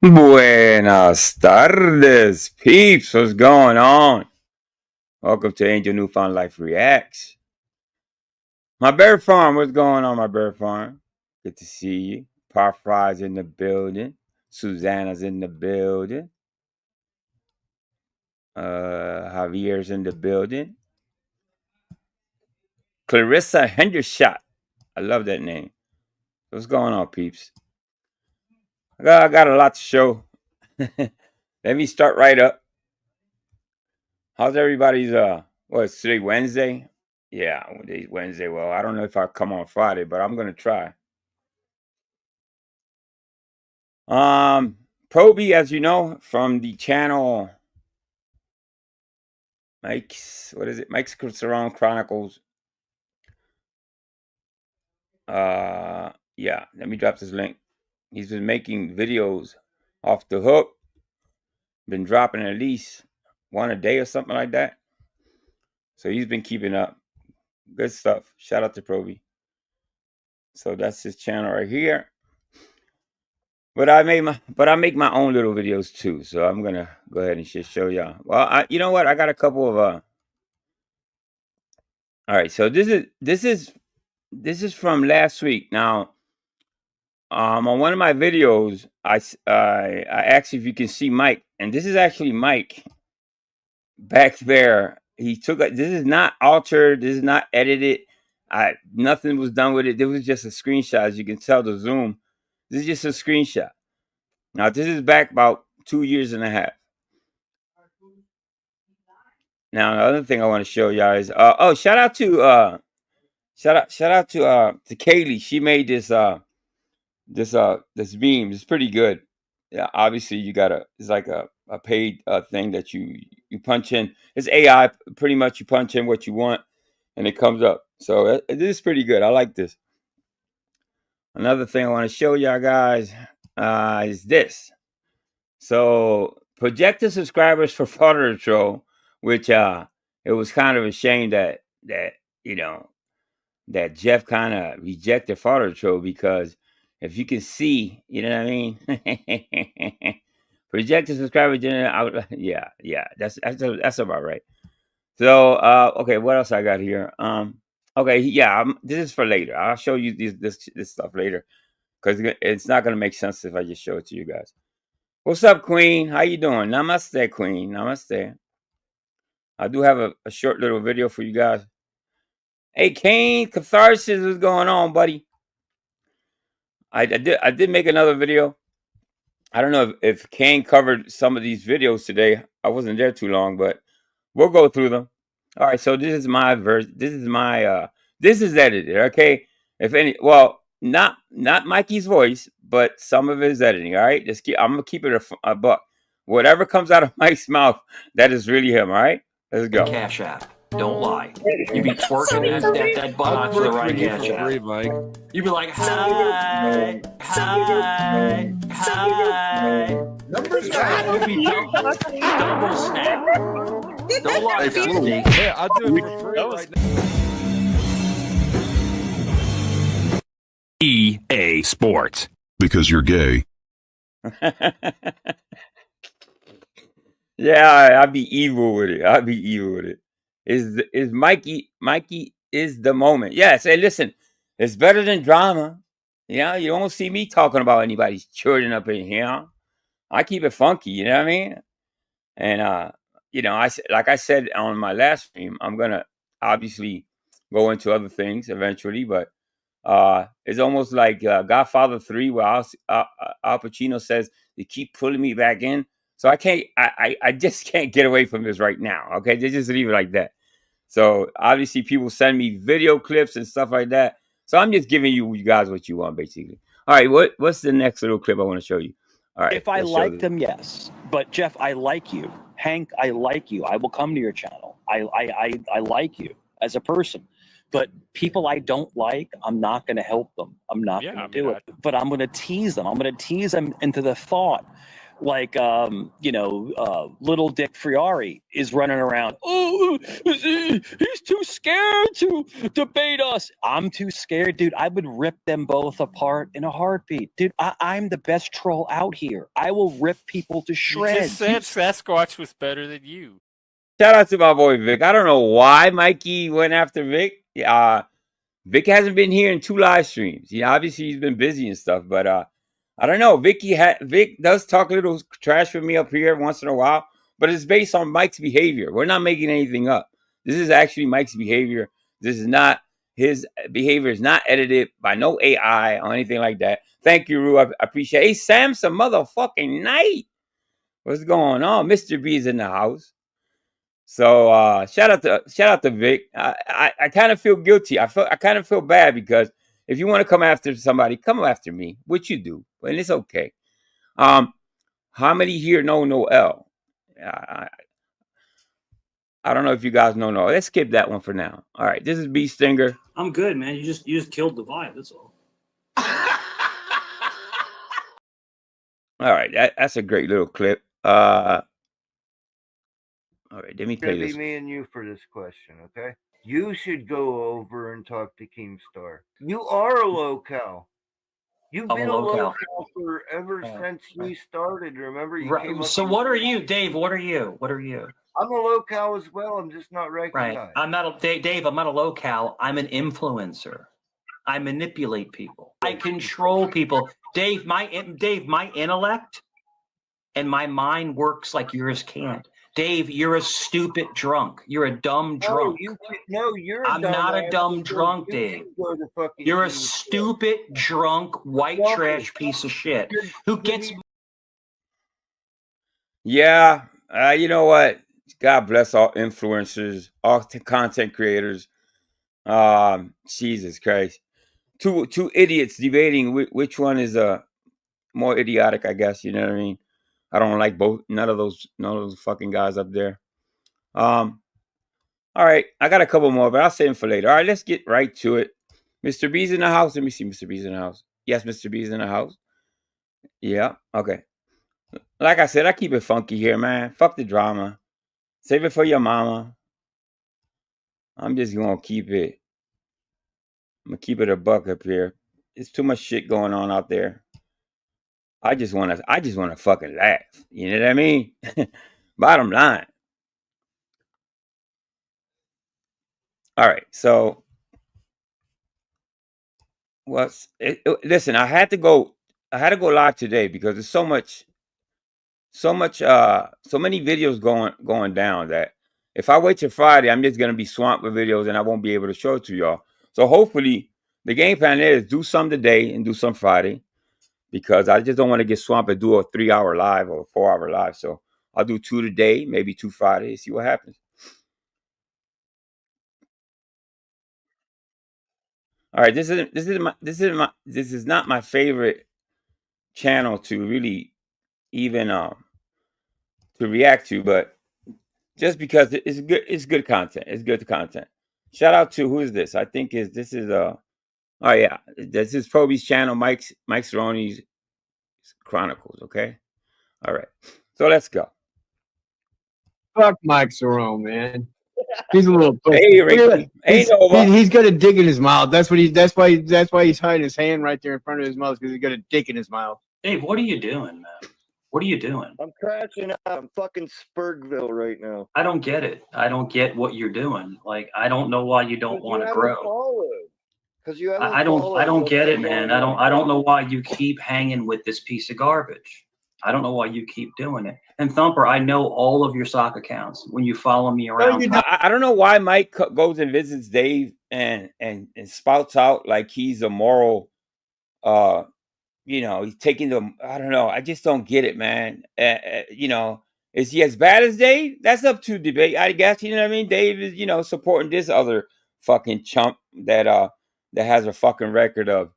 Buenas tardes, peeps. What's going on? Welcome to Angel Newfound Life Reacts. My Bear Farm, what's going on, my Bear Farm? Good to see you. Parfry's in the building. Susanna's in the building. Javier's in the building. Clarissa Hendershot. I love that name. What's going on, peeps? I got a lot to show. Let me start right up. How's everybody's what's today, Wednesday? Yeah, today's Wednesday. Well, I don't know if I'll come on Friday, but I'm gonna try. Proby, as you know, from the channel Mike's, what is it? Mike's Cerrone Chronicles. Yeah, let me drop this link. He's been making videos off the hook. Been dropping at least one a day or something like that. So he's been keeping up. Good stuff. Shout out to Proby. So that's his channel right here. But I make my own little videos too. So I'm gonna go ahead and just show y'all. Well, you know what? I got a couple of all right, so this is from last week. Now, on one of my videos, I asked if you can see Mike, and this is actually Mike back there. He took this is not altered. This is not edited. Nothing was done with it. This was just a screenshot. As you can tell, the zoom. This is just a screenshot. Now, this is back about 2 years and a half. Now, another thing I want to show y'all is shout out to Kaylee. She made this beam. It's pretty good. Yeah, obviously it's like a paid thing that you punch in. It's AI. Pretty much you punch in what you want and it comes up. So it is pretty good. I like this. Another thing I want to show y'all guys is this. So projected subscribers for Fodder Patrol, which it was kind of a shame that that Jeff kind of rejected Fodder Patrol, because if you can see, you know what I mean? Projected subscriber general, yeah, that's about right. So okay, what else I got here? Okay, yeah, this is for later. I'll show you this stuff later, because it's not gonna make sense if I just show it to you guys. What's up, Queen? How you doing? Namaste, Queen. Namaste. I do have a short little video for you guys. Hey, Kane, Catharsis, what's going on, buddy? I did make another video. I don't know if Kane covered some of these videos today. I wasn't there too long, but we'll go through them. All right, so this is my verse. This is my this is edited, okay? If any, well, not Mikey's voice, but some of his editing. All right, I'm gonna keep it a buck. Whatever comes out of Mike's mouth, that is really him. All right, let's go. Cash App. Don't lie. You be twerking that butt out to the right Cash App. You be like, hi. Numbers You be double snap. Don't lie, Dusty. Yeah, I'll do it for free right now. EA Sports. Because you're gay. Yeah, I'd be evil with it. Is Mikey is the moment. Yes, hey, listen, it's better than drama. You know, you don't see me talking about anybody's children up in here. I keep it funky, you know what I mean? And like I said on my last stream, I'm gonna obviously go into other things eventually, but it's almost like Godfather 3, where Al Pacino says they keep pulling me back in. So I just can't get away from this right now. Okay, they just leave it like that. So obviously people send me video clips and stuff like that. So I'm just giving you guys what you want, basically. All right, what's the next little clip I want to show you? All right. If I like them, yes. But Jeff, I like you. Hank, I like you. I will come to your channel. I like you as a person. But people I don't like, I'm not going to help them. I'm not going to do it. But I'm going to tease them. I'm going to tease them into the thought. Like, little Dick Friari is running around. Oh, he's too scared to debate us. I'm too scared, dude. I would rip them both apart in a heartbeat. Dude, I'm the best troll out here. I will rip people to shreds. You just said Sasquatch was better than you. Shout out to my boy Vic. I don't know why Mikey went after Vic. Vic hasn't been here in 2 live streams. Obviously he's been busy and stuff, but I don't know. Vic does talk a little trash with me up here once in a while, but it's based on Mike's behavior. We're not making anything up. This is actually Mike's behavior. This is not his behavior. Is not edited by no AI or anything like that. Thank you, Rue. I appreciate it. Hey, Sam, some motherfucking night. What's going on? Mr. B's in the house. So shout out to Vic. I kind of feel guilty. I kind of feel bad, because if you want to come after somebody, come after me, which you do, and it's okay. How many here know Noel? I, I don't know if you guys know Noel. Let's skip that one for now. All right, this is B Stinger. I'm good, man. You just killed the vibe. That's all. All right, that's a great little clip. All right, let me play It's this. gonna be me and you for this question, okay? You should go over and talk to Keemstar. You are a locale. You've I'm been a a locale. locale for ever since we started. Remember, you came Right. up. So what are you, Dave? What are you? What are you? I'm a locale as well. I'm just not recognized. Right. I'm not a Dave. I'm not a locale. I'm an influencer. I manipulate people. I control people. Dave, my intellect and my mind works like yours can't. Dave, you're a stupid drunk. You're a dumb drunk. You're. I'm not a dumb drunk, Dave. You're a stupid drunk white trash piece of shit who gets. Yeah, you know what? God bless all influencers, all content creators. Jesus Christ, two idiots debating which one is more idiotic. I guess you know what I mean. I don't like both. None of those fucking guys up there. All right, I got a couple more, but I'll save them for later. All right, let's get right to it. Mr. B's in the house. Let me see Mr. B's in the house. Yes, Mr. B's in the house. Yeah, okay. Like I said, I keep it funky here, man. Fuck the drama. Save it for your mama. I'm just gonna keep it. I'm gonna keep it a buck up here. It's too much shit going on out there. I just wanna fucking laugh. You know what I mean? Bottom line. All right, so listen, I had to go live today because there's so many videos going down that if I wait till Friday, I'm just gonna be swamped with videos and I won't be able to show it to y'all. So hopefully the game plan is do some today and do some Friday because I just don't want to get swamped and do a 3-hour live or a 4-hour live. So I'll do 2 today, maybe 2 Friday, see what happens. All right, this is not my favorite channel to really even to react to, but just because it's good content. It's good content. Shout out to who is this? I think this is oh yeah, this is Proby's channel, Mike Cerrone's Chronicles. Okay, all right, so let's go. Fuck Mike Cerrone, man. He's a little pussy. Hey, Ricky. He's got a dick in his mouth. That's why he's hiding his hand right there in front of his mouth because he's got a dick in his mouth. Dave, what are you doing, man? What are you doing? I'm crashing out. I'm fucking Spurgville right now. I don't get it. I don't get what you're doing. Like, I don't know why you don't want to grow. Because you haven't I don't get it, man. I don't know why you keep hanging with this piece of garbage. I don't know why you keep doing it. And Thumper, I know all of your sock accounts when you follow me around. I don't know why Mike goes and visits Dave and spouts out like he's a moral, you know, he's taking them. I don't know. I just don't get it, man. You know, is he as bad as Dave? That's up to debate, I guess. You know what I mean? Dave is, you know, supporting this other fucking chump that has a fucking record of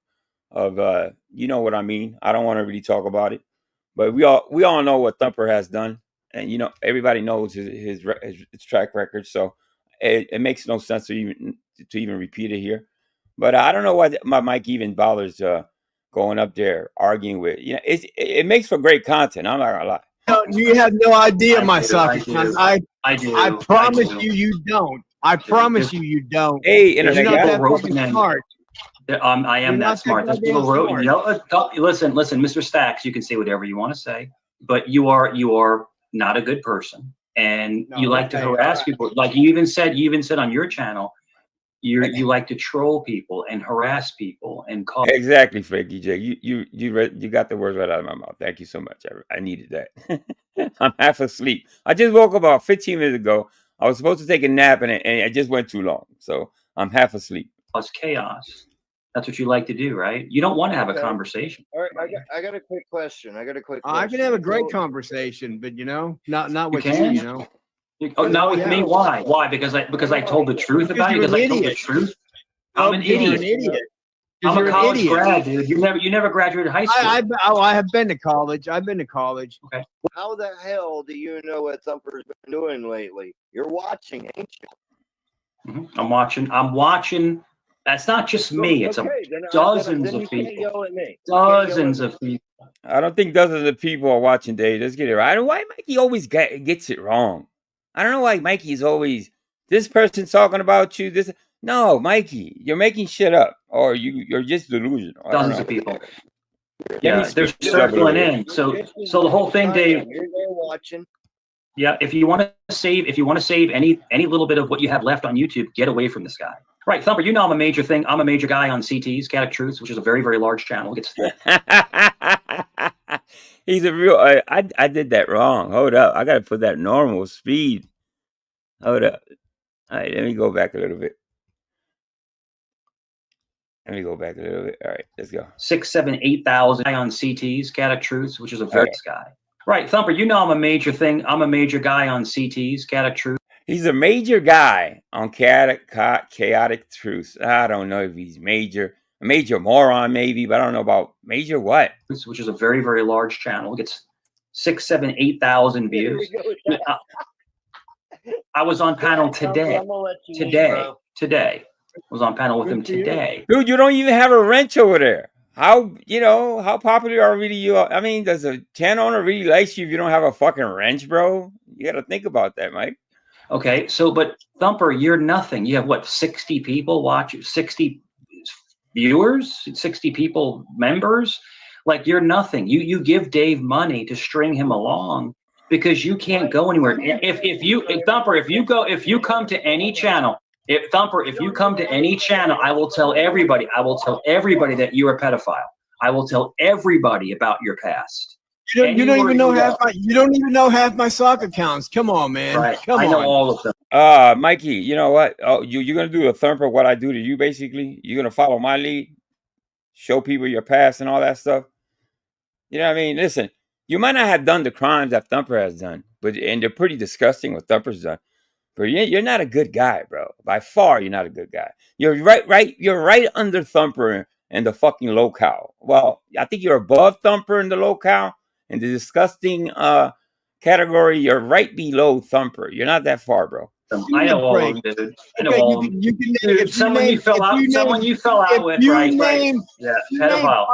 you know what I mean. I don't want to really talk about it. But we all know what Thumper has done, and you know everybody knows his track record. So it makes no sense to even repeat it here. But I don't know why my Mike even bothers going up there arguing with. You know, it makes for great content. I'm not gonna lie. No, you have no idea my sock account. I promise you don't. I promise you don't. Hey, internet you're not guy. that fucking smart. I am that smart. There's people wrote, you know, listen, Mr. Stacks, you can say whatever you want to say, but you are not a good person, and you like to harass people. Like you even said on your channel, you like to troll people and harass people and call. Exactly, Frankie J. You got the words right out of my mouth. Thank you so much. I needed that. I'm half asleep. I just woke up about 15 minutes ago. I was supposed to take a nap and it just went too long, so I'm half asleep. Cause chaos. That's what you like to do, right? You don't want to have a conversation. All right, I got a quick question. I can have a great conversation, but you know, not with you know. Oh, not with me. Why? Why? Because I told the truth about it. Because I told the truth. I'm an idiot. I'm a you're an college idiot. grad, dude. You never graduated high school. I have been to college. I've been to college. Okay. How the hell do you know what Thumper's been doing lately? You're watching, ain't you? Mm-hmm. I'm watching. That's not just me. It's dozens of people. Dozens of people. I don't think dozens of people are watching, Dave. Let's get it right. I don't know why Mikey always gets it wrong. I don't know why Mikey's always, this person's talking about you. No, Mikey, you're making shit up, or you're just delusional. Dozens of people. Yeah, they're circling in. So the whole thing, Dave. You're there watching. Yeah, if you want to save any little bit of what you have left on YouTube, get away from this guy. Right, Thumper, you know I'm a major guy on CT's, Caca Truths, which is a very, very large channel. He's a real, I did that wrong. Hold up. I got to put that normal speed. Hold up. All right, let me go back a little bit. All right, let's go. 6, 7, 8,000 guy on CT's, Caca Truths, which is a very guy. Right, Thumper, you know I'm a major guy on CT's, Caca Truths. He's a major guy on chaotic truths. I don't know if he's a major moron maybe, but I don't know about major what. Which is a very, very large channel. It gets 6, 7, 8,000 views. I was on panel today. Today. I was on panel with him today. Dude, you don't even have a wrench over there. How popular are really you? I mean, does a channel owner really like you if you don't have a fucking wrench, bro? You got to think about that, Mike. Okay, but Thumper, you're nothing. You have what, 60 people watch, 60 viewers, 60 people, members? Like, you're nothing. You give Dave money to string him along because you can't go anywhere. If you come to any channel, I will tell everybody that you're a pedophile. I will tell everybody about your past. You don't even know half my sock accounts. Come on, man. Right. Come on. I know all of them. Mikey, you know what? Oh, you're gonna do a Thumper what I do to you, basically. You're gonna follow my lead, show people your past and all that stuff. You know what I mean? Listen, you might not have done the crimes that Thumper has done, and they're pretty disgusting what Thumper's done. But you're not a good guy, bro. By far, you're not a good guy. You're right under Thumper and the fucking locale. Well, I think you're above Thumper in the locale. In the disgusting category, you're right below Thumper. You're not that far, bro. I know all of them, dude. I know all of them. Dude, someone you fell out with, right? Yeah, pedophile.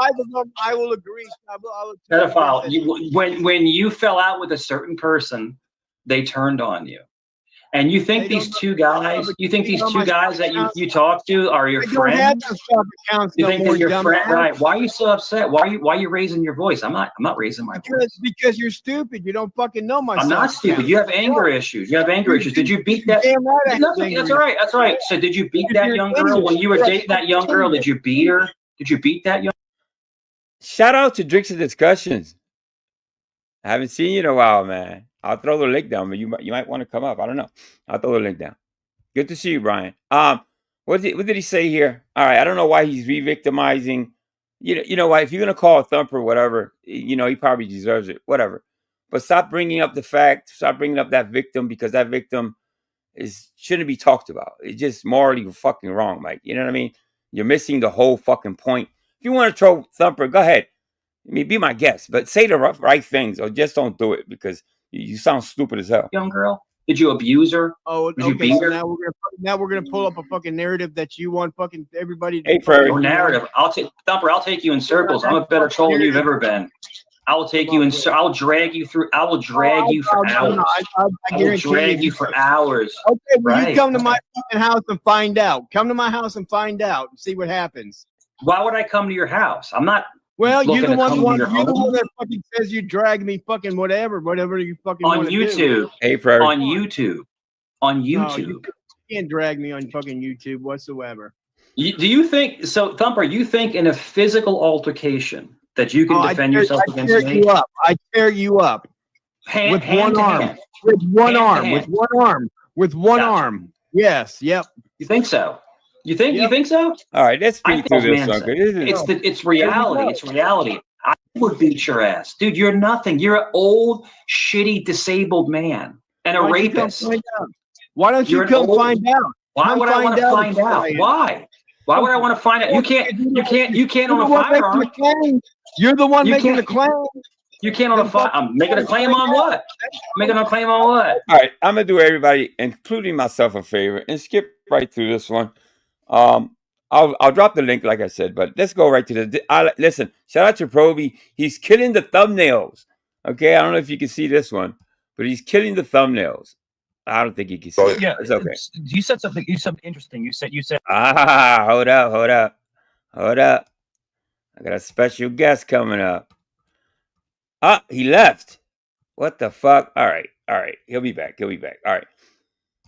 I will agree. Pedophile. When you fell out with a certain person, they turned on you. And you think these two guys that you talk to are your friends? You think that your friend, right? Why are you so upset? Why are you raising your voice? I'm not raising my voice. Because you're stupid. You don't fucking know my. I'm not stupid. You have anger issues. Did you beat that? That's all right. That's all right. So did you beat that young girl when you were dating that young girl? Did you beat her? Did you beat that young? Shout out to Drinks and Discussions. I haven't seen you in a while, man. I'll throw the link down, but you might want to come up. I don't know. I'll throw the link down. Good to see you, Brian. What did he say here? All right, I don't know why he's re-victimizing. You know why? If you're gonna call a Thumper, whatever, he probably deserves it, whatever. But stop bringing up the fact. Stop bringing up that victim because that victim shouldn't be talked about. It's just morally fucking wrong, Mike. You know what I mean? You're missing the whole fucking point. If you want to throw Thumper, go ahead. I mean, be my guest, but say the right things or just don't do it because you sound stupid as hell. Young girl, did you abuse her? Oh, did you beat her? Now we're gonna pull up a fucking narrative that you want fucking everybody. Hey, Prairie. Narrative. Thumper. I'll take you in circles. I'm a better troll than you've ever been. I will take you in. I'll drag you through. I will drag you for hours. I will drag you for hours. Okay, well, you come to my fucking house and find out. Come to my house and find out and see what happens. Why would I come to your house? I'm not. Well, you're the one that fucking says you drag me fucking whatever you fucking on YouTube. Do. Hey, Prairie. On YouTube. No, you can't drag me on fucking YouTube whatsoever. Do you think so, Thumper? You think in a physical altercation that you can defend yourself against me? I tear you up. With one arm. With one arm. Yes. Yep. You think so? You think so? All right, let's speak through this. It's reality. It's reality. I would beat your ass, dude. You're nothing. You're an old, shitty, disabled man and a rapist. Why don't you come find out? Why would I want to find out? Why? Why would I want to find out? You can't own a firearm. You're the one making the claim. You can't own a firearm. I'm making a claim on what? Making a claim on what? All right, I'm gonna do everybody, including myself, a favor and skip right through this one. I'll drop the link, like I said, but let's go right to the. Listen, shout out to Proby. He's killing the thumbnails. Okay, I don't know if you can see this one, but he's killing the thumbnails. I don't think you can see it. Yeah, it's okay. You said something. You said something interesting. You said. Hold up. I got a special guest coming up. Ah, he left. What the fuck? All right. He'll be back. All right.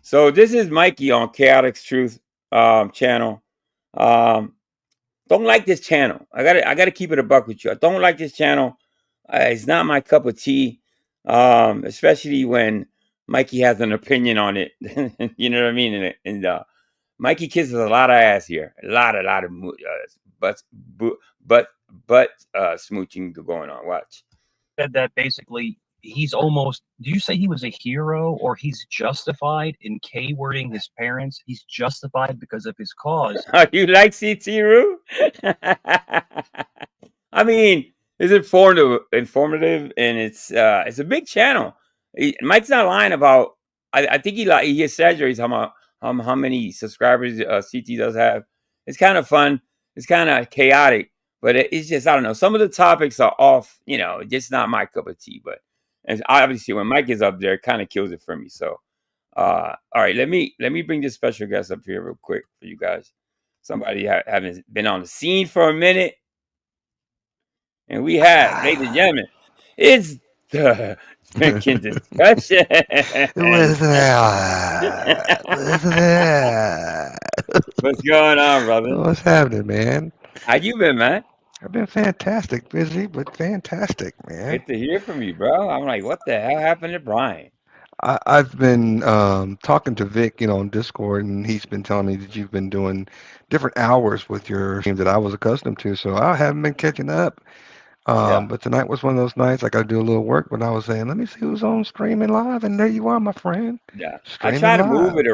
So this is Mikey on Chaotic's Truth channel. Don't like this channel. I gotta keep it a buck with you. I don't like this channel. It's not my cup of tea. Especially when Mikey has an opinion on it. You know what I mean? And Mikey kisses a lot of ass here. A lot of butt smooching going on. Watch. Said that basically he's almost. Do you say he was a hero, or he's justified in K-wording his parents? He's justified because of his cause. You like CT-Roo? I mean, it's informative, and it's a big channel. Mike's not lying about. I think he exaggerates how many subscribers CT does have. It's kind of fun. It's kind of chaotic, but it's just, I don't know. Some of the topics are off. You know, just not my cup of tea. But and obviously, when Mike is up there, it kind of kills it for me. So, all right, let me bring this special guest up here real quick for you guys. Somebody haven't been on the scene for a minute. And we have, ladies and gentlemen, it's the drinking discussion. What's going on, brother? What's happening, man? How you been, man? I've been fantastic. Busy, but fantastic, man. Good to hear from you, bro. I'm like, what the hell happened to Brian? I've been talking to Vic, on Discord, and he's been telling me that you've been doing different hours with your team that I was accustomed to, so I haven't been catching up. But tonight was one of those nights I got to do a little work, but I was saying, let me see who's on streaming live, and there you are, my friend. Yeah, Streaming I try to live. move it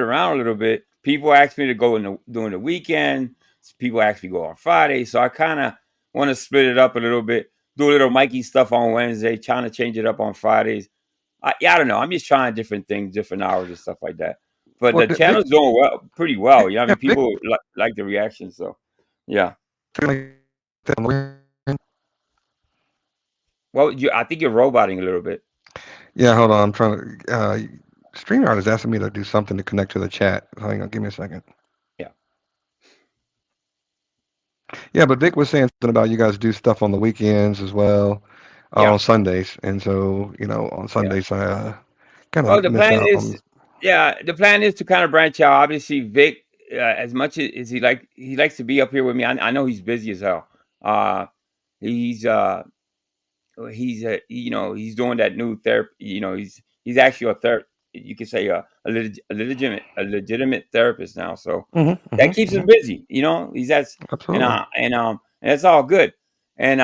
around a little bit. People ask me to go during the weekend. People ask me to go on Friday, so I kind of want to split it up a little bit. Do a little Mikey stuff on Wednesday, trying to change it up on Fridays. I don't know. I'm just trying different things, different hours and stuff like that. But the channel's doing pretty well. Yeah, I mean, people like the reaction. So, yeah. Well, I think you're roboting a little bit. Yeah, hold on. I'm trying to. StreamYard is asking me to do something to connect to the chat. Hang on, give me a second. Yeah. Yeah, but Vic was saying something about you guys do stuff on the weekends as well, on Sundays, and so on Sundays I kind of the plan is the plan is to kind of branch out. Obviously, Vic, as much as he likes to be up here with me. I know he's busy as hell. He's doing that new therapy. He's actually a therapist. You could say a legitimate therapist now. So that keeps him busy. He's absolutely, and that's all good. And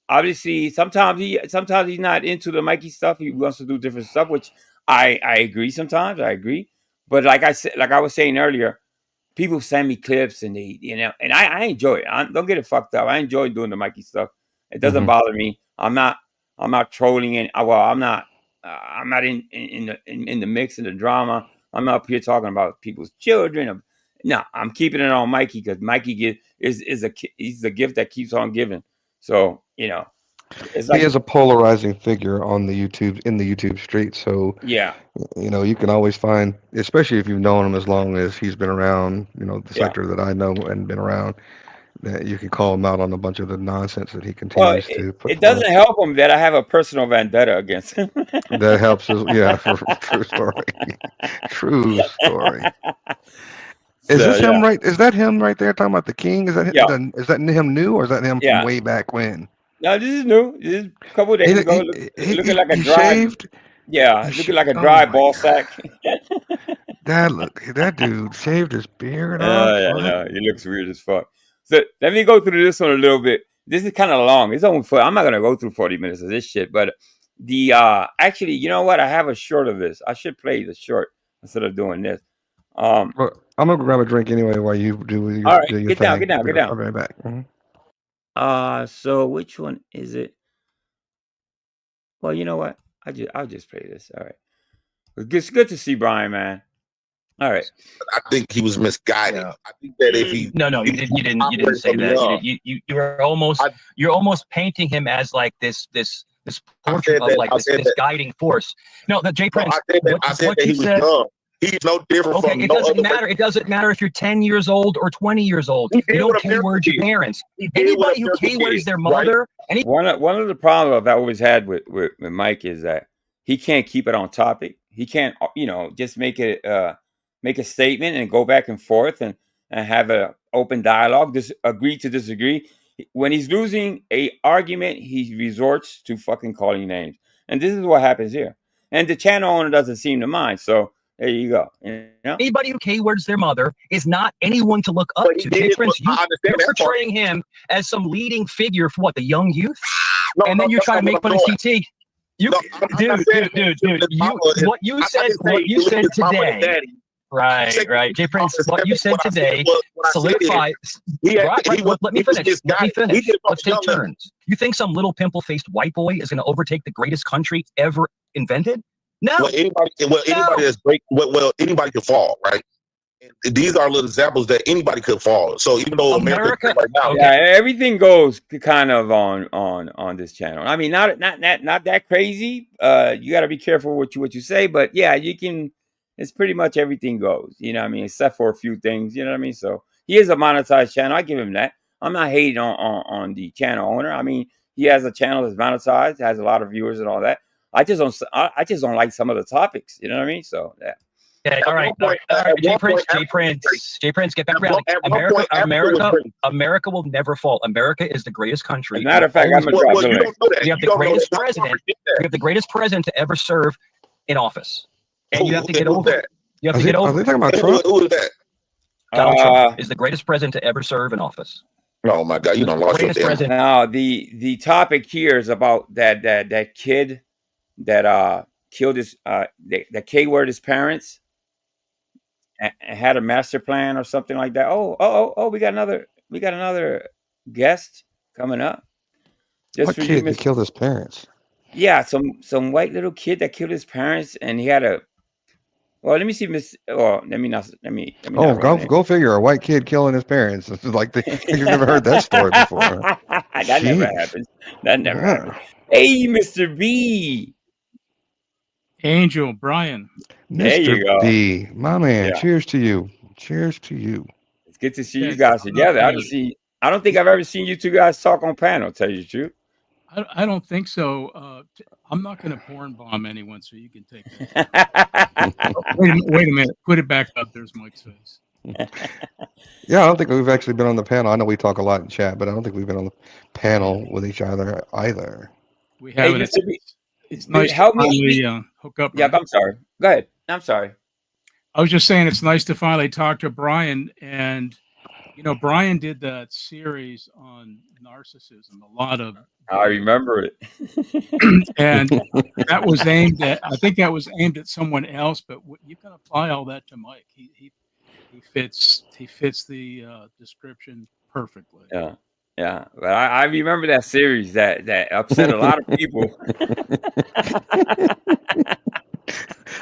obviously, sometimes he's not into the Mikey stuff. He wants to do different stuff, which I agree. Sometimes I agree, but like I was saying earlier, people send me clips and and I enjoy it. Don't get it fucked up. I enjoy doing the Mikey stuff. It doesn't bother me. I'm not trolling it. I'm not in the mix and the drama. I'm not up here talking about people's children. No, I'm keeping it on Mikey because Mikey he's the gift that keeps on giving. So it's like, he is a polarizing figure in the YouTube street. So yeah, you can always find, especially if you've known him as long as he's been around. The sector that I know and been around. That you can call him out on a bunch of the nonsense that he continues to put. It doesn't help him that I have a personal vendetta against him. That helps. True story. True story. Is this him right? Is that him right there talking about the king? Is that is that him new, or is that him from way back when? No, this is new. This is a couple of days ago. Looking like a dry. Shaved? Yeah, looking like a dry ball sack. That dude shaved his beard off. Yeah, he looks weird as fuck. So let me go through this one a little bit. This is kind of long. It's only I'm not gonna go through 40 minutes of this shit. But actually, you know what? I have a short of this. I should play the short instead of doing this. Well, I'm gonna grab a drink anyway while you do your, all right, do your get thing. down. I'll be right back. So which one is it? Well, you know what? I'll just play this. All right. It's good to see Brian, man. All right. I think he was misguided. Yeah. I think that if he No, you didn't say that. You're almost painting him as like this portrait of like this guiding force. No, the Jay Prince. I said that he was young. He's no different from it doesn't matter. It doesn't matter if you're 10 years old or 20 years old. You don't K-word your parents. Anybody who K-words their mother. Right? One of the problems I've always had with Mike is that he can't keep it on topic. He can't, just make a statement and go back and forth and have an open dialogue. Agree to disagree. When he's losing a argument, he resorts to fucking calling names, and this is what happens here. And the channel owner doesn't seem to mind. So. There you go. Anybody who K-words their mother is not anyone to look up to. Jay Prince, you're portraying him as some leading figure for the young youth, and then you're trying to make fun of CT. What you said today. Right. Jay Prince, what you said today solidified. Let me finish. Let's take turns. You think some little pimple-faced white boy is going to overtake the greatest country ever invented? No. Anybody that's great. Anybody can fall, right? And these are little examples that anybody could fall. So even though America right now, everything goes kind of on this channel. I mean, not that crazy. You got to be careful what you say, but yeah, you can. It's pretty much everything goes. You know what I mean? Except for a few things. You know what I mean? So he is a monetized channel. I give him that. I'm not hating on the channel owner. I mean, he has a channel that's monetized, has a lot of viewers and all that. I just don't like some of the topics. You know what I mean? So yeah. Okay, all right. Jay Prince, get back around. America will never fall. America is the greatest country. As a matter of fact, I'm gonna drop the You have the greatest president. You have the greatest president to ever serve in office, and you have to get over it. You have to get over. Are they talking about Trump? Who is that? Donald Trump is the greatest president to ever serve in office. Oh my God, you don't lost your president. Now the topic here is about that kid that killed his that K-word his parents and had a master plan or something like that. Oh, we got another guest coming up. What kid that killed his parents? Yeah, some white little kid that killed his parents, and he had a. Well, let me see, Miss. Oh, let me. Oh, go figure. A white kid killing his parents. It's like you've never heard that story before. Huh? That never happens. That never happens. Hey, Mr. B. Angel, Brian. There you go. Mr. B, my man. Yeah. Cheers to you. Cheers to you. It's good to see you guys together. I don't think I've ever seen you two guys talk on panel. Tell you the truth. I don't think so. I'm not going to porn bomb anyone, so you can take that. Wait a minute. Put it back up. There's Mike's face. Yeah, I don't think we've actually been on the panel. I know we talk a lot in chat, but I don't think we've been on the panel with each other either. We haven't. It's nice to finally hook up. Yeah, I'm sorry. Go ahead. I'm sorry. I was just saying it's nice to finally talk to Brian. And, Brian did that series on narcissism, a lot of. I remember it. And that was aimed at someone else, but you can apply all that to Mike. He fits the description perfectly. Yeah. Yeah, but I remember that series that upset a lot of people.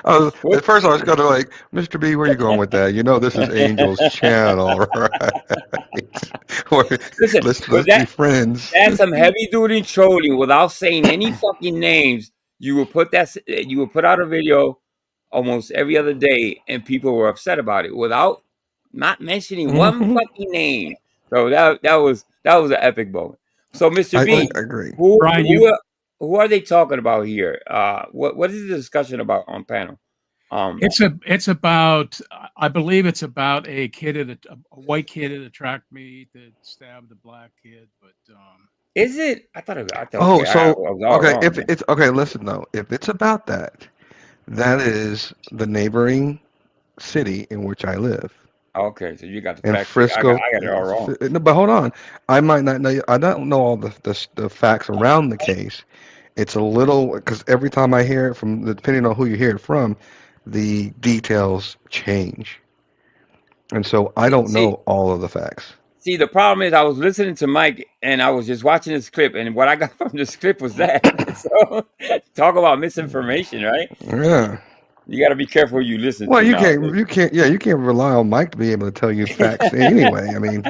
At first I was kind of like, Mr. B, where are you going with that? This is Angel's channel, right? Let's be friends. That's some heavy duty trolling without saying any fucking names. You would put out a video almost every other day, and people were upset about it without not mentioning one fucking name. So that was an epic moment. So, Mr. B, I agree. Who are they talking about here? What is the discussion about on panel? It's about, I believe it's about a white kid at a track meet that stabbed a black kid. But is it? I thought. If it's okay, listen though. If it's about that, that is the neighboring city in which I live. Okay, so you got the facts. Frisco. I got it all wrong. No, but hold on, I might not know. I don't know all the facts around the case. It's a little because every time I hear it from, depending on who you hear it from, the details change. And so I don't know all of the facts. See, the problem is I was listening to Mike and I was just watching this clip, and what I got from this clip was that. So talk about misinformation, right? Yeah. You got to be careful who you listen Well, to. you can't rely on Mike to be able to tell you facts anyway. I mean,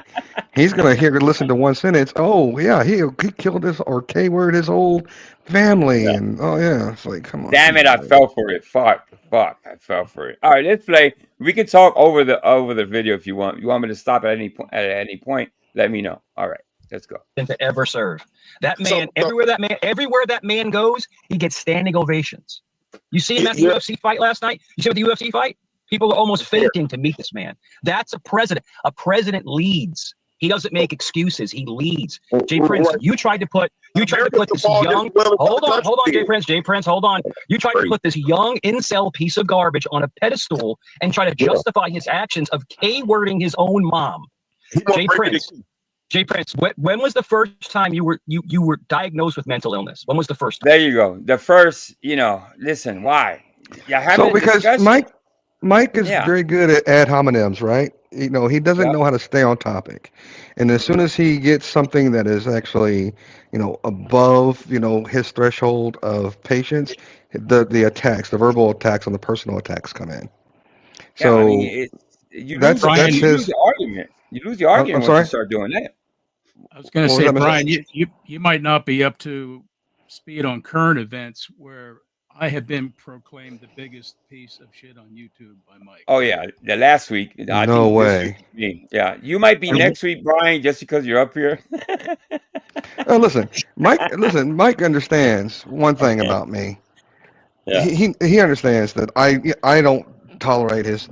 he's gonna listen to one sentence. Oh yeah, he killed his or K-word his whole family, and oh yeah, it's like come on. Damn it, I fell for it. Fuck, I fell for it. All right, let's play. We can talk over the video if you want. You want me to stop at any point? At any point, let me know. All right, let's go. To ever serve that man, everywhere that man goes, he gets standing ovations. You see him at the UFC fight last night? You see him at the UFC fight? People are almost fainting to meet this man. That's a president. A president leads. He doesn't make excuses. He leads. Jay Prince, you tried to put this young. Hold on, Jay Prince, hold on. You tried to put this young incel piece of garbage on a pedestal and try to justify his actions of K-wording his own mom. Jay Prince, when was the first time you were diagnosed with mental illness? When was the first time? There you go. The first, listen, why? So because Mike is very good at ad hominems, right? He doesn't know how to stay on topic. And as soon as he gets something that is actually, above, his threshold of patience, the attacks, the verbal attacks and the personal attacks come in. So you lose the argument. You lose the argument once you start doing that. I was going to say, Brian, you might not be up to speed on current events where I have been proclaimed the biggest piece of shit on YouTube by Mike. Oh yeah, the last week. No way. Yeah, you might be next week, Brian, just because you're up here. Listen, Mike understands one thing about me. Yeah. He understands that I don't tolerate his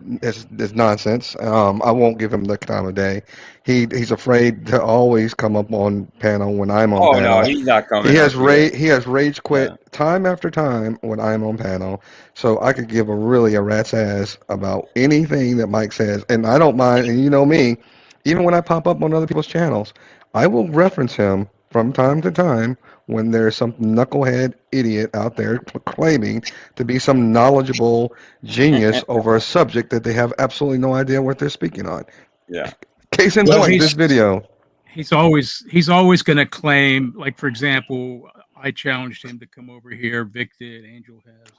nonsense. I won't give him the time of day. He's afraid to always come up on panel when I'm on panel. Oh no, he's not coming. He has rage quit time after time when I'm on panel. So I could give a rat's ass about anything that Mike says, and I don't mind. And you know me, even when I pop up on other people's channels, I will reference him from time to time when there's some knucklehead idiot out there claiming to be some knowledgeable genius over a subject that they have absolutely no idea what they're speaking on. Yeah. Case in point, this video. He's always going to claim, like, for example, I challenged him to come over here. Vic did, Angel has.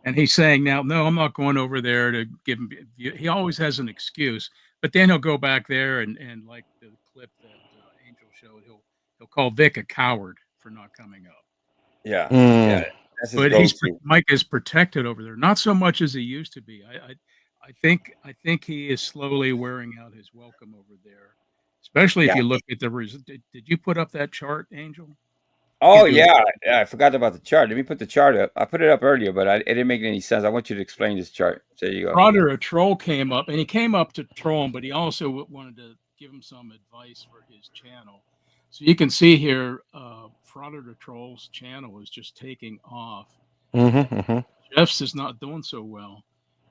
And he's saying now, no, I'm not going over there to give him. He always has an excuse. But then he'll go back there and like the clip that Angel showed, he'll call Vic a coward for not coming up. Yeah. Yeah. But Mike is protected over there, not so much as he used to be. I think he is slowly wearing out his welcome over there, especially if you look at the result. Did you put up that chart, Angel? Oh yeah, I forgot about the chart. Let me put the chart up. I put it up earlier, but it didn't make any sense. I want you to explain this chart. There you go. Frauder, a troll, came up, and he came up to troll him, but he also wanted to give him some advice for his channel. So you can see here, Frauder the Troll's channel is just taking off. Jeff's is not doing so well.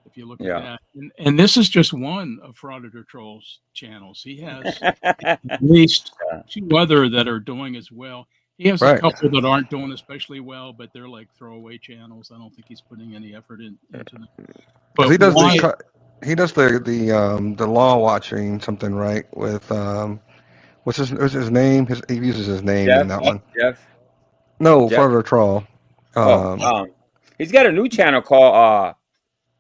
If you look at that, and this is just one of Frauder the Troll's channels. He has at least two other that are doing as well. He has a couple that aren't doing especially well, but they're like throwaway channels. I don't think he's putting any effort into them. But he does the law watching something, right? With what's his name? He uses his name in that one. Jeff. No, Frauder Troll. He's got a new channel called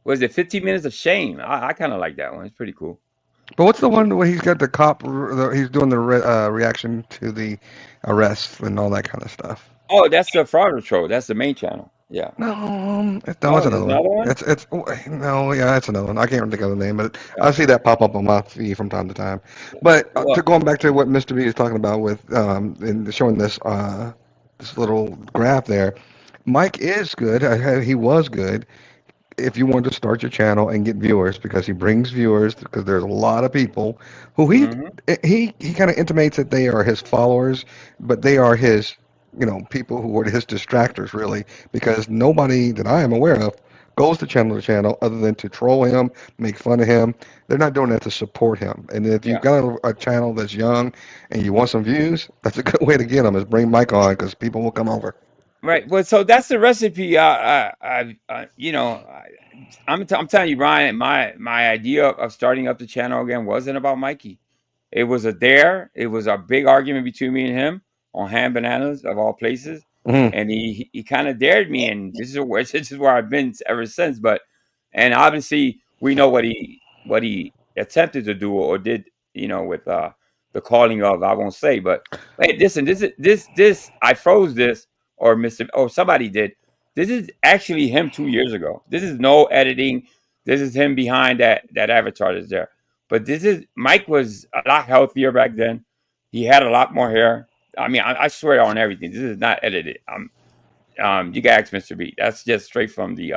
was it 15 Minutes of Shame? I kind of like that one. It's pretty cool. But what's the one where he's got the cop? He's doing the reaction to the arrest and all that kind of stuff. Oh, that's the Frauder Troll. That's the main channel. Yeah. No, it's another one. It's another one. I can't think of the name, but I see that pop up on my feed from time to time. But going back to what Mr. B is talking about with and showing this little graph there, Mike is good. He was good. If you want to start your channel and get viewers, because he brings viewers, because there's a lot of people who he kind of intimates that they are his followers, but they are his, people who are his distractors, really, because nobody that I am aware of goes to channel other than to troll him, make fun of him. They're not doing that to support him. And if you've got a channel that's young and you want some views, that's a good way to get them, is bring Mike on, because people will come over. Right. Well, so that's the recipe. You know, I'm telling you, Brian. My idea of starting up the channel again wasn't about Mikey. It was a big argument between me and him on ham bananas of all places, and he kind of dared me, and this is where I've been ever since. And obviously we know what he attempted to do or did, you know, with the calling of, I won't say, but hey, listen, this I froze this, or somebody did. This is actually him 2 years ago. This is no editing. This is him behind that avatar that's there. But Mike was a lot healthier back then. He had a lot more hair. I mean, I swear on everything. This is not edited. You can ask Mr. B. That's just straight from the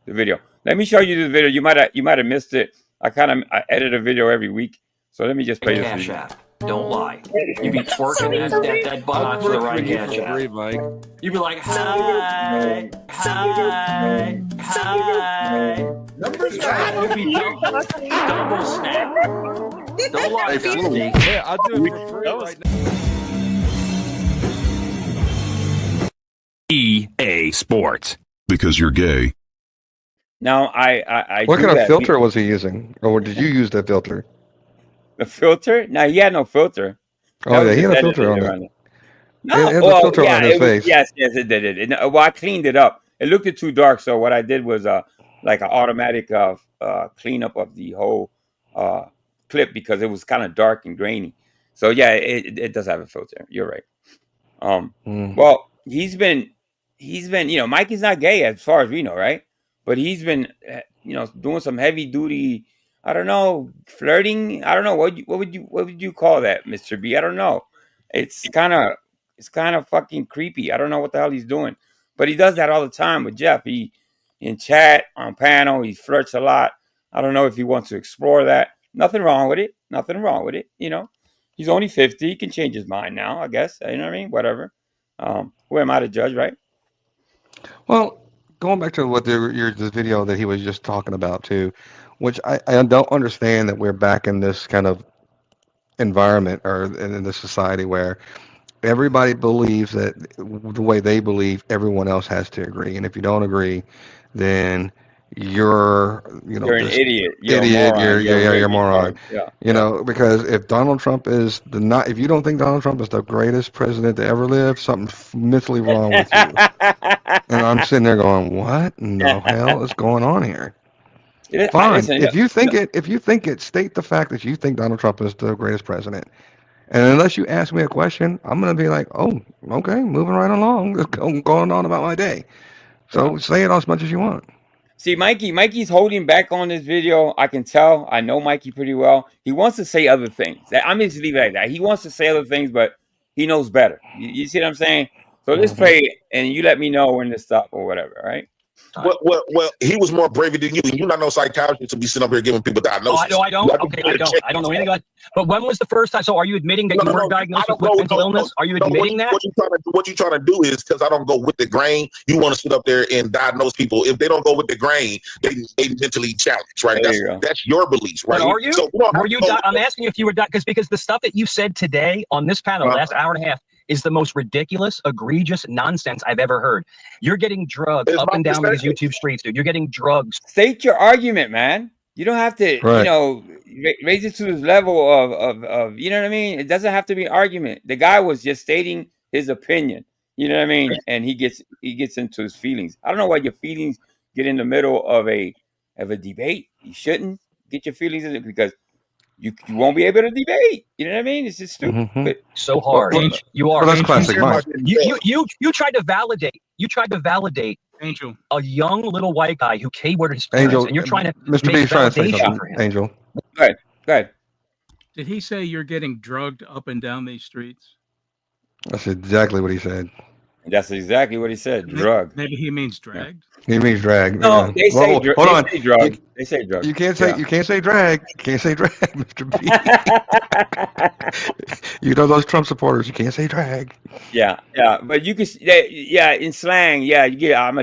video. Let me show you this video. You might have missed it. I edit a video every week. So let me just play this Cash video. App. Don't lie. You'd be twerking that butt to the right Cash App. You'd be like, hi, hi, hi. You'd be double snap. Don't lie, Dusty. Yeah, I'll do it for free right now. EA Sports. Because you're gay. Now, I what kind of filter was he using? Or did you use that filter? The filter? No, he had no filter. Oh, yeah, he had a filter on it. No, it had a filter on his face. Yes, it did. Well, I cleaned it up. It looked too dark, so what I did was like an automatic cleanup of the whole clip because it was kind of dark and grainy. So yeah, it does have a filter. You're right. Well, he's been, you know, Mikey's not gay as far as we know, right? But he's been, you know, doing some heavy duty, I don't know, flirting. I don't know what would you call that, Mr. B? I don't know. It's kind of fucking creepy. I don't know what the hell he's doing, but he does that all the time with Jeff. He in chat on panel, he flirts a lot. I don't know if he wants to explore that. Nothing wrong with it. Nothing wrong with it. You know, he's only 50. He can change his mind now, I guess. You know what I mean? Whatever. Who am I to judge, right? Well, going back to what the video that he was just talking about too, which I don't understand that we're back in this kind of environment or in this society where everybody believes that the way they believe, everyone else has to agree, and if you don't agree, then you're an idiot. You're a moron. Yeah. You know, because if Donald Trump is if you don't think Donald Trump is the greatest president to ever live, something's mentally wrong with you. And I'm sitting there going, what in the hell is going on here? Fine. If you think it, state the fact that you think Donald Trump is the greatest president. And unless you ask me a question, I'm going to be like, oh, okay, moving right along, going on about my day. So say it as much as you want. See, Mikey's holding back on this video. I can tell. I know Mikey pretty well. He wants to say other things. I'm just leave it like that. He wants to say other things, but he knows better. You see what I'm saying? So let's play it, and you let me know when to stop or whatever, right? Well, he was more braver than you. You're not no psychiatrist to be sitting up here giving people diagnoses. Oh, I don't. Okay, I don't know anything about it. But when was the first time? So, are you admitting that you were diagnosed with mental illness? Are you admitting that? What you're trying to do is, because I don't go with the grain, you want to sit up there and diagnose people. If they don't go with the grain, they mentally challenged, right? That's your beliefs, right? But are you? So, I'm asking you if you were because the stuff that you said today on this panel, last hour and a half, is the most ridiculous, egregious nonsense I've ever heard. You're getting drugged up and down these YouTube streets, dude. You're getting drugs. State your argument, man. You don't have to, you know, raise it to this level of you know what I mean? It doesn't have to be an argument. The guy was just stating his opinion. You know what I mean? And he gets into his feelings. I don't know why your feelings get in the middle of a debate. You shouldn't get your feelings in it because you won't be able to debate. You know what I mean? It's just stupid. So hard. You are. Well, that's classic Mike. You tried to validate. You tried to validate Angel, a young little white guy who keyworded his parents, Angel, and you're trying to Mr. make B trying to say validation something. for him. Angel. Go ahead. did he say you're getting drugged up and down these streets? That's exactly what he said. That's exactly what he said. Drug. Maybe he means dragged. He means drag. No, they say hold on. Drug. They say drug. You can't say drag. You can't say drag, Mr. B. You know those Trump supporters. You can't say drag. Yeah, but you can. Yeah, in slang. Yeah, you get.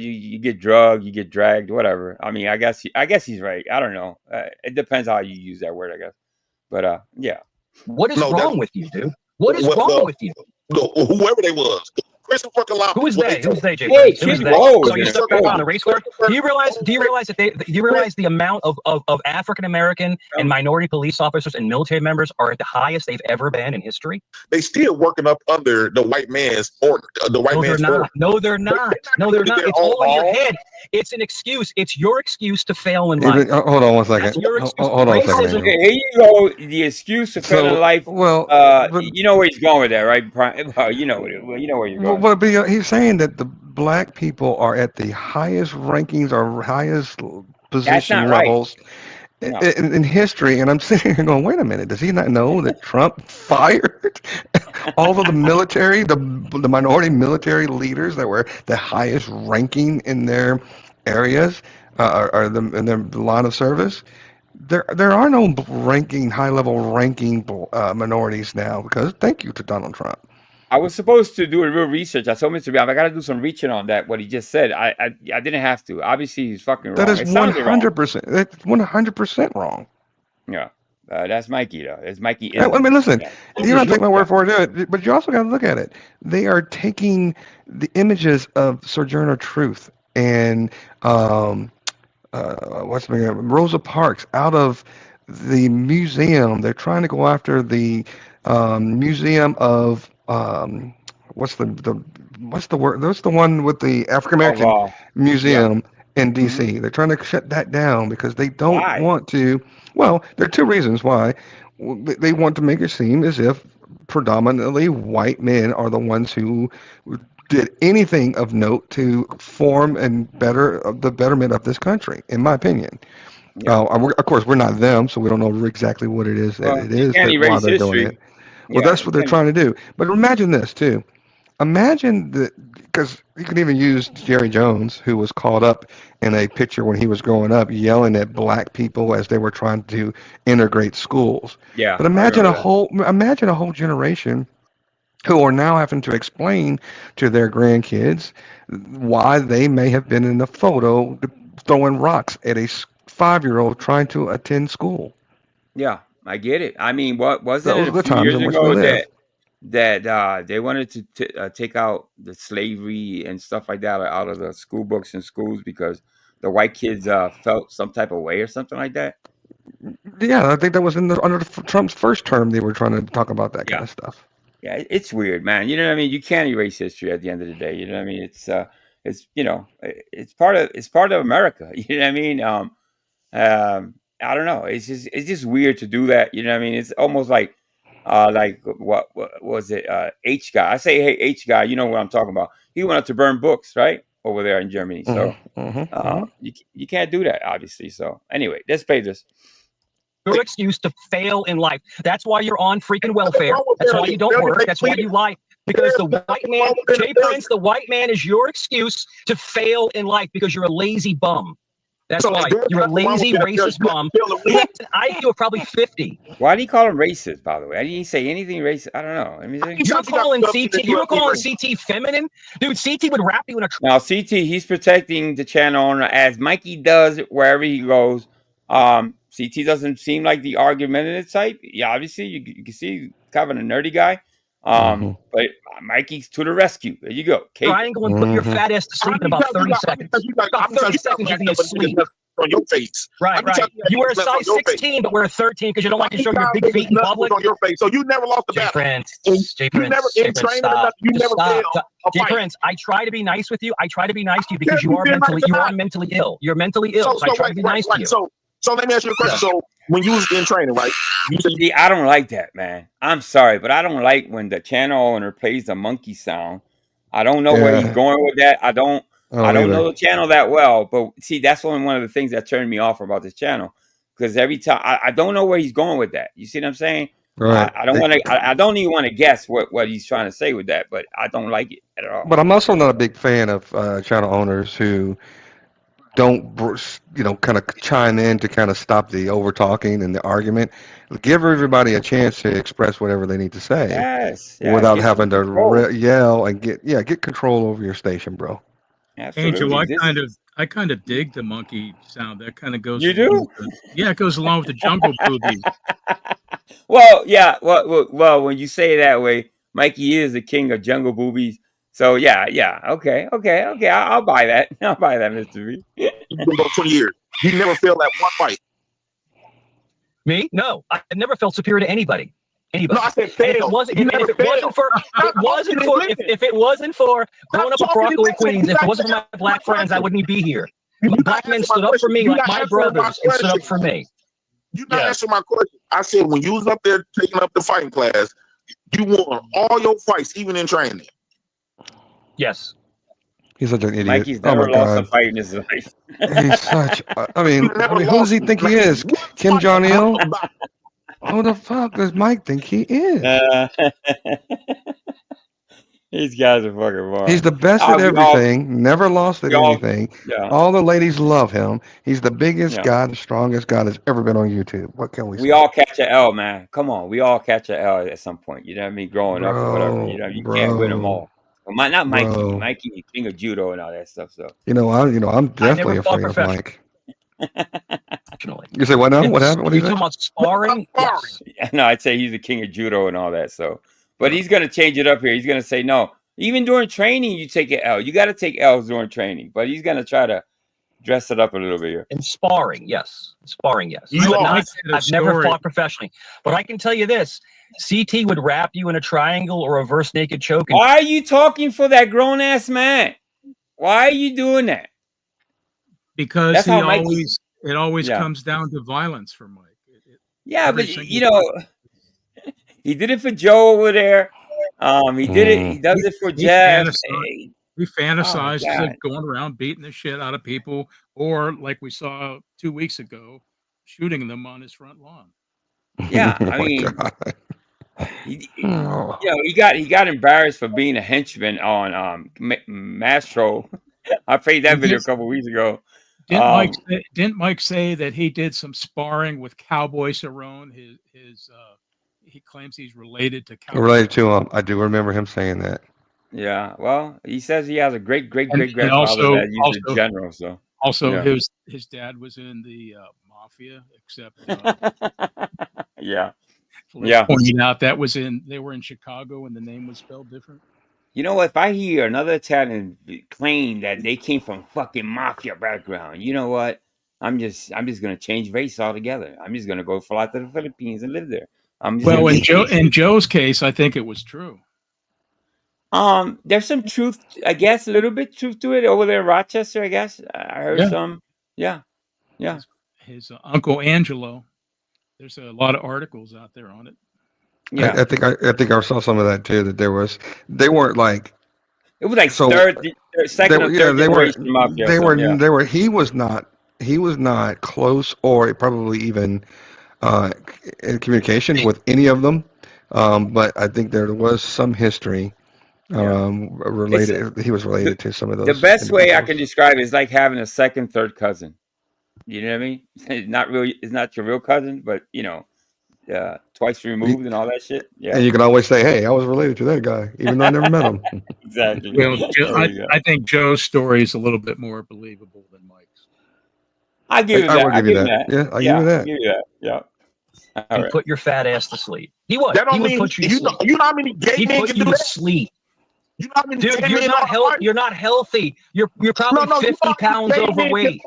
You get drugged. You get dragged. Whatever. I mean, I guess he's right. I don't know. It depends how you use that word, I guess. But yeah. What is wrong with you, dude? What is wrong with you? Whoever they was. Christopher Columbus. Who is they? Who's they, Jay? Hey, Who is Kid they? Roll. So you stuck up on the race car? Do you realize that do you realize the amount of African American and minority police officers and military members are at the highest they've ever been in history? They still working up under the white man's or the white man's order. No, they're not. No, they're not. It's all in your head. It's an excuse. It's your excuse to fail in life. Hold on one second. Hold on a second. Okay, here you go. The excuse to fail in life. Well, you know where he's going with that, right? You know where you're going. Well, but he's saying that the black people are at the highest rankings or highest position levels in history, and I'm sitting here going, wait a minute, does he not know that Trump fired all of the military, the minority military leaders that were the highest ranking in their areas or in their line of service? There are no high level ranking minorities now because thank you to Donald Trump. I was supposed to do a real research. I told Mr. Brown, I got to do some reaching on that. What he just said, I didn't have to. Obviously, he's fucking wrong. That is 100%. That's 100% wrong. Yeah, that's Mikey though. It's Mikey. I mean, listen, you don't take my word for it, but you also got to look at it. They are taking the images of Sojourner Truth and what's the name? Rosa Parks out of the museum. They're trying to go after the museum of what's the word? That's the one with the African American museum in D.C. They're trying to shut that down because they don't want to. Well, there are two reasons why. They want to make it seem as if predominantly white men are the ones who did anything of note to form and better the betterment of this country, in my opinion. Of course, we're not them, so we don't know exactly what it is why they're doing it. Well, that's what they're trying to do. But imagine this too. Imagine that, because you can even use Jerry Jones, who was caught up in a picture when he was growing up, yelling at black people as they were trying to integrate schools. Yeah. But imagine a whole generation who are now having to explain to their grandkids why they may have been in a photo throwing rocks at a 5-year-old trying to attend school. Yeah, I get it. I mean, what was it Those a were few times years in which ago we live. that they wanted to take out the slavery and stuff like that out of the school books and schools because the white kids felt some type of way or something like that? Yeah, I think that was under Trump's first term. They were trying to talk about that kind of stuff. Yeah, it's weird, man. You know what I mean? You can't erase history at the end of the day. You know what I mean? It's you know, it's part of America. You know what I mean? I don't know. It's just weird to do that. You know what I mean? It's almost like what was it? H guy. I say, hey, H guy. You know what I'm talking about? He went out to burn books, right, over there in Germany. So you can't do that, obviously. So anyway, let's play this. Your excuse to fail in life. That's why you're on freaking welfare. That's why you don't work. That's why you lie. Because the white man, Jay Prince, the white man is your excuse to fail in life because you're a lazy bum. That's why you're a lazy, racist bum. He has an IQ of probably 50. Why did he call him racist, by the way? I didn't say anything racist. I don't know. You were calling CT feminine? Dude, CT would wrap you in a... Now, CT, he's protecting the channel owner as Mikey does wherever he goes. CT doesn't seem like the argumentative type. Yeah, obviously, you can see kind of a nerdy guy. But Mikey's to the rescue. There you go. Triangle and put your fat ass to sleep in about 30 seconds. About 30 seconds, you'll be asleep. On your face. Right. You wear a size 16, but wear a 13 because you don't like to show your big feet in public. On your face. So you never lost the battle. Jay Prince, Jay Prince, I try to be nice with you. I try to be nice to you because you are mentally ill. You're mentally ill. So I try to be nice to you. So let me ask you a question. So when you was in training, right? See, I don't like that, man. I'm sorry, but I don't like when the channel owner plays the monkey sound. I don't know where he's going with that. I don't know the channel that well, but see, that's only one of the things that turned me off about this channel. Because every time I don't know where he's going with that. You see what I'm saying? Right. I don't even want to guess what he's trying to say with that, but I don't like it at all. But I'm also not a big fan of channel owners who don't, kind of chime in to kind of stop the over talking and the argument. Give everybody a chance to express whatever they need to say without having to yell and get control over your station, bro. Absolutely. Angel, I kind of dig the monkey sound. That kind of goes. You do? It goes along with the jungle boobies. Well, yeah. Well, when you say it that way, Mikey is the king of jungle boobies. So yeah. Okay. I'll buy that. I'll buy that, Mr. V. You've been about 20 years. You never failed at one fight. Me? No, I never felt superior to anybody. No, I said fail. If it wasn't for growing up with Rockaway Queens, if it wasn't for my black friends, I wouldn't be here. Black men stood up for me like my brothers and stood up for me. You not answering my question. I said when you was up there taking up the fighting class, you won all your fights, even in training. Yes. He's such an idiot. Mikey's never lost a fight in his life. He's such. I mean, who does he think he is? Kim Jong-il? Who the fuck does Mike think he is? These guys are fucking wild. He's the best at everything. Never lost at anything. Yeah. All the ladies love him. He's the biggest guy, the strongest guy that's ever been on YouTube. What can we say? We all catch an L, man. Come on, we all catch an L at some point. You know what I mean? Growing up or whatever. You know, you can't win them all. Not Mikey. Mikey, king of judo and all that stuff. So I'm definitely afraid of Mike. You say what now? What happened? What are you talking about? Sparring? Yes. No, I'd say he's the king of judo and all that. So, but he's gonna change it up here. He's gonna say no. Even during training, you take an L. You got to take L's during training. But he's gonna try to dress it up a little bit here. In sparring, yes. Sparring, yes. I've never fought professionally, but I can tell you this: CT would wrap you in a triangle or a reverse naked choke. Why are you talking for that grown ass man? Why are you doing that? Because it always comes down to violence for Mike. But he did it for Joe over there. He did it. He does it for Jeff. He fantasizes of going around beating the shit out of people, or like we saw 2 weeks ago, shooting them on his front lawn. Yeah, I mean, he got embarrassed for being a henchman on Mastro. I played that video a couple weeks ago. Didn't Mike say that he did some sparring with Cowboy Cerrone? He claims he's related to Cowboy. Related to him. I do remember him saying that. Yeah, well, he says he has a great grandfather that used the general. So his dad was in the mafia, except pointing out they were in Chicago and the name was spelled different. You know what? If I hear another Italian claim that they came from fucking mafia background, you know what? I'm just gonna change race altogether. I'm just gonna go fly to the Philippines and live there. In Joe's case, I think it was true. There's some truth, I guess, a little bit truth to it over there in Rochester. I guess I heard some. Yeah. His Uncle Angelo. There's a lot of articles out there on it. Yeah, I think I saw some of that too. That they weren't like. It was like second or third generation mafia. They were. He was not close or probably even in communication with any of them. But I think there was some history related. He was related to some of those. The best way I can describe it is like having a second, third cousin. You know what I mean? It's not your real cousin, but twice removed and all that shit. Yeah. And you can always say, "Hey, I was related to that guy," even though I never met him. Exactly. I think Joe's story is a little bit more believable than Mike's. I give you that. I'll give you that. Yeah, I'll give you that. Yeah. And put your fat ass to sleep. He would. He would put you to sleep. You know how many gay men can do that? Sleep. You know how many Dude, you're not healthy. You're probably 50 pounds overweight.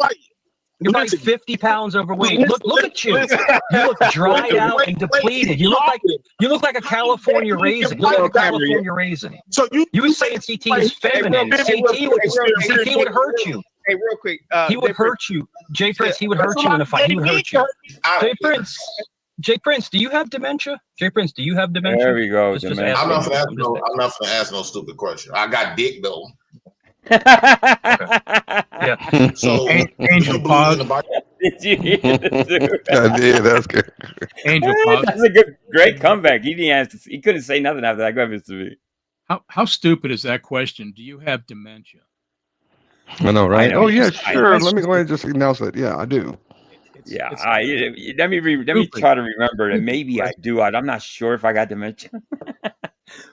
You're probably 50 pounds overweight. Look at you. You look dried out and depleted. You look like a California raisin. You look like a California raisin. So you were saying CT is feminine. CT would hurt you. Hey, real quick. He would hurt you. Jay Prince, he would hurt you in a fight. He would hurt you. Jay Prince, do you have dementia? Jay Prince, do you have dementia? There we go. I'm not gonna ask no stupid question. I got dick though. Yeah. So Angel pause. Did you hear this? I did. That's good. Angel pause. That's a great comeback. He didn't answer. He couldn't say nothing after that. Go ahead, Mr. V. How stupid is that question? Do you have dementia? I know, right? Oh yeah, sure. Let me go ahead and just announce it. Yeah, I do. Let me try to remember that. Maybe I do. I'm not sure if I got dementia.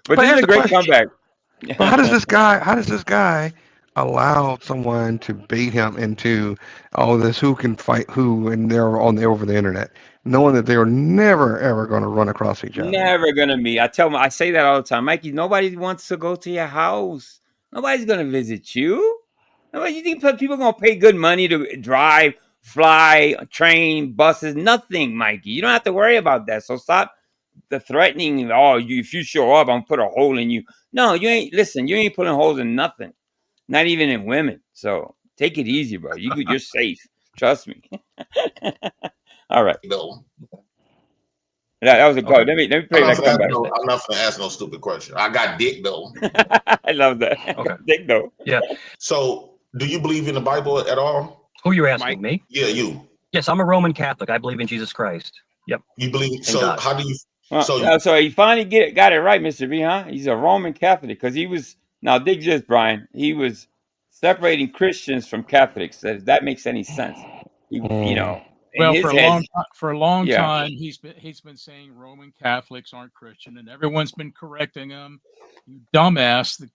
but this is a great comeback. But how does this guy allow someone to bait him into all this? Who can fight who? And they're over the internet, knowing that they are never ever going to run across each other. Never gonna meet. I say that all the time, Mikey. Nobody wants to go to your house. Nobody's gonna visit you. Nobody. You think people are gonna pay good money to drive, fly, train, buses? Nothing, Mikey. You don't have to worry about that. So stop the threatening. Oh, if you show up, I'm gonna put a hole in you. No, you ain't. Listen, you ain't putting holes in nothing. Not even in women. So take it easy, bro. You're safe. Trust me. All right. No. That was a call. Let me play that comeback. I'm not gonna ask no stupid question. I got dick though. I love that. Okay. Dick though. Yeah. So, do you believe in the Bible at all? Who you asking? Me? Yeah, you. Yes, I'm a Roman Catholic. I believe in Jesus Christ. Yep. You believe? In So, God. how do you? So he finally got it right, Mr. B, huh? He's a Roman Catholic because he was. Now dig this, Brian. He was separating Christians from Catholics. If that makes any sense. You know. Well, for a long Yeah. time, he's been saying Roman Catholics aren't Christian, and everyone's been correcting him. You dumbass! The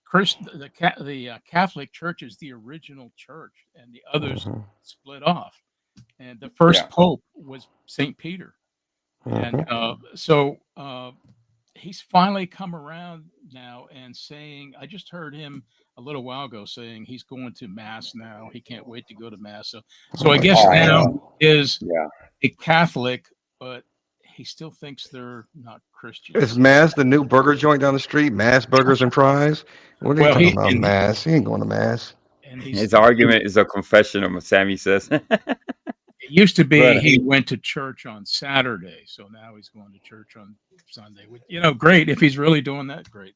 Catholic Church is the original church, and the others split off. And the first pope was Saint Peter, and so he's finally come around now and saying. I just heard him a little while ago saying he's going to mass now. He can't wait to go to mass. So I guess now is a Catholic, but he still thinks they're not Christian. Is Mass the new burger joint down the street? Mass Burgers and Fries? What are you talking about, Mass? He ain't going to Mass. And his argument is a confession of what Sammy says. It used to be he went to church on Saturday, so now he's going to church on Sunday. Great. If he's really doing that, great.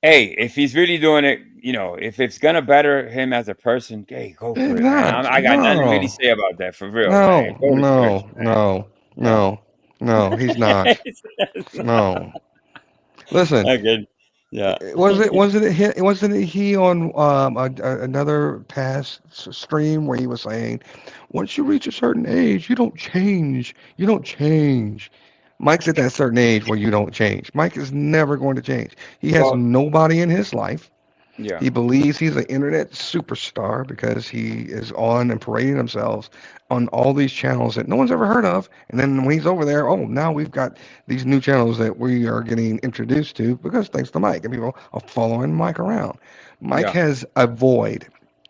Hey, if he's really doing it, if it's gonna better him as a person, hey, go for it, man. I got nothing to really say about that, for real. No, he's not. No. Listen. Okay. Yeah. Wasn't it he on another past stream where he was saying, once you reach a certain age, you don't change. You don't change. Mike's at that certain age where you don't change. Mike is never going to change. He has nobody in his life. Yeah. He believes he's an internet superstar because he is on and parading himself on all these channels that no one's ever heard of. And then when he's over there, now we've got these new channels that we are getting introduced to because thanks to Mike, and people are following Mike around. Mike has a void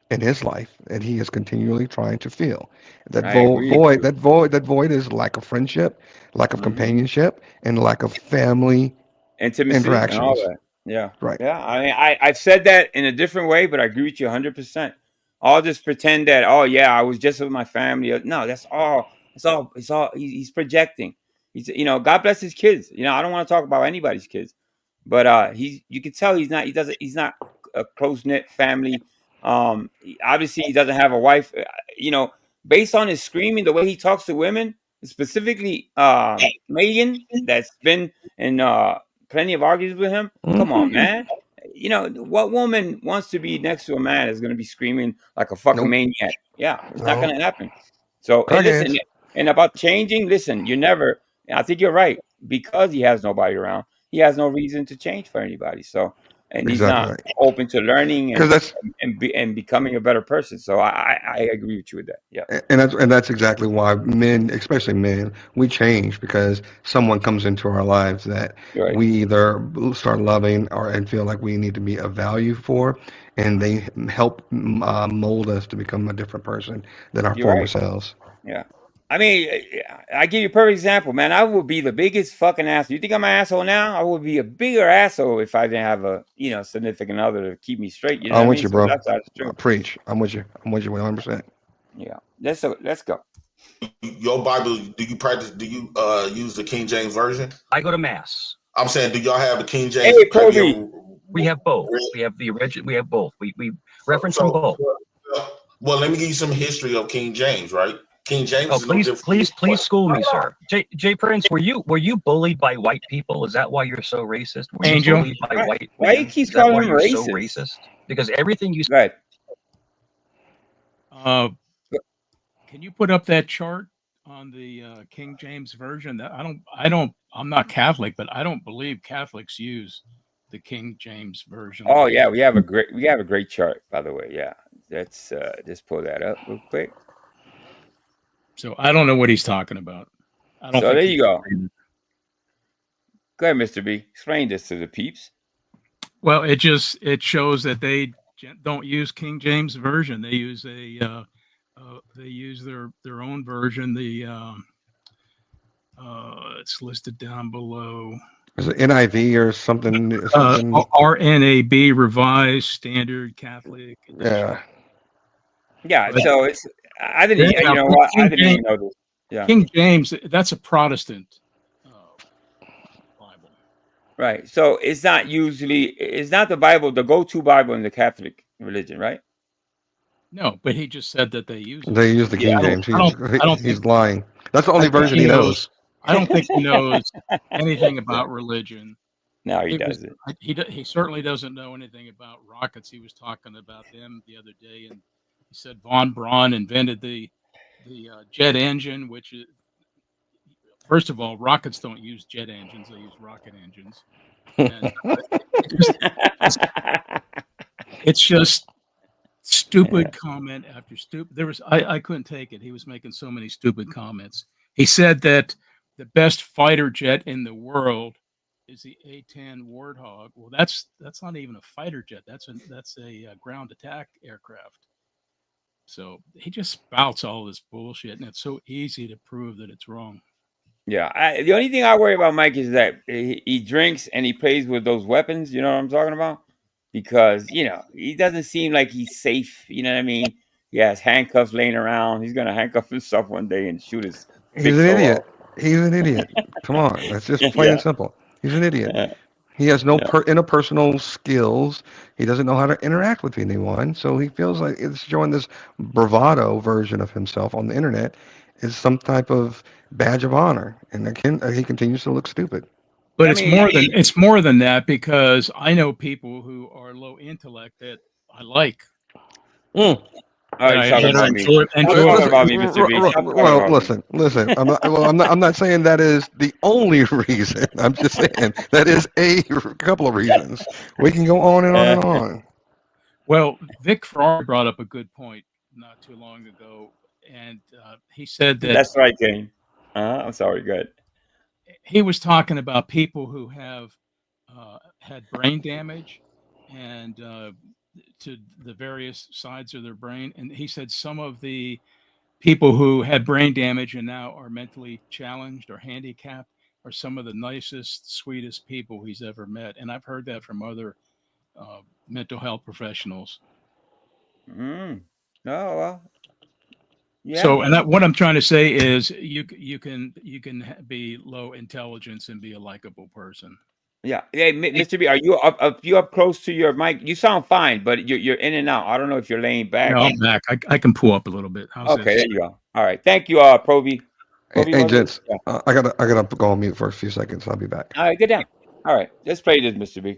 in his life that he is continually trying to fill. That void is lack of friendship, lack of companionship, and lack of family intimacy interactions. And all that. Yeah. Right. Yeah. I mean, I've said that in a different way, but I agree with you 100%. I'll just pretend that, I was just with my family. No, that's all. It's all. He's projecting. He's, God bless his kids. I don't want to talk about anybody's kids, but you can tell he's not a close knit family. Obviously he doesn't have a wife. Based on his screaming, the way he talks to women, specifically Megan, that's been in plenty of arguments with him. Come on, man. What woman wants to be next to a man that's going to be screaming like a fucking maniac? Yeah, it's not going to happen. So, and listen, and about changing, listen, I think you're right. Because he has nobody around, he has no reason to change for anybody. So, and he's not open to learning and becoming a better person. So I agree with you with that. Yeah. And that's exactly why men, especially men, we change because someone comes into our lives that we either start loving and feel like we need to be of value for, and they help mold us to become a different person than our former selves. Yeah. I mean, I give you a perfect example, man. I would be the biggest fucking asshole. You think I'm an asshole now? I would be a bigger asshole if I didn't have a, significant other to keep me straight. I'm with you, bro. Preach. I'm with you. I'm with you 100%. Yeah. Let's go. Your Bible, do you practice? Do you use the King James version? I go to mass. I'm saying, do y'all have the King James? Hey, Kobe. We have both. We have the original. We have both. We reference them both. Well, let me give you some history of King James, right? King James. Please school me, sir. Jay Prince, were you bullied by white people? Is that why you're so racist? Were you Angel, bullied by white? Why you keep calling him racist? So racist? Because everything you said. Can you put up that chart on the King James version? I'm not Catholic, but I don't believe Catholics use the King James version. Oh yeah, we have a great chart, by the way. Yeah, let's just pull that up real quick. So I don't know what he's talking about. So there you go. Go ahead, Mr. B. Explain this to the peeps. Well, it shows that they don't use King James version. They use their own version. It's listed down below. Is it NIV or something? RNAB, Revised Standard Catholic Edition. Yeah. So it's I didn't. You know what? I didn't even know this. Yeah. King James. That's a Protestant Bible. Right. So it's not the Bible, the go-to Bible in the Catholic religion, right? No, but he just said that they use it. They use the King James. He's lying. That's the only version he knows. I don't think he knows anything about religion. No, he doesn't. He certainly doesn't know anything about rockets. He was talking about them the other day, and he said von Braun invented the jet engine, which is, first of all, rockets don't use jet engines; they use rocket engines. And, it's just stupid comment after stupid. I couldn't take it. He was making so many stupid comments. He said that the best fighter jet in the world is the A-10 Warthog. Well, that's not even a fighter jet. That's a ground attack aircraft. So he just spouts all this bullshit, and it's so easy to prove that it's wrong. Yeah, the only thing I worry about, Mike, is that he drinks and he plays with those weapons. You know what I'm talking about? Because he doesn't seem like he's safe. You know what I mean? He has handcuffs laying around. He's gonna handcuff himself one day and shoot his. He's an idiot. He's an idiot. Come on, that's just plain and simple. He's an idiot. He has no interpersonal skills. He doesn't know how to interact with anyone. So he feels like it's showing this bravado version of himself on the internet is some type of badge of honor, and again, he continues to look stupid. But it's more than that, because I know people who are low intellect that I like. Well, listen. I'm not saying that is the only reason. I'm just saying that is a couple of reasons. We can go on and on and on. Well, Vic Farrar brought up a good point not too long ago, and he said that. That's right, Kane. I'm sorry. Go ahead. He was talking about people who have had brain damage and to the various sides of their brain. And he said some of the people who had brain damage and now are mentally challenged or handicapped are some of the nicest, sweetest people he's ever met. And I've heard that from other mental health professionals. Oh, well. Yeah. So, and what I'm trying to say is you can be low intelligence and be a likable person. Yeah. Hey, Mr. B, are you up close to your mic? You sound fine, but you're in and out. I don't know if you're laying back. No, I'm back. I can pull up a little bit. Okay, there you go. All right. Thank you, Proby. Hey, gents, I gotta go on mute for a few seconds. I'll be back. All right, get down. All right, let's play this, Mr. B.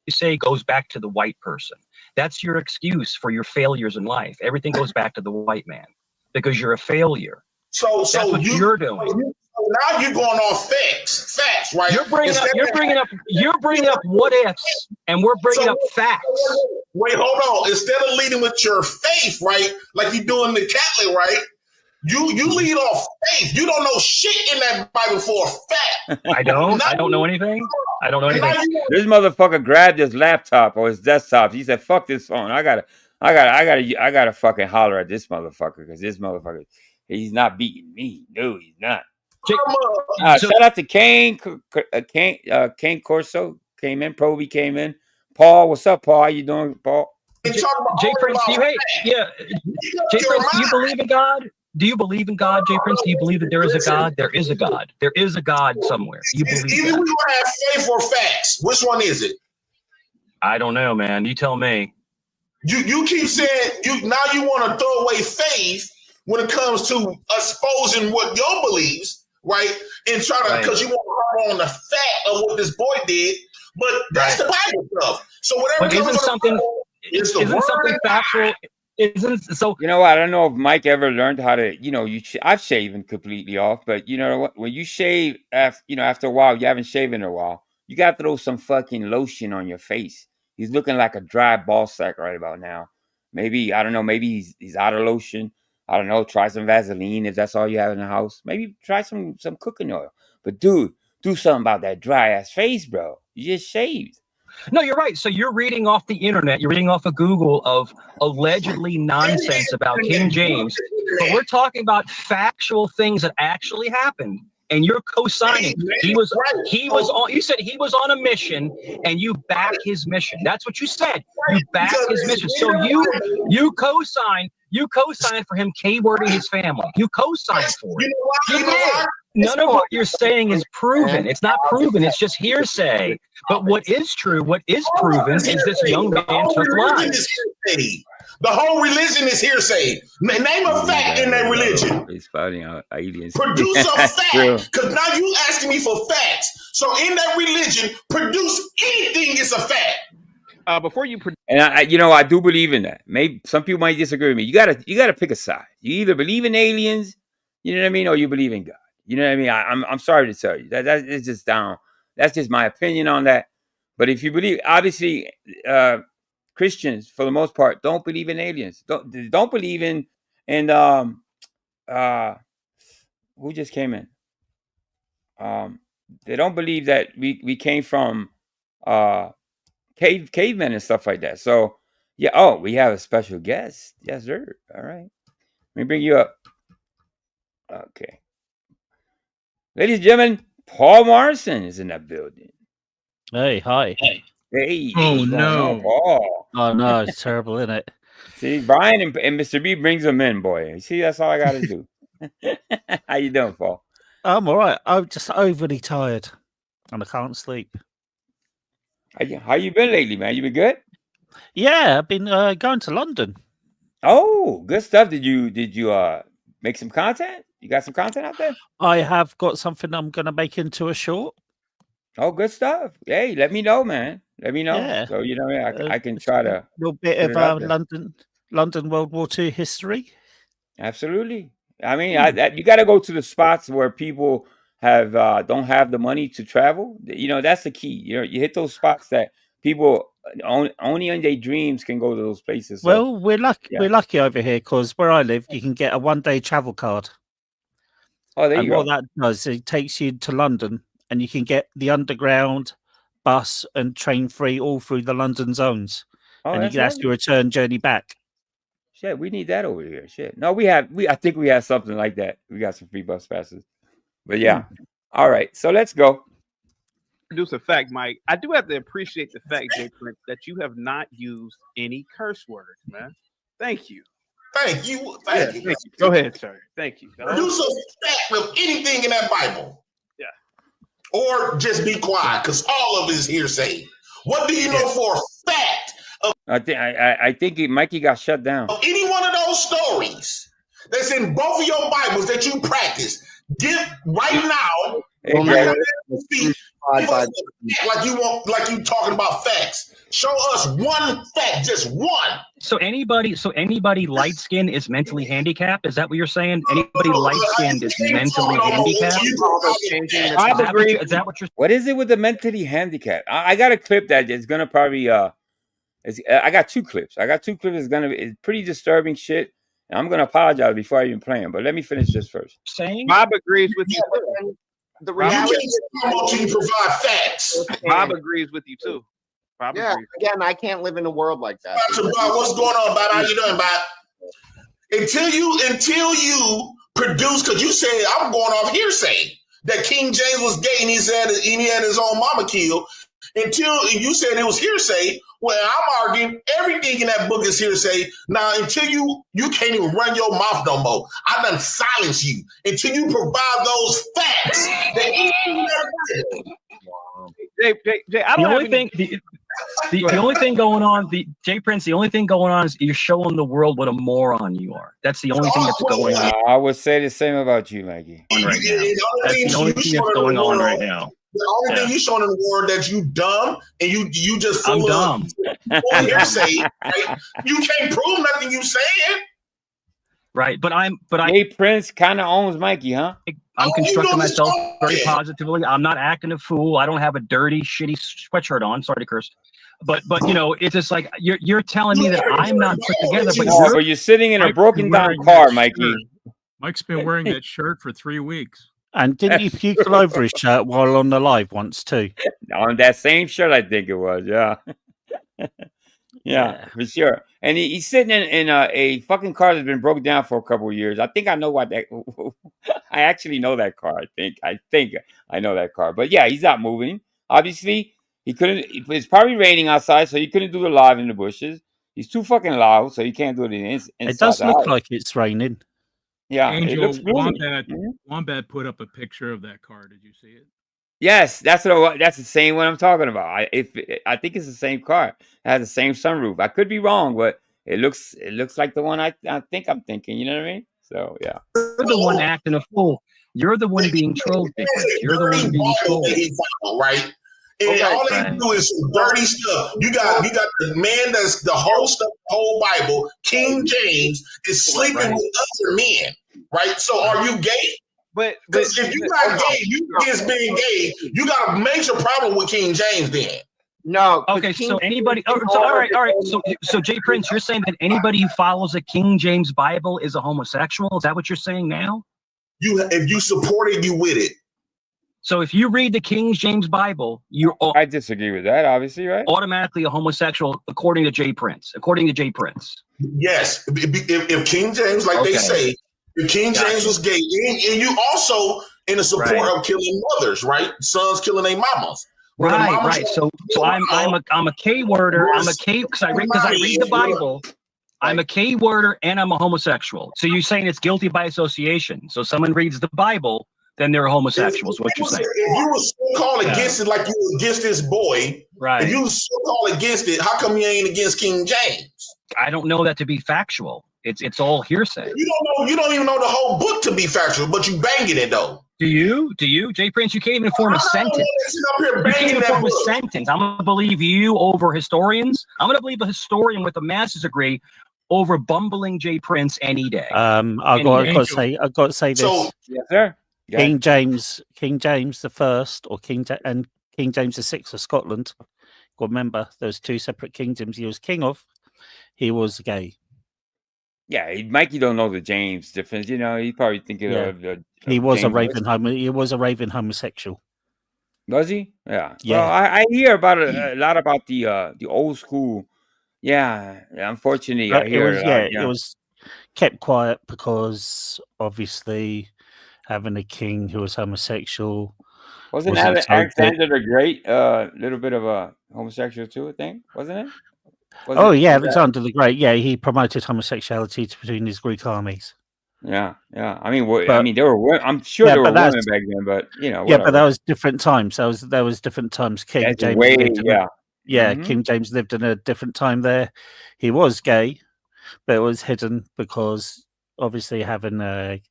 You say goes back to the white person. That's your excuse for your failures in life. Everything goes back to the white man because you're a failure. So that's what you're doing. Now you're going off facts, right? You're bringing up what ifs, and we're bringing up facts. Wait, hold on. Instead of leading with your faith, right, like you do in the Catholic, right? You lead off faith. You don't know shit in that Bible for a fact. I don't know anything. I don't know anything. This motherfucker grabbed his laptop or his desktop. He said, "Fuck this phone. I gotta fucking holler at this motherfucker because this motherfucker, he's not beating me. No, he's not." Shout out to Kane Corso came in. Proby came in. Paul, what's up, Paul? How you doing, Paul? Jay Prince, Jay Prince, do you believe in God? Do you believe in God, Jay Prince? Do you believe that there is a God? There is a God. There is a God somewhere. You believe either we're gonna have faith or facts. Which one is it? I don't know, man. You tell me. You keep saying you want to throw away faith when it comes to exposing what your beliefs, right? And try to because you want to come on the fact of what this boy did, but that's the Bible stuff. So whatever. But isn't something factual? Isn't so? You know what? I don't know if Mike ever learned how to. I've shaven completely off, but you know what? When you shave, after a while, you haven't shaven in a while. You got to throw some fucking lotion on your face. He's looking like a dry ball sack right about now. Maybe I don't know. Maybe he's out of lotion. I don't know. Try some Vaseline if that's all you have in the house. Maybe try some cooking oil. But dude, do something about that dry ass face, bro. You just shaved. No, you're right. So you're reading off the internet. You're reading off of Google of allegedly nonsense about King James. But we're talking about factual things that actually happened. And you're co-signing. He was on. You said he was on a mission, and you back his mission. That's what you said. You back his mission. So you co-sign. You co-signed for him K-wording his family. You co-signed for it. You did. None of what you're saying is proven. It's not proven. It's just hearsay. But what is true, what is proven, is this young man took lives. The whole religion is hearsay. Name a fact in that religion. He's fighting aliens. Produce a fact, because now you asking me for facts. So in that religion, produce anything is a fact. Before you, and I do believe in that. Maybe some people might disagree with me. You gotta pick a side. You either believe in aliens, you know what I mean, or you believe in God. You know what I mean? I'm sorry to tell you that is just down. That's just my opinion on that. But if you believe, obviously, Christians for the most part don't believe in aliens. Don't believe in who just came in. They don't believe that we came from cavemen and stuff like that. So yeah. Oh, we have a special guest. Yes, sir. All right. Let me bring you up. Okay. Ladies and gentlemen, Paul Morrison is in that building. Hey, hi. Hey. Oh no. Paul. Oh no, it's terrible, isn't it? See, Brian and Mr. B brings them in, boy. See, that's all I got to do. How you doing, Paul? I'm all right. I'm just overly tired, and I can't sleep. How you been lately, man? You been good? Yeah, I've been going to London. Oh, good stuff. Did you make some content? You got some content out there? I have got something I'm going to make into a short. Oh, good stuff. Hey, let me know, man. Let me know. Yeah. So I can try to a little bit of London World War II history. Absolutely. I mean, you got to go to the spots where people have don't have the money to travel. You know, that's the key. You hit those spots that people only in their dreams can go to those places. So, well, we're lucky. Yeah. We're lucky over here because where I live, you can get a one-day travel card. Oh, there you go. What that does, it takes you to London, and you can get the underground, bus, and train free all through the London zones. Oh, and you can have your return journey back. Shit, we need that over here. Shit. No, I think we have something like that. We got some free bus passes. But yeah. All right. So let's go. Produce a fact, Mike. I do have to appreciate the fact, Jay Prince, that you have not used any curse words, man. Thank you. Thank you. Thank you. Go ahead, sir. Thank you. Produce a fact of anything in that Bible. Yeah. Or just be quiet, because all of it is hearsay. What do you know for a fact? I think Mikey got shut down. Of any one of those stories that's in both of your Bibles that you practice, give right now. Like you talking about facts. Show us one fact, just one. So anybody light skinned is mentally handicapped? Is that what you're saying? Anybody light skinned is mentally handicapped? I agree. Is that what you're? What is it with the mentally handicapped? I got a clip that is gonna probably I got two clips. It's gonna be pretty disturbing shit. And I'm gonna apologize before I even play them. But let me finish this first. Bob agrees with you. The reality is you provide facts. Bob agrees with you too. Bob agrees. Again, I can't live in a world like that. Bob, what's going on, Bob? How you doing, Bob? Until you produce, because you said I'm going off hearsay that King James was gay and he had his own mama killed. Until you said it was hearsay, well, I'm arguing everything in that book is hearsay. Now, until you can't even run your mouth no more. I done silence you until you provide those facts. Jay, I don't the only thing going on, Jay Prince, the only thing going on is you're showing the world what a moron you are. That's the only thing that's going on. I would say the same about you, Maggie. Right now. That's the only thing that's going on right now. The only thing you showing in the world that you dumb and you just I'm dumb. Hearsay, right? You can't prove nothing you saying. Right, but Jay Prince kind of owns Mikey, huh? I'm constructing myself very positively. I'm not acting a fool. I don't have a dirty, shitty sweatshirt on. Sorry to curse. But it's just like you're telling me that I'm not put together. But you're sitting in a broken down car, Mikey. Mike's been wearing that shirt for 3 weeks. And didn't you puke all over his shirt while on the live once too? On that same shirt, I think it was. Yeah. Yeah, for sure. And he's sitting in a fucking car that's been broken down for a couple of years. I think I know what that. I actually know that car. I think I know that car. But yeah, he's not moving. Obviously, he couldn't. It's probably raining outside, so he couldn't do the live in the bushes. He's too fucking loud, so he can't do it inside. It does look like it's raining. Yeah, Angel, it looks gloomy. Wombat put up a picture of that car. Did you see it? Yes, that's the same one I'm talking about. I think it's the same car. It has the same sunroof. I could be wrong, but it looks like the one I think I'm thinking. You know what I mean? So yeah. You're the one acting a fool. You're the one being trolled. You're the one being trolled. Right? And all they do is some dirty stuff. You got the man that's the whole Bible, King James, is sleeping with other men. Right? So are you gay? But if you're not gay, you against being gay, you got a major problem with King James then. No. Okay, so anybody all right. So Jay Prince, you're saying that anybody who follows a King James Bible is a homosexual? Is that what you're saying now? If you supported you with it. So if you read the King James Bible, I disagree with that, obviously, right? Automatically a homosexual, according to Jay Prince. Yes. If King James, like they say, if King James was gay, and you also in the support of killing mothers, right? Sons killing their mamas. Right. So I'm a K worder. I'm a K because I read the Bible. I'm a K worder and I'm a homosexual. So you're saying it's guilty by association. So someone reads the Bible, then they're homosexuals. What you're saying? If you were so-called against it, like you were against this boy, right? If you were so-called against it, how come you ain't against King James? I don't know that to be factual. It's all hearsay. You don't even know the whole book to be factual, but you banging it though. Do you, Jay Prince? You can't even form a sentence. You can't even form a sentence. I'm gonna believe you over historians. I'm gonna believe a historian with a master's degree over bumbling Jay Prince any day. I've got to say this. So, yes, sir. King James the First, or King James the Sixth of Scotland. Got remember, there's two separate kingdoms he was king of. He was gay. Yeah, Mikey don't know the James difference. You know, he's probably thinking of the. He was a raving homosexual. Was he? Yeah. Yeah. Well, I hear about a lot about the old school. Yeah. Unfortunately, I hear it was kept quiet because obviously having a king who was homosexual. Wasn't Alexander the Great little bit of a homosexual too? I think, wasn't it? Alexander the Great. Yeah, he promoted homosexuality between his Greek armies. Yeah. I mean, there were. I'm sure there were women back then, but you know. Yeah, but that was different times. There was different times. King James. King James lived in a different time. There, he was gay, but it was hidden because obviously having a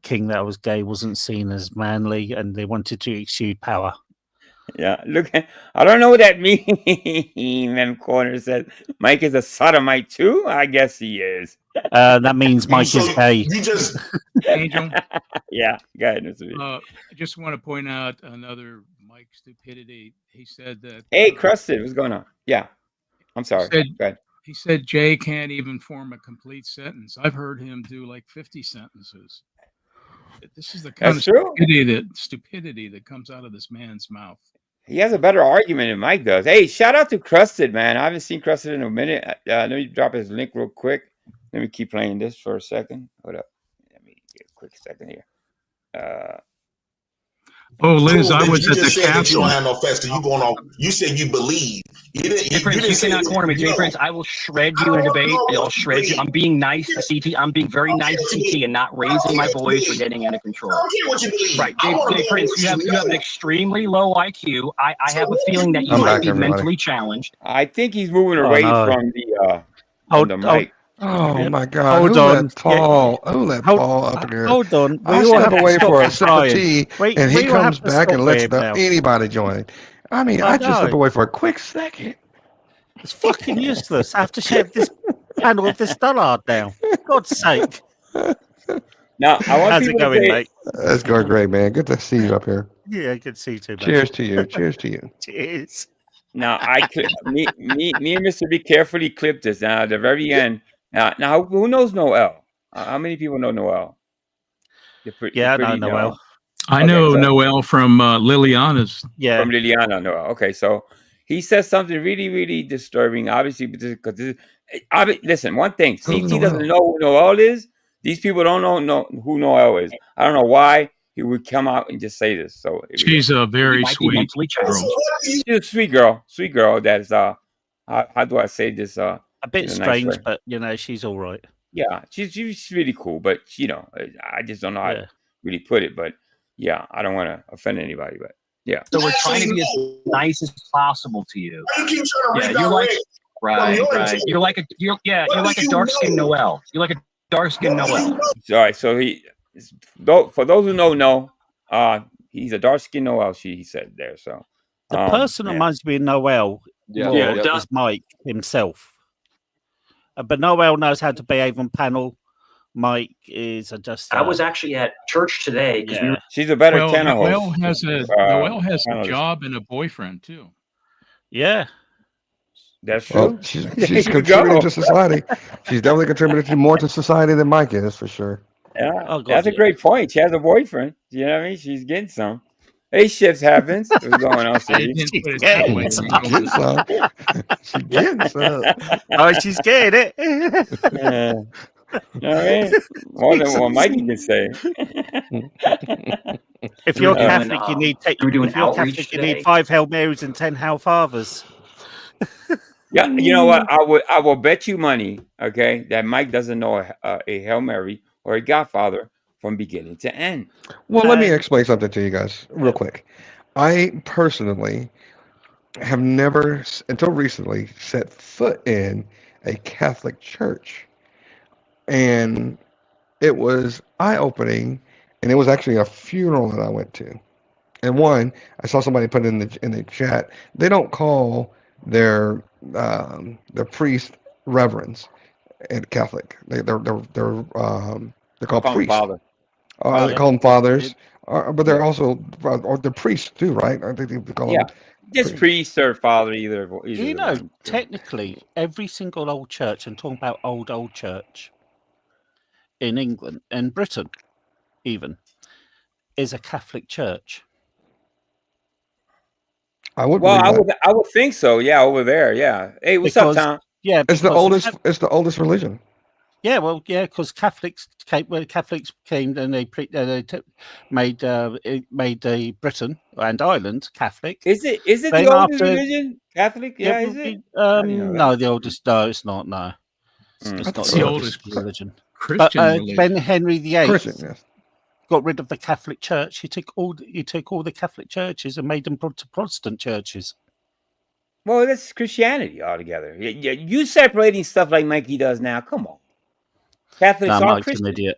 king that was gay wasn't seen as manly, and they wanted to exude power. Yeah, look, I don't know what that means. Mem Corner says Mike is a sodomite too. I guess he is. That means Mike is gay. You just Angel. Yeah, go ahead. I just want to point out another Mike stupidity. He said that. Hey, Crusted, what's going on? Yeah, I'm sorry. Go ahead. He said Jay can't even form a complete sentence. I've heard him do like 50 sentences. This is the kind of stupidity that comes out of this man's mouth. He has a better argument than Mike does. Hey, shout out to Crusted, man. I haven't seen Crusted in a minute. Let me drop his link real quick. Let me keep playing this for a second. Hold up. Let me get a quick second here. Liz, I was at the You castle. don't have no facts. You going on? You said you believe. Jay Prince, you cannot corner me. Jay Prince, I will shred you in a debate. I'll shred you. I'm being nice to CT. I'm being very nice to CT and not raising my voice or getting out of control. I don't care what you believe. Right, Jay Prince, you have an extremely low IQ. I have a feeling that you might be mentally challenged. I think he's moving away from the mic. Oh my God! Hold on, Paul. Let Paul up in here. Hold on. I step away for a sip of tea, and he comes back and lets anybody join. I mean, I just step away for a quick second. It's fucking useless. I have to shave this panel of this dullard down. For God's sake. Now, how's it going, mate? It's going great, man. Good to see you up here. Yeah, good to see you too. Cheers to you. Cheers to you. Cheers. Now, me and Mr. B carefully clipped this. Now, at the very end. Now, who knows Noel? How many people know Noel? I know Noel. I know Noel from Liliana's. Yeah. From Liliana Noel. Okay, so he says something really, really disturbing. Obviously, because listen, one thing, CT doesn't know who Noel is. These people don't know who Noel is. I don't know why he would come out and just say this. So she's a very sweet girl. She's a sweet girl. That is how do I say this? A bit strange, nice but you know, she's all right. Yeah, she's really cool, but you know, I just don't know how to really put it. But yeah, I don't want to offend anybody, but yeah. So we're trying to be as nice as possible to you. You keep trying to you're like right. You're like a dark skinned Noel. You're like a dark skinned Noel. All right, so for those who know, he's a dark skinned Noel. He said there. So the person that reminds me of Noel is Mike himself. But Noel knows how to behave on panel. Mike is just. I was actually at church today. She's a better tenor Noel host. Noel has a job and a boyfriend too. Yeah, that's true. Well, she's contributing to society. She's definitely contributing more to society than Mike is, for sure. Yeah, that's a great point. She has a boyfriend. You know what I mean? She's getting some. Hey, shifts happens. What's going on, Steve? She's getting some. She's getting some. Oh, she's getting it. You know what I mean? More than what Mikey can say. If you're Catholic, you need 5 Hail Marys and 10 Hail Fathers. Yeah, you know what? I will bet you money, okay, that Mike doesn't know a Hail Mary or a Godfather from beginning to end. Well, let me explain something to you guys real quick. I personally have never, until recently, set foot in a Catholic church. And it was eye-opening, and it was actually a funeral that I went to. And one, I saw somebody put in the chat, they don't call their priest reverends in Catholic. They're called priests. Father. They call them fathers, but they're also the priests too, right? I think they call them. Just priest or father, either. You know, technically, every single old church, and talking about old church in England and Britain, even, is a Catholic church. I would. Well, I would think so. Yeah, over there. Yeah. Hey, what's up, Tom? Yeah, it's the oldest. It's the oldest religion. Yeah, well, yeah, because Catholics came and they made Britain and Ireland Catholic. Is it the oldest religion? Catholic? Yeah, is it? No, the oldest. No, it's not. No, it's not the oldest religion. Christian religion. When Henry VIII yes, got rid of the Catholic Church, he took all the Catholic churches and made them to Protestant churches. Well, that's Christianity altogether. You separating stuff like Mikey does now. Come on. Catholics are Mike's Christian. an idiot.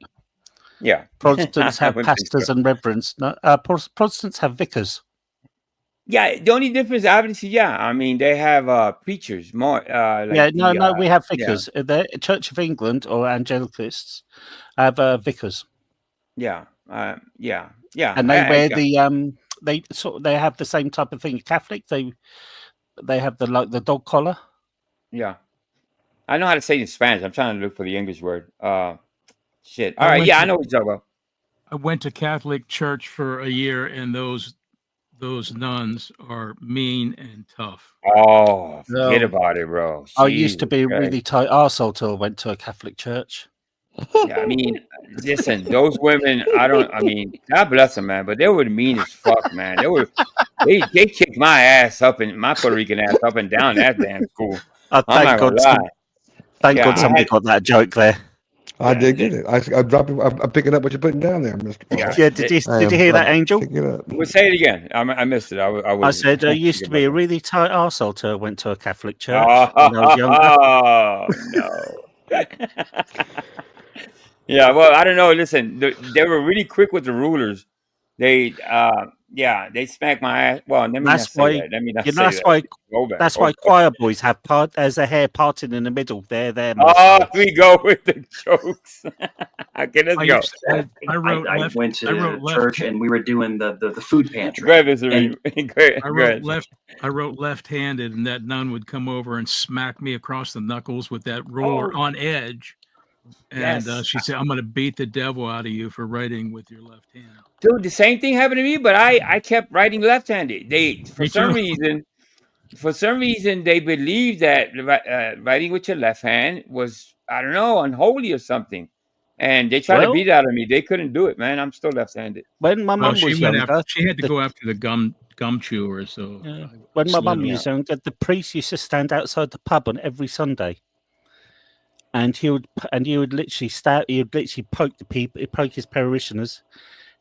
Yeah. Protestants have pastors and reverends. No, Protestants have vicars. Yeah, the only difference, obviously, I mean, they have preachers more. We have vicars. The Church of England or Angelicalists have vicars. Yeah. And they wear they have the same type of thing. Catholic, they have the dog collar. Yeah. I know how to say it in Spanish. I'm trying to look for the English word. Shit. All right. Yeah, I know what you're talking about. I went to Catholic church for a year, and those nuns are mean and tough. Oh, forget about it, bro. I used to be a really tight arsehole till I went to a Catholic church. Yeah, I mean, listen, those women, God bless them, man, but they were mean as fuck, man. They kicked my ass up and my Puerto Rican ass up and down that damn school. Thank God somebody got that joke there. I did get it. I'm picking up what you're putting down there, Mr. Paul. Yeah, did you hear that, Angel? We'll say it again. I missed it. I said I used to be a really tight arsehole till I went to a Catholic church when I was younger. Oh, no. Yeah, well, I don't know. Listen, they were really quick with the rulers. They smacked my ass. Well, let me not say that. That's why choir boys have their hair parted in the middle. They're there. We go with the jokes. Okay, let's go. I went to church and we were doing the food pantry. I wrote left-handed, and that nun would come over and smack me across the knuckles with that roller on edge. And she said, "I'm going to beat the devil out of you for writing with your left hand." Dude, the same thing happened to me, but I kept writing left-handed. For some reason they believed that writing with your left hand was, I don't know, unholy or something, and they tried to beat it out of me. They couldn't do it, man. I'm still left-handed. When my mum was younger, she had to go after the gum chewer. So when my mum was younger, the priest used to stand outside the pub on every Sunday, and he would literally poke his parishioners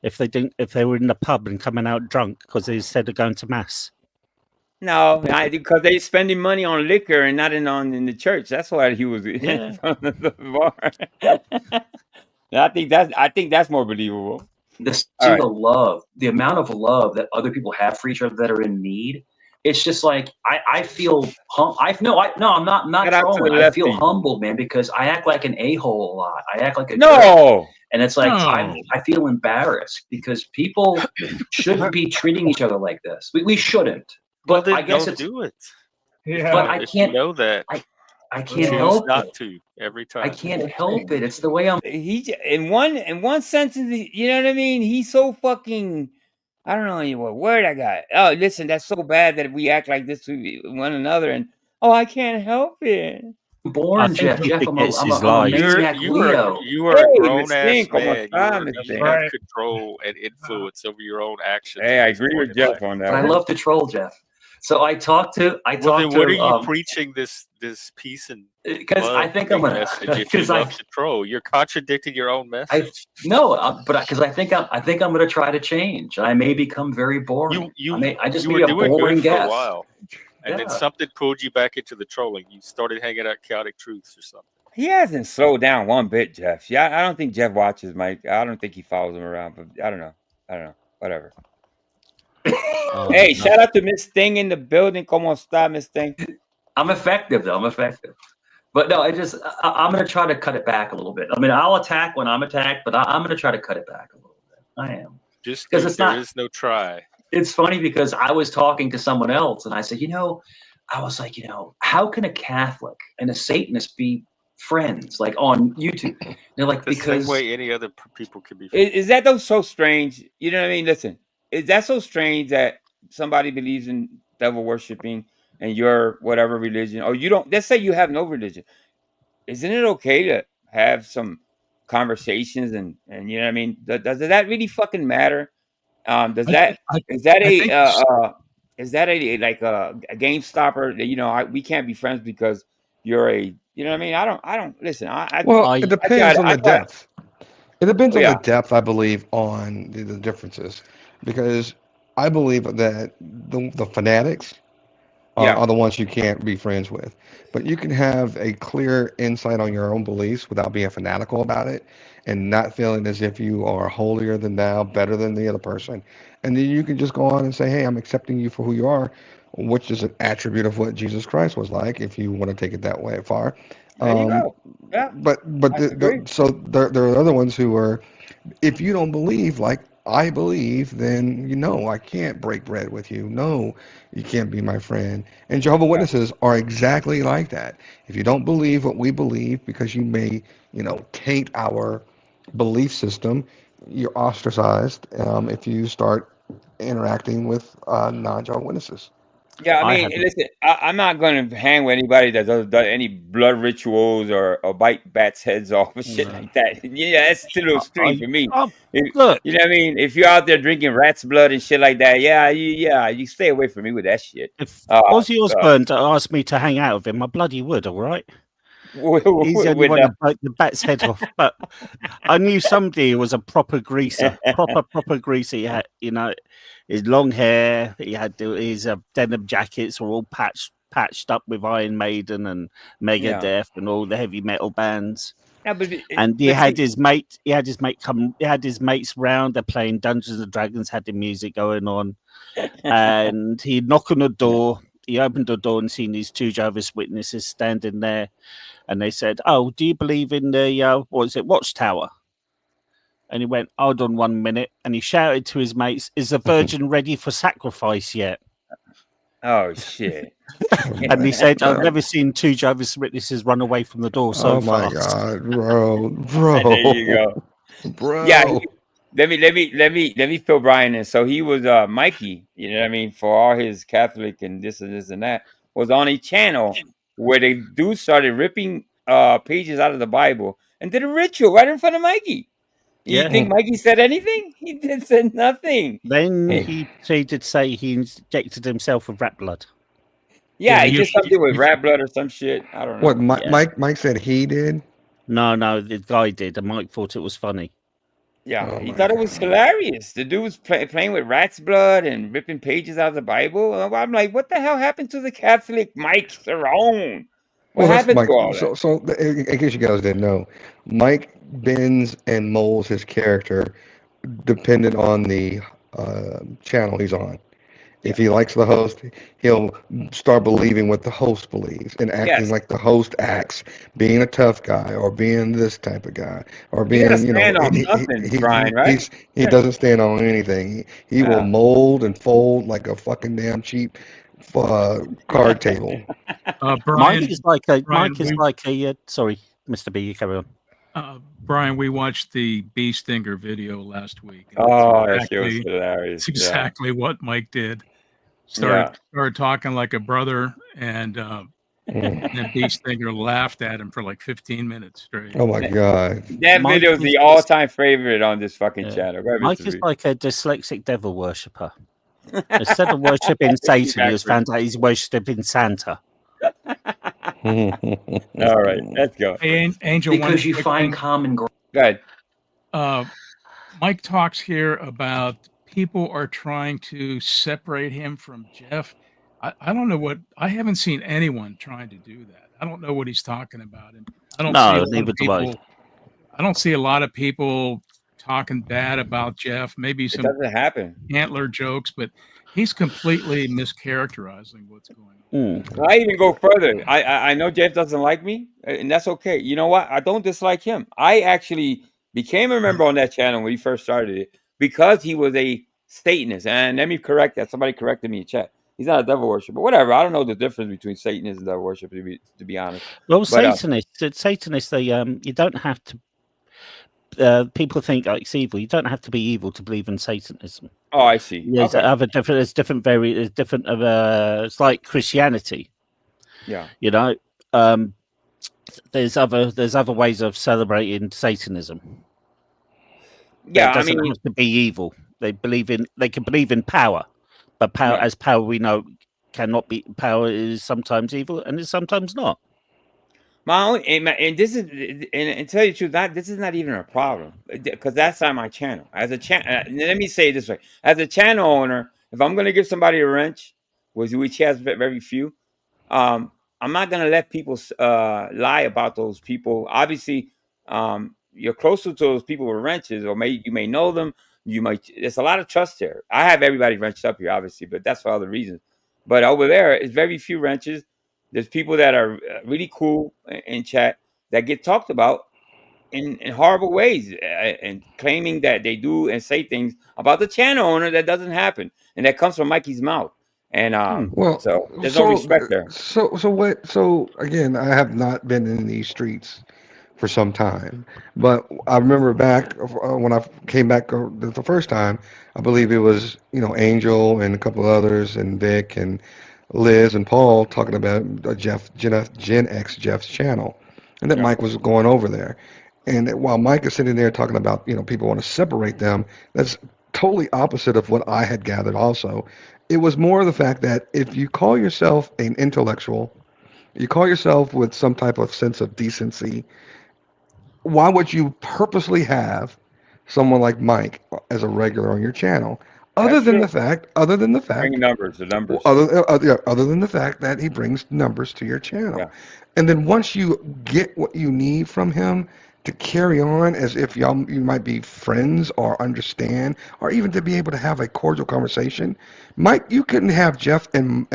if they were in the pub and coming out drunk because instead of going to mass. No, because they're spending money on liquor and not in the church. That's why he was in front of the bar. I think that's more believable. The love, the amount of love that other people have for each other that are in need. It's just like I feel I'm not trolling. I feel humbled, man, because I act like an a-hole a lot. I act like a jerk. And it's like I feel embarrassed because people shouldn't be treating each other like this. We shouldn't. But I guess it's do it. Yeah. But I can't know that. I can't help not it. to every time. I can't help it. It's the way I'm. He in one sentence, you know what I mean? He's so fucking. I don't know what word I got. Oh, listen, that's so bad that we act like this to one another, and I can't help it. Born Jeff. I'm a maniac Leo. You are a grown ass man. You have control and influence over your own actions. Hey, I agree with Jeff on that. But I love to troll, Jeff. So I talked to. What are you preaching this peace and because I think I'm gonna if you love to troll, you're contradicting your own message. But because I think I'm gonna try to change. I may become very boring. I just be a boring guest for a while, and then something pulled you back into the trolling. You started hanging out Chaotic Truths or something. He hasn't slowed down one bit, Jeff. Yeah, I don't think Jeff watches Mike. I don't think he follows him around, but I don't know. Whatever. Hey, shout out to Miss Thing in the building. ¿Cómo está, Miss Thing? I'm effective, though. I'm effective. But no, I'm going to try to cut it back a little bit. I mean, I'll attack when I'm attacked, but I'm going to try to cut it back a little bit. I am. Just because there is no try. It's funny because I was talking to someone else, and I said, how can a Catholic and a Satanist be friends, like on YouTube? And they're like, because the same way any other people could be friends. Is that so strange? You know what I mean? Listen. Is that so strange that somebody believes in devil worshiping and your whatever religion, or you don't? Let's say you have no religion. Isn't it okay to have some conversations and you know what I mean? Does that really fucking matter? Is that a game stopper that we can't be friends because you're a what I mean? I don't listen. It depends on the depth. It depends on the depth, I believe, on the differences. Because I believe that the fanatics are the ones you can't be friends with. But you can have a clear insight on your own beliefs without being fanatical about it and not feeling as if you are holier than thou, better than the other person. And then you can just go on and say, hey, I'm accepting you for who you are, which is an attribute of what Jesus Christ was like, if you want to take it that way far. There you go. Yeah. So there are other ones who are, if you don't believe like I believe, then I can't break bread with you. No, you can't be my friend. And Jehovah's Witnesses are exactly like that. If you don't believe what we believe because you may, taint our belief system, you're ostracized if you start interacting with non-Jehovah's Witnesses. Yeah, I mean, listen, I'm not going to hang with anybody that does any blood rituals or bite bats' heads off or shit like that. Yeah, that's too little extreme for me. Look, you know what I mean? If you're out there drinking rat's blood and shit like that, you stay away from me with that shit. If Ozzy Osbourne asked me to hang out with him, I bloody would, all right? He's the only one to bite the bat's head off. But I knew somebody who was a proper greaser, proper greaser. He had, his long hair. He had his denim jackets were all patched up with Iron Maiden and Megadeth and all the heavy metal bands. Yeah, and he had his mates round. They're playing Dungeons and Dragons. Had the music going on, and he'd knock on the door. He opened the door and seen these two Jehovah's Witnesses standing there. And they said, "Oh, do you believe in the Watchtower?" And he went, "Hold on 1 minute." And he shouted to his mates, "Is the Virgin ready for sacrifice yet?" Oh shit! And he said, "I've never seen two Jehovah's Witnesses run away from the door so Oh my fast." God, bro, There you go. bro. Yeah, let me fill Brian in. So he was Mikey, you know what I mean, for all his Catholic and this and that, was on a channel where they dude started ripping pages out of the Bible and did a ritual right in front of Mikey. You Yeah. think Mikey said anything? He did said nothing. Then he did say he injected himself with rat blood. Yeah, he did something with rat blood or some shit. I don't know. What Mike said he did? No, the guy did, and Mike thought it was funny. Yeah, he thought it was hilarious. The dude was playing with rat's blood and ripping pages out of the Bible. I'm like, what the hell happened to the Catholic Mike Cerrone? What happened to all that? So in case you guys didn't know, Mike bends and molds his character dependent on the channel he's on. If he likes the host, he'll start believing what the host believes and acting like the host acts, being a tough guy or being this type of guy or being, Brian, right? He doesn't stand on anything. He will mold and fold like a fucking damn cheap card table. Mike is like a sorry, Mr. B, you carry on. Brian, we watched the Bee Stinger video last week. That shit was hilarious. It's exactly what Mike did. Started talking like a brother, and then Bee Stinger laughed at him for like 15 minutes straight. Oh my God. That video is the all-time favorite on this fucking channel. Go ahead, Mike Mr. is B. like a dyslexic devil worshipper. Instead of worshipping Satan, he's found out he's worshipping Santa. All right, let's go. Hey, Angel, because you find common ground. Go ahead. Mike talks here about people are trying to separate him from Jeff. I don't know what, I haven't seen anyone trying to do that. I don't know what he's talking about. And I don't see a lot of people talking bad about Jeff. Maybe some doesn't happen. Antler jokes, but he's completely mischaracterizing what's going on. I even go further. I know Jeff doesn't like me, and that's okay. You know what? I don't dislike him. I actually became a member on that channel when he first started it because he was a Satanist. And let me correct that. Somebody corrected me in chat. He's not a devil worshiper. Whatever. I don't know the difference between Satanist and devil worshiper, to be honest. Well, Satanists, they you don't have to. People think it's evil. You don't have to be evil to believe in Satanism. Oh, I see. There's different. It's like Christianity. Yeah. You know, there's other ways of celebrating Satanism. Yeah, it doesn't have to be evil. They can believe in power, but power we know cannot be. Power is sometimes evil and is sometimes not. And this is, and tell you the truth, this is not even a problem because that's not my channel. As a let me say it this way: as a channel owner, if I'm going to give somebody a wrench, which he has very few, I'm not going to let people lie about those people. Obviously, you're closer to those people with wrenches, or you may know them. There's a lot of trust there. I have everybody wrenched up here, obviously, but that's for other reasons. But over there, it's very few wrenches. There's people that are really cool in chat that get talked about in horrible ways and claiming that they do and say things about the channel owner that doesn't happen, and that comes from Mikey's mouth. And so there's no respect there. So again, I have not been in these streets for some time, but I remember back when I came back the first time. I believe it was Angel and a couple of others and Vic and Liz and Paul talking about Gen X Jeff's channel, and that Mike was going over there. And while Mike is sitting there talking about people want to separate them, that's totally opposite of what I had gathered. Also, it was more the fact that if you call yourself an intellectual, you call yourself with some type of sense of decency, why would you purposely have someone like Mike as a regular on your channel? Other than the fact, other than the fact that he brings numbers to your channel, and then once you get what you need from him to carry on as if you might be friends or understand, or even to be able to have a cordial conversation, Mike, you couldn't have Jeff and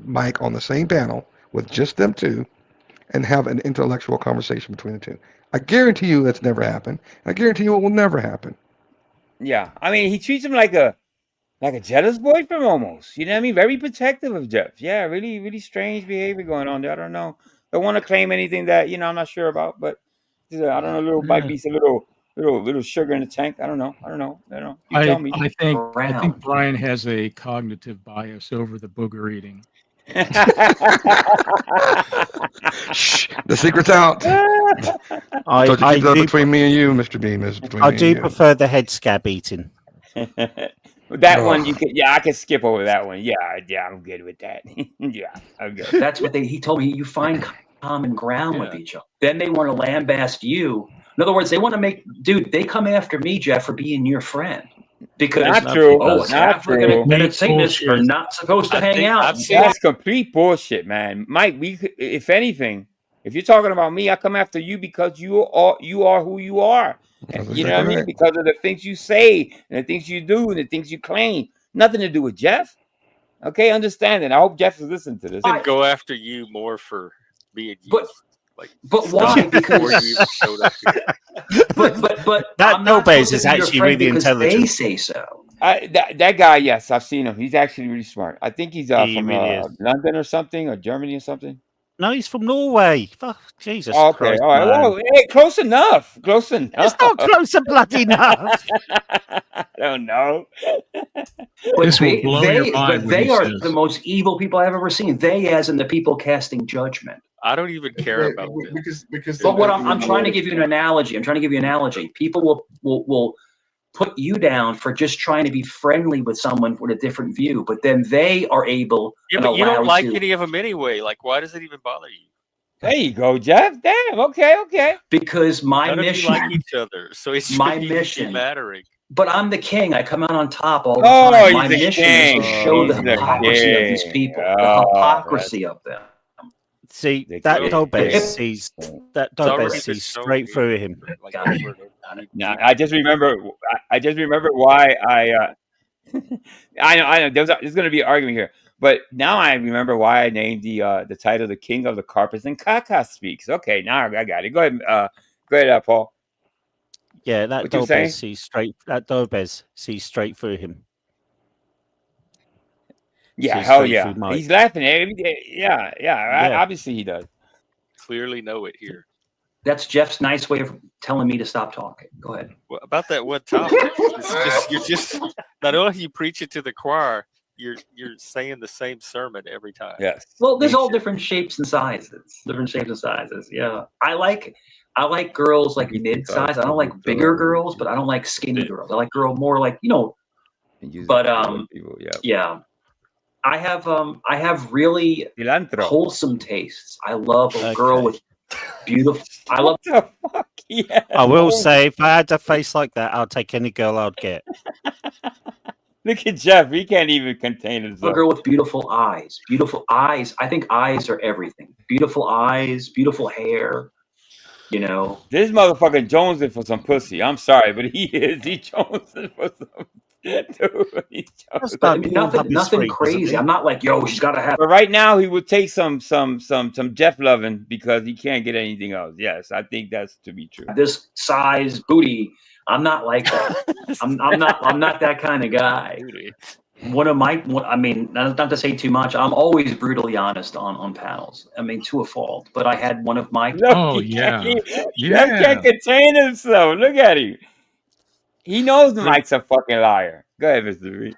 Mike on the same panel with just them two, and have an intellectual conversation between the two. I guarantee you that's never happened. I guarantee you it will never happen. Yeah, I mean, he treats him like a like a jealous boyfriend almost. You know what I mean? Very protective of Jeff. Yeah, really, really strange behavior going on there. I don't know. Don't want to claim anything that I'm not sure about, but I don't know. Little might be some little sugar in the tank. I don't know. You tell me. I think Brian has a cognitive bias over the booger eating. Shh, the secret's out. I keep that between me and you, Mr. Bean. I do prefer the head scab eating. That one you can, I can skip over that one. Yeah, I'm good with that. Yeah, I'm good. That's what he told me. You find common ground with each other. Then they want to lambast you. In other words, they want to they come after me, Jeff, for being your friend. Because not true. Not true. And Satanists are not supposed to hang out. That's complete bullshit, man. Mike, if anything, if you're talking about me, I come after you because you are who you are. And, you know what I mean? Because of the things you say and the things you do and the things you claim. Nothing to do with Jeff. Okay, understand it. I hope Jeff is listening to this. I go after you more for being you. But why? Because but that Nobez is actually really intelligent. They say so. That guy, yes, I've seen him. He's actually really smart. I think he's from London or something, or Germany or something. No, he's from Norway. Oh, Jesus okay, Christ, all right. Well, hey, close enough. Close enough. It's not close and bloody enough. I don't know. This will blow your mind. But they are the most evil people I've ever seen. They, as in the people casting judgment. I don't even care about this. But what I'm trying to give you an analogy. People will put you down for just trying to be friendly with someone with a different view, but then they are able. Yeah, but you don't like any of them anyway. Like, why does it even bother you? There you go, Jeff. Damn. Okay. Because my mission. None of you like each other, so it's my mission mattering. But I'm the king. I come out on top all the time. My mission is to show the hypocrisy of these people, the hypocrisy of them. See, that Nobez sees straight through him. No, I just remember why I know there's going to be an argument here, but now I remember why I named the title "The King of the Carpets and Caca Speaks." Okay, now I got it. Go ahead, Paul. Yeah, that Nobez sees straight through him. Yeah, hell yeah. He's laughing every day. Yeah. Obviously he does. Clearly know it here. That's Jeff's nice way of telling me to stop talking. Go ahead. Well, about that one topic, you're just not only you preach it to the choir, you're saying the same sermon every time. Yes. Well, there's all different shapes and sizes. Yeah. I like girls like mid-size. I don't like bigger girls, but I don't like skinny girls. I like girls more like, but yeah. I have really wholesome tastes. I love a girl with beautiful. I love. What the fuck? Yeah. I will say, if I had a face like that, I'll take any girl I'd get. Look at Jeff. He can't even contain himself. A girl with beautiful eyes. Beautiful eyes. I think eyes are everything. Beautiful eyes. Beautiful hair. This motherfucker jonesing for some pussy. I'm sorry, but he is. He jonesing for some. Nothing crazy. I'm not like, yo, she's got to have. But right now, he would take some Jeff loving because he can't get anything else. Yes, I think that's to be true. This size booty, I'm not like that. I'm not that kind of guy. Not to say too much. I'm always brutally honest on panels. To a fault. But I had one of my. Jeff can't contain himself. Look at him. He knows Mike's a fucking liar. Go ahead, Mr. Reed.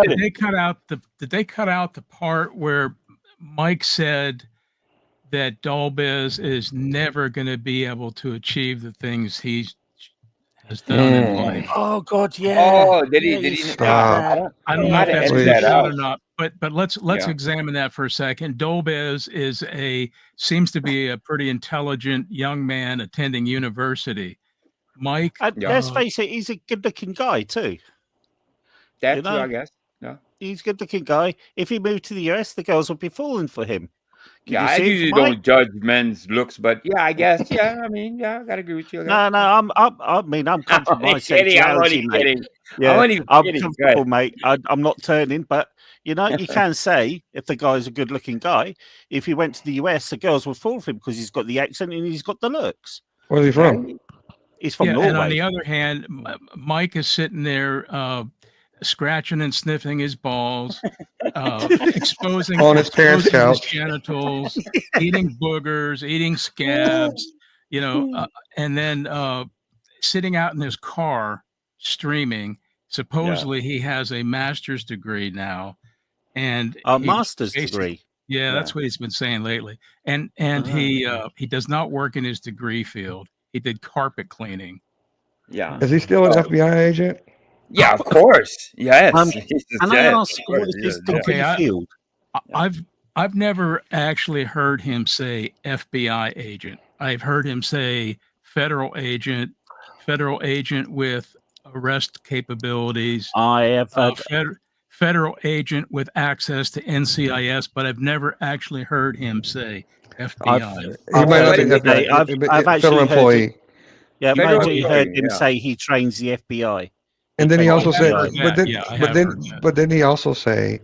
Did they cut out the part where Mike said that Nobez is never going to be able to achieve the things he has done in life? Oh God, yeah. Oh, did he? I don't know if that's out or not. But let's examine that for a second. Nobez seems to be a pretty intelligent young man attending university. Mike, let's face it, he's a good-looking guy too. That's true, I guess. No, he's a good-looking guy. If he moved to the US, the girls would be falling for him. I usually don't judge men's looks, but I guess. Yeah, I gotta agree with you. No, I'm comfortable with my sexuality, mate. I'm comfortable, mate. I'm not turning, but you can say if the guy's a good-looking guy, if he went to the US, the girls would fall for him because he's got the accent and he's got the looks. Where's he from? He's from And on Norway. the other hand, Mike is sitting there scratching and sniffing his balls, exposing on his parents' exposing his couch. genitals, eating boogers, eating scabs, and then sitting out in his car streaming. Supposedly, he has a master's degree now, and A master's basic- degree. Yeah, that's what he's been saying lately. And he does not work in his degree field. He did carpet cleaning. Yeah. Is he still an FBI agent? Yeah, of course. Yes. Can I ask what is his degree field? I've never actually heard him say FBI agent. I've heard him say federal agent with arrest capabilities. I have federal agent with access to NCIS, but I've never actually heard him say FBI. I've actually employee. I've actually heard him say he trains the FBI. And then he also said, FBI. but then he also say,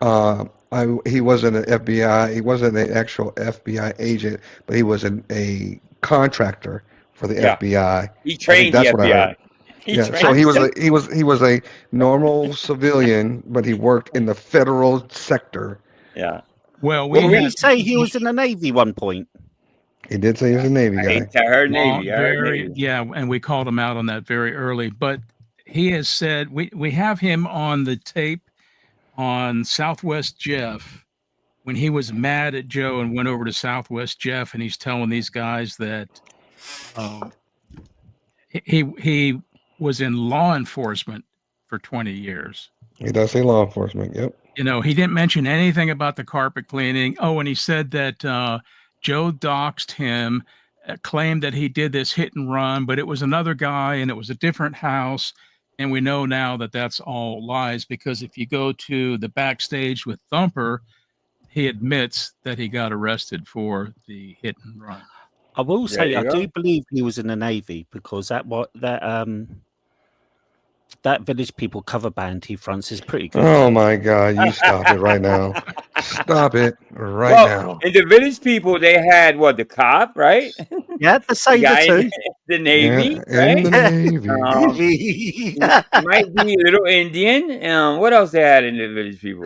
he wasn't an FBI, he wasn't an actual FBI agent, but he was a contractor for the FBI. He trained the FBI. So he was a normal civilian, but he worked in the federal sector. Yeah. Well, did he say he was in the Navy one point? He did say he was a Navy guy. I heard Navy. Yeah, and we called him out on that very early. But he has said we have him on the tape on Southwest Jeff when he was mad at Joe and went over to Southwest Jeff, and he's telling these guys that he was in law enforcement for 20 years. He does say law enforcement. Yep. He didn't mention anything about the carpet cleaning. Oh, and he said that Joe doxed him, claimed that he did this hit and run, but it was another guy and it was a different house. And we know now that that's all lies, because if you go to the backstage with Thumper, he admits that he got arrested for the hit and run. I will say I do believe he was in the Navy, because that Village People cover band he fronts is pretty good. Oh my God! You stop it right now! Stop it right now! In the Village People, they had the cop, right? Yeah, the sailor too. The Navy, right? In the Navy. Might be a little Indian. What else they had in the Village People?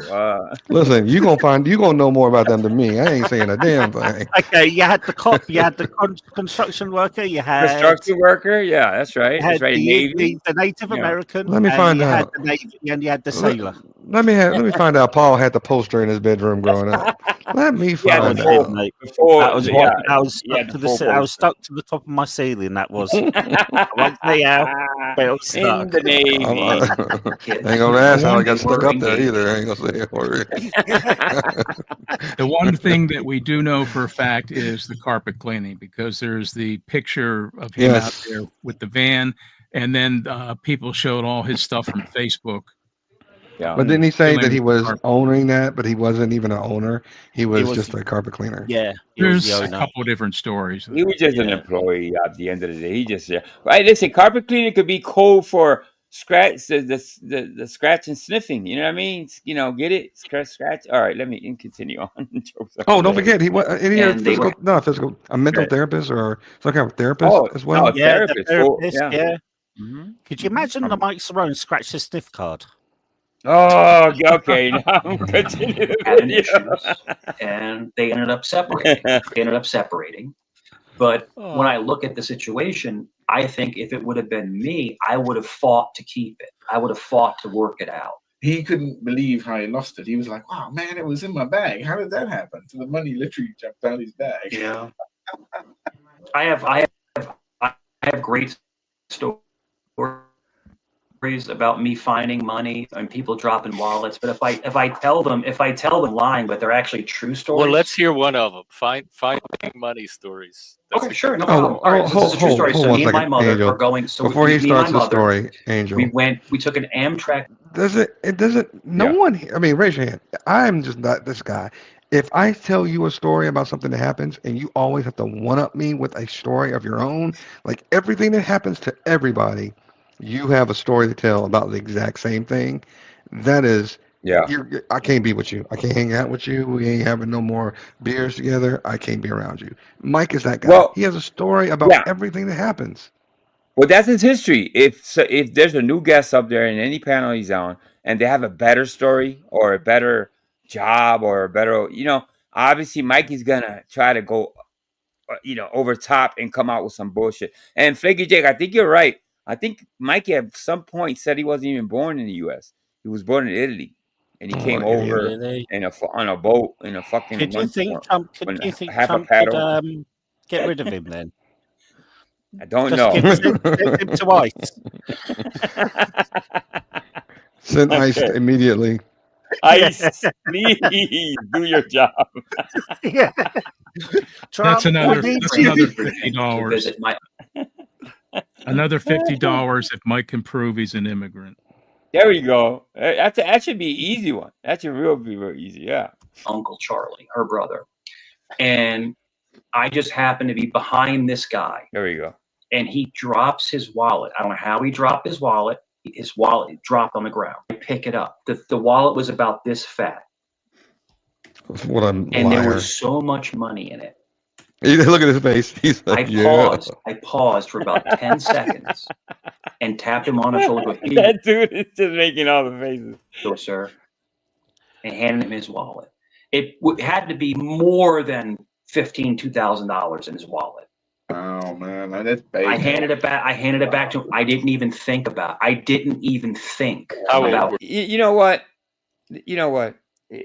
Listen, you gonna know more about them than me. I ain't saying a damn thing. Okay, you had the cop, you had the construction worker, you had construction worker. Yeah, that's right. That's right. The Native American. Let me find out. You had the Navy, and you had the sailor. Let me find out. Paul had the poster in his bedroom growing up. Let me find out. I was stuck to the top of my ceiling. That was. I won't say how, but it was stuck. In the Navy. I ain't gonna ask how I got stuck up there either. I ain't gonna say it for you. The one thing that we do know for a fact is the carpet cleaning, because there's the picture of him out there with the van, and then people showed all his stuff from Facebook. Yeah. But didn't he say that he was owning that, but he wasn't even an owner? He was just a carpet cleaner. Yeah. There's a couple of different stories. He was just an employee at the end of the day. He just right. Listen, carpet cleaning could be code for scratch the scratch and sniffing. You know what I mean? Get it? Scratch. All right, let me continue on. Don't forget he was a mental therapist or some kind of therapist as well. No, therapist. Yeah. Mm-hmm. Could you imagine the Mike Cerrone scratch the sniff card? Oh, okay. Now I'm continuing. And they ended up separating. But when I look at the situation, I think if it would have been me, I would have fought to keep it. I would have fought to work it out. He couldn't believe how he lost it. He was like, "Wow, man, it was in my bag. How did that happen?" So the money literally jumped out of his bag. Yeah. I have great stories about me finding money and people dropping wallets, but if I tell them lying, but they're actually true stories. Well, let's hear one of them. Finding money stories. Okay, sure, no problem. All right, so this is a true story. So me and my mother are going. So before he starts the story, Angel, we took an Amtrak. Raise your hand. I'm just not this guy. If I tell you a story about something that happens and you always have to one-up me with a story of your own, like everything that happens to everybody, you have a story to tell about the exact same thing. That is, I can't be with you. I can't hang out with you. We ain't having no more beers together. I can't be around you. Mike is that guy. He has a story about everything that happens. Well, that's his history. If there's a new guest up there in any panel he's on, and they have a better story or a better job or a better, obviously Mikey's gonna try to go, over top and come out with some bullshit. And Flaky Jake, I think you're right. I think Mikey at some point said he wasn't even born in the U.S. He was born in Italy, and he came over on a boat in a fucking. Do you think Trump could get rid of him then? I don't Just know. Send him to ice. Send ice immediately. Ice, please do your job. Yeah. That's another $50. Another $50 if Mike can prove he's an immigrant. There we go. That should be an easy one. That should be real easy. Yeah. Uncle Charlie, her brother, and I just happen to be behind this guy. There we go. And he drops his wallet. I don't know how he dropped his wallet. His wallet dropped on the ground. I pick it up. The wallet was about this fat. What and there was so much money in it. Look at his face. He's like, I paused for about 10 seconds and tapped him on the shoulder. That dude is just making all the faces. Go, sir. And handed him his wallet. It had to be more than $2,000 in his wallet. Oh man, that's bad. I handed it back to him. I didn't even think about about. You know what?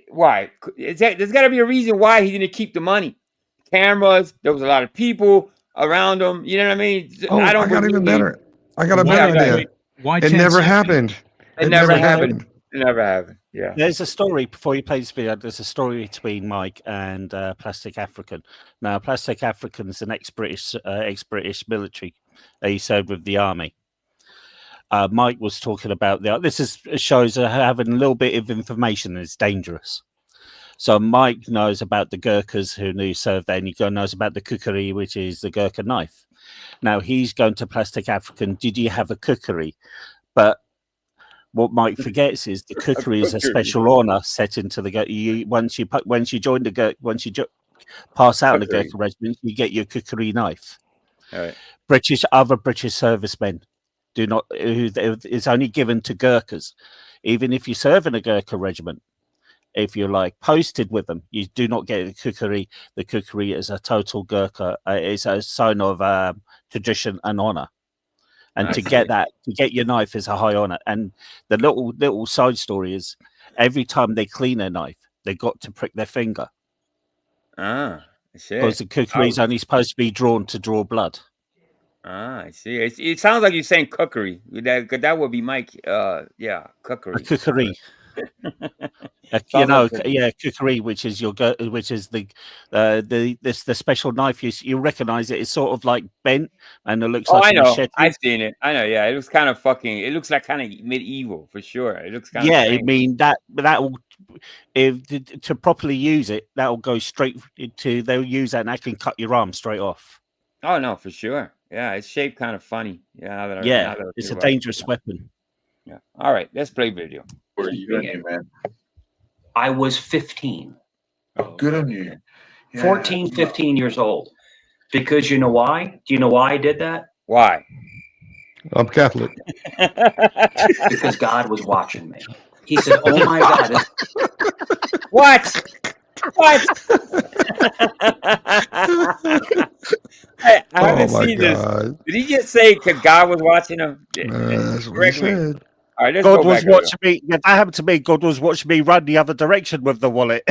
Why? There's got to be a reason why he didn't keep the money. Cameras. There was a lot of people around him. You know what I mean? I got even better. I got a better idea. It never happened. It never happened. It never happened. Yeah. There's a story before you play this video. There's a story between Mike and Plastic African. Now, Plastic African's an ex-British military. He served with the army. Mike was talking about shows having a little bit of information is dangerous. So Mike knows about the Gurkhas who served there, and he knows about the kukri, which is the Gurkha knife. Now he's going to Plastic African. Did you have a kukri? But what Mike forgets is the kukri is a special honor set into the once you join the Gurkha, pass out in the Gurkha regiment, you get your kukri knife. All right. Other British servicemen do not. It's only given to Gurkhas, even if you serve in a Gurkha regiment. If you're posted with them, you do not get the kukri. The kukri is a total Gurkha. It's a sign of tradition and honor. And to get your knife is a high honor. And the little side story is every time they clean a knife, they got to prick their finger. Ah, I see. Because the kukri is only supposed to be drawn to draw blood. Ah, I see. It sounds like you're saying cookery. That would be Mike. Cookery. A cookery. Kukri, which is the special knife you recognize it. It's sort of like bent and it looks like I know. machete. I've seen it. I know. Yeah, it looks kind of it looks like kind of medieval for sure. It looks kind of I mean that will to properly use it, that will go straight to. They'll use that and that can cut your arm straight off. Oh no, for sure. Yeah, it's shaped kind of funny. Yeah, it's a dangerous weapon. Yeah. All right, let's play video. Where are you going, man? I was 15. Oh, good on you. Yeah. 14, 15 years old. Because you know why? Do you know why I did that? Why? I'm Catholic. Because God was watching me. He said, "Oh my God." What? I haven't seen this. Did he just say because God was watching him? That's what he said. All right, God was watching me. Yeah, that happened to me. God was watching me run the other direction with the wallet.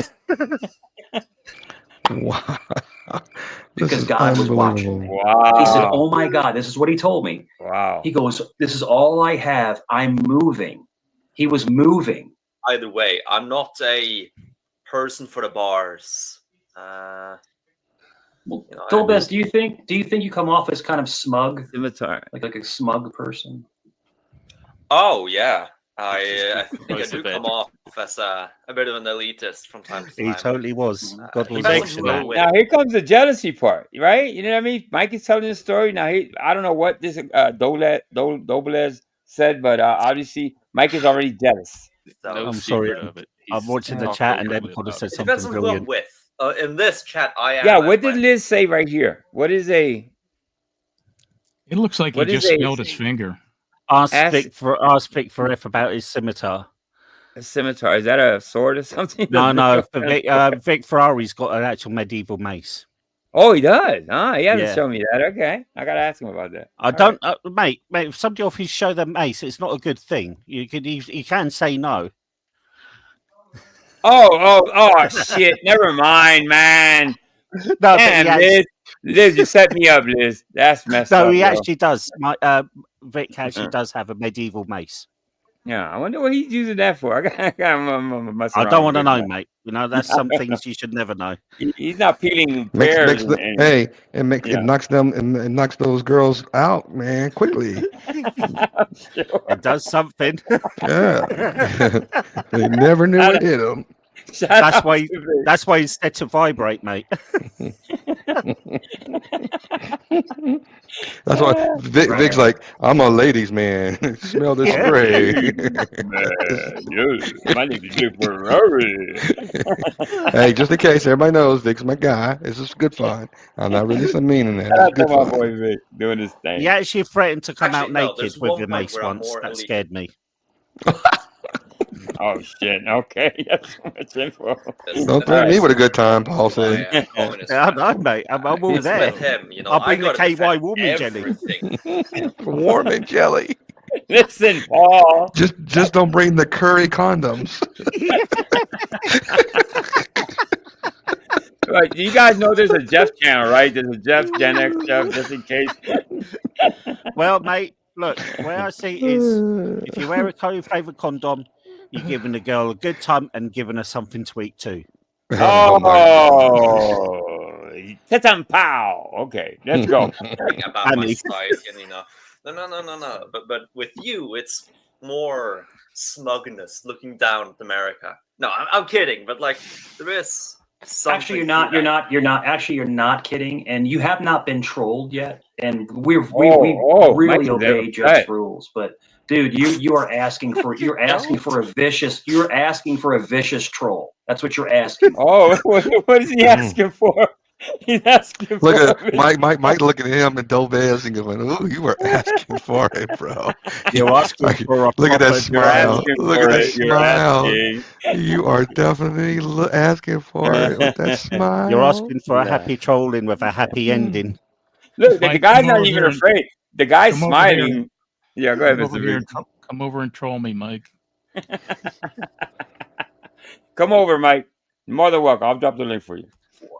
Wow. Because God was watching me. Wow. He said, "Oh my God," this is what he told me. Wow. He goes, "This is all I have. I'm moving." He was moving. Either way, I'm not a person for the bars. Dolbez, do you think you come off as kind of smug? Scimitar. Like a smug person? Oh yeah, I think I do come off as a bit of an elitist from time to time. He totally was. God was now here comes the jealousy part, right? You know what I mean? Mike is telling this story. Now I don't know what this Dolbez said, but obviously Mike is already jealous. I'm sorry. I'm watching the chat and then God said something brilliant. In this chat, I am. Yeah, what did Liz say right here? What is a? It looks like he just smelled his finger. Ask Vic for F about his scimitar. A scimitar, is that a sword or something? No. Vic Ferrari's got an actual medieval mace. Oh, he does. He hasn't shown me that. Okay, I gotta ask him about that. I don't, mate. If somebody offers you to show them mace, it's not a good thing. You can say no. Oh, shit! Never mind, man. No, damn, Liz, you set me up, Liz. That's messed up. No, he actually does. Vic actually does have a medieval mace. Yeah, I wonder what he's using that for. I don't want to know, mate. You know, that's some things you should never know. He's not peeling pears. It knocks them and it knocks those girls out, man, quickly. It does something. Yeah, they never knew it hit them. That's why he's set to vibrate, mate. That's why Vic's like, I'm a ladies' man. Smell this spray. My name is Vic Ferrari. Hey, just in case everybody knows, Vic's my guy. This is good fun. I'm not really some meaning in that. Shout out to my boy Vic doing his thing. He actually threatened to come out naked with the mace once. That scared me. Oh shit! Okay, that's so much info. Don't threaten me with a good time, Paul said. I know, mate. I'm all there. With him, you know, I'll bring the KY warming jelly. Warming jelly. Listen, Paul. Just don't bring the curry condoms. Right, you guys know there's a Jeff channel, right? There's a Jeff Gen X Jeff, just in case. Well, mate, look, where I see is if you wear a curry flavored condom, you're giving the girl a good time and giving her something to eat too. Oh, pow. Okay, let's go. About my side, you know. No. But with you, it's more smugness, looking down at America. No, I'm kidding. But like, there is something. Actually, you're not kidding, and you have not been trolled yet. And we really obey Jeff's rules, but. Dude, you are asking for a vicious troll. That's what you're asking. Oh, what is he asking for? He's asking for. Look at Mike looking at him and Dobez and going, "Ooh, you were asking for it, bro." You're asking for a look at that smile. Look at that You're smile. asking. You are definitely asking for it with that smile. You're asking for a happy trolling with a happy ending. Look, the guy's not even afraid. The guy's smiling. Yeah, go ahead, Mr. Vic. Come over and troll me, Mike. Come over, Mike. You're more than welcome. I'll drop the link for you.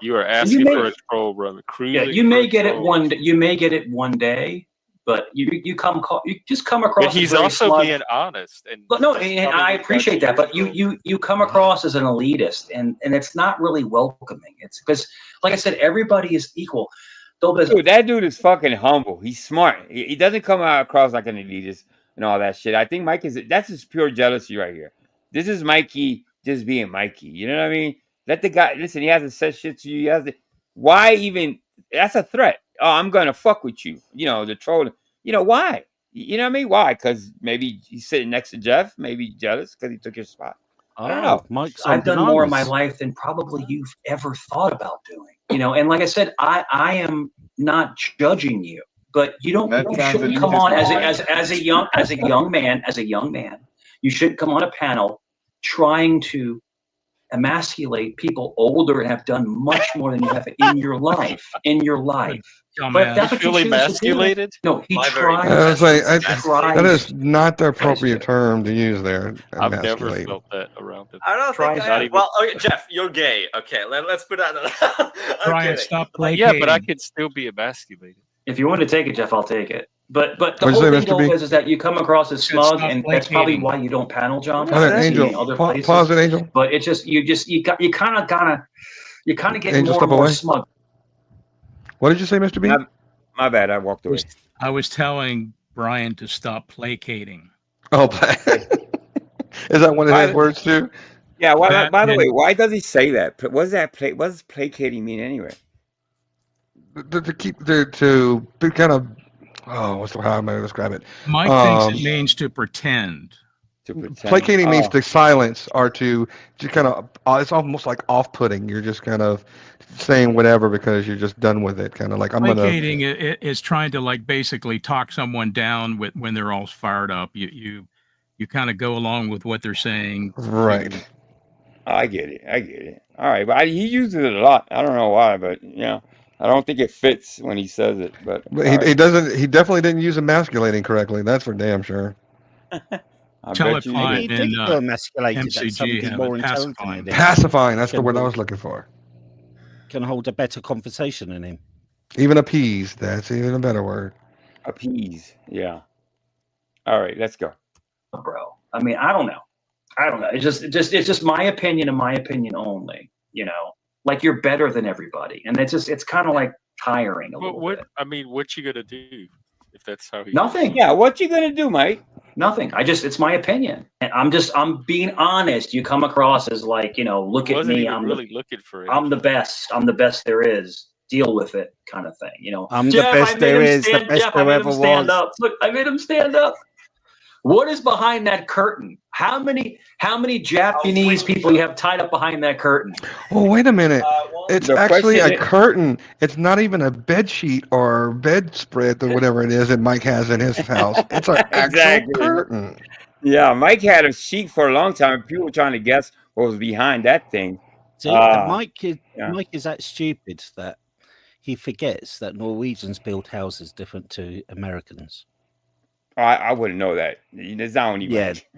You are asking for a troll, brother. Yeah, you may get it one. You may get it one day, but you just come across. But he's also being honest. But no, and I appreciate that. But you come across as an elitist, and it's not really welcoming. It's because, like I said, everybody is equal. Dude, that dude is fucking humble. He's smart. He doesn't come out across like an elitist and all that shit. I think Mike that's just pure jealousy right here. This is Mikey just being Mikey. You know what I mean? Let the guy listen. He hasn't said shit to you. Why even? That's a threat. Oh, I'm gonna fuck with you. You know the troll. You know why? You know what I mean? Why? Because maybe he's sitting next to Jeff. Maybe jealous because he took your spot. I don't know. Mike's I've done more in my life than probably you've ever thought about doing. You know, and like I said, I am not judging you, but you shouldn't come on as a young man. You shouldn't come on a panel trying to emasculate people older and have done much more than you have in your life. But that's what really emasculated? No, he tried. That is not the appropriate term to use there. I've never felt that around him. I don't think well, okay, Jeff, you're gay. Okay, let's put that. Brian, stop playing. Yeah, but I could still be emasculated. If you want to take it, Jeff, I'll take it. But the whole thing is that you come across as smug, and that's probably why you don't panel, John. Angel, pause it, Angel. But it's just you kind of get Angel, more and more smug. What did you say, Mr. B? My bad. I walked away. I was telling Brian to stop placating. Oh, is that one of his words too? Yeah. By the way, why does he say that? What does that what does placating mean anyway? To kind of. Oh, how am I going to describe it? Mike thinks it means to pretend. To pretend. Placating means to silence or to just kind of. It's almost like off-putting. You're just kind of saying whatever because you're just done with it. Kind of like I'm gonna. Placating is trying to like basically talk someone down when they're all fired up. You kind of go along with what they're saying. Right. I get it. All right, but he uses it a lot. I don't know why, but I don't think it fits when he says it. But he doesn't. He definitely didn't use emasculating correctly. That's for damn sure. Telepine and emasculated. That's MCG something have more it intelligent. Pacifying. That's the word I was looking for. Can hold a better conversation than him. Even appease. That's even a better word. Appease. Yeah. All right, let's go. Bro, I mean, I don't know. It's just my opinion and my opinion only. Like you're better than everybody, and it's kind of like tiring a little bit. I mean, what you gonna do if that's how he? Nothing. Yeah, what you gonna do, Mike? Nothing. It's my opinion, and I'm being honest. You come across as like, look at me. I'm really looking for it. I'm the best. I'm the best there is. Deal with it, kind of thing. I'm the best there is. The best there ever was. Look, I made him stand up. What is behind that curtain? How many Japanese people you have tied up behind that curtain? Oh, wait a minute. It's actually a curtain. It's not even a bed sheet or bedspread or whatever it is that Mike has in his house. It's an actual curtain. Yeah, Mike had a sheet for a long time, and people were trying to guess what was behind that thing. See, Mike is that stupid that he forgets that Norwegians build houses different to Americans. I wouldn't know that. It's not only Mike.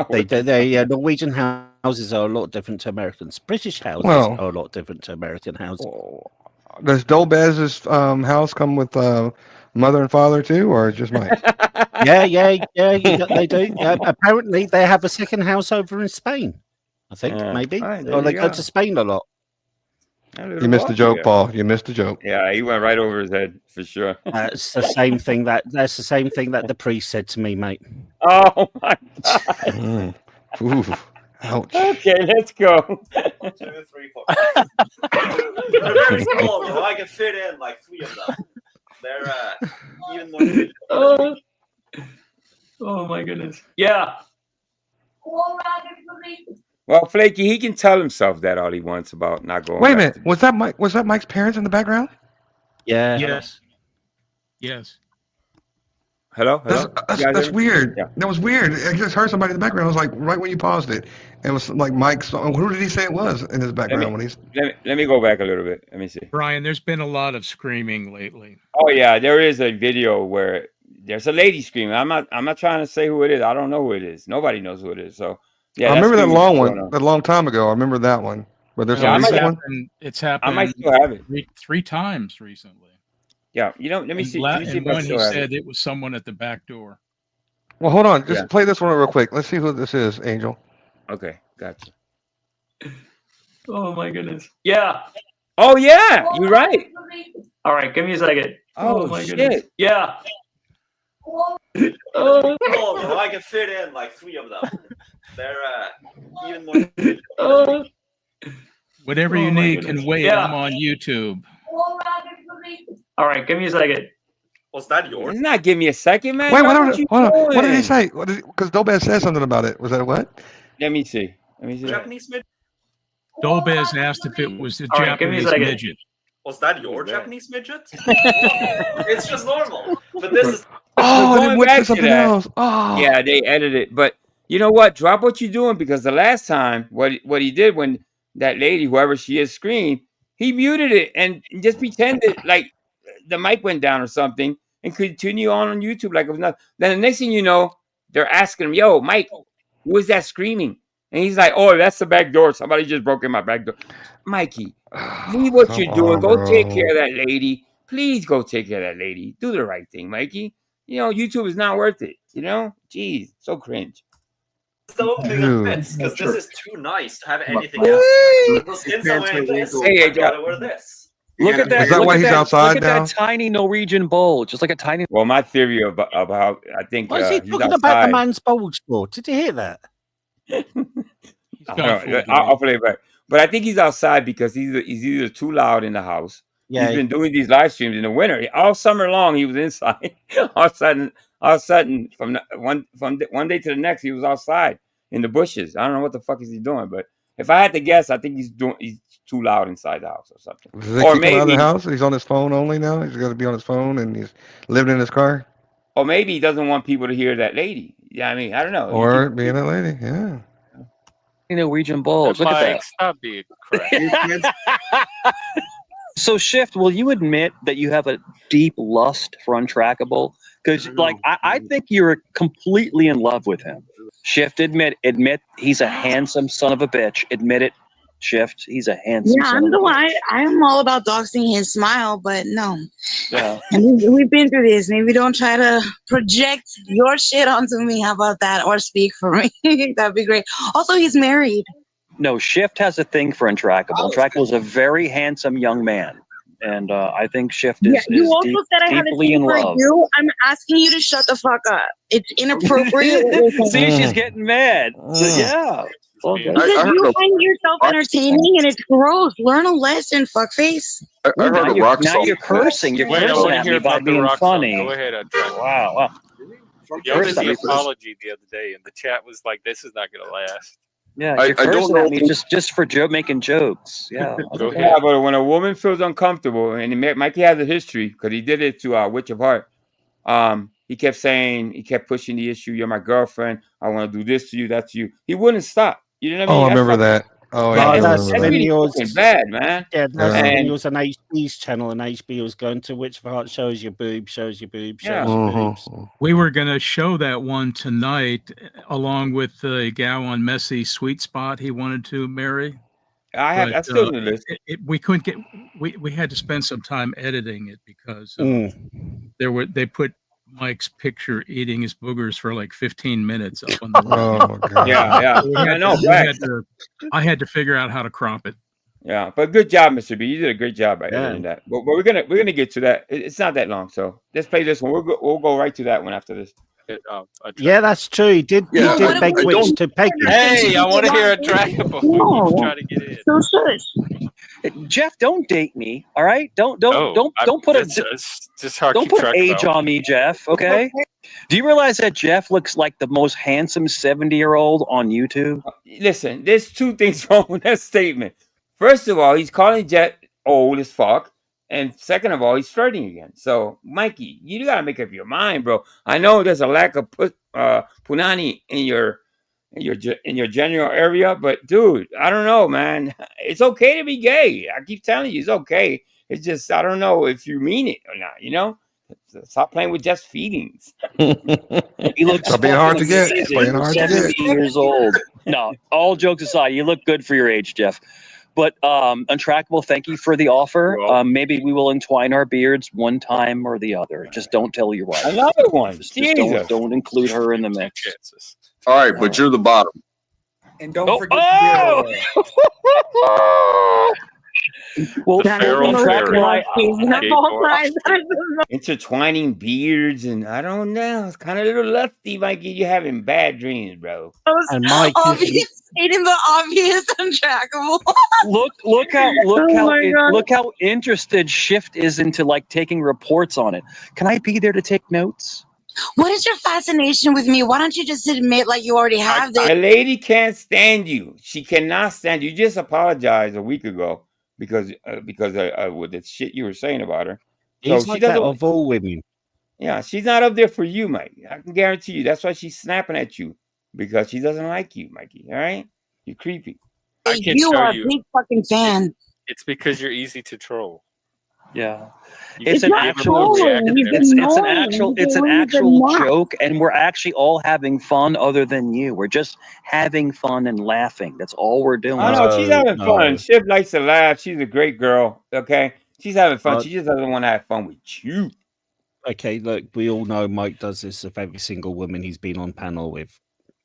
They do. Norwegian houses are a lot different to Americans. British houses are a lot different to American houses. Does Dolbez's house come with mother and father too, or just Mike? Yeah, they do. Apparently, they have a second house over in Spain. I think maybe, or they go to Spain a lot. You missed the joke, Paul. You missed the joke. Yeah, he went right over his head for sure. That's the same thing that the priest said to me, mate. Oh my God. Ooh, ouch. Okay, let's go. 1, 2, 3, 4. They're very small, though. I can fit in like 3 of them. They're even more. Oh my goodness. Yeah. Well, Flaky, he can tell himself that all he wants about not going. Wait a minute. Was that Mike? Was that Mike's parents in the background? Yeah. Yes. Hello. That's weird. Yeah. That was weird. I just heard somebody in the background. It was like right when you paused it. It was like Mike's. Who did he say it was in his background? Let me go back a little bit. Let me see. Brian, there's been a lot of screaming lately. Oh yeah, there is a video where there's a lady screaming. I'm not trying to say who it is. I don't know who it is. Nobody knows who it is. So. Yeah, I remember that long one, that long time ago. I remember that one. But there's a recent one. It's happened. I might still have it three times recently. Yeah, let me see. And one he said it was someone at the back door. Well, hold on. Just play this one real quick. Let's see who this is, Angel. Okay, gotcha. Oh my goodness. Yeah. Oh yeah, you're right. All right, give me a second. Oh my goodness. Yeah. I can fit in like 3 of them. They're even more. Whatever you need can wait. Yeah. I'm on YouTube. All right, give me a second. Was that yours? Not give me a second, man. Wait, hold on. What did he say? Because Dolbez said something about it. Was that what? Let me see. Japanese midget. Dolbez asked if it was a All right, Japanese midget. Was that your Japanese midget? It's just normal. But this is. Oh, they went to something else. Oh. Yeah, they edited it. But you know what? Drop what you're doing, because the last time, what he did when that lady, whoever she is, screamed, he muted it and just pretended like the mic went down or something and continue on YouTube like it was nothing. Then the next thing you know, they're asking him, "Yo, Mike, who is that screaming?" And he's like, "Oh, that's the back door. Somebody just broke in my back door." Mikey, leave what you're doing. Go take care of that lady. Please go take care of that lady. Do the right thing, Mikey. YouTube is not worth it. Jeez, so cringe. It's the opening of fits, because this is too nice to have anything else. Hey, gotta wear this. Look at that. Is that why he's outside now? Look at that tiny Norwegian bulge. Just like a tiny. Well, my theory about how I think What is he talking about the man's bulge for? Did you hear that? I'll play it back. But I think he's outside because he's either too loud in the house. Yeah. He's been doing these live streams in the winter. All summer long, he was inside. All of a sudden, all of a sudden, from one day to the next, he was outside in the bushes. I don't know what the fuck is he doing, but if I had to guess, I think he's too loud inside the house or something. Does they Or kick him out of the maybe, house? He's on his phone only now. He's got to be on his phone, and he's living in his car. or maybe he doesn't want people to hear that lady. Yeah, I mean, I don't know. Or being a lady, yeah. Norwegian balls. Look at that. Stop being crap. So, Shift, will you admit that you have a deep lust for Untrackable? Because, like, I think you're completely in love with him. Shift, admit he's a handsome son of a bitch. Admit it, Shift. He's a handsome son I'm of the a one. bitch. I'm all about doxing his smile, but no. Yeah. And we've been through this. Maybe don't try to project your shit onto me. How about that? Or speak for me. That'd be great. Also, he's married. No, Shift has a thing for Untrackable. Untrackable is a very handsome young man. And I think Shift is, You also said I have a deeply thing in for love. you. I'm asking you to shut the fuck up. It's inappropriate. See, she's getting mad. So, yeah. Well, Because you find yourself entertaining and it's gross. Learn a lesson, fuckface. Now you're cursing. You're Wait, I cursing want to at hear me by about the being rock song. funny. Go ahead, Untrackable. Wow. Y'all did Cursed at the me first. apology the other day, and the chat was like, "This is not going to last." Yeah, you're cursing at me just for making jokes. Yeah. Go Yeah, ahead. but when a woman feels uncomfortable, and Mikey has a history because he did it to Witch of Heart. He kept pushing the issue. You're my girlfriend. I want to do this to you, that to you. He wouldn't stop. You know what I mean? Oh, I remember that. Oh, yeah, I that's remember really that. fucking bad, man. Yeah, that's And- when he was on HB's channel, and HB was going to Witch of Heart shows your boobs, shows your boobs, shows your boobs. We were going to show that one tonight, along with the gal on Messy Sweet Spot he wanted to marry. That's still in the list. We couldn't get. We had to spend some time editing it because they put Mike's picture eating his boogers for like 15 minutes up on the Oh, God. Yeah. I know. I had to figure out how to crop it. Yeah, but good job, Mr. B. You did a great job by editing that. But we're gonna get to that. It's not that long, so let's play this one. We'll go right to that one after this. Yeah, that's true. He did beg Witch to peg him. Hey, I want to hear Untrackable. He's trying to get in. So shush. Jeff, don't date me. All right, don't put don't put age on me, Jeff. Okay. Do you realize that Jeff looks like the most handsome 70-year-old on YouTube? Listen, there's two things wrong with that statement. First of all, he's calling Jet old as fuck, and second of all, he's flirting again. So, Mikey, you gotta make up your mind, bro. I know there's a lack of punani in your general area, but dude, I don't know, man. It's okay to be gay. I keep telling you, it's okay. It's just I don't know if you mean it or not. You know, stop playing with Jeff's feelings. He looks Stop being hard to get. amazing. Being hard to get. 70 years old. No, all jokes aside, you look good for your age, Jeff. But Untrackable, thank you for the offer. Maybe we will entwine our beards one time or the other. Just don't tell your wife. Another one. Just don't include her in the mix. All right, but you're the bottom. And don't forget the beer oil. Well, intertwining beards, and I don't know. It's kind of a little lusty, Mikey. You're having bad dreams, bro. And Mike, Stating the obvious, Untrackable. Look how interested Shift is into like taking reports on it. Can I be there to take notes? What is your fascination with me? Why don't you just admit like you already have this? The lady can't stand you. She cannot stand you. You just apologized a week ago because with the shit you were saying about her. So he's like that of all women. Yeah, she's not up there for you, Mike. I can guarantee you. That's why she's snapping at you because she doesn't like you, Mikey. All right, you're creepy. I can You show are a you. big fucking fan. It's because you're easy to troll. Yeah. You It's can an give actual them a reaction to everything. it's an actual joke, and we're actually all having fun other than you. We're just having fun and laughing. That's all we're doing. I know she's having fun. Shiv likes to laugh. She's a great girl. Okay, she's having fun. She just doesn't want to have fun with you. Okay, look, we all know Mike does this with every single woman he's been on panel with.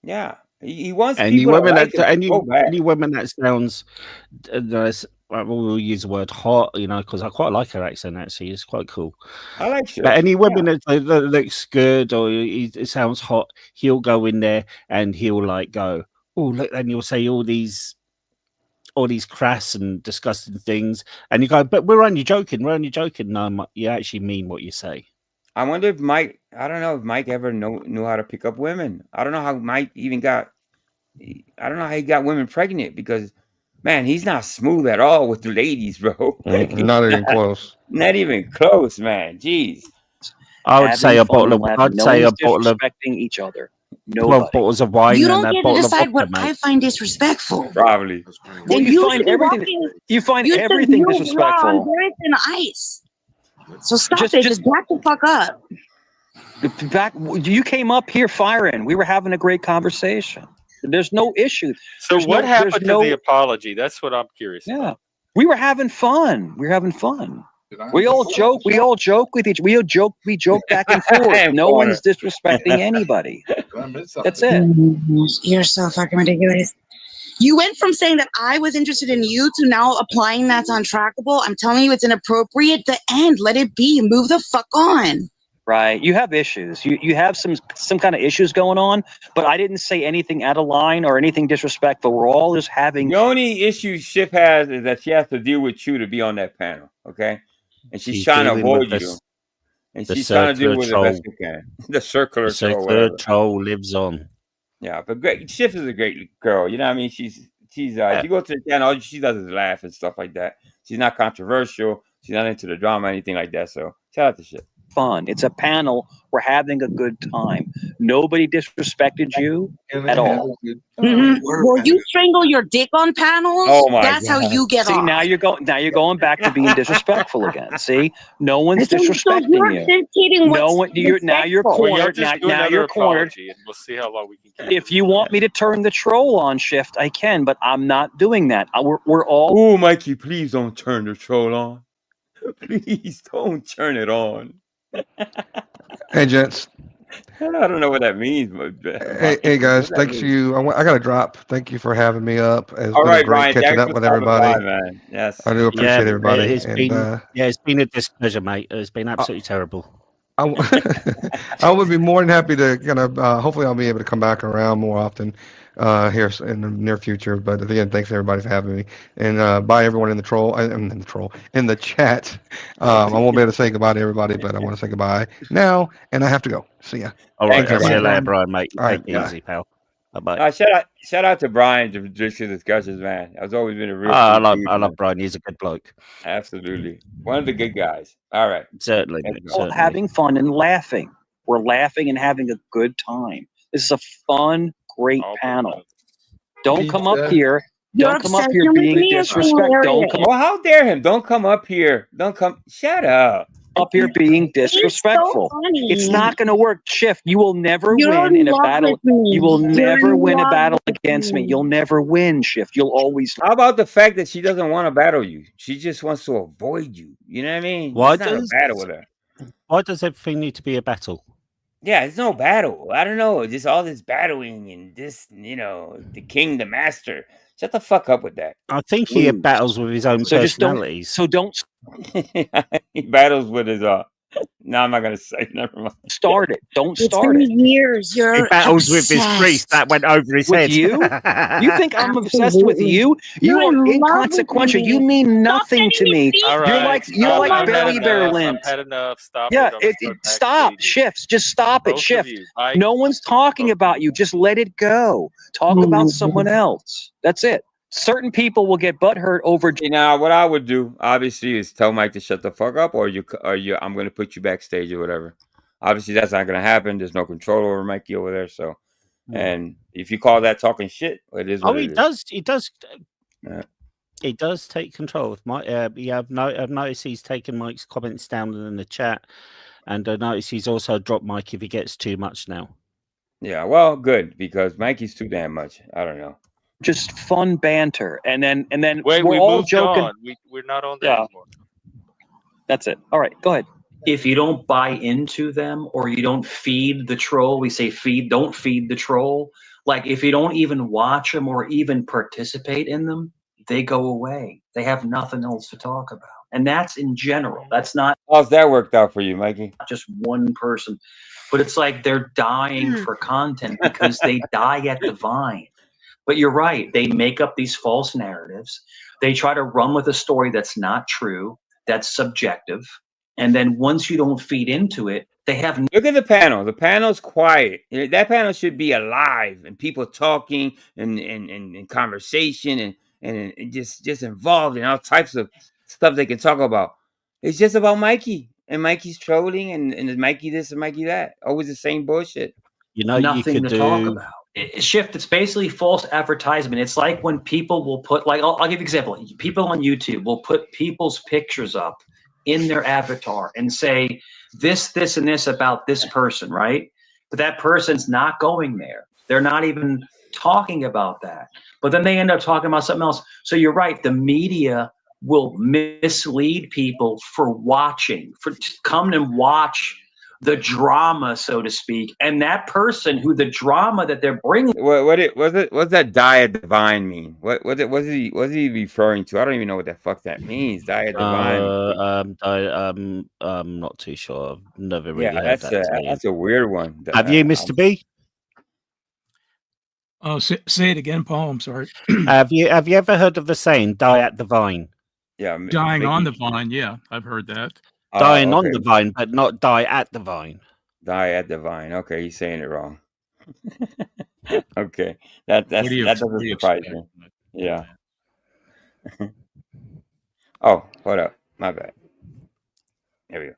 Yeah, he wants Any people woman to like that him so bad. any woman that sounds we'll use the word hot, because I quite like her accent. Actually, it's quite cool. I like Shiv. But any woman that looks good or it sounds hot, he'll go in there and he'll like go, oh look, and you'll say all these crass and disgusting things, and you go, but we're only joking. No, you actually mean what you say. I wonder if Mike. I don't know if Mike ever knew how to pick up women. I don't know how Mike even got. I don't know how he got women pregnant because, man, he's not smooth at all with the ladies, bro. Not even close. Not even close, man. Jeez. I would say a bottle of. I'd say a bottle of disrespecting each other. 12 bottles of wine You and don't a get to bottle of decide what vodka, I mate. find disrespectful. Probably. Well, And you find should be everything. walking- You find you should everything move disrespectful. on. There is an ice. So stop it. Just back the fuck up. Back, you came up here firing. We were having a great conversation. There's no issue. So There's what no, happened there's to no, the apology? That's what I'm curious Yeah, about. we were having fun. We were having fun. We all joke. We all joke with each. We joke back and forth. No one's disrespecting anybody. That's it. You're so fucking ridiculous. You went from saying that I was interested in you to now applying that's untrackable. I'm telling you, it's inappropriate. The end. Let it be. Move the fuck on. Right. You have issues. You have some kind of issues going on, but I didn't say anything out of line or anything disrespectful. We're all just having. The only issue Schiff has is that she has to deal with you to be on that panel, okay? And she's trying to dealing with avoid you. this- And the she's trying to do circular it the best troll. she can. The circular The troll, circular whatever. troll lives on. Yeah, but great. Schiff is a great girl. You know what I mean? She's if you go to the channel, all she does is laugh and stuff like that. She's not controversial. She's not into the drama or anything like that. So shout out to Schiff. Fun. It's a panel. We're having a good time. Nobody disrespected you at all. Will you strangle your dick on panels? Oh my That's how God. you get See, off. now you're going back to being disrespectful again. See, no one's So disrespecting you're you. dictating No what's one. Now you're respectful. Well, y'all cornered. just do Now another you're cornered. apology, and we'll see how long we can keep. If you want me to turn the troll on shift, I can, but I'm not doing that. We're all. Oh, Mikey, please don't turn the troll on. Please don't turn it on. Hey, gents. I don't know what that means, but Hey guys, thanks you. I got to drop. Thank you for having me up. It's all been right, great Ryan. catching Thanks up for with stopping everybody. by, man. Yes, I do appreciate everybody. It's been a displeasure, mate. It's been absolutely terrible. I would be more than happy to kind of. Hopefully, I'll be able to come back around more often here in the near future. But again, thanks everybody for having me, and bye everyone in the chat. I won't be able to say goodbye to everybody, but I want to say goodbye now, and I have to go. See ya. All right, Thanks, see you everybody. later, Brian, mate. All right, Take it bye. easy, pal. Bye-bye. shout out to Brian for just his discussions, man. That's always been a real. I sweet dude, love man. Brian. He's a good bloke. Absolutely, one of the good guys. All right, Certainly, Thank mate, you. certainly. Having fun and laughing. We're laughing and having a good time. This is a fun, great panel. Don't come up here. Don't come up here being disrespectful. Don't come Oh, how dare him? Don't come up here. Don't come. Shut up. up here being disrespectful. It's not going to work. Shift. You will never You're win in a in love battle. with me. You will You're never in win a love battle with against me. me. You'll never win, Shift. You'll always. How about the fact that she doesn't want to battle you? She just wants to avoid you. You know what I mean? Why It's not a battle with her. Why does everything need to be a battle? Yeah, it's no battle. I don't know. Just all this battling and this, the king, the master. Shut the fuck up with that. I think he battles with his own So just don't. personalities. So don't He battles with his no, I'm not gonna say. Never mind. start it. Don't It's start been it. years. You're He battles with his obsessed. priest. That went over his With head. you? You think I'm obsessed with you? You You're are in love with inconsequential. me. You mean nothing to me. All right, You're like I've had Barry Bear enough. Lynch. I've had enough. Stop Yeah, it. I'm gonna start stop. backdating. Shifts. Just stop it. Both of Shift. you. Mike, No one's talking about you. Just let it go. Talk about someone else. That's it. Certain people will get butthurt over. Now, what I would do, obviously, is tell Mike to shut the fuck up, or I'm gonna put you backstage or whatever. Obviously, that's not gonna happen. There's no control over Mikey over there. So, and if you call that talking shit, it is. Oh, what he it is. does. He does. Yeah. He does take control of Mike. I've noticed he's taken Mike's comments down in the chat, and I notice he's also dropped Mike if he gets too much now. Yeah, well, good, because Mikey's too damn much. I don't know. Just fun banter, and then Wait, we're we all moved joking. on. We're not on there Yeah. anymore. That's it. All right, go ahead. If you don't buy into them or you don't feed the troll, we say don't feed the troll. Like if you don't even watch them or even participate in them, they go away. They have nothing else to talk about. And that's in general. That's not How's that worked out for you, Mikey? just one person. But it's like they're dying for content because they die at the vine. But you're right. They make up these false narratives. They try to run with a story that's not true, that's subjective. And then once you don't feed into it, they have. Look at the panel. The panel's quiet. That panel should be alive and people talking and conversation and just involved in all types of stuff they can talk about. It's just about Mikey, and Mikey's trolling and Mikey this and Mikey that. Always the same bullshit. You know, nothing to talk about. Shift. It's basically false advertisement. It's like when people will put, like, I'll give you an example. People on YouTube will put people's pictures up in their avatar and say this, and this about this person, right? But that person's not going there. They're not even talking about that. But then they end up talking about something else. So you're right. The media will mislead people for watching, for come and watch the drama, so to speak, and that person who the drama that they're bringing. What's that diet divine mean? What's he referring to? I don't even know what the fuck that means. Diet divine. I'm not too sure. I've never really heard that's a weird one. Have you, Mr. B? Oh, say it again, Paul. I'm sorry. Have you ever heard of the saying "die at the vine"? Yeah, dying on the vine. Yeah, I've heard that. Dying on the vine, but not die at the vine. Die at the vine. Okay, he's saying it wrong. Okay, that doesn't surprise me. Yeah. Oh, hold up. My bad. There we go.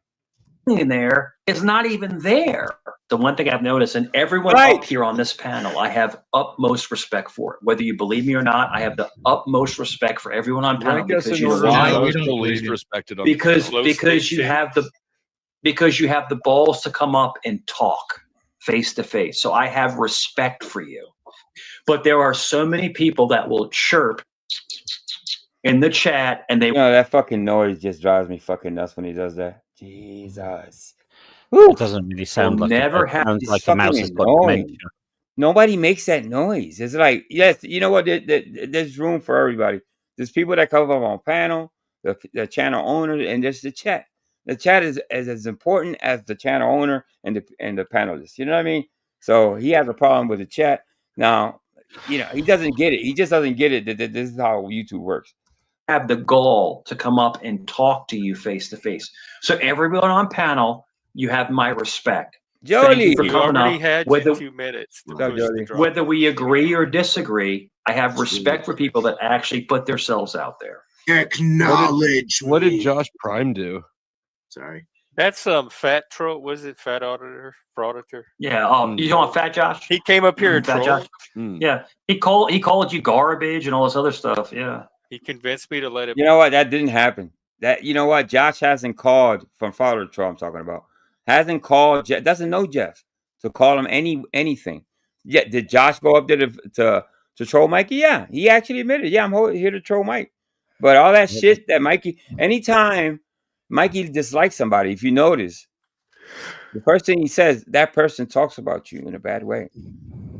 In there is not even there. The one thing I've noticed, and everyone up here on this panel, I have utmost respect for it. Whether you believe me or not, I have the utmost respect for everyone on panel because you have the balls to come up and talk face to face. So I have respect for you. But there are so many people that will chirp in the chat, and they that fucking noise just drives me fucking nuts when he does that. Jesus. It doesn't really sound like sounds like a mouse has got dementia. Nobody makes that noise. It's like, yes, you know what? There's room for everybody. There's people that come up on panel, the channel owner, and there's the chat. The chat is as important as the channel owner and the panelists. You know what I mean? So he has a problem with the chat. Now, he doesn't get it. He just doesn't get it that this is how YouTube works. Have the gall to come up and talk to you face to face. So everyone on panel, you have my respect. Jody, for coming up. Whether 2 minutes. Whether we agree or disagree, I have respect for people that actually put themselves out there. Acknowledge. What did Josh Prime do? Sorry. That's fat troll. Was it fat auditor? Frauditor? Yeah. You want Fat Josh? He came up here and Fat trolled. Josh. Yeah. He called you garbage and all this other stuff. Yeah. He convinced me to let it. You know what? That didn't happen. You know what? Josh hasn't called from Father Troll. I'm talking about. Hasn't called. Doesn't know Jeff to call him anything. Yeah. Did Josh go up there to troll Mikey? Yeah. He actually admitted. Yeah, I'm here to troll Mike. But all that shit that Mikey. Anytime Mikey dislikes somebody, if you notice, the first thing he says, that person talks about you in a bad way.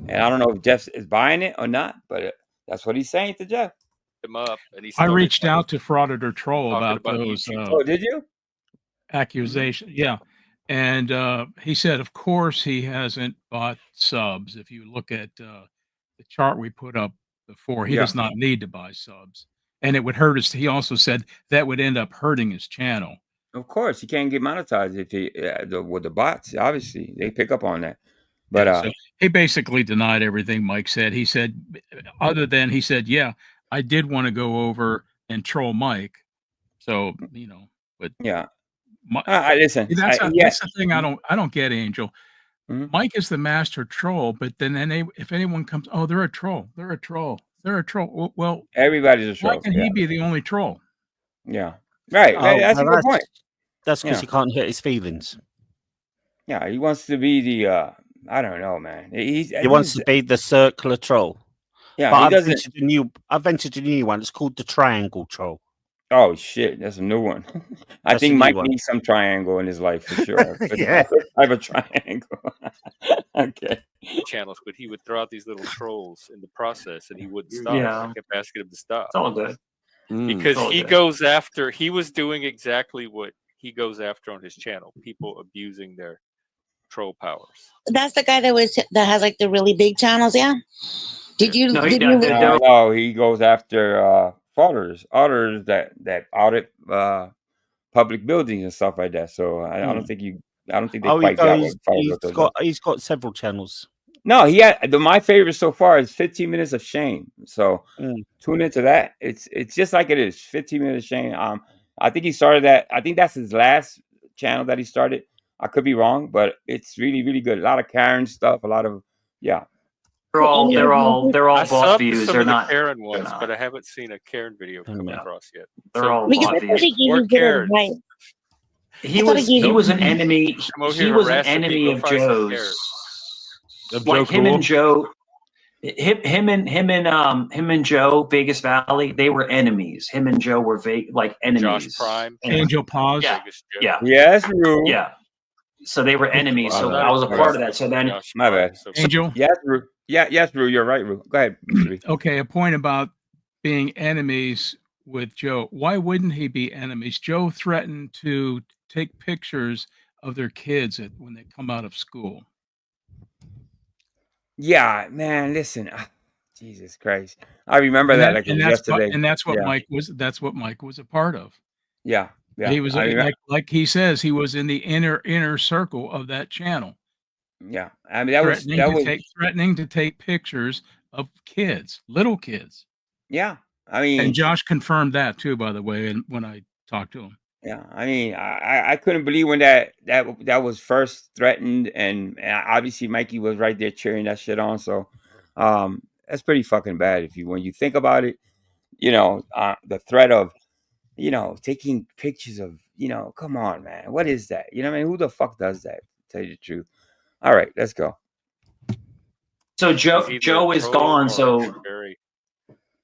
And I don't know if Jeff is buying it or not, but that's what he's saying to Jeff. Him up, and I reached out to Frauditor Troll about those. Did you? Accusations, yeah. And he said, of course, he hasn't bought subs. If you look at the chart we put up before, he does not need to buy subs. And it would hurt us. He also said that would end up hurting his channel. Of course, he can't get monetized if with the bots. Obviously, they pick up on that. But so he basically denied everything Mike said. He said, yeah, I did want to go over and troll Mike. So, but yeah. Listen, that's the thing I don't get, Angel. Mm-hmm. Mike is the master troll, but then if anyone comes, they're a troll. They're a troll. They're a troll. Well, everybody's a troll. Why can he be the only troll? Yeah. Right. That's a good point. That's because he can't hurt his feelings. Yeah, he wants to be the I don't know, man. He wants to be the circular troll. Yeah, but I've entered a new one. It's called the triangle troll. Oh shit, that's a new one. I think Mike needs some triangle in his life for sure. Yeah, I have a triangle. Okay. Channels, but he would throw out these little trolls in the process, and he wouldn't stop. Yeah. I kept asking him to stop. It's all good. Because he goes after. He was doing exactly what he goes after on his channel. People abusing their troll powers. That's the guy that has like the really big channels. Yeah. Did you? No, he goes after auditors that audit public buildings and stuff like that. So I don't think they Oh, quite got what Father does. he's got several channels. No, he had my favorite so far is 15 Minutes of Shame. So tune into that. It's just like it is 15 Minutes of Shame. I think he started that. I think that's his last channel that he started. I could be wrong, but it's really, really good. A lot of Karen stuff. A lot of They're all I bot saw views. some They're of the not Karen ones, but I haven't seen a Karen video come across yet. They're all Because bot I thought he views. gave you good advice. He was an enemy. Come over He here was an harassing enemy people. of Go find some Joe's. Karen. Like him and Joe, him and Joe, Vegas Valley, they were enemies. Him and Joe were like enemies. Josh Prime, Angel Pause. Yeah. Yes, Rue. Yeah. So they were enemies. So I was a part of that. So then My bad. Angel? Yes, Rue. Yes, Rue. You're right, Rue. Go ahead, Mr. B. Okay, a point about being enemies with Joe. Why wouldn't he be enemies? Joe threatened to take pictures of their kids when they come out of school. Yeah, man. Listen, Jesus Christ, I remember that like it was yesterday. And that's what Yeah. Mike was. That's what Mike was a part of. Yeah. He was like he says he was in the inner circle of that channel. Yeah, I mean that was threatening to take pictures of kids, little kids. Yeah, I mean, and Josh confirmed that too, by the way, and when I talked to him. Yeah, I mean, I couldn't believe when that was first threatened, and obviously Mikey was right there cheering that shit on. So, that's pretty fucking bad when you think about it. You know, the threat of, taking pictures of, come on, man, what is that? You know what I mean? Who the fuck does that? To tell you the truth. All right, let's go. So Joe is gone. So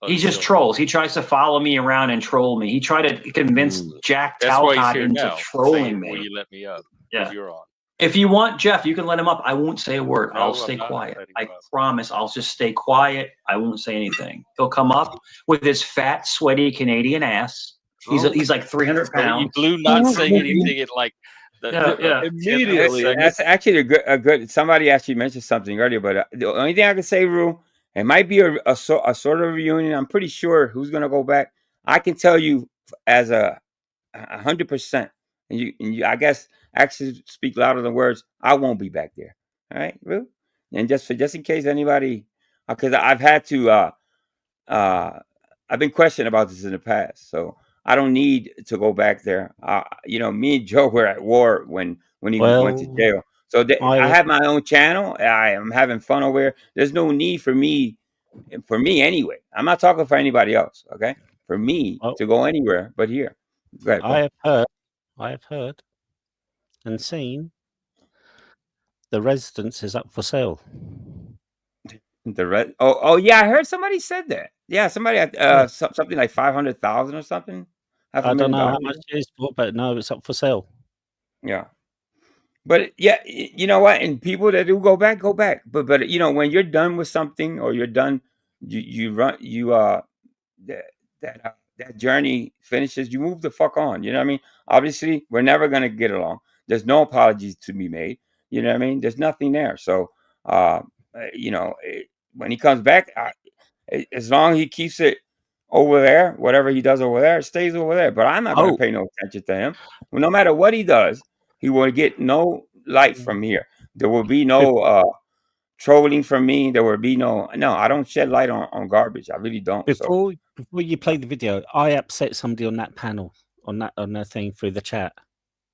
he just trolls. He tries to follow me around and troll me. He tried to convince Jack Talcott into trolling me. Will you let me up? Yeah. You're on. If you want, Jeff, you can let him up. I won't say a word. No, I'll I'm stay not quiet. letting I him up. promise. I'll just stay quiet. I won't say anything. He'll come up with his fat, sweaty Canadian ass. He's like 300 pounds. You blew not saying anything in like Immediately. That's actually a good. Somebody actually mentioned something earlier, but the only thing I can say, Rue, it might be a sort of reunion. I'm pretty sure who's gonna go back. I can tell you as 100%, and you, I guess, actions speak louder than words. I won't be back there. All right, Rue, and just in case anybody, because I've had to, I've been questioned about this in the past, so I don't need to go back there. Me and Joe were at war when he went to jail. So I have my own channel. I am having fun over here. There's no need for me anyway. I'm not talking for anybody else. Okay, for me to go anywhere but here. Go ahead, I have heard and seen the residence is up for sale. Oh yeah, I heard somebody said that. Yeah, somebody had something like 500,000 or something. I don't know how much it is for, but no, it's up for sale. Yeah. But yeah, you know what? And people that do go back. But when you're done with something or you're done, that journey finishes, you move the fuck on. You know what I mean? Obviously, we're never gonna get along. There's no apologies to be made. You know what I mean? There's nothing there. So, when he comes back, as long as he keeps it over there, whatever he does over there, it stays over there. But I'm not going to pay no attention to him. Well, no matter what he does, he will get no light from here. There will be no trolling from me. There will be no. I don't shed light on garbage. I really don't. Before you play the video, I upset somebody on that panel, on that thing through the chat.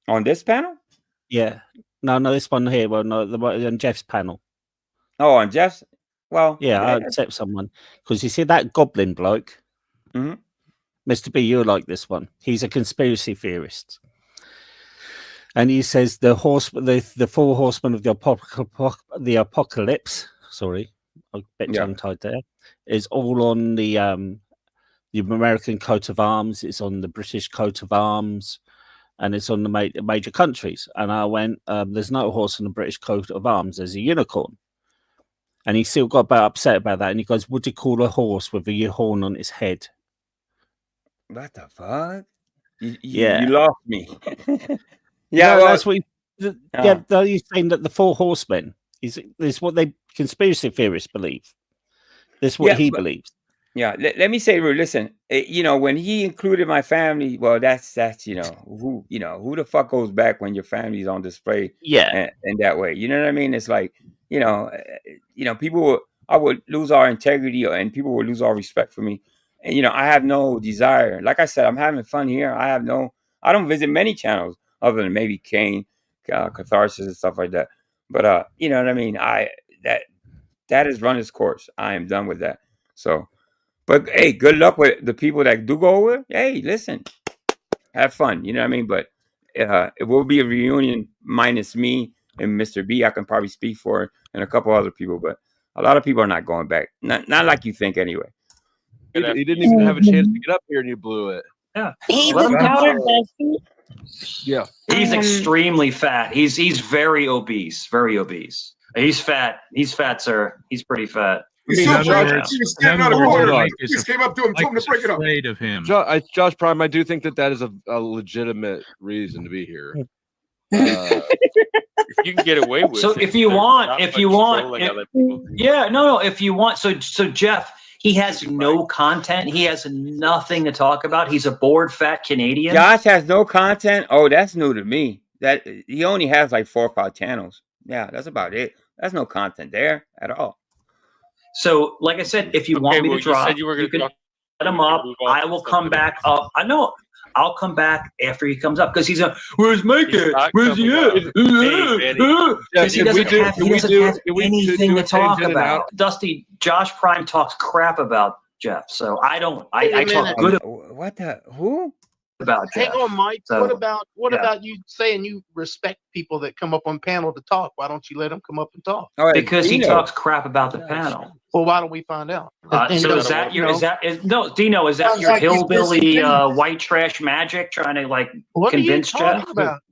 On this panel? Yeah. No, this one here. Well, no, on Jeff's panel. Oh, on Jeff's? Well, yeah, I accept someone because you see that goblin bloke, Mr. B. You're like this one. He's a conspiracy theorist, and he says the four horsemen of the apocalypse. Sorry, a bit tongue-tied there. Is all on the American coat of arms. It's on the British coat of arms, and it's on the major countries. And I went, "There's no horse on the British coat of arms. There's a unicorn." And he still got about upset about that. And he goes, "Would you call a horse with a horn on its head?" What the fuck? You lost me. Yeah, well, that's what. He's saying that the four horsemen is what they conspiracy theorists believe. This is what he believes. Yeah, let me say, listen, when he included my family, well, that's who the fuck goes back when your family's on display, Yeah, and that way, you know what I mean? It's like, I would lose our integrity, and people would lose all respect for me, and I have no desire. Like I said, I'm having fun here. I don't visit many channels other than maybe Kane, Catharsis and stuff like that. But you know what I mean? That has run its course. I am done with that. So. But hey, good luck with the people that do go over. Hey, listen, have fun. You know what I mean? But it will be a reunion minus me and Mr. B. I can probably speak for, and a couple other people, but a lot of people are not going back. Not like you think, anyway. He didn't even have a chance to get up here, and you blew it. Yeah, He's let him powdered, go. Yeah, he's extremely fat. He's very obese. Very obese. He's fat. He's fat, sir. He's pretty fat. He's so fat. He was standing on the corner. He just came up to him, told him to break it up. Afraid of him. Josh Prime, I do think that is a legitimate reason to be here. If you can get away with so it. if you want, if you want, so Jeff, he has no content. He has nothing to talk about. He's a bored fat Canadian. Josh has no content. Oh, that's new to me. That he only has like 4 or 5 channels. Yeah, that's about it. There's no content there at all. So, like I said, if you want me to drop, you can let him up. I will come back up. I know. I'll come back after he comes up because he's a. Where's Mike at? Where's he at? Because he doesn't have anything to talk about. Dusty, Josh Prime talks crap about Jeff, so I don't. I talk good What the who? about Jeff. Hang on, Mike. So, what about you saying you respect people that come up on panel to talk? Why don't you let them come up and talk? Because he talks crap about the panel. Well, why don't we find out? So is that your Dino? Is that your hillbilly white trash magic trying to convince Jeff?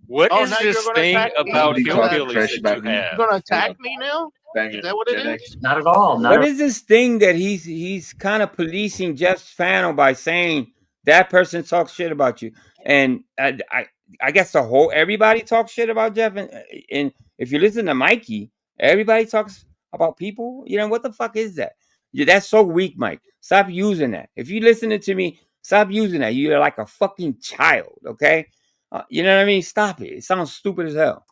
What is this thing about hillbillies that you have? You're gonna attack me now? Is that what it is? Not at all. What is this thing that he's kind of policing Jeff's panel by saying that person talks shit about you? And I guess everybody talks shit about Jeff. And if you listen to Mikey, everybody talks about people. What the fuck is that? That's so weak, Mike. Stop using that. If you're listening to me, stop using that. You're like a fucking child, okay? You know what I mean? Stop it. It sounds stupid as hell.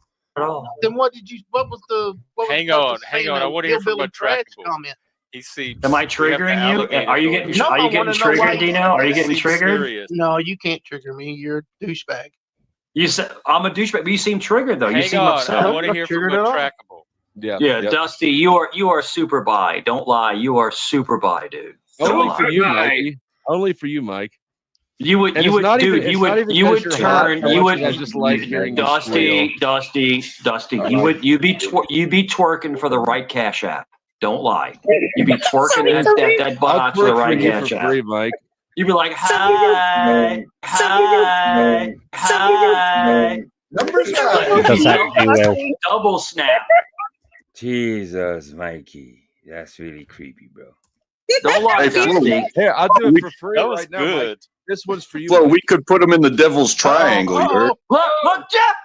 Then what was the? Hang on. I want to hear from a comment. Am I triggering you? Are you getting triggered, Dino? Are you getting triggered? No, you can't trigger me. You're a douchebag. You said I'm a douchebag, but you seem triggered though. You seem upset. I want to hear from a trackable. Yeah, Dusty, you are super bi. Don't lie. You are super bi, dude. Only for you, Mikey. Only for you, Mike. You would turn. Dusty. You'd be twerking for the right Cash App. Don't lie. You'd be twerking that buttocks for the right Cash App. Free, Mike. You'd be like, hi. Numbers double snap. Jesus, Mikey. That's really creepy, bro. Don't lie, Dusty. Hey, I'll do it for free That was right now, good. Mike. This one's for you. Well, we could put him in the devil's triangle. Look, Jeff.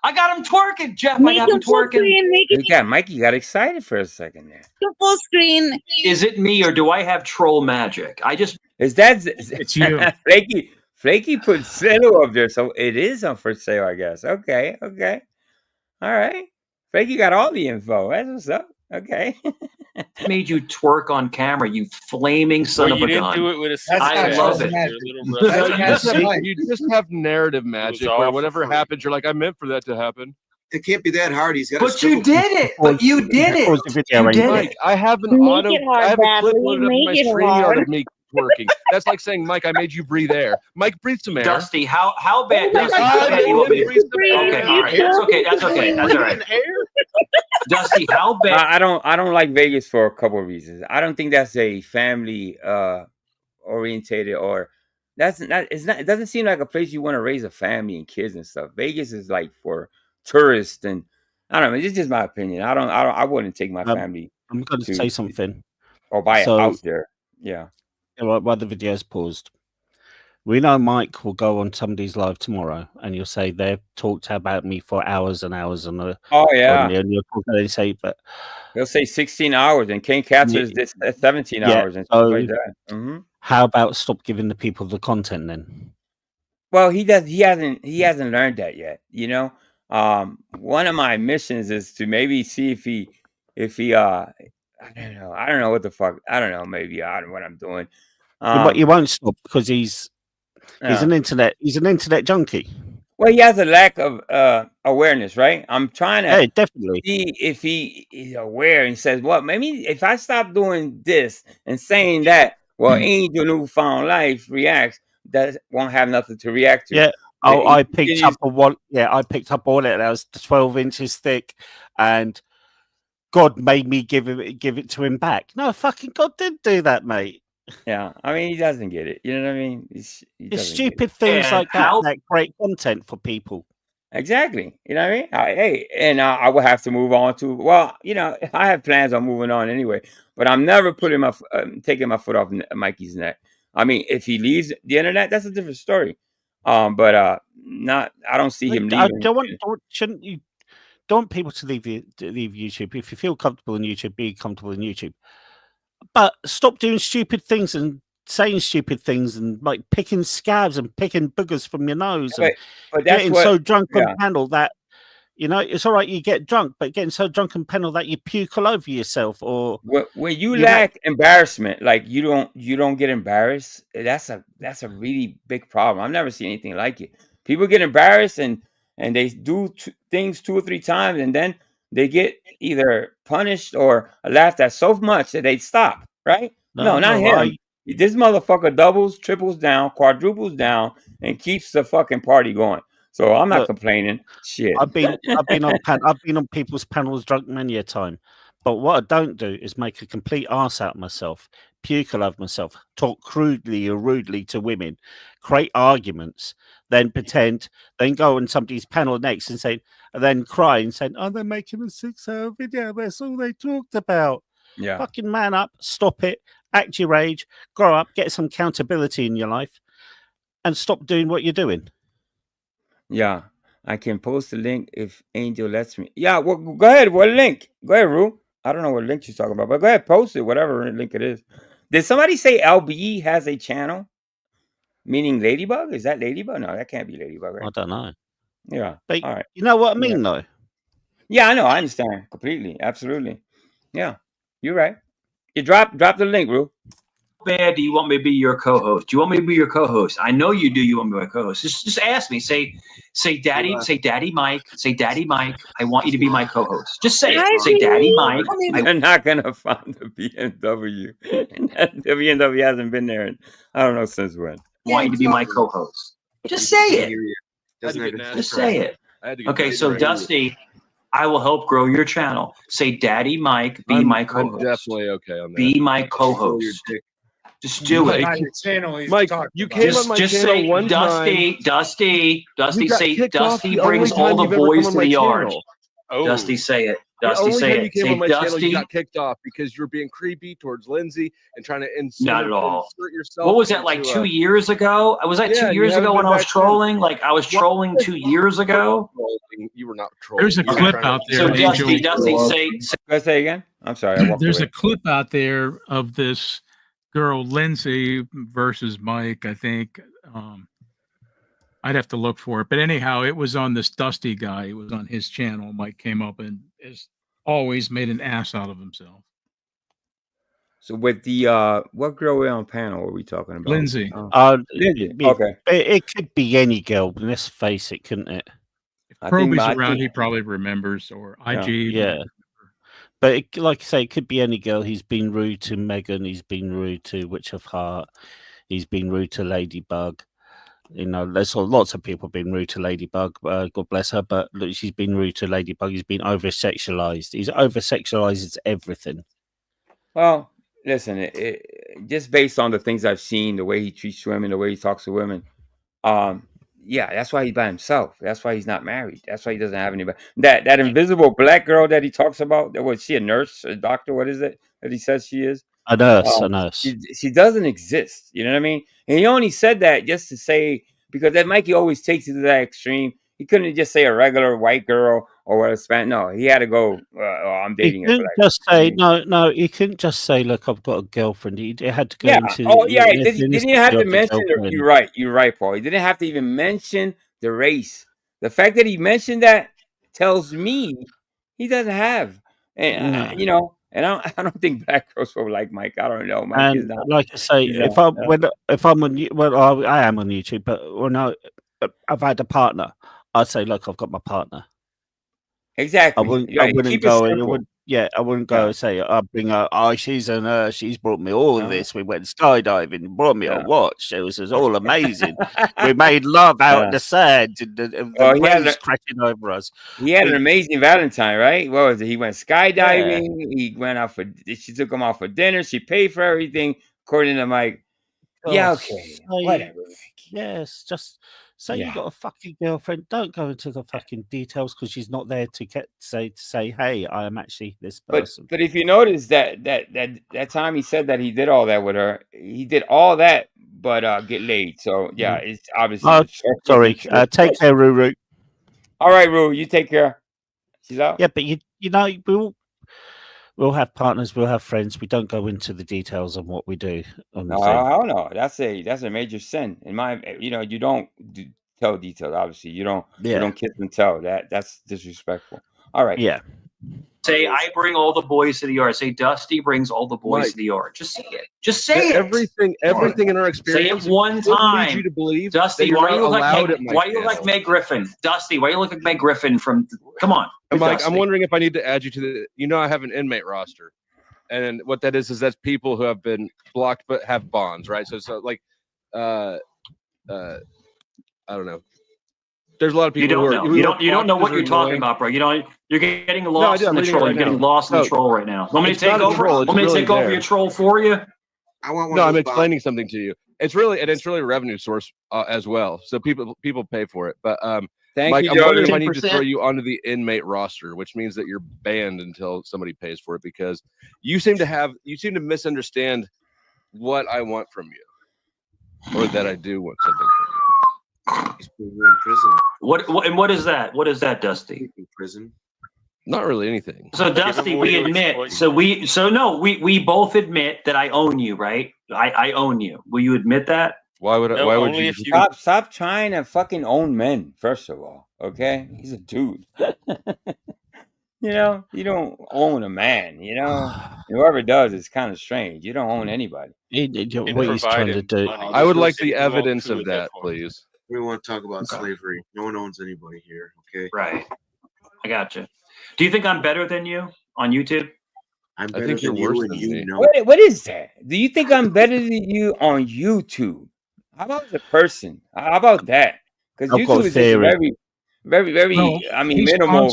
I got him twerking, Jeff. I got him twerking. Mikey got excited for a second there. Full screen. Is it me or do I have troll magic? It's you. Flaky put Zillow up there, so it is on for sale, I guess. Okay. All right. Flaky got all the info. That's what's up. Okay. Made you twerk on camera, you flaming son of a gun. You didn't do it with a I love it. You just have narrative magic where whatever happens, you're like, I meant for that to happen. It can't be that hard. He's got. But you did it. You did it. Mike, I have a clip loaded up in my StreamYard of me twerking. That's like saying, Mike, I made you breathe air. Mike, breathe some air. Dusty, how bad? Dusty, you want me to breathe some air? Okay, all right. That's okay. That's all right. Dusty, how bad? I don't like Vegas for a couple of reasons. I don't think that's a family orientated or it doesn't seem like a place you want to raise a family and kids and stuff. Vegas is like for tourists, and I don't know. It's just my opinion. I wouldn't take my family. I'm going to say something. Or buy a house there. Yeah. While the video's paused. We know Mike will go on somebody's live tomorrow, and you'll say they've talked about me for hours and hours on the. Oh yeah. And you'll talk, they say, but they'll say 16 hours, and King Catcher's this 17 hours and stuff like that. Mm-hmm. How about stop giving the people the content then? Well, he hasn't learned that yet. You know, one of my missions is to maybe see if he I don't know what the fuck. I don't know. Maybe I don't know what I'm doing. But you won't stop because he's an internet junkie. Well, he has a lack of awareness, right? I'm trying to definitely see if he is aware and says, well, maybe if I stop doing this and saying that, well, Angel Newfound Life Reacts that won't have nothing to react to. Yeah. Oh, I picked up a wallet. Yeah, I picked up a wallet that was 12 inches thick, and God made me give it to him back. No, fucking God didn't do that, mate. Yeah, I mean, he doesn't get it. You know what I mean? It's stupid things like that create content for people. Exactly. You know what I mean? I will have to move on to. Well, you know, I have plans on moving on anyway, but I'm never putting taking my foot off Mikey's neck. I mean, if he leaves the internet, that's a different story. But not. I don't see him leaving. Shouldn't you? Don't want people to leave YouTube. If you feel comfortable in YouTube, be comfortable in YouTube. But stop doing stupid things and saying stupid things and like picking scabs and picking boogers from your nose and getting so drunk on panel that it's all right you get drunk, but getting so drunk on panel that you puke all over yourself or when you lack embarrassment, like you don't get embarrassed. That's a really big problem. I've never seen anything like it. People get embarrassed and they do things 2 or 3 times and then they get either punished or laughed at so much that they stop. Right? No, not him. This motherfucker doubles, triples down, quadruples down, and keeps the fucking party going. So I'm not complaining. Shit. I've been on people's panels drunk many a time. But what I don't do is make a complete arse out of myself, puke all over myself, talk crudely or rudely to women, create arguments, then pretend, then go on somebody's panel next and then cry and say, oh, they're making a 6-hour video. That's all they talked about. Yeah. Fucking man up, stop it, act your age, grow up, get some accountability in your life, and stop doing what you're doing. Yeah. I can post the link if Angel lets me. Yeah, well, go ahead. What link? Go ahead, Rue. I don't know what link she's talking about, but go ahead, post it, whatever link it is. Did somebody say LBE has a channel? Meaning Ladybug? Is that Ladybug? No, that can't be Ladybug, right? I don't know. Yeah. But all right. You know what I mean, though? Yeah, I know. I understand completely. Absolutely. Yeah. You're right. You drop the link, Rue. Bad do you want me to be your co-host? Do you want me to be your co-host? I know you do. You want me to be my co-host? Just ask me. Say, Daddy Mike. Say, Daddy Mike. I want you to be my co-host. Just say it. Say, Daddy Mike. You're not gonna find the BMW. The BMW hasn't been there, I don't know since when. I want you to be my co-host. Just say it. Just say it. Okay, so Dusty, I will help grow your channel. Say, Daddy Mike, be my co-host. I'm definitely okay on that. Be my co-host. Just do it. Mike, you came on my channel one time. Dusty, say, Dusty brings all the boys to the yard. Dusty, say it. Dusty, say it. You came on my channel, Dusty. you got kicked off because you're being creepy towards Lindsay and trying to not at all. insert yourself. What was that, like 2 years ago? Was that 2 years ago when I was trolling? Like I was trolling 2 years ago? You were not trolling. There's a clip out there. So Dusty, say again. I'm sorry. There's a clip out there of this girl Lindsay versus Mike, I think. I'd have to look for it, but anyhow, it was on this Dusty guy. It was on his channel. Mike came up and, as always, made an ass out of himself. So with the what girl we on panel are we talking about? Lindsay. Lindsay. Okay. It could be any girl, but let's face it, couldn't it? If Proby's around, he probably remembers, or IG. Yeah. But like I say, it could be any girl. He's been rude to Megan. He's been rude to Witch of Heart. He's been rude to Ladybug. You know, there's lots of people been rude to Ladybug. God bless her. But look, she's been rude to Ladybug. He's been over-sexualized. He's over-sexualized everything. Well, listen, just based on the things I've seen, the way he treats women, the way he talks to women, yeah, that's why he's by himself. That's why he's not married. That's why he doesn't have anybody. That invisible black girl that he talks about, was she a nurse, a doctor? What is it that he says she is? A nurse. She doesn't exist. You know what I mean? And he only said that just to say, because that Mikey always takes it to that extreme. He couldn't just say a regular white girl or a Spanish. No, he had to go. I'm dating her. He couldn't just say no. He couldn't just say, "Look, I've got a girlfriend." He had to go into. Oh yeah. He didn't have to mention. You're right, Paul. He didn't have to even mention the race. The fact that he mentioned that tells me he doesn't have, and you know. And I don't think black girls will like Mike. I don't know. Mike is not. Like I say, if I'm on, I am on YouTube, but when I've had a partner, I'd say, look, I've got my partner. Exactly. I wouldn't go. I wouldn't go and say, I'll bring her. Oh, she's a nurse. She's brought me all of this. We went skydiving. Brought me a watch. It was all amazing. We made love out in the sand. The waves crashing over us. He had an amazing Valentine, right? What was it? He went skydiving. He went out she took him out for dinner. She paid for everything, according to Mike. Okay, whatever. Yes, just say you got a fucking girlfriend. Don't go into the fucking details because she's not there to say, hey, I am actually this person. But if you notice that time he said that he did all that with her, he did all that, but get laid. So yeah, it's obviously. Sorry. Take care, Ruru. All right, Ruru, you take care. She's out. Yeah, but you know we'll have partners, we'll have friends. We don't go into the details of what we do. No, I don't know. That's a major sin. In my, you don't tell details. Obviously, you don't kiss and tell. That's disrespectful. All right. Yeah. Say I bring all the boys to the yard. Say Dusty brings all the boys to the yard. Just say it. Just say it. Everything in our experience. Say it one time. Lead you to believe Dusty, why you look like Meg Griffin? Dusty, why you look like Meg Griffin from? Come on, Mike. I'm wondering if I need to add you to the. I have an inmate roster, and what that is that's people who have been blocked but have bonds, right? So like, I don't know. There's a lot of people you don't know what you're talking about, bro. You're getting lost in the troll. You're getting lost in the troll right now. Want me to take over? Want me to take over your troll for you? I want one. No, I'm explaining something to you. It's really a revenue source as well. So people pay for it. But Mike, I'm wondering if I need to throw you onto the inmate roster, which means that you're banned until somebody pays for it, because you seem to misunderstand what I want from you, or that I do want something from you. He's in prison. What is that? What is that, Dusty? In prison. Not really anything. So Dusty, we admit. We both admit that I own you, right? I own you. Will you admit that? Why would you stop trying to fucking own men? First of all, okay, he's a dude. You don't own a man. Whoever does is kind of strange. You don't own anybody. What he's trying to do. I would like the evidence of that, please. We want to talk about slavery. No one owns anybody here. Okay. Right. I got you. Do you think I'm better than you on YouTube? I think you're worse than you. What is that? Do you think I'm better than you on YouTube? How about the person? How about that? Because YouTube is very, very, very. Minimal.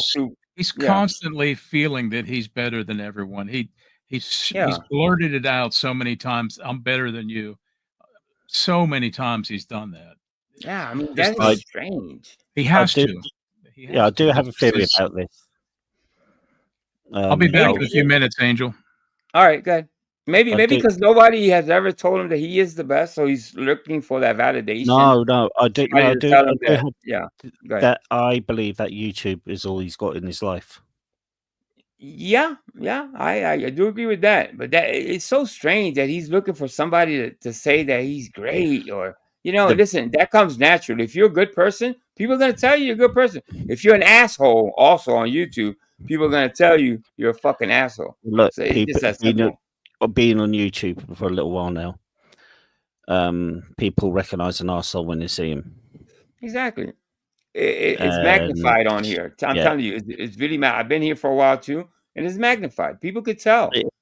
He's constantly feeling that he's better than everyone. He's blurted it out so many times. I'm better than you. So many times he's done that. Yeah, that's strange. He has to. I do have a theory about this. I'll be back in a few minutes, Angel. All right, good. Maybe because nobody has ever told him that he is the best, so he's looking for that validation. No, I do. That I believe that YouTube is all he's got in his life. Yeah, I do agree with that. But it's so strange that he's looking for somebody to say that he's great, or listen, that comes naturally. If you're a good person, people are going to tell you you're a good person. If you're an asshole, also on YouTube, people are going to tell you you're a fucking asshole. Look, so being on YouTube for a little while now, people recognize an asshole when they see him. Exactly. It's magnified on here. I'm telling you, it's really I've been here for a while too, and it's magnified. People could tell. People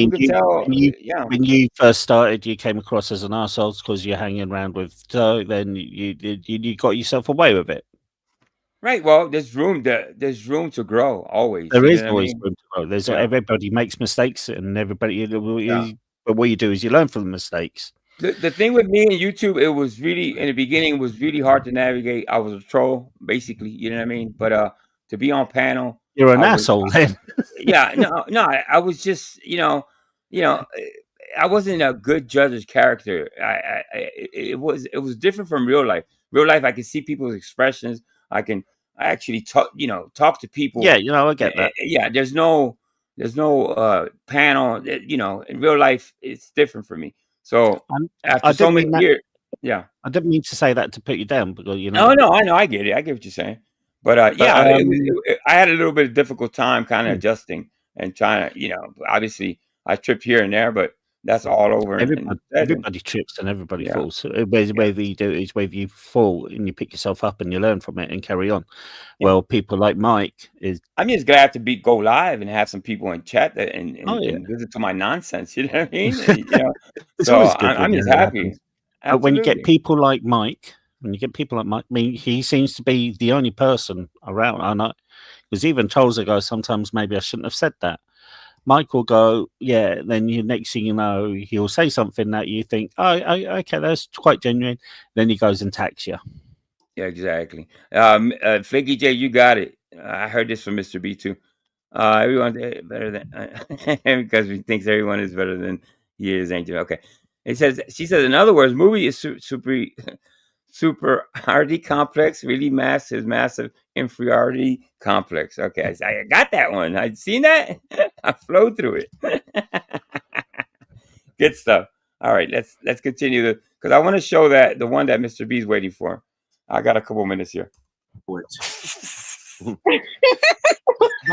could tell. When you first started, you came across as an arsehole because you're hanging around with Joe. Then you got yourself away with it. Right. Well, there's room to grow always. There is always room to grow. There's everybody makes mistakes, and everybody. But what you do is you learn from the mistakes. The thing with me and YouTube, it was really in the beginning. It was really hard to navigate. I was a troll, basically. You know what I mean? But to be on panel, you're an asshole then. No. I was just, you know, I wasn't a good judge of character. It was different from real life. Real life, I can see people's expressions. I actually talk to people. Yeah, I get that. Yeah, there's no panel. In real life, it's different for me. So after so many years, yeah, I didn't mean to say that to put you down, but Oh no, I know, I get it. I get what you're saying. But I had a little bit of difficult time kind of adjusting and trying to, obviously I tripped here and there, but that's all over. Everybody trips and everybody falls. So whether you do is whether you fall and you pick yourself up and you learn from it and carry on. Yeah. Well, people like Mike I'm just glad to go live and have some people in chat and listen to my nonsense. You know what I mean? So I'm just happy. When you get people like Mike. When you get people like Mike, I mean, he seems to be the only person around. I know, because even Charles will go, sometimes maybe I shouldn't have said that. Mike will go, yeah. Then next thing you know, he'll say something that you think, oh, okay, that's quite genuine. Then he goes and attacks you. Yeah, exactly. Figgy J, you got it. I heard this from Mr. B too. Everyone's better than because he thinks everyone is better than he is. Angel. Okay. She says, in other words, movie is superiority complex, really massive inferiority complex. Okay, I got that one. I'd seen that. I flowed through it. Good stuff. All right, let's continue because I want to show that the one that Mr. B's waiting for. I got a couple minutes here. But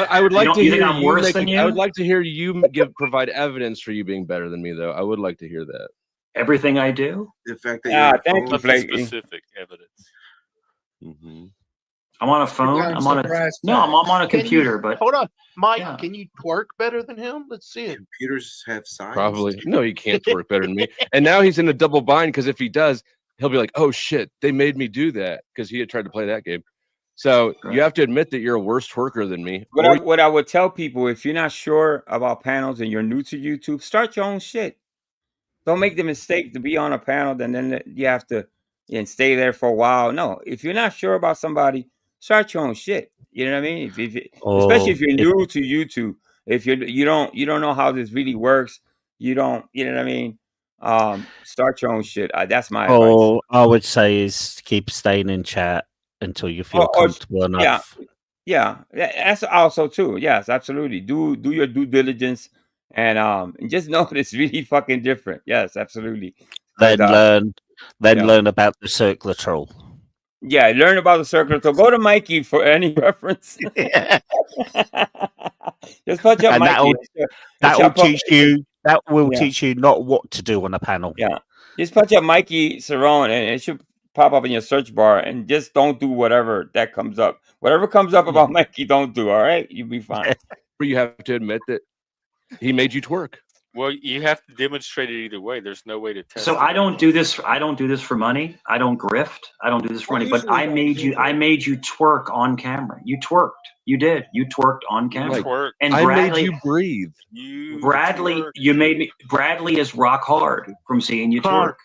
I would like to hear I would like to hear you provide evidence for you being better than me, though. I would like to hear that. Everything I do. The fact that thank you, specific evidence. Mm-hmm. I'm on a phone. I'm on a computer. But hold on, Mike. Can you twerk better than him? Let's see it. Computers have science. Probably. No, he can't twerk better than me. And now he's in a double bind because if he does, he'll be like, "Oh shit, they made me do that," because he had tried to play that game. So you have to admit that you're a worse twerker than me. What I would tell people, if you're not sure about panels and you're new to YouTube, start your own shit. Don't make the mistake to be on a panel and then you have to stay there for a while. No, if you're not sure about somebody, start your own shit. You know what I mean? Especially if you're new to YouTube, if you don't know how this really works, you know what I mean? Start your own shit. That's my advice. All I would say is keep staying in chat until you feel comfortable enough. Yeah, that's also too. Yes, absolutely. Do your due diligence and just know that it's really fucking different. Yes, absolutely. Then learn about the circular troll. Yeah, learn about the circular troll. Go to Mikey for any reference. Just punch up Mikey. That will teach you not what to do on a panel. Yeah, just punch up Mikey Cerrone and it should pop up in your search bar, and just don't do whatever that comes up. Whatever comes up about Mikey, don't do. All right, you'll be fine. But you have to admit that he made you twerk. Well, you have to demonstrate it either way. There's no way to test. So I don't do this for money. I don't grift. I don't do this for money. But I made you twerk on camera. You twerked. You did. You twerked on camera. And Bradley, I made you breathe. Bradley is rock hard from seeing you twerk.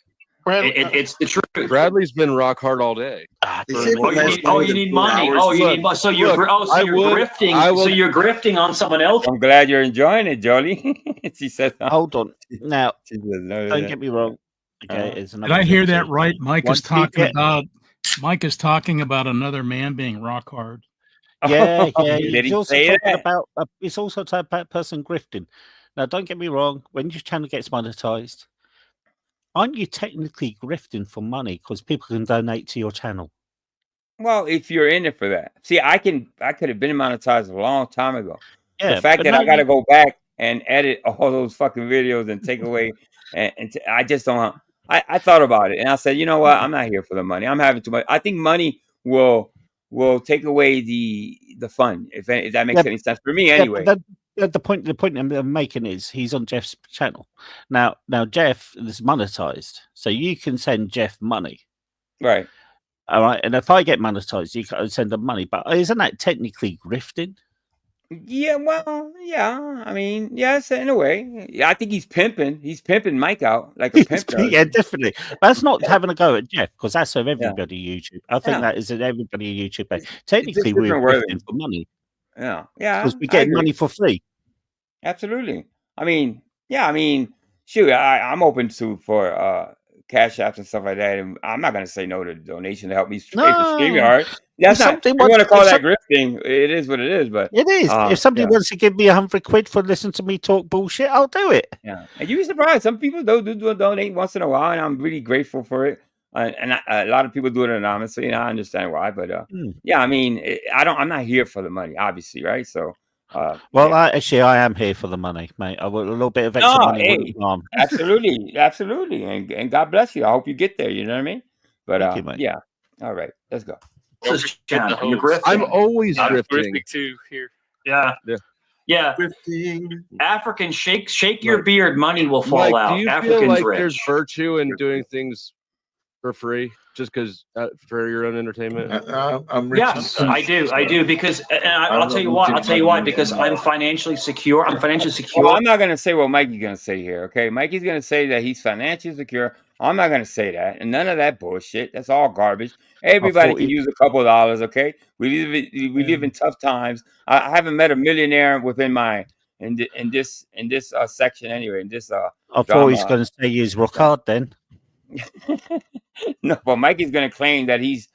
It's the truth. Bradley's been rock hard all day. You need money. So you're grifting. So you're grifting on someone else. I'm glad you're enjoying it, Jolie. She said, "Hold on, now don't get me wrong." Okay, did I hear that right? Mike is talking about another man being rock hard. Yeah. He's also talking about person grifting. Now, don't get me wrong. When your channel gets monetized, aren't you technically grifting for money because people can donate to your channel? Well, if you're in it for that. See, I could have been monetized a long time ago. Yeah, the fact that I got to go back and edit all those fucking videos and take away, I just don't. I thought about it and I said, you know what? I'm not here for the money. I'm having too much. I think money will take away the fun, if that makes any sense for me anyway. The point I'm making is he's on Jeff's channel now. Jeff is monetized, so you can send Jeff money, right? All right, and if I get monetized, you can send them money. But isn't that technically grifting? Yeah, well, yeah. I mean, yes, in a way. Yeah, I think he's pimping. He's pimping Mike out like a pimp does. Yeah, definitely. That's not having a go at Jeff because that's of everybody YouTube. I think that is everybody YouTube. Technically, we're grifting for money. Yeah, because we get money for free. Absolutely. I mean, Yeah, I mean, shoot, I'm open for cash apps and stuff like that, and I'm not gonna say no to donation to help me pay for No, StreamYard. if That's not. somebody If you want to if call that some, grifting, it is what it is. But it is. If somebody yeah, wants to give me £100 for listening to me talk bullshit, I'll do it. yeah. And you'd be surprised. Some people do donate once in a while, and I'm really grateful for it. A lot of people do it anonymously, and I understand why. But yeah, I mean, I'm not here for the money, obviously, right? So Well, yeah. I am here for the money, mate. A little bit of extra No, money wouldn't hey, harm. absolutely, absolutely, and God bless you. I hope you get there. You know what I mean? But Thank you, mate. yeah. All right, let's go. Channel. You're grifting. I'm always I'm grifting. grifting too here. Yeah. Yeah. African, shake your beard, money will fall Mike, out. do you African's feel like rich. there's virtue in doing things for free just because for your own entertainment? I'm rich. Yes, I do because, and I'll tell you why. Because I'm financially secure. I'm financially secure. Well, I'm not gonna say what Mikey's gonna say here. Okay, Mikey's gonna say that he's financially secure. I'm not gonna say that, and none of that bullshit. That's all garbage. Everybody can use a couple of dollars. Okay, we live in tough times. I haven't met a millionaire within in this section anyway. In this I thought drama. he was going to say use rock hard then. No, but Mikey's gonna claim that he's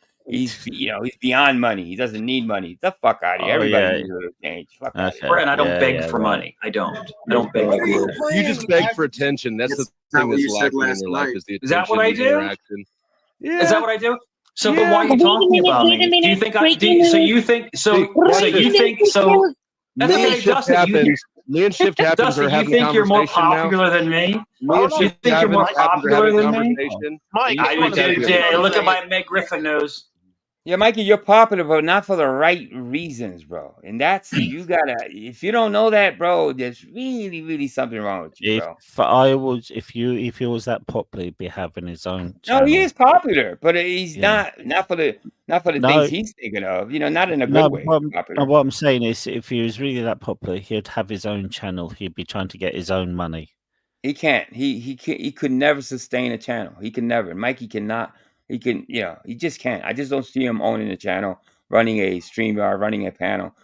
beyond money. He doesn't need money. Get the fuck out of here. Everybody needs a little change. Fuck out of here. And I don't beg for money. I don't beg for money. You just beg for attention. That's the thing that's lacking in your life is the attention. Is that what I do? Interaction. Is that what I do? So, but why are you talking about me? Do you think I do? So you think so? So you think so? That's okay, Dustin. Me and Shift happens Dustin, are having you think you're more conversation popular than me? Me and You Shift think you're more happens are popular having than me? conversation. Mike, I do. Yeah, look at my Meg Griffin nose. Yeah, Mikey, you're popular, but not for the right reasons, bro. And that's you gotta. If you don't know that, bro, there's really, really something wrong with you, bro. If he was that popular, he'd be having his own No, channel. he is popular, but he's not for the things he's thinking of. You know, not in a good way. What I'm saying is, if he was really that popular, he'd have his own channel. He'd be trying to get his own money. He can't. He could never sustain a channel. He can never. Mikey cannot. He can. He just can't. I just don't see him owning a channel, running a StreamYard, running a panel.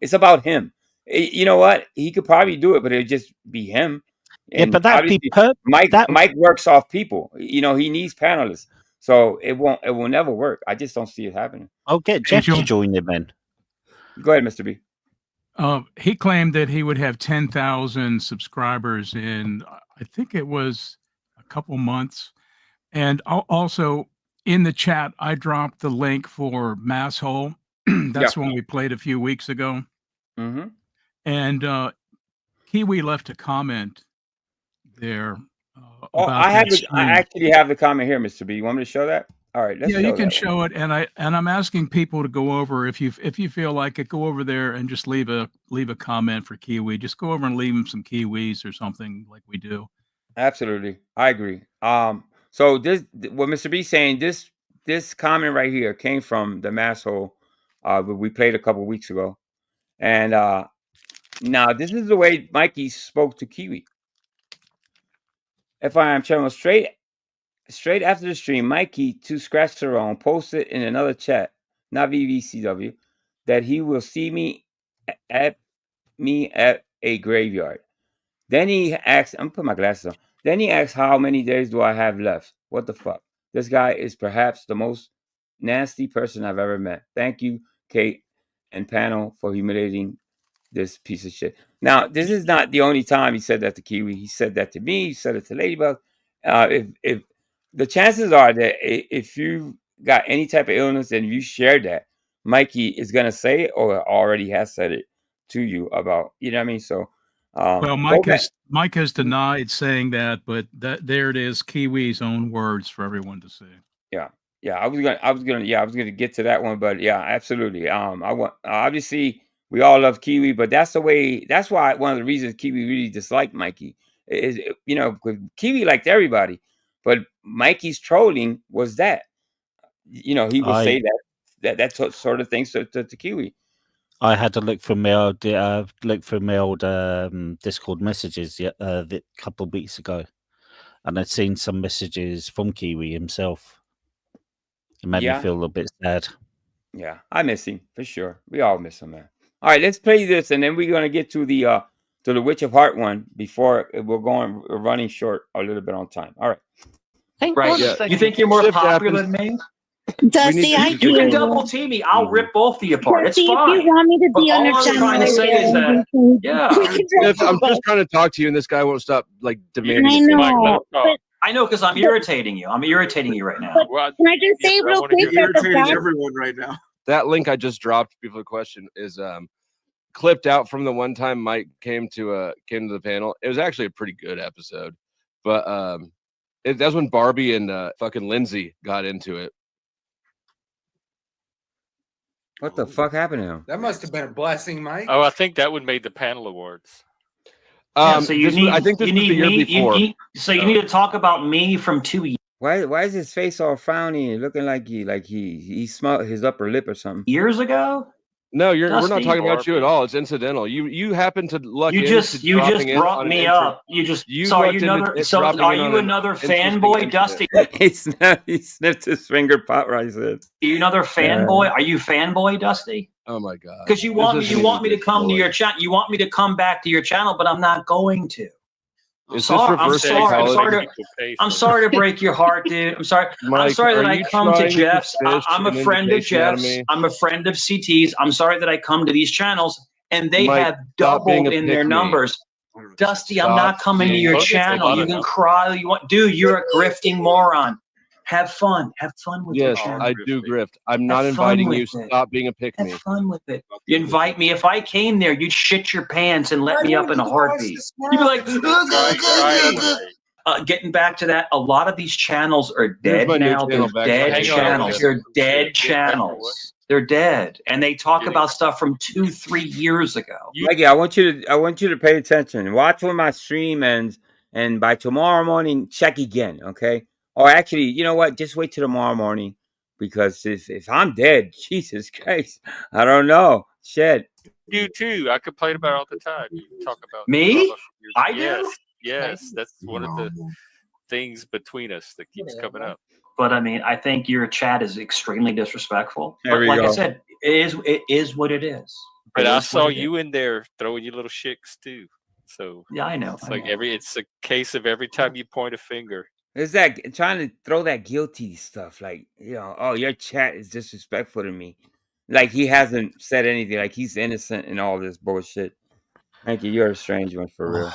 It's about him. You know what? He could probably do it, but it'd just be him. And but that'd be Mike works off people. He needs panelists, so it will never work. I just don't see it happening. I'll get Jeff to join him then. Go ahead, Mr. B. He claimed that he would have 10,000 subscribers in, I think it was a couple months. And also in the chat, I dropped the link for Masshole. That's one we played a few weeks ago. Mm-hmm. And Kiwi left a comment there. I actually have the comment here, Mr. B. You want me to show that? All right. Yeah, you can show it, and I'm asking people to go over if you feel like it, go over there and just leave a comment for Kiwi. Just go over and leave him some Kiwis or something like we do. Absolutely, I agree. So this what Mr. B saying, this comment right here came from the Masshole we played a couple weeks ago, and now this is the way Mikey spoke to Kiwi. FIM channel straight after the stream, Mikey to scratch Cerrone posted in another chat, not VVCW, that he will see me at a graveyard. Then he asked, I'm putting my glasses on. Then he asked, how many days do I have left? What the fuck? This guy is perhaps the most nasty person I've ever met. Thank you, Kate and panel, for humiliating this piece of shit. Now, this is not the only time he said that to Kiwi. He said that to me. He said it to Ladybug. If the chances are that if you got any type of illness and you shared that, Mikey is gonna say it or already has said it to you about. You know what I mean? So, well, Mike has denied saying that, but there it is, Kiwi's own words for everyone to see. Yeah. I was gonna get to that one, but yeah, absolutely. I want obviously. We all love Kiwi, but that's why one of the reasons Kiwi really disliked Mikey is, because Kiwi liked everybody, but Mikey's trolling was that, he will say that sort of thing to Kiwi. I had to look for my old Discord messages a couple of weeks ago, and I'd seen some messages from Kiwi himself. It made me feel a little bit sad. Yeah, I miss him for sure. We all miss him, man. All right, let's play this, and then we're gonna get to the to the Witch of Heart one before we're running short a little bit on time. All right. Right. Yeah. You think you're more popular than me? Dusty, I You can do. double team me. I'll rip both of you apart. It's Dusty, if fine. you want me to But be on all your I'm channel, trying to say is that, yeah. I'm just trying to talk to you, and this guy won't stop demanding. I know. But I know, because I'm irritating you. I'm irritating you right now. But can I just say real quick that the irritating fact everyone right now. That link I just dropped before the question is clipped out from the one time Mike came to the panel. It was actually a pretty good episode, but that's when Barbie and fucking Lindsay got into it. What the fuck happened to him? That must have been a blessing, Mike. Oh, I think that would made the panel awards. So you need. I think this you was need the year me. before. You need to talk about me from 2 years. Why is his face all frowny and looking like he smelled his upper lip or something? Years ago? No, we're not Dusty. talking about you at all. It's incidental. You happen to luck You into just dropping in brought on me an up. You just are you another fanboy, Dusty? He sniffed his finger pot right. He said, Are you another fanboy? Are you fanboy, Dusty? Oh my god! Because you want me to come to your channel. You want me to come back to your channel, but I'm not going to. I'm sorry to break your heart, dude. I'm sorry. Mike, I'm sorry that are I you come to trying to Jeff's. fish I'm a an friend of invitation out of Jeff's. me? I'm a friend of CT's. I'm sorry that I come to these channels and they Mike, have stop being doubled a in their pick-me. numbers. Dusty, I'm Stop not coming to being your a channel. You pick-me. can cry all you want. Dude, you're a grifting moron. Have fun. Have fun with your Yes, channel. I do grift. I'm not Have fun inviting you. with it. Stop being a pick-me. Have fun with it. You invite me. If I came there, you'd shit your pants and let me up in a heartbeat. You'd be like, getting back to that, a lot of these channels are Here's dead my new now. They're channel back. dead Hang on, channels. okay. They're dead channels. They're dead, and they talk about stuff from 2-3 years ago. Mikey, I want you to pay attention. Watch when my stream ends, and by tomorrow morning, check again, okay? Or actually, you know what? Just wait till tomorrow morning, because if I'm dead, Jesus Christ, I don't know. Shit. You too. I complain about it all the time. You talk about me. I yes, do. yes. That's one of the things between us that keeps coming up. But I mean, I think your chat is extremely disrespectful. There But we like go. I said, it is what it is. But It I is saw what it you is. in there throwing your little shits too. So Yeah, I know. it's like it's a case of every time you point a finger. Is that trying to throw that guilty stuff? Like, oh, your chat is disrespectful to me. Like he hasn't said anything. Like he's innocent in all this bullshit. Thank you. You're a strange one for real.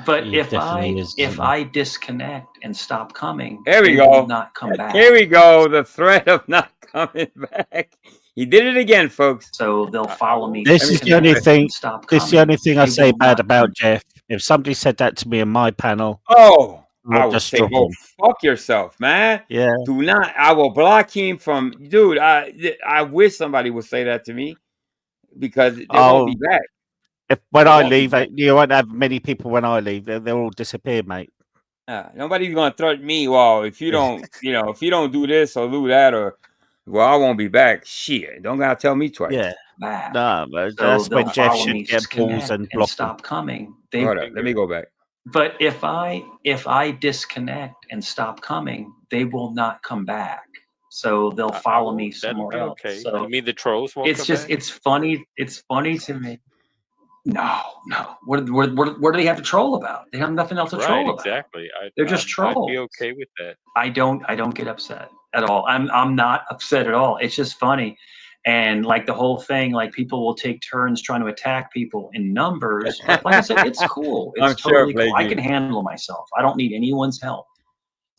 But He if definitely is, isn't he? I disconnect and stop coming, There we they go. will not come back. Here we go. The threat of not coming back. He did it again, folks. So they'll follow me. This is the only thing. Stop This is the only thing I They say will bad not about Jeff. If somebody said that to me in my panel, Oh, I'll I would just say, drop go him. fuck yourself, man. Yeah. Do not. I will block him from. Dude, I wish somebody would say that to me, because they won't be back. When They I won't be leave, back. you won't have many people when I leave. They'll all disappear, mate. Nobody's gonna threaten me. Well, if you don't, if you don't do this or do that, or I won't be back. Shit, don't gotta tell me twice. Yeah. Back. No, but So that's they'll when Jeff follow should me, get balls disconnect, and block them. stop coming. Hold up, let me go back. But if I disconnect and stop coming, they will not come back. So they'll follow me somewhere else. Okay. So You mean the trolls won't it's come just back? it's funny. It's funny to me. No. What do they have to troll about? They have nothing else to troll about. Exactly. They're just I'd trolls. be okay with that. I don't get upset at all. I'm not upset at all. It's just funny. And like the whole thing, like people will take turns trying to attack people in numbers. But like I said, it's cool. It's I'm totally sure, cool. I Blakey. can handle myself. I don't need anyone's help.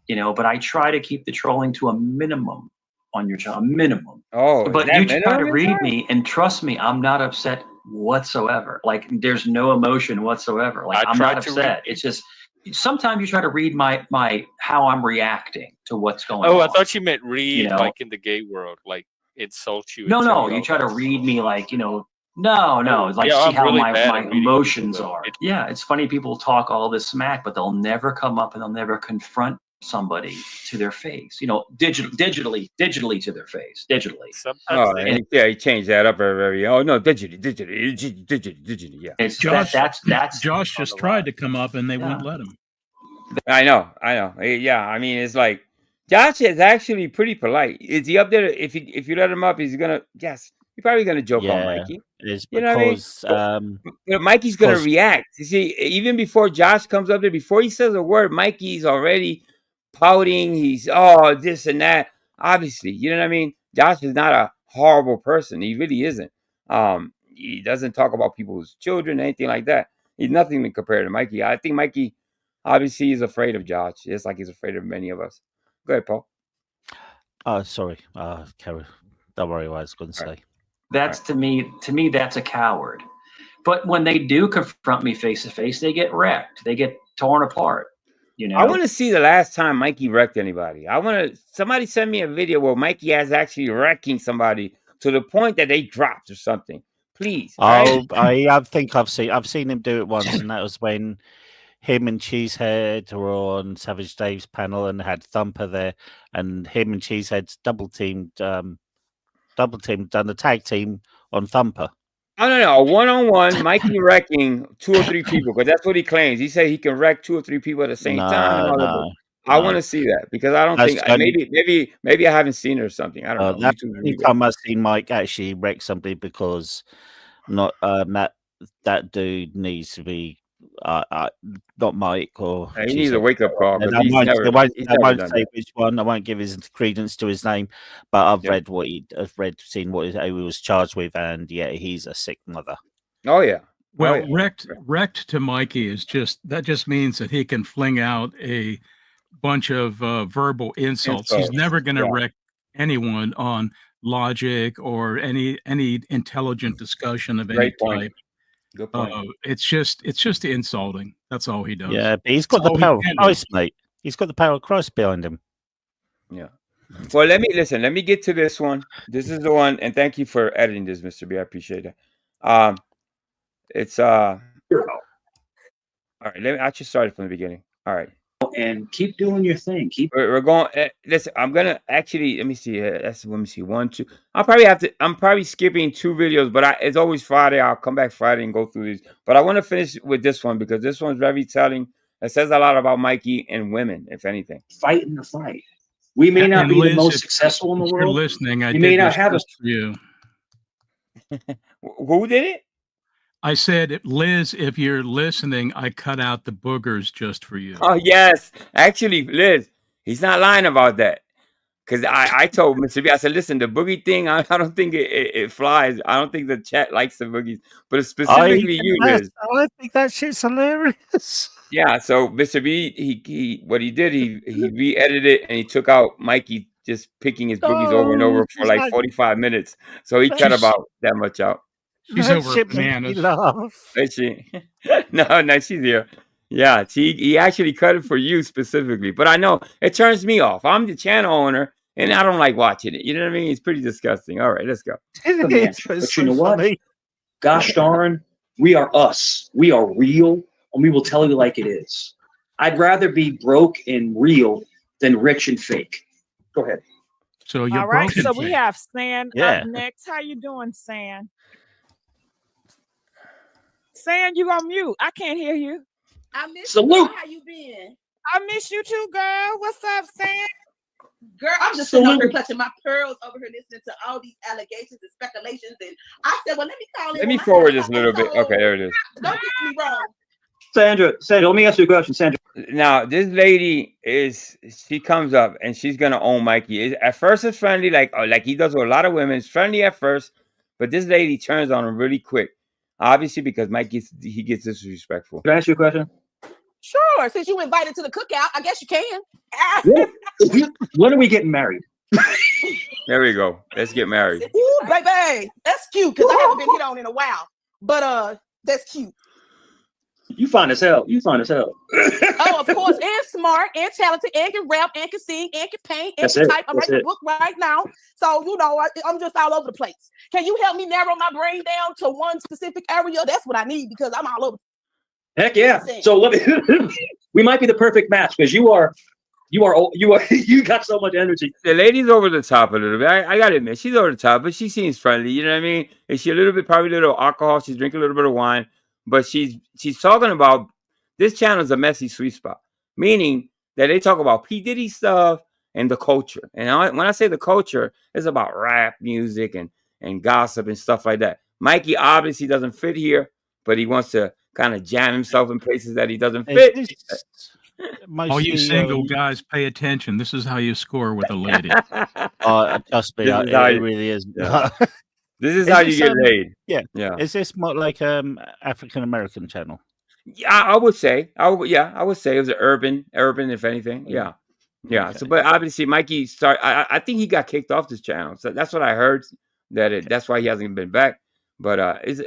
But I try to keep the trolling to a minimum on your channel, a minimum. Oh, But is that you try to minimum, read sir? me, and trust me, I'm not upset whatsoever. Like there's no emotion whatsoever. Like I I'm tried not to upset. It's just sometimes you try to read my how I'm reacting to what's going on. Oh, I thought you meant read know? like in the gay world, like insult you. and No, tell no, you you all try to that. read me like, no, like Yeah, see I'm how really my bad at reading emotions people, though. are. Yeah, it's funny people talk all this smack, but they'll never come up and they'll never confront somebody to their face. Digitally to their face, digitally. Oh, he changed that up very. Oh no, digitally, yeah. It's Josh, that's Josh just tried to come up and they wouldn't let him. I know. Yeah, I mean, it's like Josh is actually pretty polite. Is he up there? If you let him up, he's gonna. Yes, You're probably gonna joke on Yeah, Mikey. it's You know what I mean? because Mikey's gonna because react. You see, even before Josh comes up there, before he says a word, Mikey's already pouting. He's this and that. Obviously, you know what I mean. Josh is not a horrible person. He really isn't. He doesn't talk about people's children, anything like that. He's nothing to compare to Mikey. I think Mikey, obviously, is afraid of Josh, just like he's afraid of many of us. Go ahead, Paul. Sorry, Kerry. Don't worry what I was going to say. That's to me, that's a coward. But when they do confront me face to face, they get wrecked. They get torn apart. You know. I want to see the last time Mikey wrecked anybody. Somebody send me a video where Mikey has actually wrecking somebody to the point that they dropped or something. Please. I think I've seen him do it once, and that was when him and Cheesehead were on Savage Dave's panel and had Thumper there, and him and Cheesehead double teamed, done the tag team on Thumper. Oh, no, a one-on-one Mikey wrecking 2 or 3 people, because that's what he claims. He said he can wreck 2 or 3 people at the same time. And all that. I want to see that, because I don't think maybe I haven't seen it or something. I don't know. That's the only time I've seen Mike actually wreck somebody, because not that dude needs to be not Mike or he needs a wake up call. I won't say which one. I won't give his credence to his name, but I've seen what he was charged with, and yeah, he's a sick mother. Oh yeah. Well, wrecked to Mikey is just means that he can fling out a bunch of verbal insults. He's never going to wreck anyone on logic or any intelligent discussion of any type. Good point. It's just insulting. That's all he does. Yeah, but he's got the power of Christ, mate. He's got the power of Christ behind him. Yeah. Well, let me get to this one. This is the one, and thank you for editing this, Mr. B. I appreciate it. It's all right. I just started from the beginning. All right. And keep doing your thing. We're going. Listen, I'm gonna actually. Let me see. Let me see. 1, 2. I'm probably skipping 2 videos, but it's always Friday. I'll come back Friday and go through these. But I want to finish with this one, because this one's very telling. It says a lot about Mikey and women, if anything. Fighting the fight. We may not be the most successful in the world. You're listening. You may not have for you. Who did it? I said, Liz, if you're listening, I cut out the boogers just for you. Oh, yes. Actually, Liz, he's not lying about that. Because I told Mr. B, I said, listen, the boogie thing, I don't think it flies. I don't think the chat likes the boogies. But it's specifically you, Liz. I think that shit's hilarious. Yeah, so Mr. B, he what he did, he re-edited it, and he took out Mikey just picking his boogies over and over for like 45 minutes. So he cut about that much out. She's over bananas. Is she? No, she's here. Yeah, he actually cut it for you specifically. But I know it turns me off. I'm the channel owner, and I don't like watching it. You know what I mean? It's pretty disgusting. All right, let's go. But you know what? Gosh darn, we are us. We are real, and we will tell you like it is. I'd rather be broke and real than rich and fake. Go ahead. So you're all right. broken. So we have San up next. How you doing, San? San, you on mute. I can't hear you. I miss you. How you been? I miss you too, girl. What's up, San? Girl, I'm just sitting over here clutching my pearls over here listening to all these allegations and speculations. And I said, well, let me call in. Let me forward this a little bit. Okay, there it is. Don't get me wrong. Sandra, let me ask you a question, Sandra. Now, this lady she comes up and she's gonna own Mikey. At first, it's friendly, like he does with a lot of women. It's friendly at first, but this lady turns on him really quick. Obviously, because Mike gets disrespectful. Can I ask you a question? Sure. Since you invited to the cookout, I guess you can. When are we getting married? There we go. Let's get married. Ooh, baby, that's cute, because I haven't been hit on in a while. But that's cute. You fine as hell. Oh, of course, and smart, and talented, and can rap, and can sing, and can paint, and can type. I'm writing a book right now, so I'm just all over the place. Can you help me narrow my brain down to one specific area? That's what I need, because I'm all over. Heck yeah! So we might be the perfect match, because you got so much energy. The lady's over the top a little bit. I gotta admit, she's over the top, but she seems friendly. You know what I mean? Is she probably a little alcohol? She's drinking a little bit of wine. But she's talking about this channel is a messy sweet spot, meaning that they talk about P. Diddy stuff and the culture. And when I say the culture, it's about rap music and and gossip and stuff like that. Mikey obviously doesn't fit here, but he wants to kind of jam himself in places that he doesn't fit. All you single guys, pay attention. This is how you score with a lady. Trust me, it really is. Yeah. This is how you get laid. Yeah, yeah. Is this more like African American channel? Yeah, I would say. I would say it was an urban, if anything. Yeah. Yeah. Okay. So, but obviously, Mikey started. I think he got kicked off this channel. So that's what I heard. That's why he hasn't been back. But it's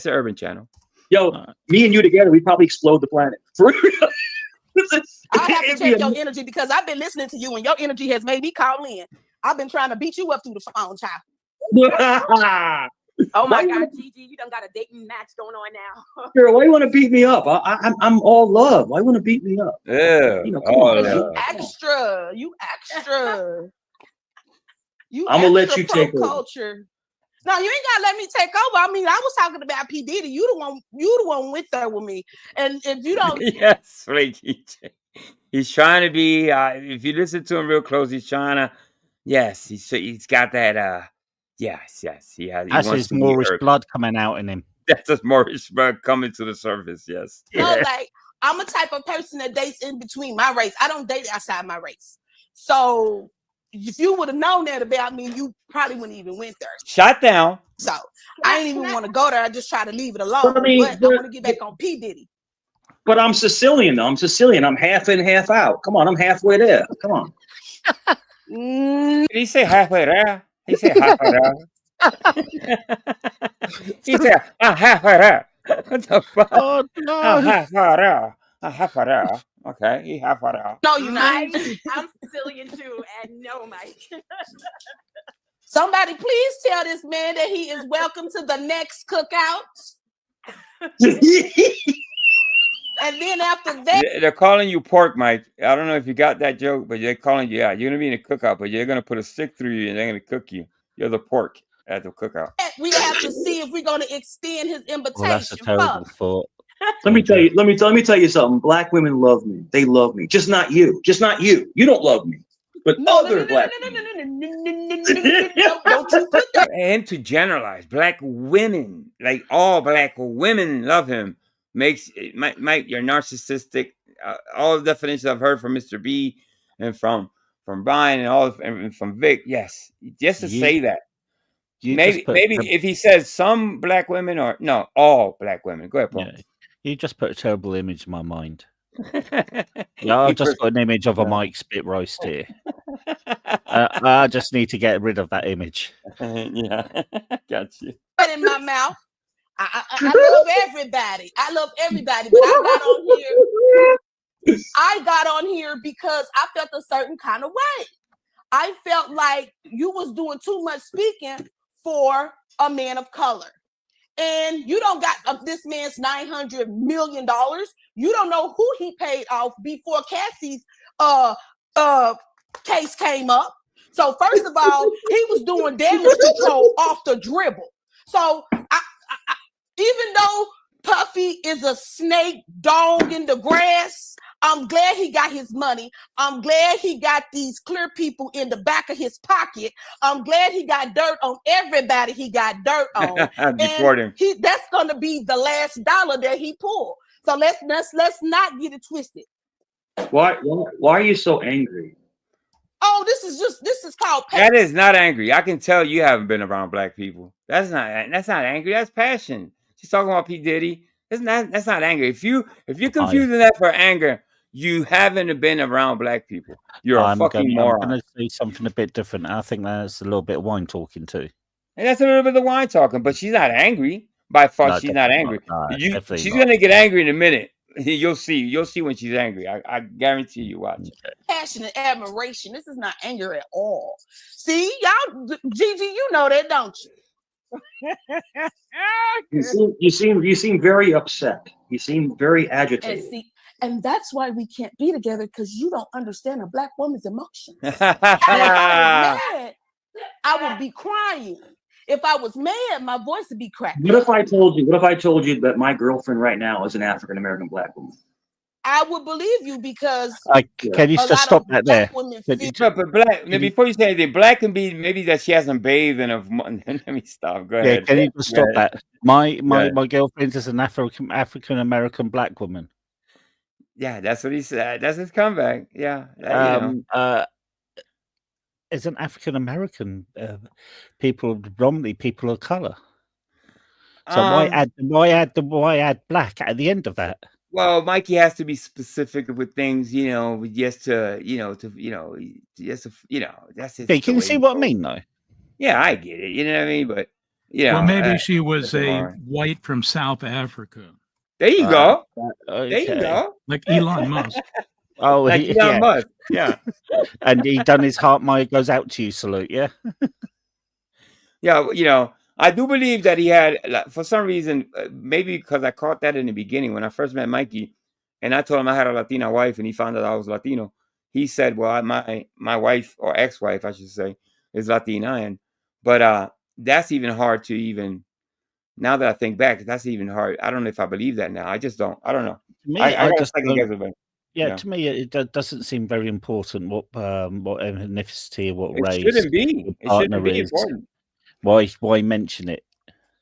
an urban channel. Yo, me and you together, we probably explode the planet. For real. I have to check your energy because I've been listening to you and your energy has made me call in. I've been trying to beat you up through the phone, child. Oh my God, Gigi, you done got a dating match going on now. Girl, why you want to beat me up? I'm all love. Why you want to beat me up? Yeah. You know, come on. You extra. I'm gonna let you take over. Culture. No, you ain't gotta let me take over. I mean, I was talking about P. Diddy. You the one went there with me. And if you don't yes, Flaky. He's trying to be if you listen to him real close, he's trying to he's got that yes. He has That's his Moorish blood coming out in him. That's his Moorish blood coming to the surface, yes. No, like I'm a type of person that dates in between my race. I don't date outside my race. So if you would have known that about me, you probably wouldn't even went there. Shot down. So I didn't even want to go there. I just try to leave it alone. But I want to get back on P. Diddy. But I'm Sicilian, though. I'm Sicilian. I'm half in, half out. Come on, I'm halfway there. Come on. Did he say halfway there? He said halfway there. He said, I'm halfway there. What the fuck? Oh, no. I'm halfway there. I'm halfway there. Okay, he halfway there. No, you're not. I'm Sicilian too, and no, Mike. Somebody please tell this man that he is welcome to the next cookout. And then after that, they're calling you pork, Mike. I don't know if you got that joke, but they're calling you. Yeah, you're gonna be in a cookout, but you're gonna put a stick through you and they're gonna cook you. You're the pork at the cookout. we have to see if we're gonna extend his invitation. Well, that's a terrible thought. Let me tell you something. Black women love me. They love me. Just not you. Just not you. You don't love me. But other black women. And to generalize, black women, like all black women, love him. Mike, you're narcissistic. All the definitions I've heard from Mr. B and from Brian and from Vic. Yes, just to say that. Maybe if he says some black women or no, all black women. Go ahead, Paul. Yeah, you just put a terrible image in my mind. Yeah, I just got an image of a Mike spit roast here. I just need to get rid of that image. Yeah, got you. Put in my mouth. I love everybody. I love everybody, but I got on here because I felt a certain kind of way. I felt like you was doing too much speaking for a man of color. And you don't got this man's $900 million. You don't know who he paid off before Cassie's case came up. So first of all, he was doing damage control off the dribble. So even though Puffy is a snake dog in the grass, I'm glad he got his money. I'm glad he got these clear people in the back of his pocket. I'm glad he got dirt on everybody he got dirt on. Deport him. That's going to be the last dollar that he pulled. So let's not get it twisted. Why are you so angry? Oh, this is called passion. That is not angry. I can tell you haven't been around black people. That's not angry. That's passion. She's talking about P. Diddy. That's not anger. If you're confusing that for anger, you haven't been around black people. You're a fucking moron. I'm going to say something a bit different. I think that's a little bit of wine talking too. And that's a little bit of wine talking, but she's not angry. By far, no, she's not angry. She's going to get angry in a minute. You'll see when she's angry. I guarantee you. Watch. Passion and admiration. This is not anger at all. See, y'all, Gigi, you know that, don't you? You seem very upset. You seem very agitated. And that's why we can't be together, because you don't understand a black woman's emotions. If I was mad, I would be crying. If I was mad, my voice would be cracking. What if I told you that my girlfriend right now is an African American black woman? I would believe you because can you just stop that there? No, but black. Before you say anything, black can be maybe that she hasn't bathed in a month. Let me stop. Go ahead. Can you just stop that? My girlfriend is an African American black woman. Yeah, that's what he said. That's his comeback. Yeah, As an African American, people predominantly people of color. So why add black at the end of that? Well, Mikey has to be specific with things, just to, that's his. Hey, can you see what I mean, though? Yeah, I get it. You know what I mean? But well, maybe she was a white from South Africa. There you go. Okay. There you go. Like Elon Musk. Oh, like Elon Musk. Yeah. And he done his heart. My goes out to you. Salute. Yeah. Yeah. I do believe that he had, for some reason, maybe because I caught that in the beginning when I first met Mikey, and I told him I had a Latina wife, and he found out I was Latino. He said, "Well, my wife or ex-wife, I should say, is Latina," but that's even hard to even. Now that I think back, that's even hard. I don't know if I believe that now. I just don't. I don't know. Me, I just second guess it. Yeah, to me, it doesn't seem very important what ethnicity or what race. It shouldn't be. It shouldn't be important. Why mention it?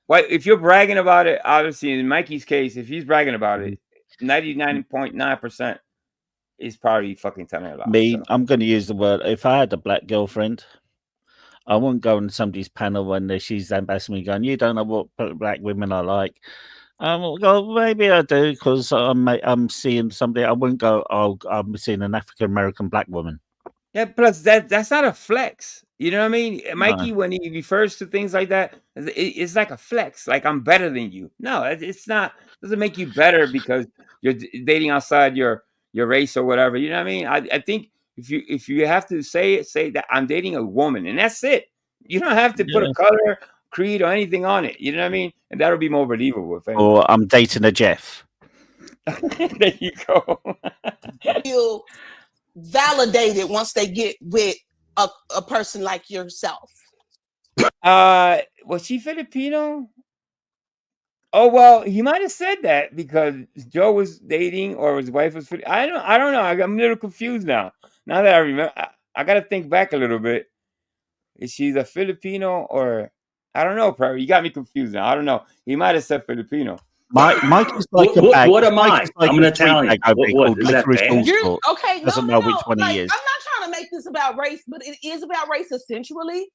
Well, if you're bragging about it, obviously in Mikey's case, if he's bragging about it, 99.9% is probably fucking telling a lie. Me, so. I'm going to use the word. If I had a black girlfriend, I wouldn't go on somebody's panel when she's embarrassing me, going, "You don't know what black women are like." Well, maybe I do because I'm seeing somebody. I wouldn't go, "Oh, I'm seeing an African American black woman." Yeah, plus that's not a flex. You know what I mean? Mikey, when he refers to things like that, it's like a flex. Like, I'm better than you. No, it's not. It doesn't make you better because you're dating outside your race or whatever. You know what I mean? I think if you have to say that I'm dating a woman, and that's it. You don't have to put a color, creed, or anything on it. You know what I mean? And that'll be more believable. Or I'm dating a Jeff. There you go. Feel validated once they get with a person like yourself. Was she Filipino? Oh, well, he might have said that because Joe was dating or his wife was Filipino. I don't know. I'm a little confused now. Now that I remember, I got to think back a little bit. Is she the Filipino or I don't know, Prairie. You got me confused now. I don't know. He might have said Filipino. Mike is like what am I? I'm an Italian. What is that bad? Okay, doesn't know which one he is. I'm not trying to make this about race, but it is about race essentially.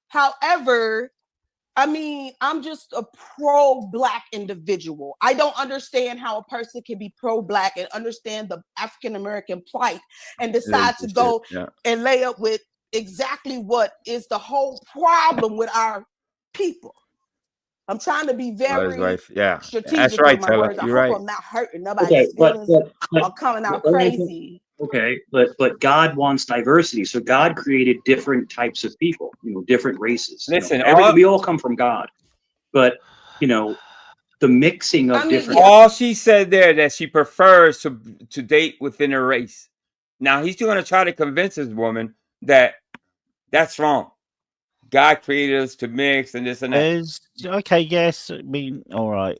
However, I mean, I'm just a pro-black individual. I don't understand how a person can be pro-black and understand the African American plight and decide to go and lay up with exactly what is the whole problem with our people. I'm trying to be very strategic. That's right, with my words. I hope I'm not hurting nobody's feelings or coming out crazy. Okay, but God wants diversity, so God created different types of people, different races. Listen, we all come from God, but the mixing of different. All she said there that she prefers to date within her race. Now he's still going to try to convince this woman that that's wrong. God created us to mix and this and that. Okay, yes, I mean, all right.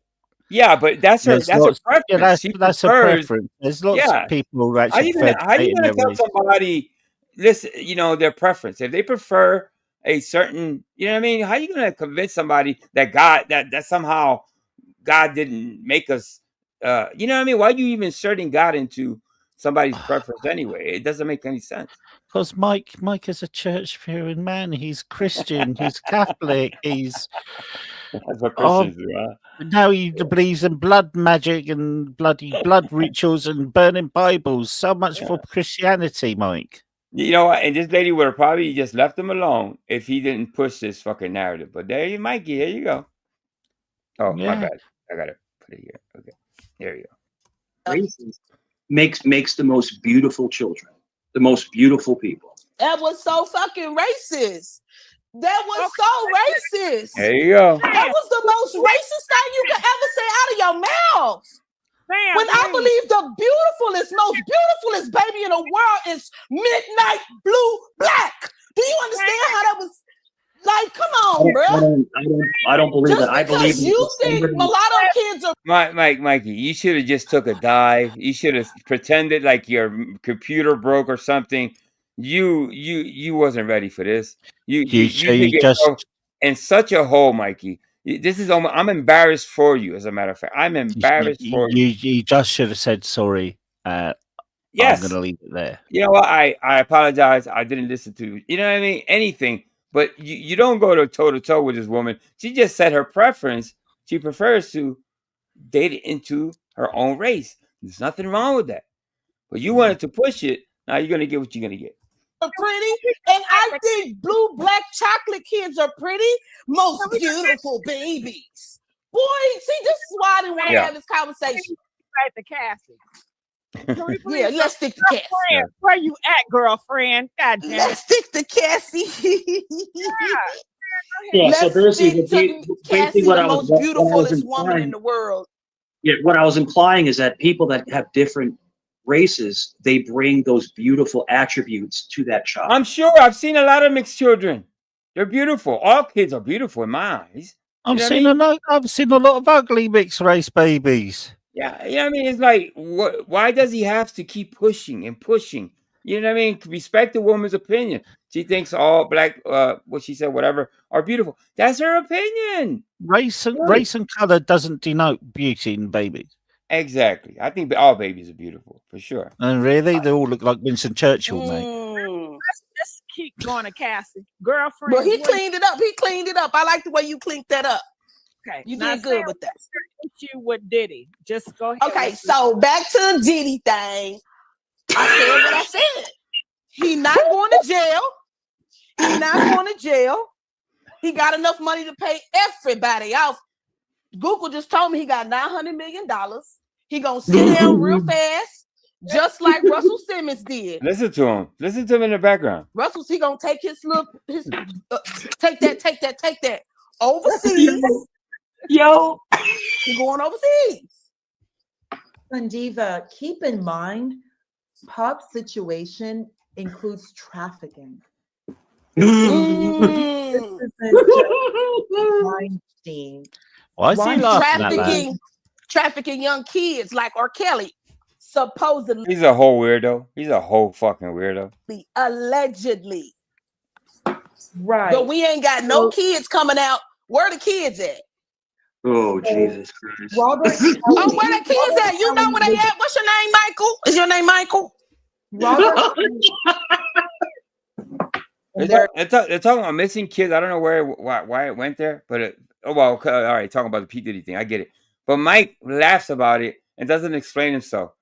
Yeah, but that's her. That's a preference. Yeah, that's a preference. There's lots of people who actually. How you gonna tell somebody? Listen, their preference. If they prefer a certain, you know what I mean. How you gonna convince somebody that God that somehow God didn't make us? You know what I mean? Why are you even inserting God into somebody's preference anyway? It doesn't make any sense. Because Mike is a church-fearing man. He's Christian. He's Catholic. He's that's what Christians do. Huh? Now he believes in blood magic and blood rituals and burning Bibles. So much for Christianity, Mike. You know what? And this lady would have probably just left him alone if he didn't push this fucking narrative. But there you, Mikey. Here you go. Oh, my bad. I gotta put it here. Okay, there you go. Races makes the most beautiful children. The most beautiful people. That was so fucking racist. That was so racist. There you go. That was the most racist thing you could ever say out of your mouth. When I believe the most beautifulest baby in the world is midnight blue black. Do you understand how that was? Like, come on, bro. I don't believe Just that. I believe because you think mulatto kids are Mikey, you should have just took a dive. You should have pretended like your computer broke or something. You wasn't ready for this. You dig yourself in such a hole, Mikey. This is I'm embarrassed for you. As a matter of fact, I'm embarrassed for you. You just should have said sorry. Yes. I'm gonna leave it there. You know what? I apologize. I didn't listen to you know what I mean? Anything. But you don't go to toe to toe with this woman. She just said her preference. She prefers to date it into her own race. There's nothing wrong with that. But you wanted to push it. Now you're gonna get what you're gonna get. pretty, and I think blue black chocolate kids are pretty. Most beautiful babies. Boy, see, this is why I didn't want to have this conversation. Right, the Cassie. Yeah, let's stick to Cassie. Yeah. Where you at, girlfriend? God damn. Let's stick to Cassie. Yeah, so basically, Cassie, what the I was most beautifulest woman in the world. Yeah, what I was implying is that people that have different races, they bring those beautiful attributes to that child. I'm sure I've seen a lot of mixed children. They're beautiful. All kids are beautiful in my eyes. I've seen a lot of ugly mixed race babies. Yeah, you know what I mean? It's like, why does he have to keep pushing and pushing? You know what I mean? Respect the woman's opinion. She thinks all black, what she said, whatever, are beautiful. That's her opinion. Race and color doesn't denote beauty in babies. Exactly. I think all babies are beautiful, for sure. And really, they all look like Winston Churchill, mate. Let's keep going to Cassie. Girlfriend. Well, he cleaned it up. He cleaned it up. I like the way you cleaned that up. Okay. You did good with that. You with Diddy. Just go ahead. Okay, so back to the Diddy thing. I said what I said. He not going to jail. He's not going to jail. He got enough money to pay everybody off. Google just told me he got $900 million. He gonna sit down real fast, just like Russell Simmons did. Listen to him. Listen to him in the background. Russell's he gonna take his take that overseas. Yo, he going overseas. Sandiva, keep in mind, Pop's situation includes trafficking. This isn't just Weinstein. Why is he laughing? Trafficking young kids like R. Kelly, supposedly. He's a whole weirdo. He's a whole fucking weirdo. Allegedly. Right. But we ain't got no kids coming out. Where the kids at? Oh, Jesus Christ. Robert, where the kids at? You know where they at? What's your name, Michael? Is your name Michael? Robert. They're talking about missing kids. I don't know why it went there, but all right, talking about the P. Diddy thing. I get it. But Mike laughs about it and doesn't explain himself.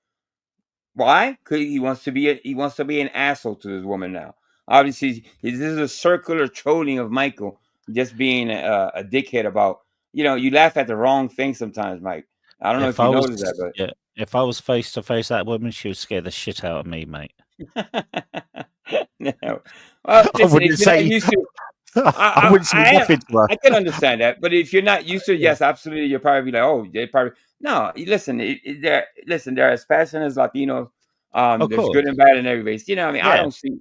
Why? Because he wants to be an asshole to this woman now. Obviously, this is a circular trolling of Michael just being a dickhead about, you laugh at the wrong thing sometimes, Mike. I don't know if you noticed that, but yeah, if I was face to face that woman, she would scare the shit out of me, mate. No. Well, listen, I wouldn't say. I wouldn't say nothing to her. I can understand that, but if you're not used to it, yes, absolutely, you'll probably be like, oh, they probably no. Listen, they're as passionate as Latinos. There's good and bad in every race. You know what I mean? Yeah. I don't see.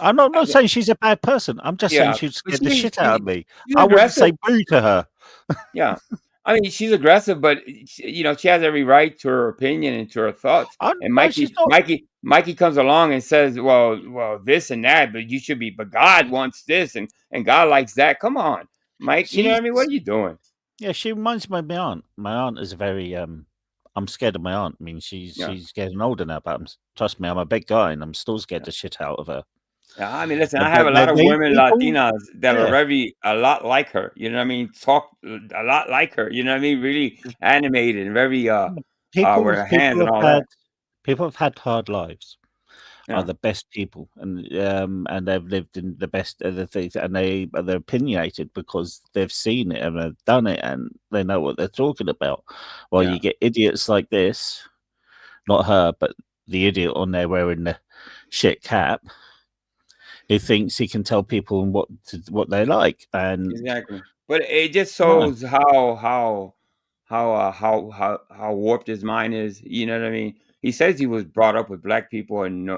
I'm not saying she's a bad person. I'm just saying she'd scare the shit out of me. I wouldn't say boo to her. Yeah. I mean, she's aggressive, but she has every right to her opinion and to her thoughts. And Mikey comes along and says, well, this and that, but God wants this and God likes that. Come on, Mike. You know what I mean? What are you doing? Yeah, she reminds me of my aunt. My aunt is very I'm scared of my aunt. I mean, she's getting older now, but trust me, I'm a big guy and I'm still scared the shit out of her. Yeah, I mean, listen, I have a lot of women, Latinas, that are a lot like her. You know what I mean? Talk a lot like her. You know what I mean? Really animated and very with her hands and all that. People have had hard lives. Are the best people, and they've lived in the best of the things, and they're opinionated because they've seen it and they've done it, and they know what they're talking about. While you get idiots like this, not her, but the idiot on there wearing the shit cap, who thinks he can tell people what they like, and exactly. But it just shows how warped his mind is. You know what I mean? He says he was brought up with black people and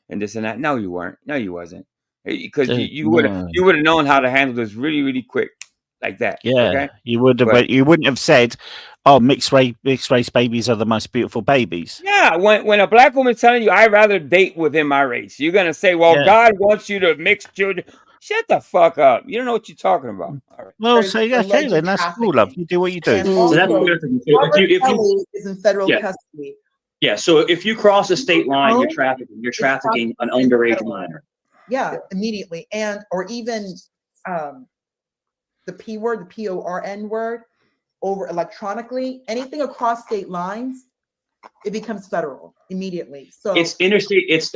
this and that. No, you weren't. No, you wasn't. because you would have known how to handle this really, really quick, like that. Yeah, okay? you would have. But you wouldn't have said, "Oh, mixed race babies are the most beautiful babies." Yeah, when a black woman's telling you, "I'd rather date within my race," you're gonna say, "Well, God wants you to mix children." Shut the fuck up! You don't know what you're talking about. All right. Well, so okay, then that's cool, love. You do what you do. And So that's also, if you Kelly is in federal Yeah. custody. Yeah, so if you cross a state line, you're trafficking an underage minor. Yeah, immediately. And or even the P word, the PORN word, over electronically, anything across state lines, it becomes federal immediately. So It's interstate. It's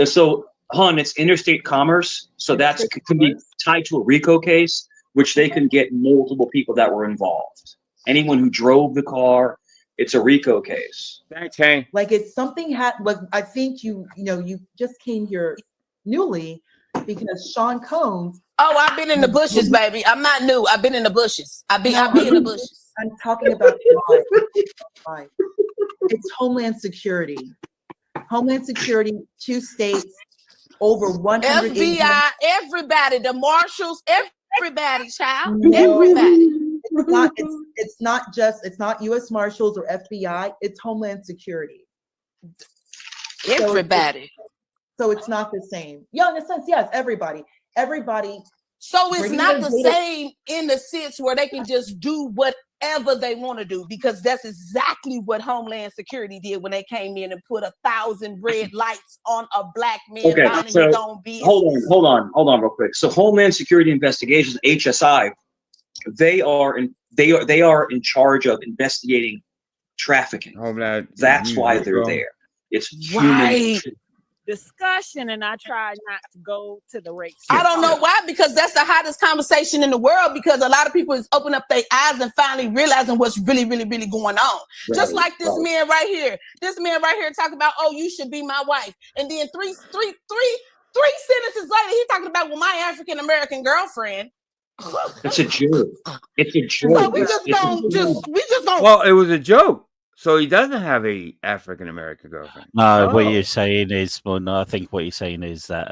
interstate commerce. So that's can be tied to a RICO case, which they can get multiple people that were involved. Anyone who drove the car, it's a RICO case. Thanks, Hank. like it's something I think you just came here newly because Sean Combs. Oh, I've been in the bushes, baby. I'm not new. I've been in the bushes. I be in the bushes. I'm talking about life. It's Homeland Security. Homeland Security, 2 states, over 100 FBI, everybody, the marshals, everybody, child, everybody. It's not U.S. Marshals or FBI. It's Homeland Security. Everybody. So it's not the same. Yeah, in a sense, yes, everybody. So it's not the same in the sense where they can just do whatever they want to do, because that's exactly what Homeland Security did when they came in and put 1,000 red lights on a black man minding his own business. Hold on real quick. So Homeland Security Investigations, HSI, they are in charge of investigating trafficking. That's why they're there. It's human discussion, and I try not to go to the race. I don't know why, because that's the hottest conversation in the world, because a lot of people is opening up their eyes and finally realizing what's really, really, really going on. Just like this man right here. This man right here talking about, oh, you should be my wife. And then three sentences later, he's talking about, well, my African-American girlfriend. That's a joke. It's a joke. So we just don't. Well, it was a joke. So he doesn't have a African American girlfriend. No, what you're saying is, well, no, I think what you're saying is that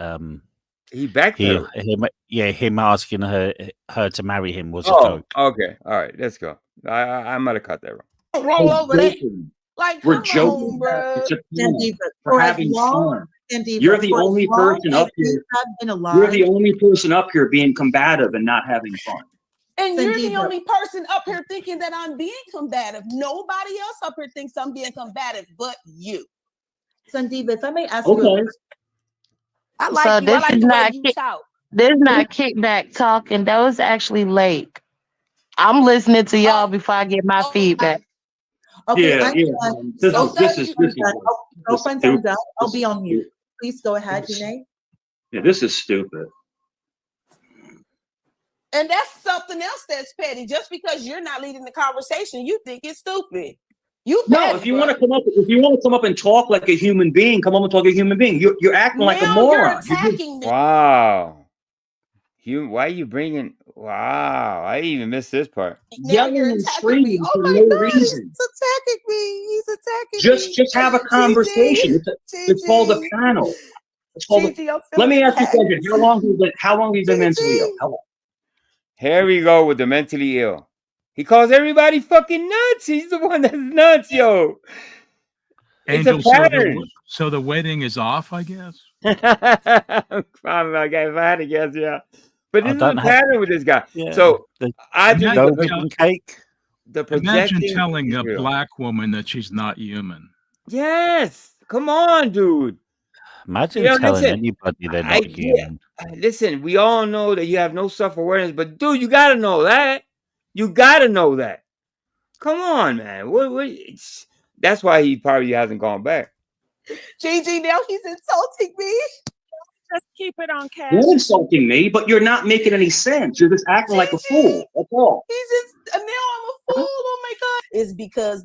he backpedaled. Him asking her to marry him was a joke. Okay, all right, let's go. I might have cut that wrong. Roll over that. Like, we're joking, bro. It's a we're having fun. You're the only person up here. You're the only person up here being combative and not having fun. And you're the only person up here thinking that I'm being combative. Nobody else up here thinks I'm being combative but you. Sandeep, if I may ask you. I like so you. This I like is the not way you talk. This is not kickback talking. That was actually Lake. I'm listening to y'all before I get my feedback. Okay, This is girlfriends, I'm done. I'll be on mute. Please go ahead, Janae. Yeah, this is stupid. And that's something else that's petty. Just because you're not leading the conversation, you think it's stupid. If you want to come up and talk like a human being, come up and talk like a human being. You're acting like a moron. You're attacking me. Wow. Why are you bringing? Wow, I even missed this part. Yelling and screaming for no reason. He's attacking me. He's attacking me. Just have a conversation. It's called a panel. It's called. Let me ask you a question. How long have you been mentally ill? How long? Here we go with the mentally ill. He calls everybody fucking nuts. He's the one that's nuts, yo. Angel, it's a pattern. So the wedding is off, I guess. I guess I had to guess, yeah. But this is a pattern with this guy. Yeah. So I just imagine telling a black woman that she's not human. Yes, come on, dude. Imagine telling anybody they're not human. Listen, we all know that you have no self-awareness, but dude, you gotta know that. You gotta know that. Come on, man. That's why he probably hasn't gone back. Gigi, now he's insulting me. Just keep it on cash. You're insulting me, but you're not making any sense. You're just acting like a fool. That's all. Now I'm a fool. Oh my God. Is because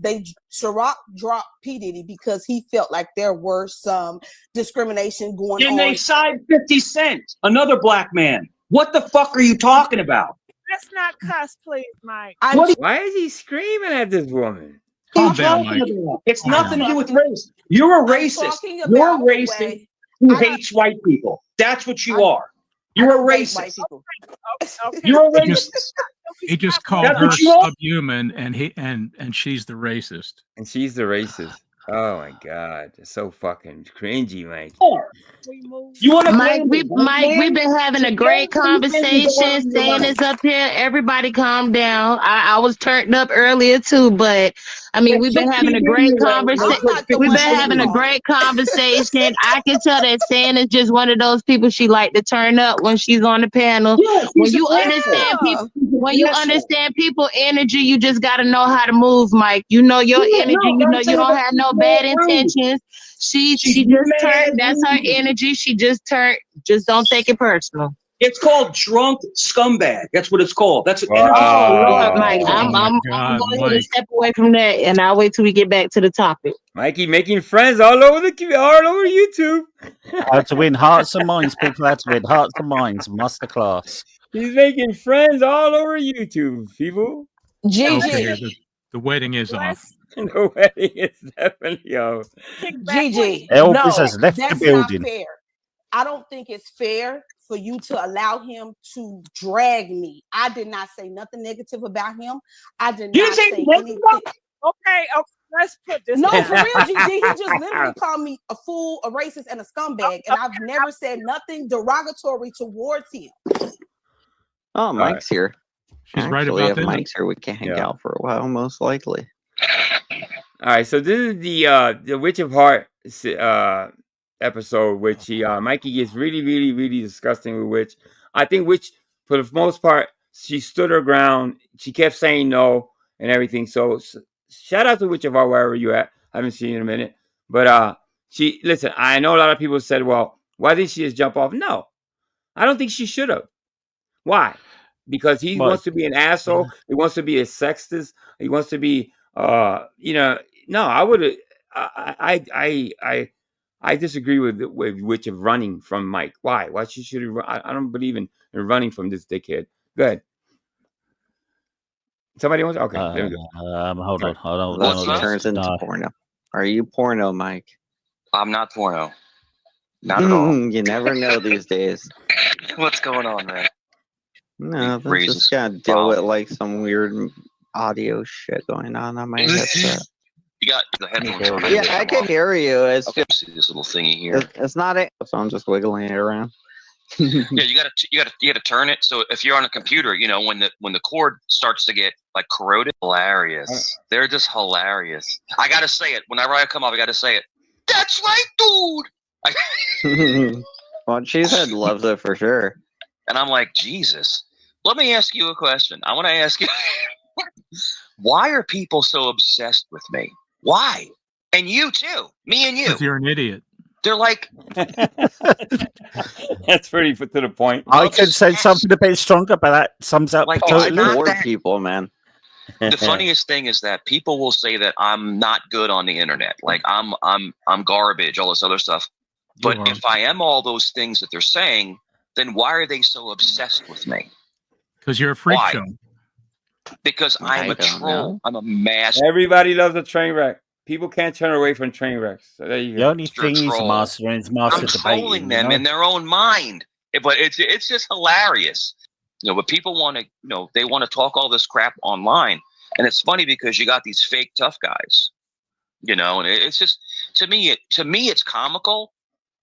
Ciroc dropped P. Diddy because he felt like there were some discrimination going on. And they signed 50 Cent, another black man. What the fuck are you talking about? Let's not cuss, please, Mike. Why is he screaming at this woman? Calm down, Mike. It's nothing to do with race. You're a racist. You're a racist who hates white people. That's what you are. You're a White racist. people. Okay. You're a racist. He just called That's her what you are. subhuman, and she's the racist. And she's the racist. Oh my God, it's so fucking cringy, Mike. You want to Mike, blame the white man? We've been having a great conversation. Stan is up here. Everybody calm down. I was turned up earlier too, but I mean, we've been having a great conversation. We've been having a great conversation. I can tell that Stan is just one of those people she like to turn up when she's on the panel. When you understand people, when you understand people energy, you just got to know how to move, Mike. You know your energy. You know you don't have no bad intentions. She just turned. That's her energy. She just turned. Just don't take it personal. It's called drunk scumbag. That's what it's called. That's what Oh Lord, Mike. I'm going to step away from that, and I'll wait till we get back to the topic. Mikey making friends all over YouTube. How to win hearts and minds, people. How to win hearts and minds. Masterclass. He's making friends all over YouTube, people. Okay, the wedding is off. The wedding is definitely off. Gigi, Elvis has left the that's building. not fair. I don't think it's fair for you to allow him to drag me. I did not say nothing negative about him. I did not say anything. Okay, let's put this. No, down. for real, Gigi. He just literally called me a fool, a racist, and a scumbag, and I've never said nothing derogatory towards him. Oh, Mike's here. She's right Actually, about if that. Mike's here, we can hang out for a while, most likely. All right, so this is the Witch of Heart episode, which Mikey gets really disgusting with Witch. I think Witch, for the most part, she stood her ground. She kept saying no and everything. So shout out to Witch of Heart wherever you at. I haven't seen you in a minute, but listen. I know a lot of people said, "Well, why didn't she just jump off?" No, I don't think she should have. Why? Because he wants to be an asshole. He wants to be a sexist. He wants to be, no, I would. I disagree with Witch of running from Mike. Why? Why she should have? I don't believe in running from this dickhead. Go ahead. Somebody wants. Okay, there we go. Hold on. Unless he turns into porno. Are you porno, Mike? I'm not porno. Not at all. You never know these days. What's going on, man? No, I just gotta deal with like some weird audio shit going on my headset. You got the headphones on. Yeah, I can hear you. It's just see this little thingy here. It's not it. So I'm just wiggling it around. Yeah, you gotta turn it. So if you're on a computer, when the cord starts to get like corroded, hilarious. They're just hilarious. I gotta say it whenever I come up. I gotta say it. That's right, dude. Well, Cheesehead loves it for sure. And I'm like, Jesus. Let me ask you a question. I want to ask you, why are people so obsessed with me? Why? And you too. Me and you. Because you're an idiot. They're like... That's pretty to the point. I could say something a bit stronger, but that sums up Bored people, man. The funniest thing is that people will say that I'm not good on the internet. Like I'm garbage, all this other stuff. But if I am all those things that they're saying, then why are they so obsessed with me? Because you're a freak show. Because I'm a troll. I'm a master. Everybody loves a train wreck. People can't turn away from train wrecks. So there you go. The only thing he's mastering is master debating. I'm trolling them in their own mind. But it's just hilarious. But people want to, they want to talk all this crap online. And it's funny because you got these fake tough guys, and it's just, to me, it's comical.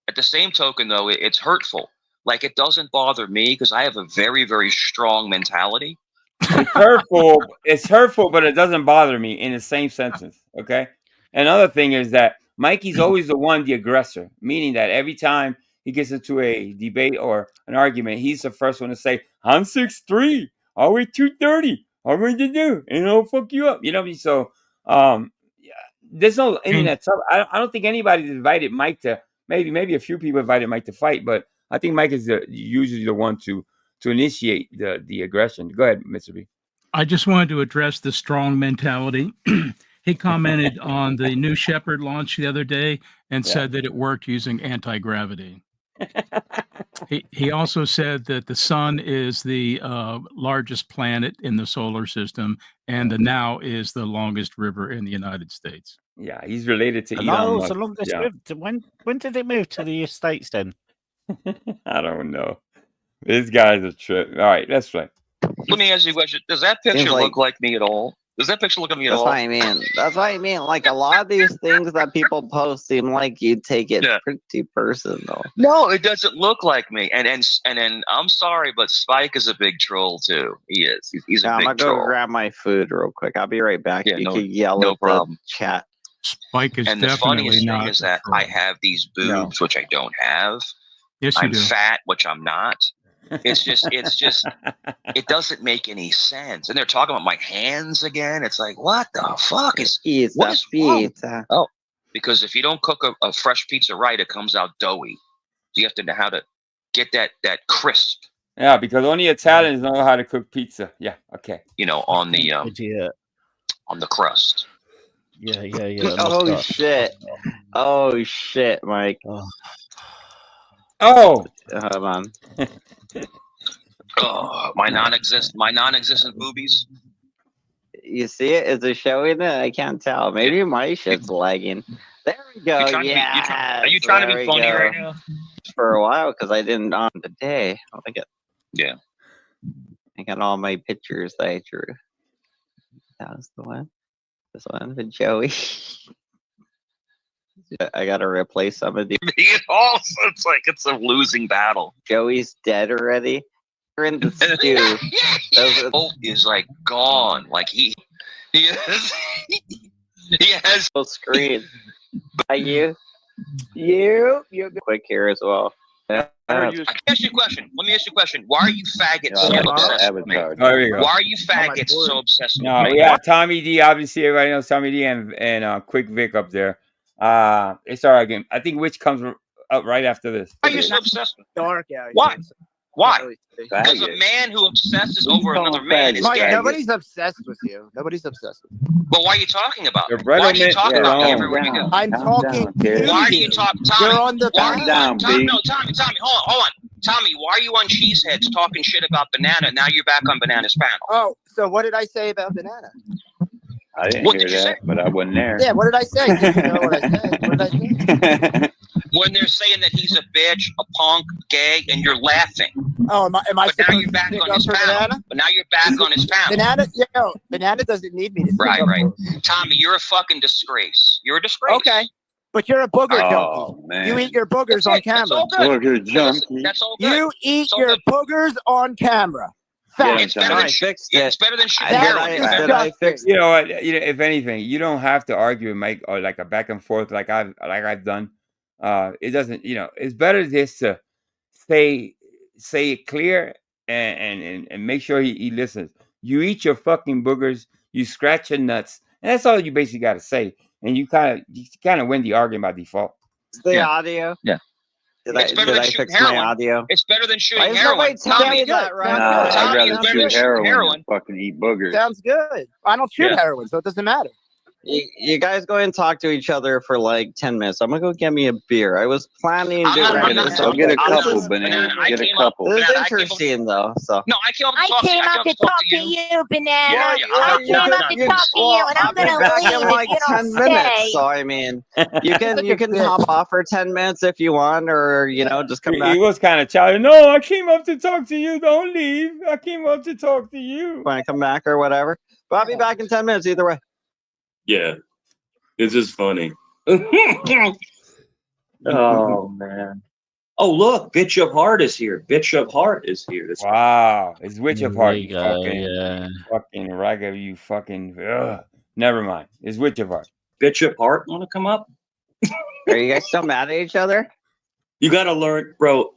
At the same token, though, it's hurtful. Like, it doesn't bother me because I have a very, very strong mentality. It's hurtful, but it doesn't bother me in the same sentence. Okay. Another thing is that Mikey's always the aggressor, meaning that every time he gets into a debate or an argument, he's the first one to say, I'm 6'3", I'll weigh 230. I'm going to do, and I'll fuck you up. You know what I mean? So, there's no internet. I don't think anybody's invited Mike to. Maybe a few people invited Mike to fight, but I think Mike is usually the one to initiate the aggression. Go ahead, Mr. B. I just wanted to address the strong mentality. He commented on the new Shepard launch the other day and said that it worked using anti-gravity. He also said that the sun is the largest planet in the solar system, and the Now is the longest river in the United States. Yeah, he's related to Elon Musk. The longest river. When did it move to the States then? I don't know. This guy's a trip. All right, let's play. Let me ask you a question. Does that picture look like me at all? Does that picture look like me at all? That's what I mean. That's what I mean. Like a lot of these things that people post seem like you take it pretty personal. No, it doesn't look like me. And then I'm sorry, but Spike is a big troll too. He is. He's a big I'm gonna troll. go grab my food real quick. I'll be right back. Yeah, You no- can yell no at problem. the chat. Spike is And the definitely funniest not thing is that I have these boobs, which I don't have. Yes, you I'm do. fat, which I'm not. It's just, it doesn't make any sense. And they're talking about my hands again. It's like, what the fuck what is wrong? Oh, because if you don't cook a fresh pizza right, it comes out doughy. So you have to know how to get that crisp. Yeah, because only Italians know how to cook pizza. Yeah, okay. You know, on the crust. Yeah. Oh shit! Oh shit, Mike. Oh, hold on. Oh, my non-existent boobies. You see it? Is it showing it? I can't tell. Maybe my shit's lagging. There we go. Yeah. Are you trying to be funny right now? For a while, because I didn't on today. I got all my pictures that I drew. That was the one. This one with Joey. I gotta replace some of the. It also, it's like it's a losing battle. Joey's dead already. We're in the stew. Hope is like gone. Like he has full screen. By you. You're quick here as well. Let me ask you a question. Why are you faggots so obsessed with me? There you go. Why are you faggots so obsessed with No, me? yeah, Tommy D. Obviously, everybody knows Tommy D. and Quick Vic up there. It's all right again. I think which comes up right after this. Why are you so obsessed with me? Dark out. Why? Why? Because a man who obsesses over another man is Mike, gay. nobody's obsessed with you. Nobody's obsessed with you. But why are you talking about me? bread Why on do you it, talk yeah, about me calm everywhere you go? I'm talking to Why do you talk, Tommy? You're on the Tommy, down, no, Tommy, hold on. Tommy, why are you on Cheeseheads talking shit about Banana? Now you're back on Banana's panel. Oh, so what did I say about Banana? I didn't What hear did you that, say? but I wasn't there. Yeah, what did I say? Did you know what I said? What did I say? When they're saying that he's a bitch, a punk, gay, and you're laughing. Oh, am I But now supposed you're to back stick on up his for panel. Banana? But now you're back on his panel. Banana doesn't need me to stick Right. up for him. Tommy, you're a fucking disgrace. You're a disgrace. Okay, but you're a booger Oh, junkie. man. You eat your boogers on camera. That's all good. Booger Listen, junkie. that's all good. You eat It's all your good. boogers on camera. Get him, It's better Tommy. than it's better than shooting That's heroin. It's better I fixed You know what? If anything, you don't have to argue with Mike or like a back and forth like I've done. It doesn't. It's better just to say it clear and make sure he listens. You eat your fucking boogers. You scratch your nuts. And that's all you basically got to say. And you kind of win the argument by default. the audio. Yeah. Did It's better than I shooting fix my heroin. audio? It's better than Why shooting is heroin. nobody telling Tommy, me that right Nah, I'd Tommy, rather it's better shoot than shooting heroin heroin. than fucking eat boogers. Sounds good. I don't shoot Yeah. heroin, so it doesn't matter. You guys go and talk to each other for like 10 minutes. I'm gonna go get me a beer. I was planning to Go get a couple, Banana. Get a couple. This is Banana, I came up- interesting though. So No, I came up to I talk to you. came up to talk to you, Banana. Yeah, I came up to talk to you, and I'm gonna back leave in if like you 10 don't minutes. stay. So I mean, you can hop off for 10 minutes if you want, or just come back. He was kind of challenging. No, I came up to talk to you. Don't leave. I came up to talk to you. When I come back or whatever. But I'll be back in 10 minutes either way. Yeah, it's just funny. Oh man. Oh look, Bitch of Heart is here. Bitch of Heart is here. That's Wow, it's Witch of Heart. There you go, Fucking ragga, you fucking. Ugh. Never mind. It's Witch of Heart. Bitch of Heart want to come up? Are you guys still mad at each other? You gotta learn, bro.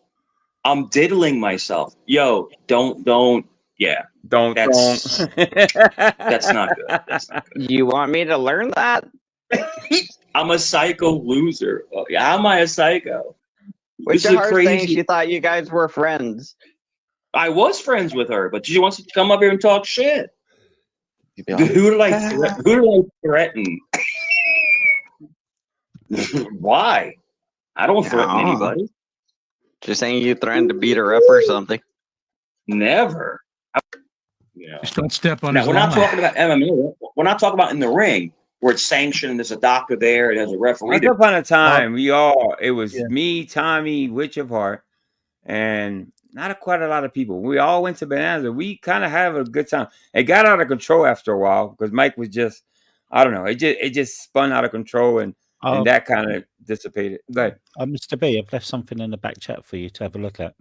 I'm diddling myself. Yo, don't. Yeah, don't. That's not good. That's not good. You want me to learn that? I'm a psycho loser. How am I a psycho? Which This is her crazy. saying she thought you guys were friends. I was friends with her, but she wants to come up here and talk shit. Who did I threaten? Why? I don't threaten anybody. Just saying you threatened to beat her up or something. Never. Just don't step on Now, his we're not line. talking about MMA. We're not talking about in the ring where it's sanctioned and there's a doctor there and there's a referee. Once upon a time, it was me, Tommy, Witch of Heart, and not quite a lot of people. We all went to Bonanza. We kind of have a good time. It got out of control after a while because Mike was just, I don't know, it just spun out of control and that kind of dissipated. But Mr. B, I've left something in the back chat for you to have a look at.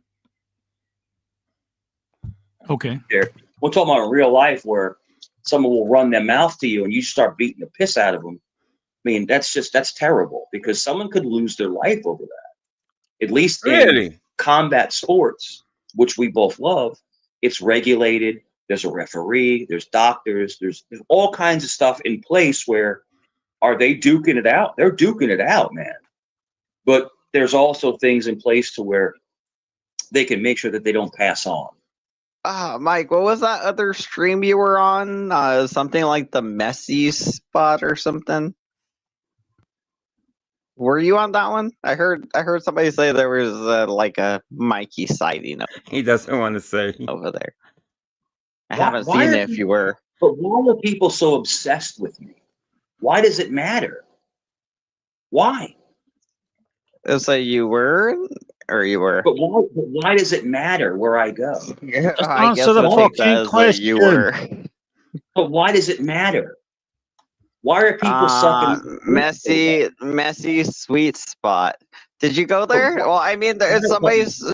Okay. We're talking about real life where someone will run their mouth to you and you start beating the piss out of them. I mean, that's terrible because someone could lose their life over that. At least in combat sports, which we both love, it's regulated. There's a referee, there's doctors, there's all kinds of stuff in place where are they duking it out? They're duking it out, man. But there's also things in place to where they can make sure that they don't pass on. Mike, what was that other stream you were on? Something like the messy spot or something? Were you on that one? I heard somebody say there was like a Mikey sighting. He doesn't want to say over there. I haven't seen it if you were. But why are people so obsessed with me? Why does it matter? Why? So you were, or you were? But why does it matter where I go? I guess the fucking question. You were. But why does it matter? Why are people sucking? Messy sweet spot. Did you go there? Well, I mean,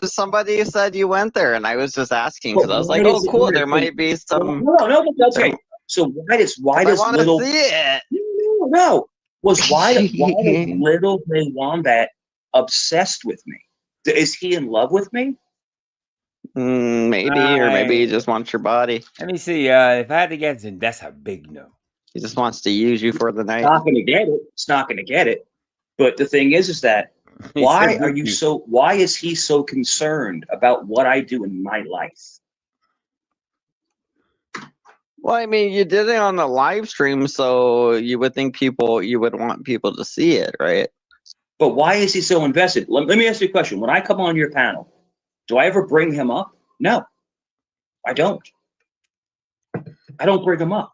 somebody said you went there, and I was just asking because I was like, oh, cool. There might be some. No, okay. So why does little? See it. No. Why does little Ray Wombat obsessed with me? Is he in love with me? Maybe, or maybe he just wants your body. Let me see. If I had to guess, then that's a big no. He just wants to use you for the night. Not going to get it. It's not going to get it. But the thing is that why is he so concerned about what I do in my life? Well, I mean, you did it on the live stream, so you would think you would want people to see it, right? But why is he so invested? Let me ask you a question. When I come on your panel, do I ever bring him up? No, I don't. I don't bring him up.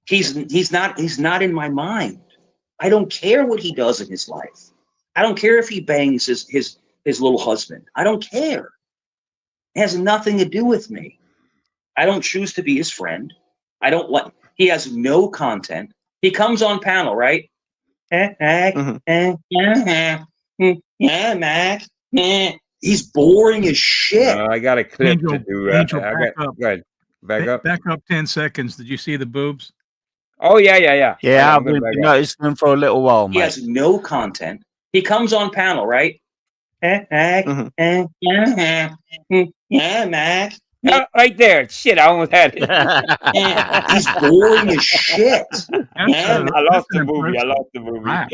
He's not in my mind. I don't care what he does in his life. I don't care if he bangs his little husband. I don't care. It has nothing to do with me. I don't choose to be his friend. He has no content. He comes on panel, right? He's boring as shit. I got a clip to do. Angel, back up. Back up 10 seconds. Did you see the boobs? Oh, yeah. Yeah, I've been noticing them for a little while, mate. He has no content. He comes on panel, right? Yeah, Mac. Right there. Shit, I almost had it. He's boring as shit. I lost the movie. Mac.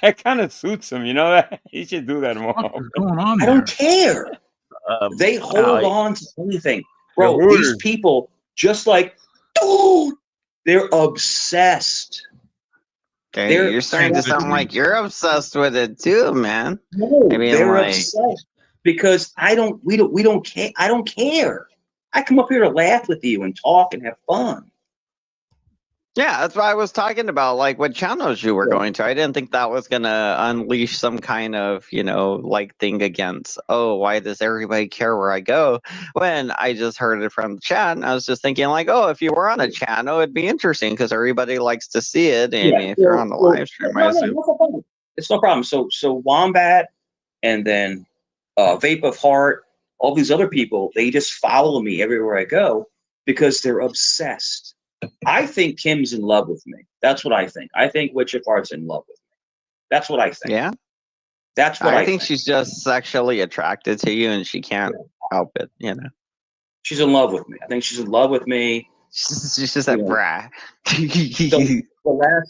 That kind of suits him, you know that? He should do that more. What's going on I there? don't care. They hold on to anything. Bro, these people, just like, dude, they're obsessed. Okay, you're starting to sound like you're obsessed with it too, man. No, I mean, they're obsessed because we don't care. I don't care. I come up here to laugh with you and talk and have fun. Yeah, that's what I was talking about, like what channels you were going to. I didn't think that was going to unleash some kind of, like thing against, oh, why does everybody care where I go? When I just heard it from the chat, and I was just thinking like, oh, if you were on a channel, it'd be interesting because everybody likes to see it. And if you're on the live stream, I assume. It's no problem. So Wombat and then Vape of Heart, all these other people, they just follow me everywhere I go because they're obsessed. I think Kim's in love with me. That's what I think. I think Witch of Heart's in love with me. That's what I think. Yeah? That's what I think she's just sexually attracted to you and she can't help it, She's in love with me. I think she's in love with me. She's just a brah.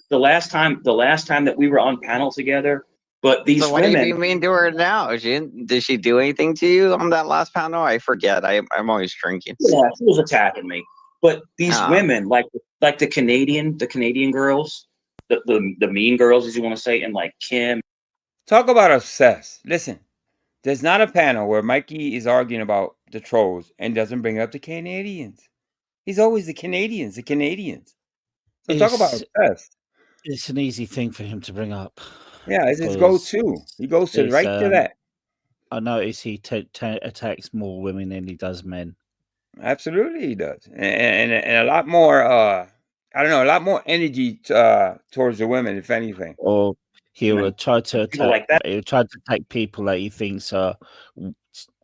the last time that we were on panel together, but these what women. do you mean to her now? Did she do anything to you on that last panel? I forget. I'm always drinking. Yeah, she was attacking me. But these women, like the Canadian girls, the mean girls, as you want to say, and like Kim. Talk about obsessed. Listen, there's not a panel where Mikey is arguing about the trolls and doesn't bring up the Canadians. He's always the Canadians. So talk about obsessed. It's an easy thing for him to bring up. Yeah, it's his go-to. He goes to right to that. I notice he attacks more women than he does men. Absolutely, he does, and a lot more. I don't know, a lot more energy towards the women, if anything. Or he'll try to attack. like that. He'll try to attack people that he thinks are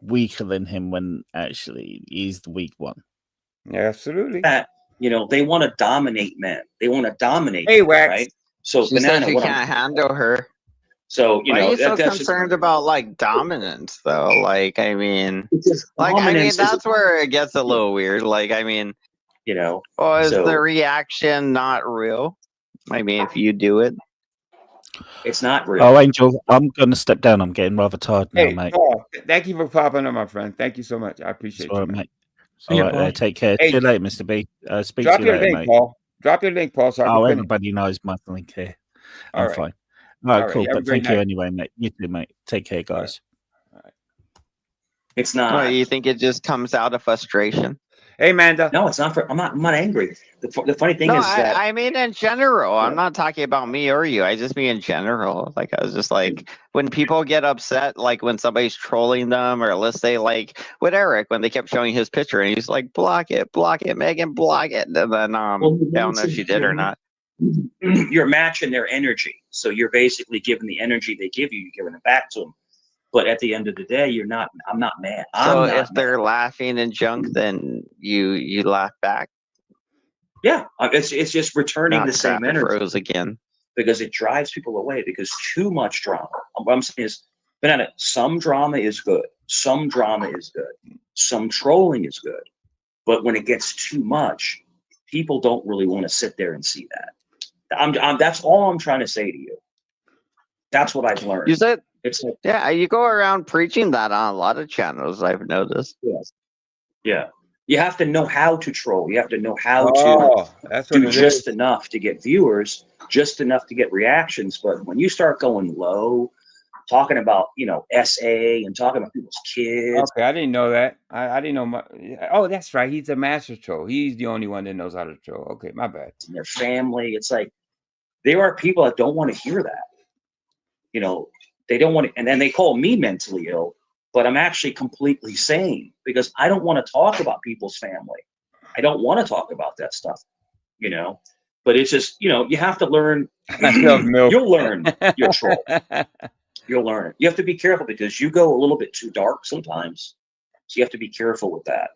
weaker than him when actually he's the weak one. Yeah, absolutely. That they want to dominate men. They want to dominate. Hey, men, Wax. right? So She says you can't handle her. So why are you so concerned about like dominance though? Like, I mean, that's where it gets a little weird. Like, I mean, is the reaction not real? I mean, if you do it, it's not real. Oh, Angel, I'm going to step down. I'm getting rather tired now, Hey, mate. Paul, thank you for popping up, my friend. Thank you so much. I appreciate you, mate. See you, All right, Paul. there. Take care. Hey, See you later, Mr. B. Speak drop to you your later, link, mate. Paul. Drop your link, Paul, so I can pin it. Everybody knows my link here. All I'm right. fine. All right, All right, cool. you have a But great thank you night. anyway, mate. You too, mate. Take care, guys. It's not. Well, you think it just comes out of frustration? Hey, Manda. No, it's not. I'm not angry. The funny thing is that I mean in general. I'm not talking about me or you. I just mean in general. Like, I was just like, when people get upset, like when somebody's trolling them, or let's say like with Eric, when they kept showing his picture and he's like, block it, Megan, block it. And then I don't know if she did or not. You're matching their energy, so you're basically giving the energy they give you. You're giving it back to them. But at the end of the day, you're not. I'm not mad. So if they're laughing and junk, then you laugh back. Yeah, it's just returning the same energy. Froze again because it drives people away. Because too much drama. What I'm saying is, banana. Some drama is good. Some drama is good. Some trolling is good. But when it gets too much, people don't really want to sit there and see that. That's all I'm trying to say to you. That's what I've learned. You said it's like, yeah. You go around preaching that on a lot of channels. I've noticed. Yes. Yeah. You have to know how to troll. You have to know how to do just enough to get viewers, just enough to get reactions. But when you start going low, talking about SA and talking about people's kids. Okay, I didn't know that. I didn't know. Oh, that's right. He's a master troll. He's the only one that knows how to troll. Okay, my bad. And their family. It's like there are people that don't want to hear that. They don't want to, and then they call me mentally ill, but I'm actually completely sane because I don't want to talk about people's family. I don't want to talk about that stuff, but it's just, you have to learn. You'll learn your troll. You'll learn it. You have to be careful because you go a little bit too dark sometimes. So you have to be careful with that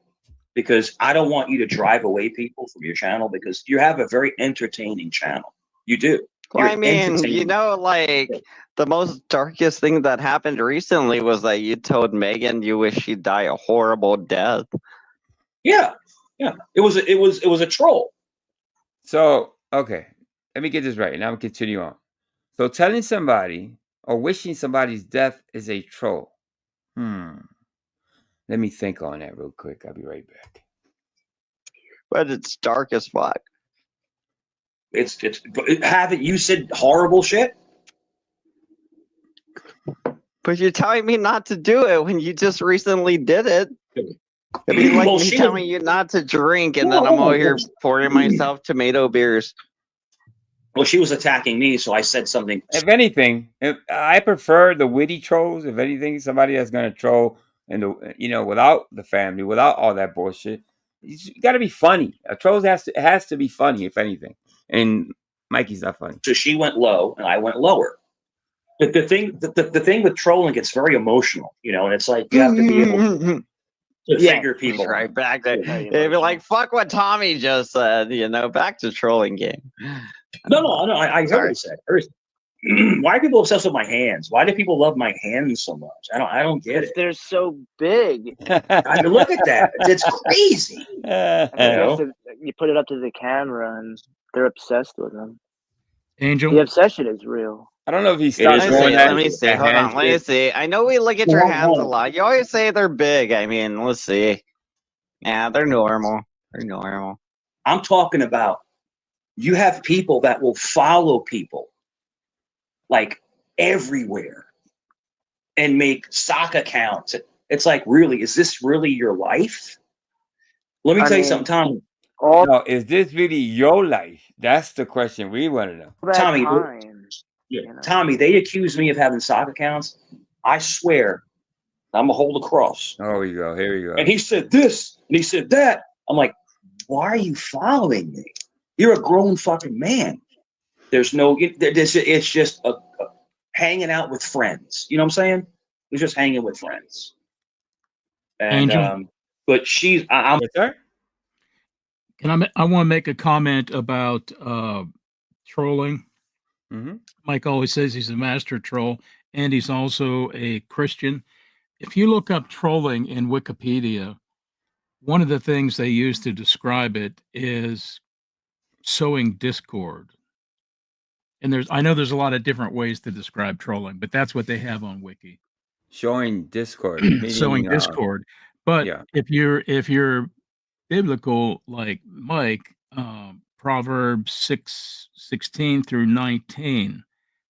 because I don't want you to drive away people from your channel because you have a very entertaining channel. You do. Well, I mean, like the most darkest thing that happened recently was that you told Megan you wish she'd die a horrible death. Yeah. It was a troll. So, okay. Let me get this right. Now I'm continue on. So telling somebody or wishing somebody's death is a troll. Let me think on that real quick. I'll be right back. But it's dark as fuck. Haven't you said horrible shit? But you're telling me not to do it when you just recently did it. I mean, like me telling you not to drink, and then I'm over here pouring myself tomato beers. Well, she was attacking me, so I said something. If anything, I prefer the witty trolls. If anything, somebody that's gonna troll and without the family, without all that bullshit. You got to be funny. A troll has to be funny, if anything. And Mikey's not funny. So she went low, and I went lower. But the thing with trolling gets very emotional, and it's like you have to be able to figure people right back there. They'd be like, "Fuck what Tommy just said," back to trolling game. No, I heard what he said. Why are people obsessed with my hands? Why do people love my hands so much? I don't get it. They're so big. I mean, look at that. It's crazy. You put it up to the camera and they're obsessed with them. Angel? The obsession is real. I don't know if he starts doing that. Let me see. Hold on. Let me see. I know we look at your hands a lot. You always say they're big. I mean, let's see. Yeah, they're normal. They're normal. I'm talking about you have people that will follow people like everywhere and make sock accounts. It's like, really, is this really your life? Let me tell you something, Tom. No, is this really your life? That's the question we want to know. Tommy, time, Tommy, they accuse me of having sock accounts. I swear, I'm gonna hold a cross. Oh, you go. Here you go. And he said this, and he said that. I'm like, why are you following me? You're a grown fucking man. There's no, it's just a hanging out with friends. You know what I'm saying? It's just hanging with friends. And Angel. but she's, I'm. Can I want to make a comment about trolling. Mm-hmm. Mike always says he's a master troll, and he's also a Christian. If you look up trolling in Wikipedia, one of the things they use to describe it is sowing discord. And I know there's a lot of different ways to describe trolling, but that's what they have on Wiki. Showing discord. Sowing discord. But yeah. if you're biblical like Mike, Proverbs 6:16 through 19,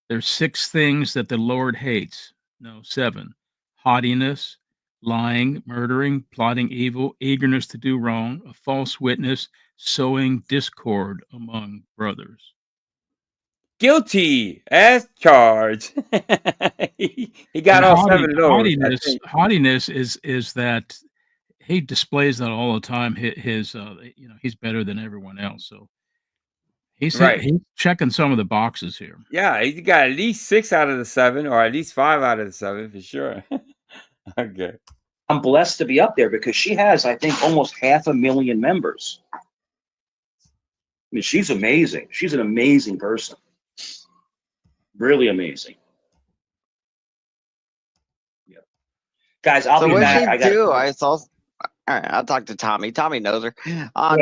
there's 6 things that the Lord hates. No, 7. Haughtiness, lying, murdering, plotting evil, eagerness to do wrong, a false witness, sowing discord among brothers. Guilty as charged. he got all 7 of those. Haughtiness is that he displays that all the time. His he's better than everyone else. So he's checking some of the boxes here. Yeah, he got at least 6 out of the 7, or at least 5 out of the 7 for sure. Okay. I'm blessed to be up there because she has, I think, almost 500,000 members. I mean, she's amazing. She's an amazing person. Really amazing. Yeah. Guys, I'll be back. I do. I saw. All right, I'll talk to Tommy. Tommy knows her.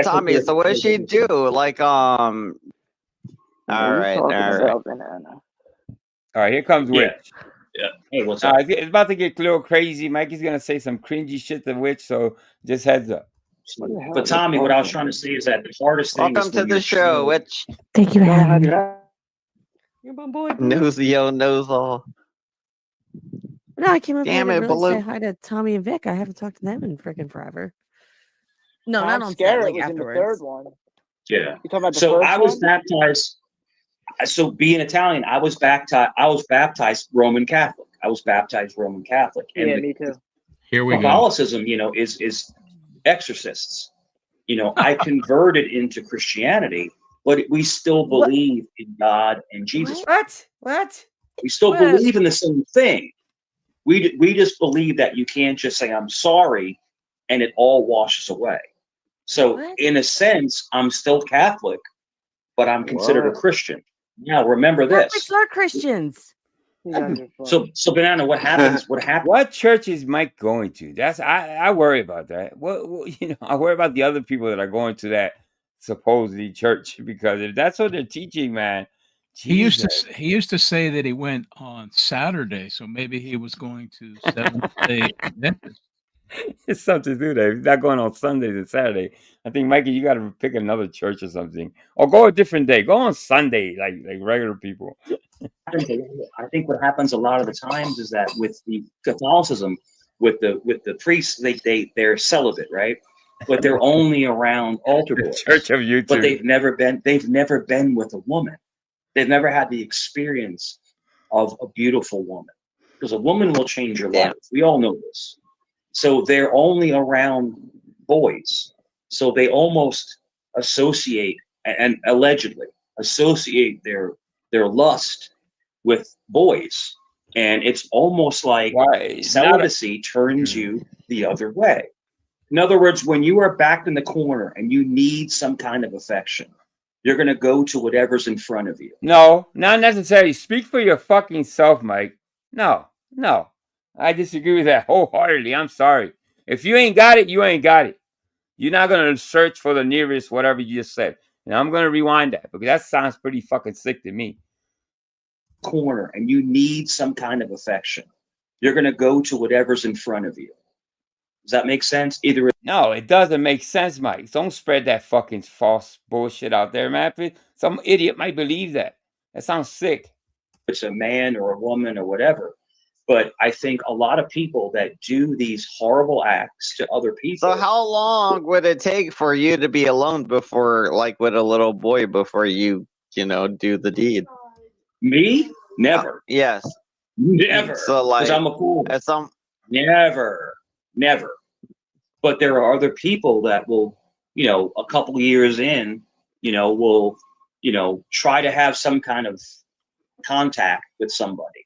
Tommy, so what does she do? Like, all right. All right, here comes Witch. Yeah. Hey, what's up? It's about to get a little crazy. Mikey's gonna say some cringy shit to Witch, so just heads up. But Tommy, what I was trying to say is that the hardest thing. Welcome to the show, Witch. Thank you for having me. You're my boy. Nosy-o knows all. No, I came up here Damn to it, really Baloo. say hi to Tommy and Vic. I haven't talked to them in freaking forever. No, I'm not on scared set, it like was in the afterwards. third one. Yeah. You talking about the So first I was one? baptized. So being Italian, I was baptized Roman Catholic. I was baptized Roman Catholic. And Yeah, me too. Here we go. Catholicism, is exorcists. I converted into Christianity, but we still believe in God and Jesus. What? We still believe in the same thing. We just believe that you can't just say I'm sorry and it all washes away. So in a sense, I'm still Catholic, but I'm considered a Christian. Now remember this. Catholics are Christians. So Banana, what happens? What church is Mike going to? I worry about that. I worry about the other people that are going to that supposedly church, because if that's what they're teaching, man. He used to say that he went on Saturday, so maybe he was going to Seventh-day Adventist. It's something to do there. He's not going on Sundays and Saturday. I think, Mikey, you got to pick another church or something, or go a different day. Go on Sunday, like regular people. I think what happens a lot of the times is that with the Catholicism, with the priests, they're celibate, right? But they're only around altar boys. Church of YouTube. But they've never been with a woman. They've never had the experience of a beautiful woman, because a woman will change your life. We all know this. So they're only around boys. So they almost associate and allegedly associate their lust with boys. And it's almost like celibacy turns you the other way. In other words, when you are backed in the corner and you need some kind of affection, you're going to go to whatever's in front of you. No, not necessarily. Speak for your fucking self, Mike. No. I disagree with that wholeheartedly. I'm sorry. If you ain't got it, you ain't got it. You're not going to search for the nearest whatever you just said. And I'm going to rewind that, because that sounds pretty fucking sick to me. Corner and you need some kind of affection, you're going to go to whatever's in front of you. Does that make sense? No, it doesn't make sense, Mike. Don't spread that fucking false bullshit out there, man. Some idiot might believe that. That sounds sick. It's a man or a woman or whatever. But I think a lot of people that do these horrible acts to other people. So how long would it take for you to be alone before, like with a little boy, before you do the deed? Me? Never. Yes. Never. So like, I'm a fool. at some. Never. But there are other people that will, a couple years in, will, try to have some kind of contact with somebody.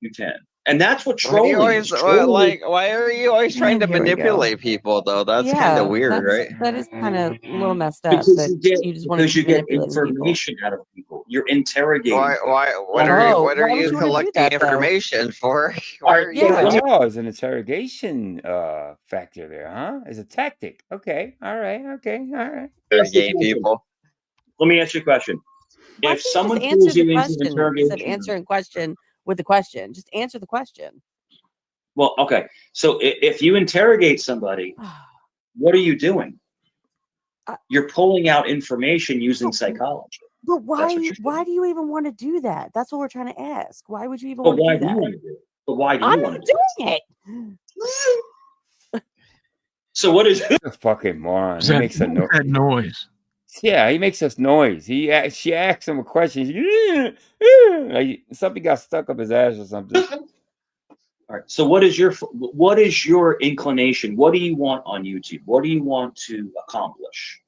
You can. And that's what trolling is. Why are you always trying to Here we go. manipulate people, though? That's kind of weird, right? That is kind of a little messed up. Because You just want to get manipulate information out of people. You're interrogating. What are you collecting information for? Why are you? Oh, it's an interrogation factor there, huh? It's a tactic. Okay, all right. Interrogate people. Let me ask you a question. If someone just pulls answer you the into question an interrogation, instead of answering question with the question, just answer the question. well, okay. So if you interrogate somebody, what are you doing? You're pulling out information using psychology. But why do you even want to do that? That's what we're trying to ask. Why would you even want to do that? You want to do it? But why do you I'm want not to do doing it. So what is a fucking moron? What's He that- makes a what's that noise. Yeah, he makes us noise. She asks him a question. Like something got stuck up his ass or something. All right. So what is your inclination? What do you want on YouTube? What do you want to accomplish?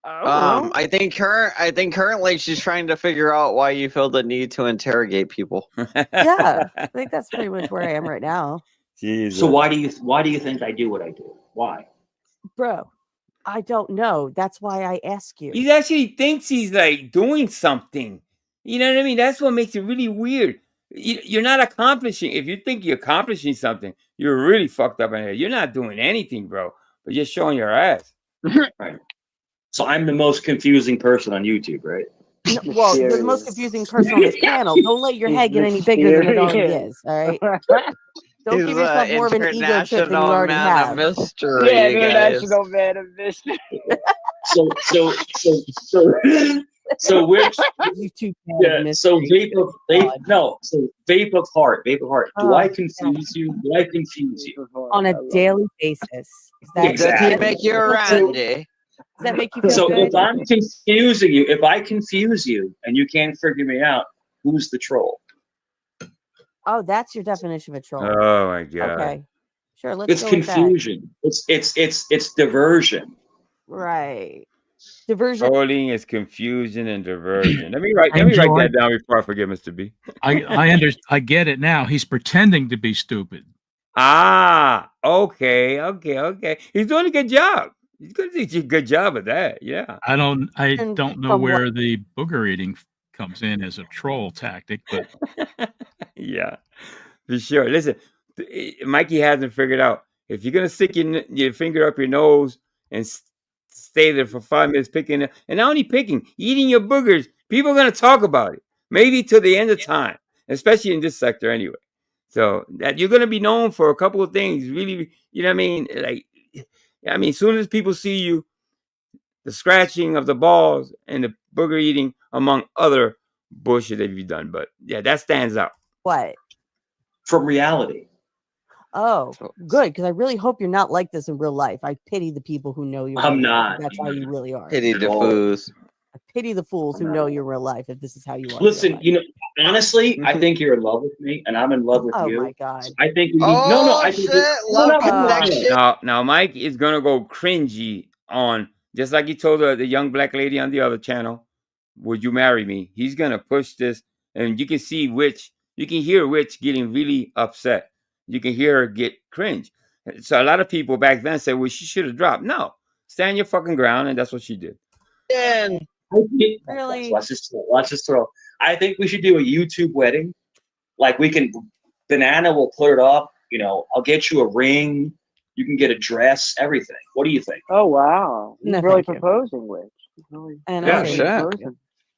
I think currently she's trying to figure out why you feel the need to interrogate people. Yeah, I think that's pretty much where I am right now. Jesus. So why do you think I do what I do? Why? Bro, I don't know. That's why I ask you. He actually thinks he's like doing something. You know what I mean? That's what makes it really weird. You're not accomplishing. If you think you're accomplishing something, you're really fucked up in here. You're not doing anything, bro. But you're showing your ass. Right. So I'm the most confusing person on YouTube, right? No, well, you're the most confusing person on this panel. Don't let your head get any bigger than it already is. All right. Don't He's give yourself more of an ego trip than you international already man have. of mystery. Yeah, you guys. international man of mystery. So which YouTube so vape of heart. Do I confuse you? Do I confuse you? On a daily basis. Does he make you around? Does that make you feel So good? if I'm confusing you, if I confuse you and you can't figure me out, who's the troll? Oh, that's your definition of a troll. Oh my god. Okay. Sure, let's It's go with that. confusion. It's diversion. Right. Diversion. Trolling is confusion and diversion. Let me write that down before I forget, Mr. B. I get it now. He's pretending to be stupid. Ah, okay. He's doing a good job. He's going to do a good job of that. Yeah. I don't And know from where the booger eating comes in as a troll tactic, but Yeah, for sure. Listen, Mikey hasn't figured out if you're gonna stick your finger up your nose and stay there for 5 minutes picking it, and not only picking, eating your boogers. People are gonna talk about it, maybe till the end of time, especially in this sector anyway. So that you're gonna be known for a couple of things. Really, you know what I mean? Like, as soon as people see you, the scratching of the balls and the booger eating, among other bullshit that you've done. But yeah, that stands out. What? From reality. Oh, good. Because I really hope you're not like this in real life. I pity the people who know you. I'm not. That's how you really are. Pity the fools. I pity the fools who know you in real life. If this is how you are. Listen, honestly, I think you're in love with me, and I'm in love with you. Oh my god. I think we need, I think Now Mike is gonna go cringy on, just like he told the young black lady on the other channel, "Would you marry me?" He's gonna push this, and you can hear Rich getting really upset. You can hear her get cringe. So a lot of people back then said, "Well, she should have dropped." No, stand your fucking ground, and that's what she did. And really, let's just throw. I think we should do a YouTube wedding. Like Banana will put it up. I'll get you a ring. You can get a dress, everything. What do you think? Oh wow! He's No, really thank you. proposing, Rich. Really, And Yeah, I say, shit.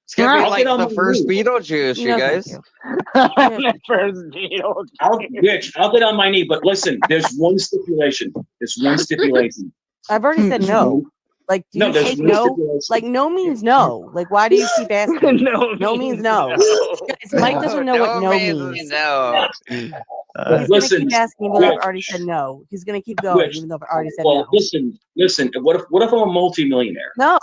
It's gonna be like the first Beetlejuice, you No, guys. thank you. The first Beatles. I'll get on my knee, but listen, there's one stipulation. I've already said no. Like, do No, you there's take no no? stipulation. Like, no means no. Like, why do you keep asking? No means no. Guys, Mike doesn't know what no means. No. He's gonna Listen, keep asking even though I've Rich, already said no. He's gonna keep going Rich, even though I've already said well, no. listen. What if I'm a multimillionaire? No.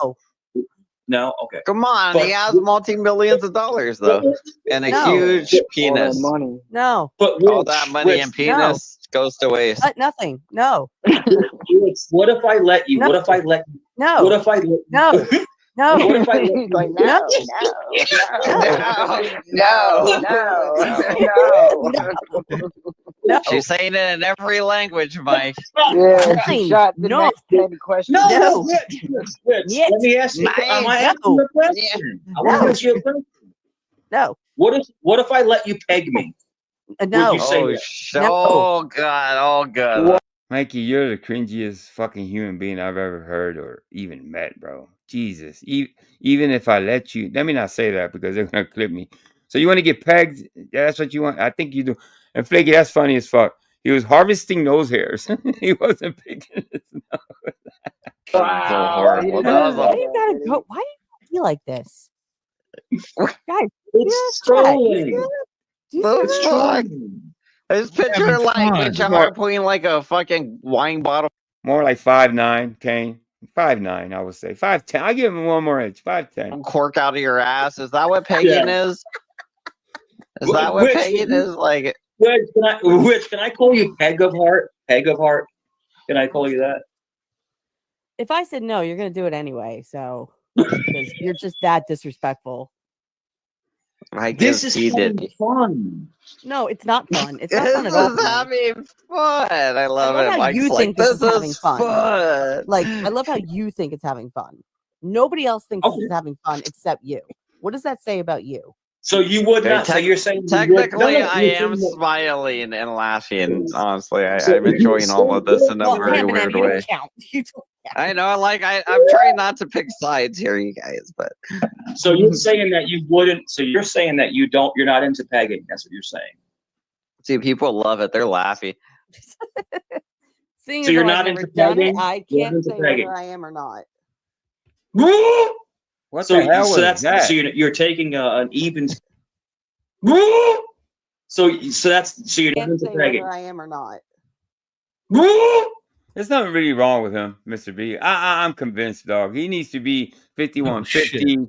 No, okay. Come on, But- he has multi-millions of dollars though, and a No. huge penis. Money. No. But All that money Rich, and penis goes to waste. Nothing. No. Rich, what if I let you? No. What if I let you? No. What if I let you? No. No. What if I let you? Like, No. No. She's saying it in every language, Mike. Yeah, she shot the No. next 10 questions. No, Rich, Yes. let me ask you. Am I asking you a question? I want to ask you a question. No. What if I let you peg me? No. Would you say Oh, yes? oh God, oh God. Mikey, you're the cringiest fucking human being I've ever heard or even met, bro. Jesus. Even if I let you, let me not say that because they're gonna clip me. So you want to get pegged? That's what you want? I think you do. And Flaky, that's funny as fuck. He was harvesting nose hairs. He wasn't picking his nose. Wow. Why you gotta go? Why do you be like this? Guys, It's do you trolling. see It's that? trolling. I just picture Having like fun. Mitch Hart putting like a fucking wine bottle. More like 5'9", Kane. 5'9", I would say. 5'10". I'll give him one more inch. 5'10". Cork out of your ass. Is that what pegging is? Is that what pegging is? Like, Rich, can I call you Peg of Heart? Peg of Heart? Can I call you that? If I said no, you're gonna do it anyway. So because you're just that disrespectful. This is having fun. No, it's not fun. It's not this fun at all. is having fun. I love I love it. how Mike's you like, think this is this having fun. fun. Like, I love how you think it's having fun. Nobody else thinks this is having fun except you. What does that say about you? So you would not. So you're saying technically, you would, I am smiling and laughing. Honestly, I'm enjoying all of this in a very weird way. I know, like I'm trying not to pick sides here, you guys, but So you're saying that you wouldn't. So you're saying that you don't. You're not into pegging. That's what you're saying. see, people love it. They're laughing. Seeing So as you're though not I've never into done pegging? it, I You're can't into say pegging. whether I am or not. What So, the hell so was that's that? so you're taking an even. So that's so you're not Can't into say pegging. whether I am or not. There's nothing really wrong with him, Mr. B. I'm convinced, dog. He needs to be 5150.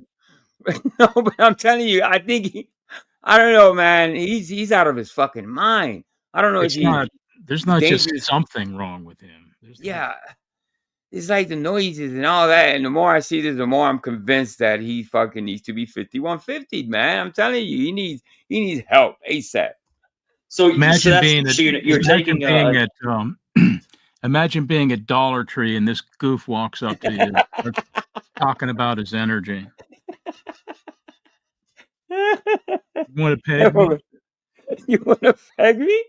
No, but I'm telling you, I think I don't know, man. He's out of his fucking mind. I don't know It's if not. There's not just dangerous. something wrong with him. Yeah. It's like the noises and all that. And the more I see this, the more I'm convinced that he fucking needs to be 5150, man. I'm telling you, he needs help ASAP. So Imagine being you're imagine taking being at imagine being at Dollar Tree and this goof walks up to you and starts talking about his energy. You want to peg me? You want to peg me?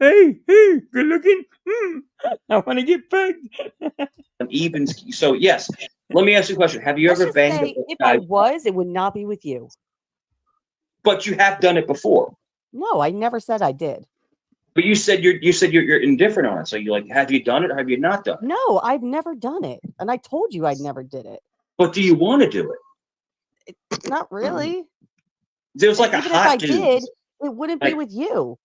Hey, good looking. I want to get pegged. Even so, yes. Let me ask you a question. Have you Let's ever just banged say, a if guy? I was, it would not be with you. But you have done it before. No, I never said I did. But you said you're indifferent on it. So you're like, have you done it or have you not done it? No, I've never done it, and I told you I'd never did it. But do you want to do it? Not really. There's like Even a hot if I dude. did, it wouldn't be Like- with you.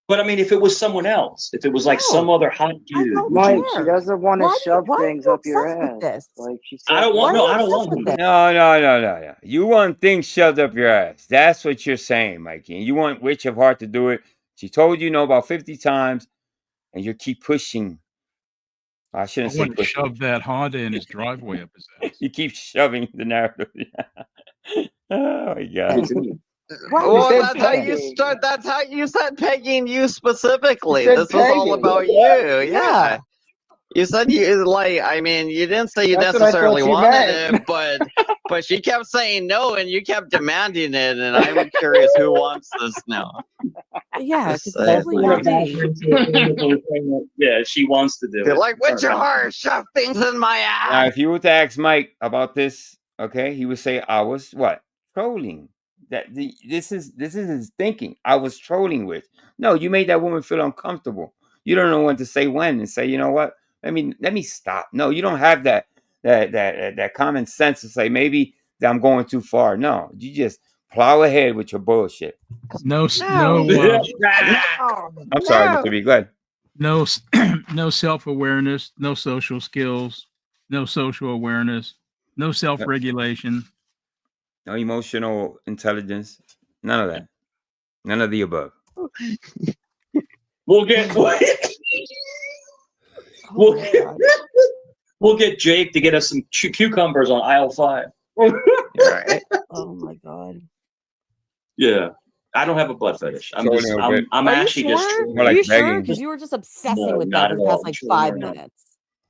But I mean, if it was someone else, if it was like some other hot dude, Mike, she doesn't want to Why- shove why are things you up your obsessed with ass. this? Like she said. I don't want. Why No, are you I don't obsessed want with him. this? No. You want things shoved up your ass. That's what you're saying, Mikey. And you want Witch of Heart to do it. She told you no about 50 times, and you keep pushing. I I shouldn't say want to pushing. shove that Honda in his driveway up his ass. You keep shoving the narrative. Oh my god. Well, that's how you start. That's how you said pegging you specifically. said This was all pegging. about you. Yeah. You said you like. I mean, you didn't say you That's what I thought necessarily you wanted meant. it, but she kept saying no, and you kept demanding it. And I'm curious who wants this now. Yeah, Just because saying. it's definitely not me. Yeah, she wants to do You're it. like, what's your heart? Shove things in my Now, ass. if you were to ask Mike about this, okay, he would say, I was what? Trolling. This is his thinking. I was trolling with. No, you made that woman feel uncomfortable. You don't know when to say when and say, you know what? let me stop. No, you don't have that common sense to say maybe that I'm going too far. No, you just plow ahead with your bullshit. No. I'm sorry, Mr. B. Go ahead. No, no self-awareness, no social skills, no social awareness, no self-regulation, no emotional intelligence, none of that, none of the above. We'll get we'll get Jake to get us some cucumbers on aisle 5. Right. Oh my god. Yeah. I don't have a butt fetish. I'm Are actually you just sure? Are you sure? Because you were just obsessing with that for the past like 5 minutes.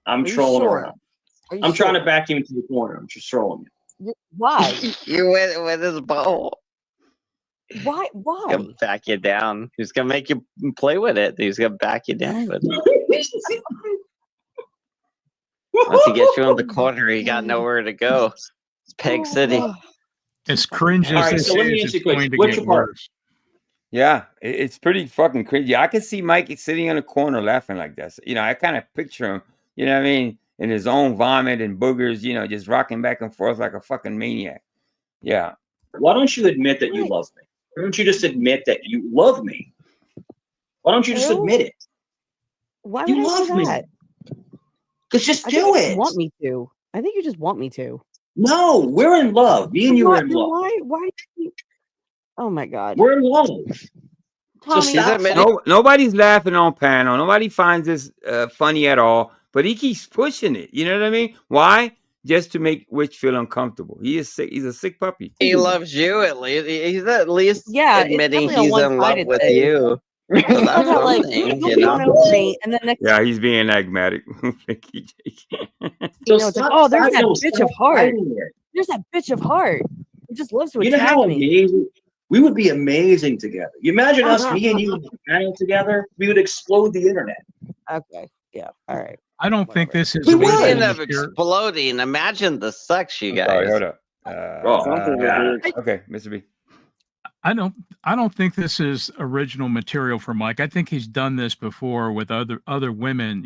I'm Are you trolling sure? around. Are you I'm trying to sure? back you into the corner. I'm just trolling you. Why? You went with his bowl. Why? He's gonna back you down. He's gonna make you play with it. He's gonna back you down with it. Once he gets you in the corner, you got nowhere to go. It's Peg City. As cringe as this is, it's going to get worse. Yeah, it's pretty fucking crazy. I can see Mike sitting in a corner laughing like that. So, I kind of picture him, you know what I mean, in his own vomit and boogers, just rocking back and forth like a fucking maniac. Yeah. Why don't you admit that you love me? Why don't you just admit that you love me? Why don't you just admit it? Why You would I love do me. that? Because just I think do you just it. want me to. I think you just want me to. No, we're in love. Me and you are in love. Why? Oh my god. We're in love. Tommy, So nobody's laughing on panel. Nobody finds this funny at all. But he keeps pushing it. You know what I mean? Why? Just to make Witch feel uncomfortable. He is sick. He's a sick puppy. He loves you at least. He's at least Yeah, it's admitting definitely a he's in love one-sided with thing. you. So that's Like, something, you'll you be know. on over me, and then next Yeah, he's being enigmatic. it's like, oh, there's that bitch of heart. fighting it. There's that bitch of heart who just loves to You know attack how me. amazing we would be amazing together. You imagine us, me and you, panel together. We would explode the internet. Okay. Yeah. All right. I don't think this is. Speaking original of material. exploding, imagine the sex you guys. Sorry, hold up. Okay. Okay, Mr. B. I don't think this is original material for Mike. I think he's done this before with other women.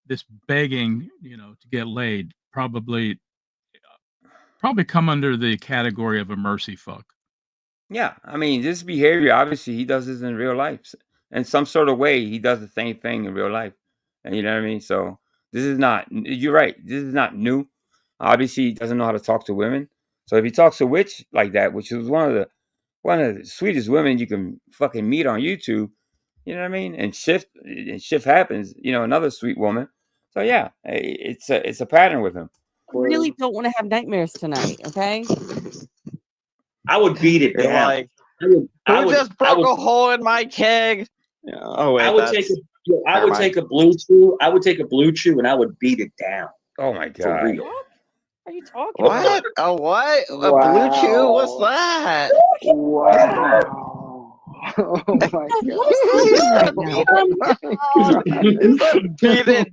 This begging, to get laid probably come under the category of a mercy fuck. Yeah, I mean, this behavior, obviously, he does this in real life. In some sort of way, he does the same thing in real life. And you know what I mean? So this is not, you're right, this is not new. Obviously, he doesn't know how to talk to women. So if he talks to Witch like that, which is one of the sweetest women you can fucking meet on YouTube, you know what I mean? And Shift happens, another sweet woman. So yeah, it's a pattern with him. I really don't want to have nightmares tonight. Okay. I would beat it You're down. like, who just broke a hole in my keg? Yeah, oh wait, I would take a blue chew. I would take a blue chew and I would beat it down. Oh my god! What are you talking What? A what? A blue chew? What's that? Wow. Oh my god. Beat it down.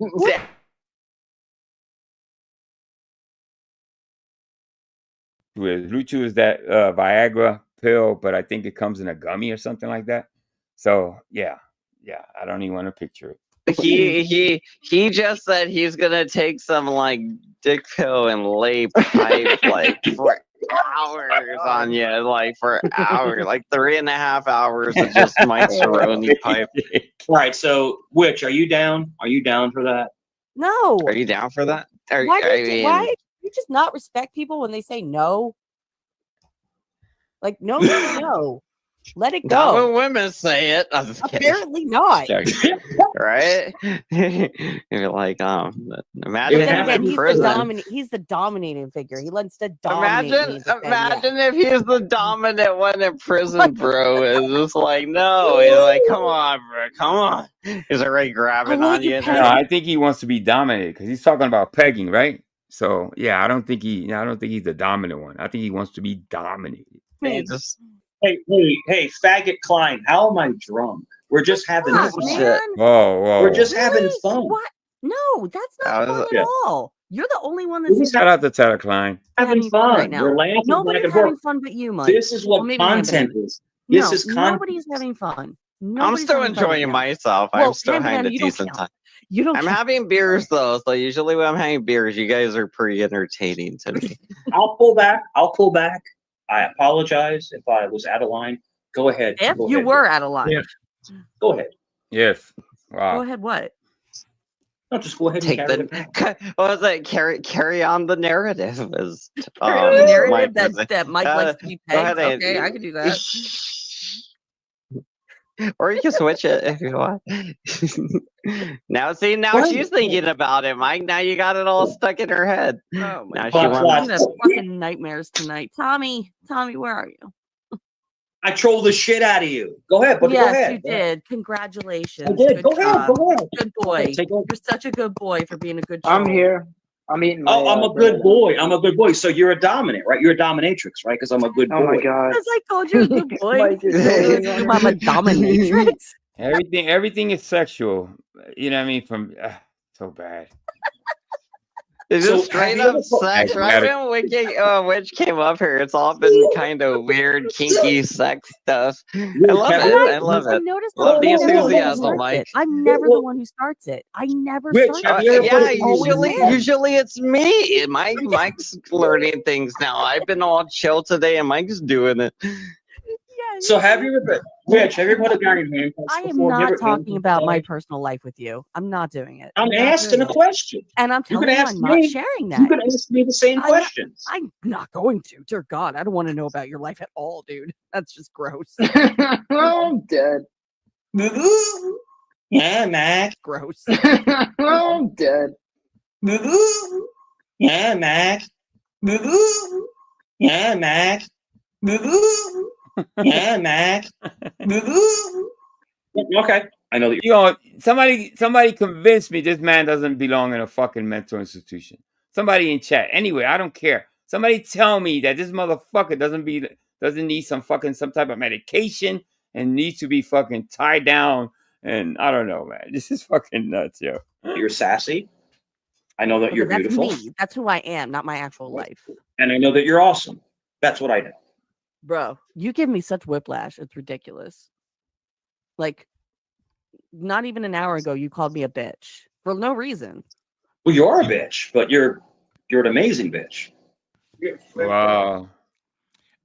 Blue Chew is that Viagra pill, but I think it comes in a gummy or something like that. So yeah, I don't even want to picture it. He just said he's gonna take some like dick pill and lay pipe like for hours on you, like for hours, like 3.5 hours of just Mike Cerrone pipe. All right, so Witch, are you down? Are you down for that? No. Are you down for that? Why do you just not respect people when they say no? Like no means no. Let it Not go. when women say it. I'm just kidding. Apparently not. Right? You're like, imagine him in prison. He's the dominating figure. He lets the dominate. Imagine if he's the dominant one in prison, bro. It's just like, no. He's like, come on, bro. Come on. He's already grabbing on you. No, I think he wants to be dominated because he's talking about pegging, right? So yeah, I don't think he's the dominant one. I think he wants to be dominated. Hey, faggot Klein, how am I drunk? We're just having fun. Whoa. We're just having fun. What? No, that's not fun at all. You're the only one that's Shout out to Tyler Klein. Having fun right now. We're laughing. Nobody's having fun but you, Mike. This is what content is. This is content. Nobody's having fun. I'm still enjoying myself. I'm still having a decent time. You don't. I'm having beers though, so usually when I'm having beers, you guys are pretty entertaining to me. I'll pull back. I apologize if I was out of line. Go ahead. If Go you ahead. were out of line. Go ahead. Yes. Go Wow. ahead. What? No, just go ahead and Take carry the what was it? Carry on the narrative is Carry on the narrative my that Mike likes to be go pegged. ahead Okay, I can do that. or you can switch it if you want. now she's thinking about it, Mike. Now you got it all stuck in her head. Oh my now God. she I'm wants. gonna have fucking nightmares tonight. Tommy, where are you? I trolled the shit out of you. Go ahead, but yes, go ahead. you did. Congratulations. I did. Good Go ahead. job. Go ahead. Good boy. You're such a good boy for being a good troll. I'm here. I'm eating. My, I'm a good boy. I'm a good boy. So you're a dominant, right? You're a dominatrix, right? Because I'm a good boy. Oh my God. As I called you a good boy. Mike is going on. I'm a dominatrix. Everything is sexual. You know what I mean? From so bad. It's So, just straight have up you sex. Right when Witch came up here, it's all been kind of weird, kinky sex stuff. I love it. I love I it. noticed Love the I'm never the one who enthusiasm, starts Mike. it. I'm never the one who starts it. I never start it. Yeah, It's always him. usually it's me. Mike's learning things now. I've been all chill today, and Mike's doing it. So have you ever, Rich? Have you ever put a guy in handcuffs I am before? Have you not ever talking handcuffed about a my guy? personal life with you. I'm not doing it. I'm not asking doing a it. question. And I'm You telling can you, ask I'm me. not sharing that. You can ask me the same questions. I'm not going to. Dear God, I don't want to know about your life at all, dude. That's just gross. I'm dead. Yeah, Mac. Gross. I'm dead. Yeah, Mac. Yeah, Mac. Yeah, Mac. Okay, I know that You know, somebody convinced me this man doesn't belong in a fucking mental institution. Somebody in chat. Anyway, I don't care. Somebody tell me that this motherfucker doesn't need some type of medication and needs to be fucking tied down. And I don't know, man. This is fucking nuts, yo. you're sassy. I know that you're that's beautiful. me. That's who I am, not my actual life. And I know that you're awesome. That's what I know. Bro, you give me such whiplash. It's ridiculous. Like, not even an hour ago, you called me a bitch for no reason. Well, you are a bitch, but you're an amazing bitch. Wow.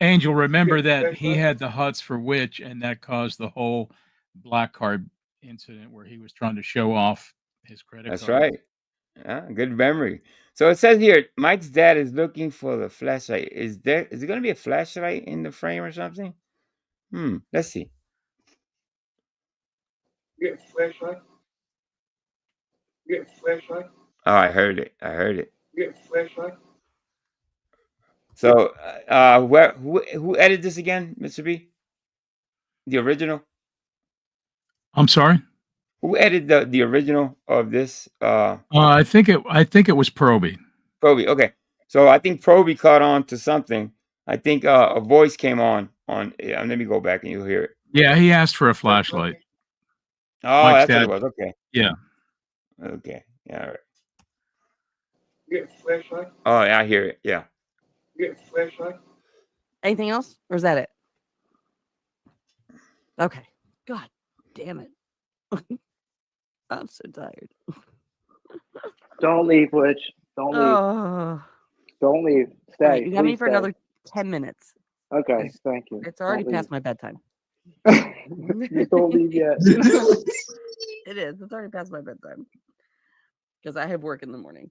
Angel, remember that he had the huts for Witch, and that caused the whole black card incident where he was trying to show off his credit card. That's right. Yeah, good memory. So it says here, Mike's dad is looking for the flashlight. Is it going to be a flashlight in the frame or something? Let's see. Get flashlight. Get flashlight. Oh, I heard it. Get flashlight. So, who edited this again, Mr. B? The original? I'm sorry? Who edited the original of this? I think it was Proby. Proby. Okay. So I think Proby caught on to something. I think a voice came on. Let me go back and you'll hear it. Yeah, he asked for a flashlight. Oh, Mike's that's dad. what it was. Okay. Yeah. Okay. Yeah. All right. Get flashlight. Oh, yeah, I hear it. Yeah. Get flashlight. Anything else? Or is that it? Okay. God damn it. I'm so tired. Don't leave, Witch. Don't leave. Oh. Don't leave. Stay. All right, you got me Please for stay. another 10 minutes. Okay, thank you. It's already Don't past leave. my bedtime. Don't leave yet. It is. It's already past my bedtime. Because I have work in the morning.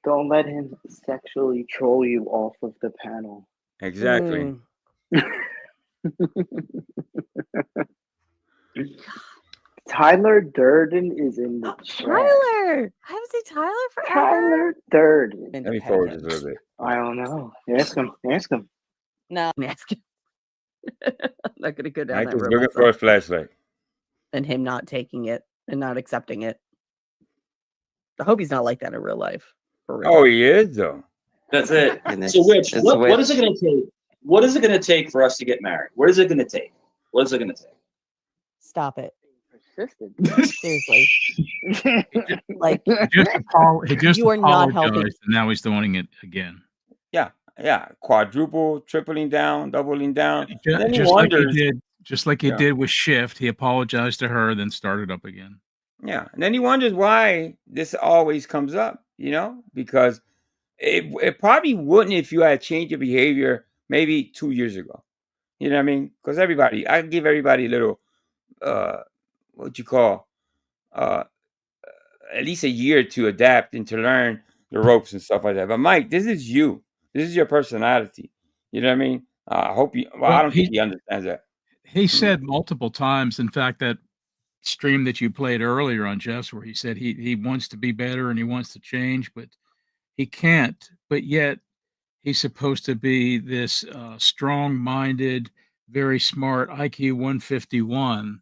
Don't let him sexually troll you off of the panel. Exactly. Tyler Durden is in the chat. Tyler! I haven't seen Tyler forever. Tyler Durden. Let me forward this a little bit. I don't know. Ask him. Ask him. No, I'm asking. I'm not going to go down Mike that is road looking for a flashlight. and him not taking it and not accepting it. I hope he's not like that in real life. For real. Oh, he is though. That's it. So, Rich, what is it going to take? What is it going to take for us to get married? What is it going to take? What is it going to take? Stop it. Persistent. Seriously. Like, He just you are not helping. apologized, and now he's doing it again. Yeah. Quadruple, tripling down, doubling down. Just, Then he just like he wonders. did Just like he did with Shift, he apologized to her, then started up again. Yeah, and then he wonders why this always comes up, because it probably wouldn't if you had changed your behavior maybe 2 years ago. You know what I mean? Because I give everybody a little, what you call, at least a year to adapt and to learn the ropes and stuff like that. But Mike, this is you. This is your personality. You know what I mean? I hope you. Well, I don't think he understands that. He said multiple times. In fact, that stream that you played earlier on Jeff's, where he said he wants to be better and he wants to change, but he can't. But yet he's supposed to be this strong-minded, very smart, IQ 151,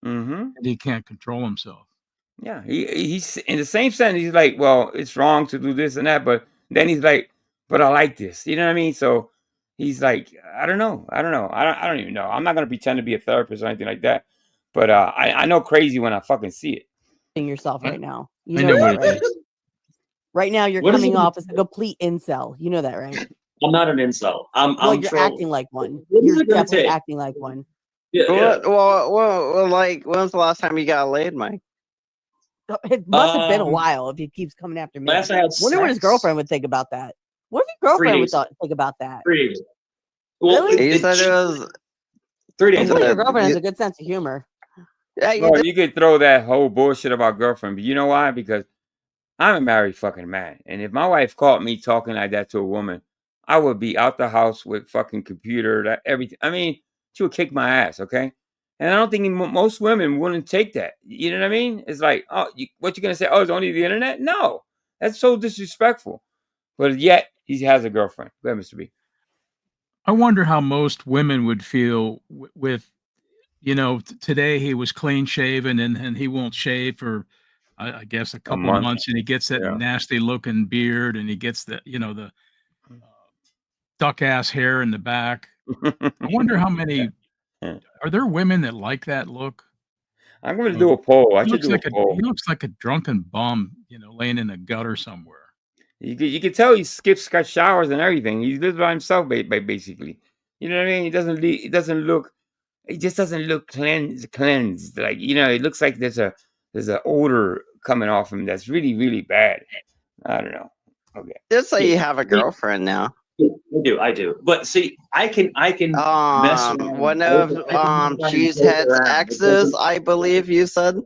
and he can't control himself. Yeah, he's in the same sentence. He's like, well, it's wrong to do this and that, but then he's like, but I like this. You know what I mean? So he's like, I don't know. I don't even know. I'm not gonna pretend to be a therapist or anything like that. But I know crazy when I fucking see it. Yourself right now. You I know, know that, what it right? is. Right now, you're What is coming it? off as a complete incel. You know that, right? I'm not an incel. Well, I'm you're trolling. acting like one. What is You're it gonna definitely take? acting like one. Yeah. Well, like, when's the last time you got laid, Mike? It must have been a while if he keeps coming after me. Last I had Wonder what his sex. girlfriend would think about that. What if your girlfriend would days. think about that? 3 days. Well, Really? He said it was 3 days. Hopefully your girlfriend has a good sense of humor. Yeah, Well, you could throw that whole bullshit about girlfriend, but you know why? Because I'm a married fucking man, and if my wife caught me talking like that to a woman, I would be out the house with fucking computer, everything. I mean, she would kick my ass, okay? And I don't think most women wouldn't take that. You know what I mean? It's like, oh, what you gonna say? Oh, it's only the internet? No, that's so disrespectful. But yet he has a girlfriend. Go ahead, Mr. B. I wonder how most women would feel with, today he was clean shaven and he won't shave for, I guess, a couple month. months, and he gets that Yeah. nasty looking beard and he gets the, the duck ass hair in the back. I wonder how many, are there women that like that look? I'm going to do a poll. I He should looks do like a poll. he looks like a drunken bum, laying in a gutter somewhere. You can tell he skips showers and everything. He lives by himself, basically. You know what I mean? He doesn't look. It just doesn't look cleansed. Like, it looks like there's an odor coming off him that's really, really bad. I don't know. Okay. Just say you have a girlfriend now. I do. But see, I can mess around. One of Cheesehead's exes, I believe you said.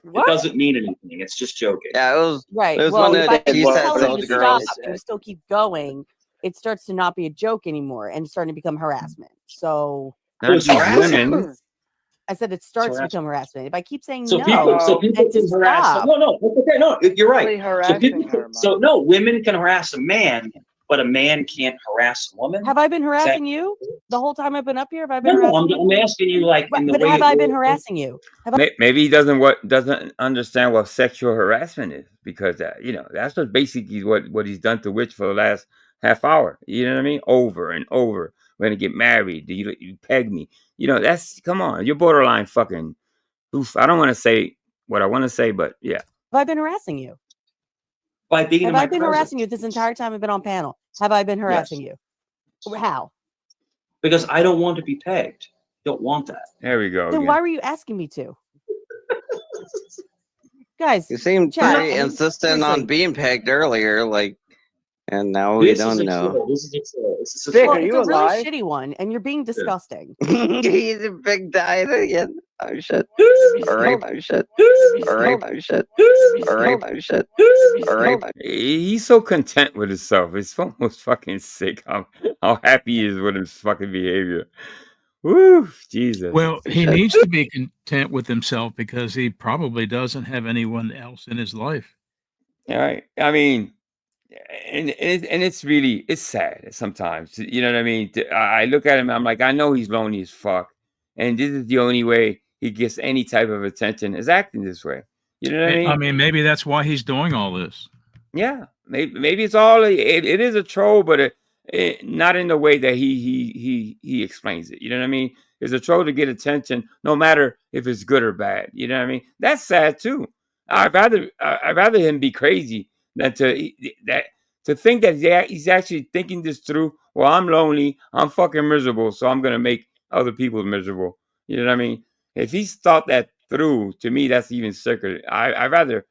It doesn't mean anything. It's just joking. Yeah, it was Right. It was Well, one if of I keep Cheesehead's telling you old to girls. stop and you still keep going, it starts to not be a joke anymore and it's starting to become harassment. So women. I said it starts to become harassment. If I keep saying So no, people and to can harass. stop. No, that's okay. No, you're right. Harassing No, women can harass a man, but a man can't harass a woman. Have I been harassing you the whole time I've been up here? Have I been No, harassing you? I'm asking you like in the But way. have I been harassing you? Have I Maybe he doesn't understand what sexual harassment is, because that's what basically what he's done to Witch for the last half hour. You know what I mean? Over and over. We're gonna get married. You peg me. That's, come on. You're borderline fucking. Oof. I don't want to say what I want to say, but yeah. Have I been harassing you? By being Have I been harassing you this entire time I've been on panel? Have I been harassing you? How? Because I don't want to be pegged. Don't want that. There we go. Then again. why were you asking me to? Guys, You seemed chat. pretty insistent on being pegged earlier, and now we don't know. This is a Vic, Well, are it's you a really alive? shitty one, and you're being disgusting. He's a big guy again. Oh shit. Alright, oh shit. Alright, oh shit. Alright, oh shit. Alright. He's so content with himself. It's almost fucking sick how happy he is with his fucking behavior. Woo, Jesus. Well, he needs to be content with himself because he probably doesn't have anyone else in his life. All right. I mean, and it's sad sometimes. You know what I mean? I look at him, I'm like, I know he's lonely as fuck, and this is the only way he gets any type of attention, is acting this way. You know what I mean? I mean, maybe that's why he's doing all this. Yeah, maybe it's all it is a troll, but not in the way that he explains it. You know what I mean? It's a troll to get attention, no matter if it's good or bad. You know what I mean? That's sad too. I'd rather him be crazy than to think that he's actually thinking this through. Well, I'm lonely, I'm fucking miserable, so I'm gonna make other people miserable. You know what I mean? If he's thought that through, to me, that's even sicker. I rather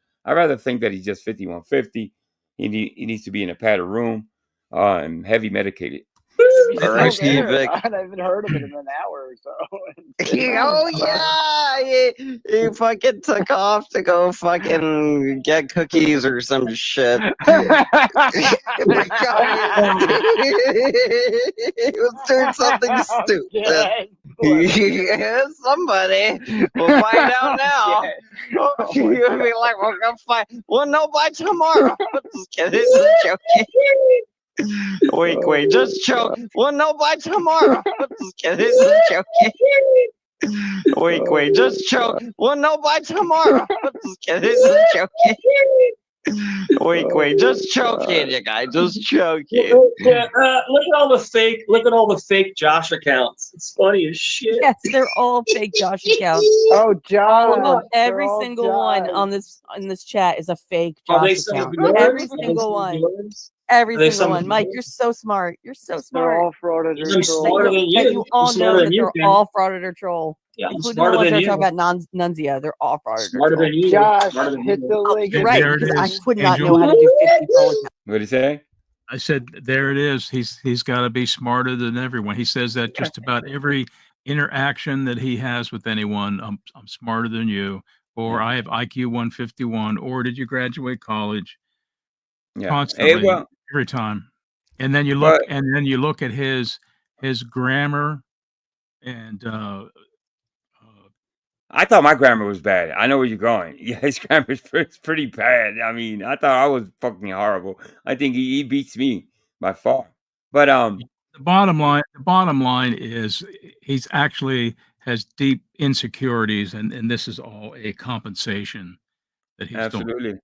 think that he's just 5150. He needs to be in a padded room, and heavy medicated. I haven't heard of it in an hour or so. Oh yeah, he fucking took off to go fucking get cookies or some shit. He was doing something stupid. Yeah, somebody. We'll find out now. You'll be like, we're gonna find. We'll know by tomorrow. Just kidding, just joking. Wait, just choke. We'll know by tomorrow. Just kidding, just joking. Wait, just choke. We'll know by tomorrow. Just kidding, just joking. Wait, just joking, you guys, just joking. Look at all the fake Josh accounts. It's funny as shit. Yes, they're all fake Josh accounts. Oh, Josh. All of them. They're Every all single Josh. one in this chat is a fake Are they Josh some account. of yours? Every Are they single some of one. yours? Every Are they single some of one. Mike, yours? you're so smart. You're so They're smart. all frauded or I'm smarter than you. You I'm all know smarter that than you, they're Ken. all frauded or troll. Yeah, I'm Including smarter the ones than that are you. talking about Nunzia. They're all frauded Smarter or troll. than you. Josh, Smarter than hit you. the link. You're right, There it because I is, would not Angel. know how to do 50 troll accounts. What did he say? I said, there it is. He's got to be smarter than everyone. He says that just about every interaction that he has with anyone. I'm smarter than you, or I have IQ 151, or did you graduate college? Yeah. Constantly, well, every time. And then you but look at his grammar and I thought my grammar was bad. I know where you're going. Yeah, his grammar is pretty bad. I mean, I thought I was fucking horrible. I think he beats me by far. But the bottom line is he's actually has deep insecurities, and this is all a compensation that he's doing. absolutely.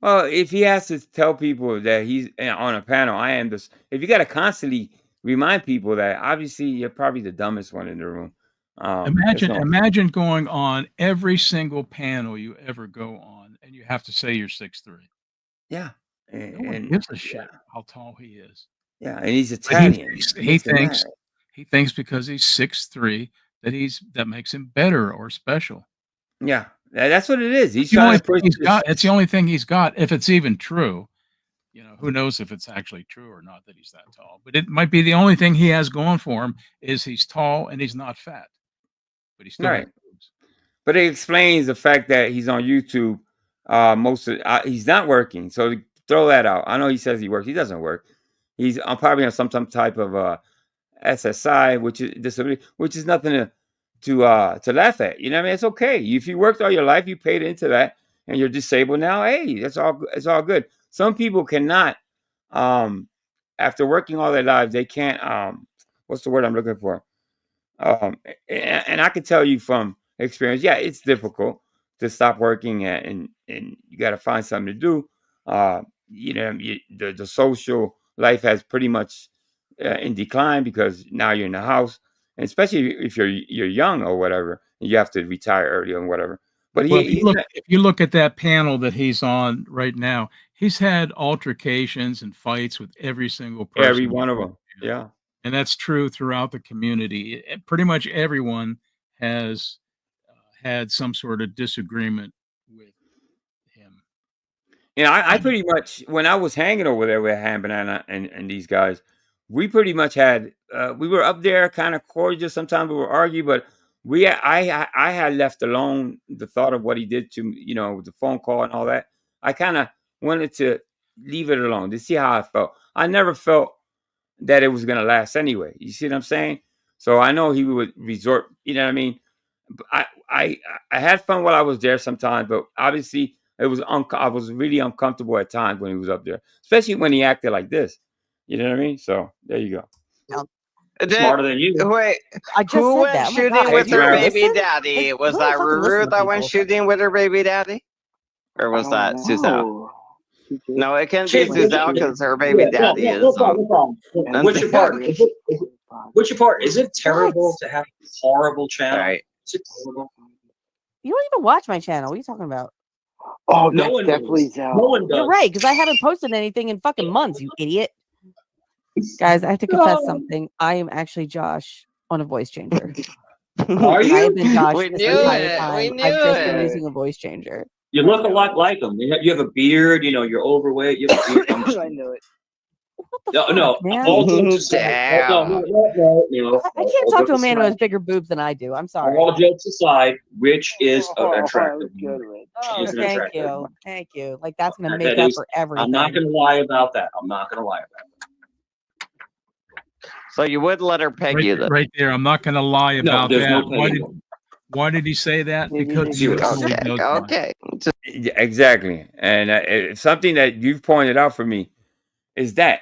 Well, if he has to tell people that he's on a panel, I am this. If you got to constantly remind people that, obviously you're probably the dumbest one in the room. Imagine going on every single panel you ever go on, and you have to say you're 6'3". Yeah, No one and gives a shit how tall he is. yeah, and he's But Italian. he thinks because he's 6'3" that makes him better or special. Yeah, that's what it is. He's the only trying to push. thing he's got. It's the only thing he's got, if it's even true. You know, who knows if it's actually true or not that he's that tall. But it might be the only thing he has going for him is he's tall and he's not fat. But he's still Right. But it explains the fact that he's on YouTube. He's not working, so throw that out. I know he says he works. He doesn't work. He's probably on some type of SSI, which is disability, which is nothing to laugh at. You know what I mean? It's okay. If you worked all your life, you paid into that, and you're disabled now. Hey, it's all good. Some people cannot, after working all their lives, they can't. What's the word I'm looking for? And I can tell you from experience, yeah, it's difficult to stop working and you got to find something to do. You know, the social life has pretty much in decline because now you're in the house, and especially if you're young or whatever, and you have to retire early or whatever. But if you look at that panel that he's on right now, he's had altercations and fights with every single person. Every one of them, yeah. And that's true throughout the community. Pretty much everyone has had some sort of disagreement with him. You know, I pretty much, when I was hanging over there with Ham Banana and these guys, we pretty much had, we were up there kind of cordial. Sometimes we would argue, but I had left alone the thought of what he did to, you know, the phone call and all that. I kind of wanted to leave it alone to see how I felt. I never felt that it was going to last anyway. You see what I'm saying? So I know he would resort, you know what I mean? I had fun while I was there sometimes, but obviously it was I was really uncomfortable at times when he was up there, especially when he acted like this. You know what I mean? So there you go. Smarter than you. Wait, I just who said went that. Oh my shooting God. with You her don't baby listen? daddy? Was You don't that fucking listen Ruru to that went people. shooting with her baby daddy? Or was that Suzelle? No, it can't be Suzelle because her baby daddy is no problem. What's your part? What's your part? Is it terrible to have a horrible channel? Right. Is it horrible? You don't even watch my channel. What are you talking about? Oh, No that's one definitely does. Zell. No one does. You're right, because I haven't posted anything in fucking months, you idiot. Guys, I have to confess something. I am actually Josh. on a voice changer. Are you? I have been Josh We this knew entire it. time. We knew I've just been it. using a voice changer. You look a lot like them. You have a beard. You know, you're overweight. You have a beard. I knew it. No, man? all jokes aside. No, I can't talk to a man who has bigger boobs than I do. I'm sorry. All jokes aside, Rich is an attractive. Oh, He's an thank attractive you. man. Thank you. Like that's gonna That make up is- for everything. I'm not going to lie about that. I'm not going to lie about So you would let her peg you, then? Right there. I'm not going to lie about there's that. no pegging. Why did he say that? Because he literally does lie. Okay. Yeah, exactly. And it's something that you've pointed out for me is that,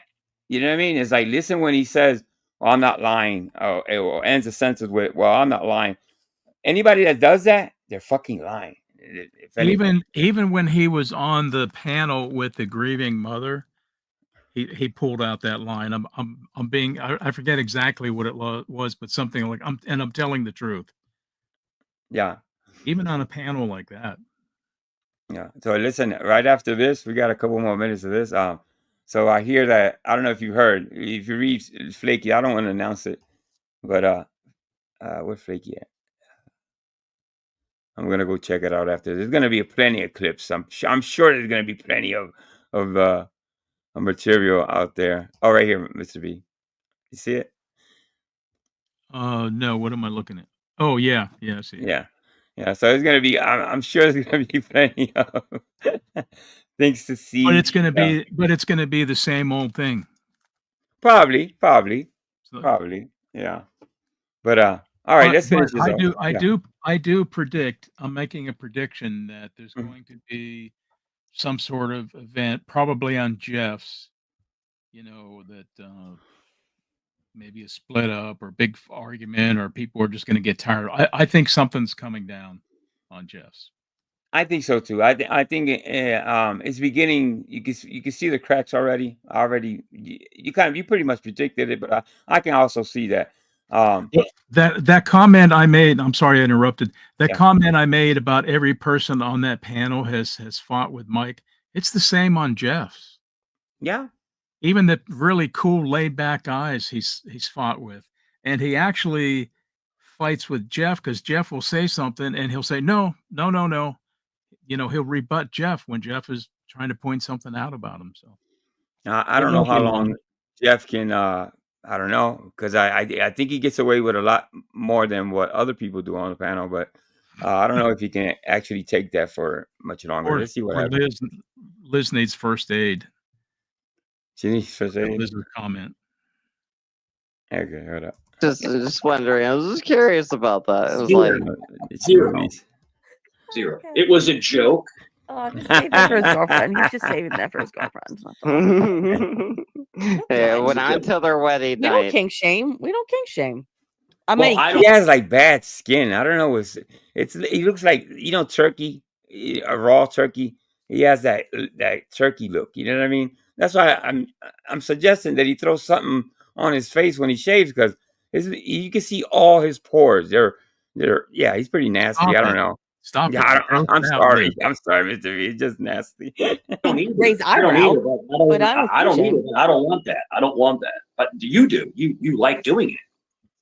you know what I mean? It's like, listen when he says, well, I'm not lying, or ends the sentence with, well, I'm not lying. Anybody that does that, they're fucking lying. If anything. Even when he was on the panel with the grieving mother, he pulled out that line. I'm being, I forget exactly what it was, but something like I'm telling the truth. Yeah. Even on a panel like that. Yeah. So listen, right after this, we got a couple more minutes of this. So I hear that, I don't know if you heard, if you read Flaky, I don't want to announce it, but where's Flaky at? I'm gonna go check it out after. There's gonna be plenty of clips. I'm sure there's gonna be plenty of material out there. Oh, right here, Mr. B. You see it? No, what am I looking at? Oh yeah, I see. Yeah. Yeah, so it's gonna be. I'm sure there's gonna be plenty of things to see. But it's gonna be the same old thing. Probably, yeah. But all right, let's finish this up. I do predict. I'm making a prediction that there's going to be some sort of event, probably on Jeff's. You know that maybe a split up or big argument, or people are just going to get tired. I think something's coming down on Jeff's. I think so too. I think it's beginning. You can see the cracks already. You pretty much predicted it, but I can also see that. That comment I made. I'm sorry I interrupted. That comment I made about every person on that panel has fought with Mike. It's the same on Jeff's. Yeah. Even the really cool, laid back guys he's fought with, and he actually fights with Jeff because Jeff will say something and he'll say no. You know, he'll rebut Jeff when Jeff is trying to point something out about him. So I don't know how long Jeff can. I don't know, because I think he gets away with a lot more than what other people do on the panel, but I don't know if he can actually take that for much longer. Let's see what happens. Liz needs first aid. She needs first aid. Liz's comment. Okay, hold up. Just wondering. I was just curious about that. It was Zero. It was a joke. Oh, just save that for his girlfriend. He's just saving that for his girlfriend. Yeah, when until their wedding We don't night. kink shame. We don't kink shame. He has like bad skin. I don't know. He looks like, turkey, a raw turkey. He has that turkey look. You know what I mean? That's why I'm suggesting that he throws something on his face when he shaves, because you can see all his pores. He's pretty nasty. I don't know. Stop it. I'm sorry. I'm sorry, Mr. V. It's just nasty. Raise eyebrow. I don't need it. I don't want that. I don't want that. But you do. You like doing it.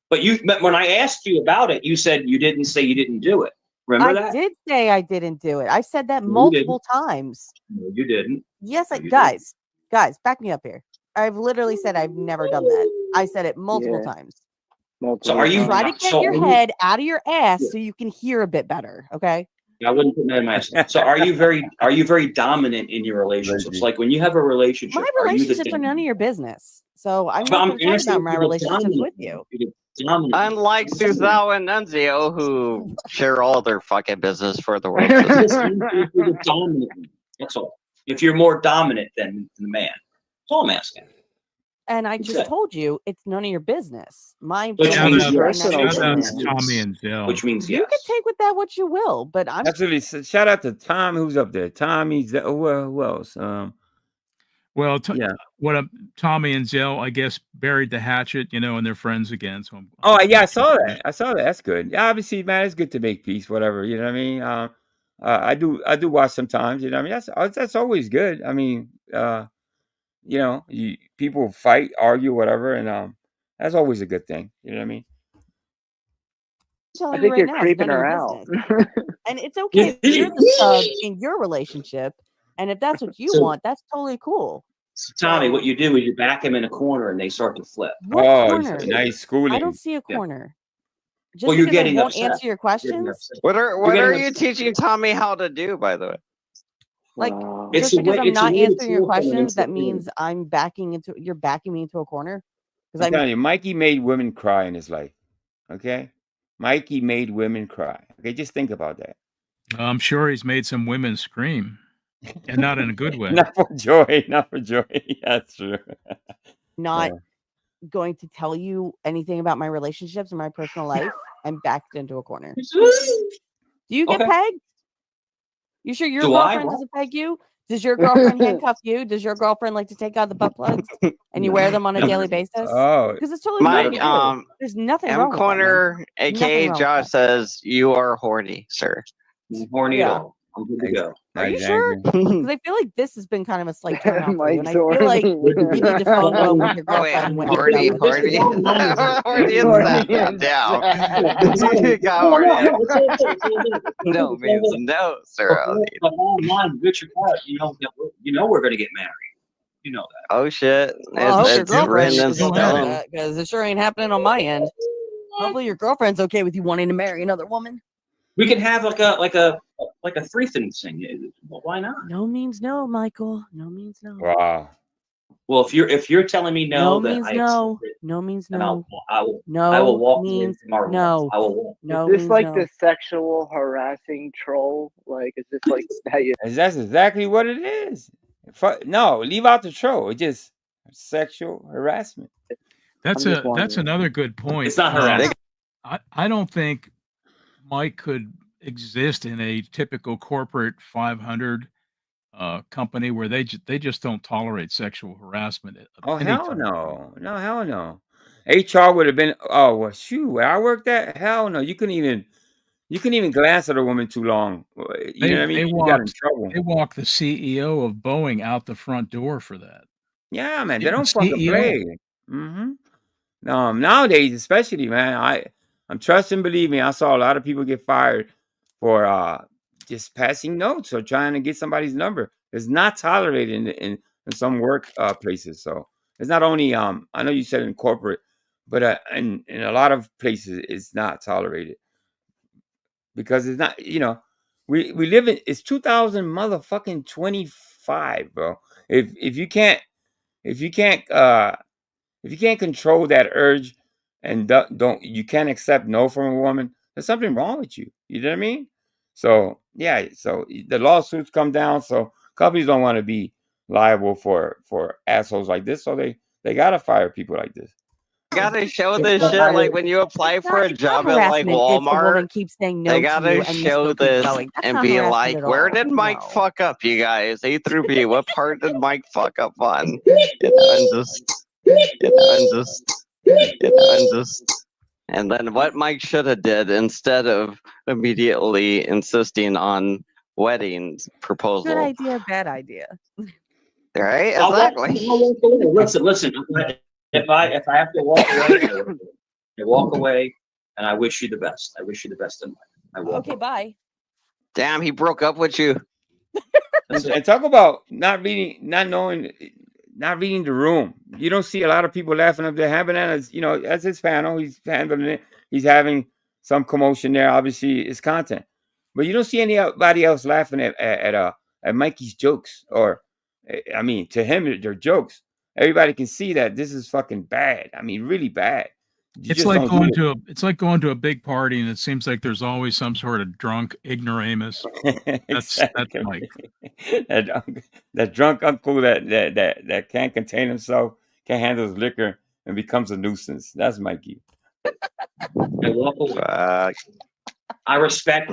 But when I asked you about it, you said you didn't say you didn't do it. Remember that? I did say I didn't do it. I said that multiple times. No, you didn't. Yes, No, you guys, back me up here. I've literally said I've never done that. I said it multiple times. So are you try to get your head out of your ass so you can hear a bit better? Okay. I wouldn't put that in my ass. So are you very dominant in your relationships? Like when you have a relationship, My relationships are none of your business. So I'm not going to talk about my relationships with you. Unlike Suzao and Nunzio, who share all their fucking business for the world. That's all. If you're more dominant than the man, that's all I'm asking. And I just told you it's none of your business. My Tommy and which means you can take with that what you will, but I'm absolutely. Shout out to Tom, who's up there. Tommy's. Who else? Well, Tommy and Zell, I guess, buried the hatchet, and they're friends again. So I saw that. That's good. Yeah, obviously, man, it's good to make peace. Whatever, you know what I mean. I do watch sometimes. You know what I mean. That's always good. I mean, people fight, argue, whatever, and that's always a good thing. You know what I mean. telling I you think right you're now, it's creeping none of her your out. business. And it's okay if you're the sub in your relationship, and if that's what you So- want, that's totally cool. So, Tommy, what you do is you back them in a corner and they start to flip. What corner? nice schooling. I don't see a corner. Just Well, you're because I getting won't upset. answer your questions, What are getting you upset. teaching Tommy how to do, by the way? like It's just a because way- I'm it's a not way to answering your talk them questions, into that the means you're backing me into a corner. Because I'm telling you, Mikey made women cry in his life. Okay, Mikey made women cry. Okay, just think about that. I'm sure he's made some women scream, and not in a good way. Not for joy, not for joy. That's true. not going to tell you anything about my relationships and my personal life, I'm backed into a corner. Do you get pegged? You sure your Do I? girlfriend What? doesn't peg you? Does your girlfriend handcuff you? Does your girlfriend like to take out the butt plugs and you wear them on a daily basis? Oh, Because it's totally Mike, cool to do. There's nothing wrong with that, man. Corner, Nothing aka wrong with Josh that. says you are horny, sir. Horny Yeah. at all. I'm good to go. Are you sure? Because I feel like this has been kind of a slight turn on for you, and I Mike's feel like horny. you need to phone go with your Oh, wait, girlfriend when horny, you're done with horny. Horny and Horny sad. and Down. sad. Got No, horny. no, it's all good, it's all good. No means no, sir. But bottom line, Richard Clark, you know we're gonna get married. You know that. Oh shit! Well, I hope your It's girlfriend written in is okay with stone. that, because it sure ain't happening on my end. Hopefully, your girlfriend's okay with you wanting to marry another woman. We can have like a threesome thing. Well, why not? No means no, Michael. No means no. Wow. Well, if you're telling me No then means I no. accept it, No means and no. I will No walk means away from our no. I will walk. No Is this means like no. the sexual harassing troll? Like, is this like how you? That's exactly what it is. No, leave out the troll. It's just sexual harassment. That's another good point. It's not harassment. I don't think Mike could exist in a typical corporate 500 company where they just don't tolerate sexual harassment. Oh hell no, no hell no. HR would have been. Oh well, shoot. Where I worked at, hell no. You couldn't even glance at a woman too long. You know what I mean? You got in trouble. They walked the CEO of Boeing out the front door for that. Yeah, man. They The don't fucking CEO. play. Nowadays, especially, man. I'm trusting. Believe me, I saw a lot of people get fired for just passing notes or trying to get somebody's number. It's not tolerated in some work places. So it's not only I know you said in corporate, but in a lot of places it's not tolerated because it's not. We live in it's 2000 motherfucking 25, bro. If you can't control that urge and you can't accept no from a woman, there's something wrong with you. You know what I mean? So yeah, so the lawsuits come down. So companies don't want to be liable for assholes like this. So they gotta fire people like this. You gotta show this shit like when you apply for a job at like harassment if a woman Walmart. keeps saying no They to you gotta and you show still keep this going. That's and not be harassment like, at where all. did Mike No. fuck up, you guys? A through B. What part did Mike fuck up on? And then what Mike should have did instead of immediately insisting on wedding proposal. Good idea, bad idea. Right? Exactly. Listen. If I have to walk away, I walk away, and I wish you the best. I wish you the best in life. I walk Okay, bye. Damn, he broke up with you. And talk about not reading the room. You don't see a lot of people laughing up there. Bananas, that's his panel. He's handling it. He's having some commotion there. Obviously, it's content, but you don't see anybody else laughing at Mikey's jokes. Or, I mean, to him, they're jokes. Everybody can see that this is fucking bad. I mean, really bad. It's like going to a big party, and it seems like there's always some sort of drunk ignoramus. That's Mike. that drunk uncle that can't contain himself, can't handle his liquor, and becomes a nuisance. That's Mikey. I walk away. I respect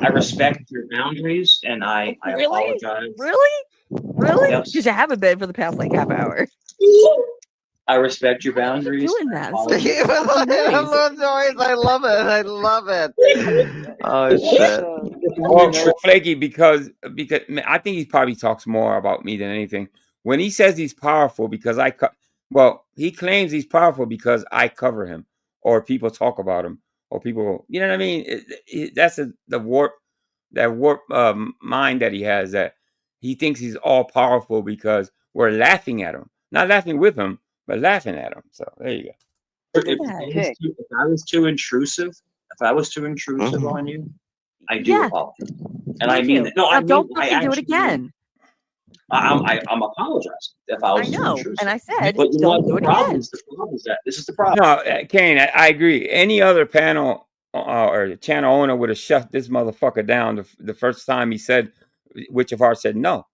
your boundaries, and I apologize. Really? Yes. Because you haven't been for the past like half hour. I respect your boundaries. Doing that. I love it. I love it. Oh shit. Well, Flaky, because I think he probably talks more about me than anything. When he says he's powerful because he claims he's powerful because I cover him, or people talk about him, or people, you know what I mean? That's the warp mind that he has, that he thinks he's all powerful because we're laughing at him, not laughing with him, but laughing at him. So there you go. If I was too intrusive, on you, I do apologize, and I mean that. No, I mean, don't I fucking do it actually again. I'm apologizing if I was too intrusive. And I said, but you know what? The problem is that this is the problem. No, Kane, I agree. Any other panel or channel owner would have shut this motherfucker down the first time he said, which of ours said no.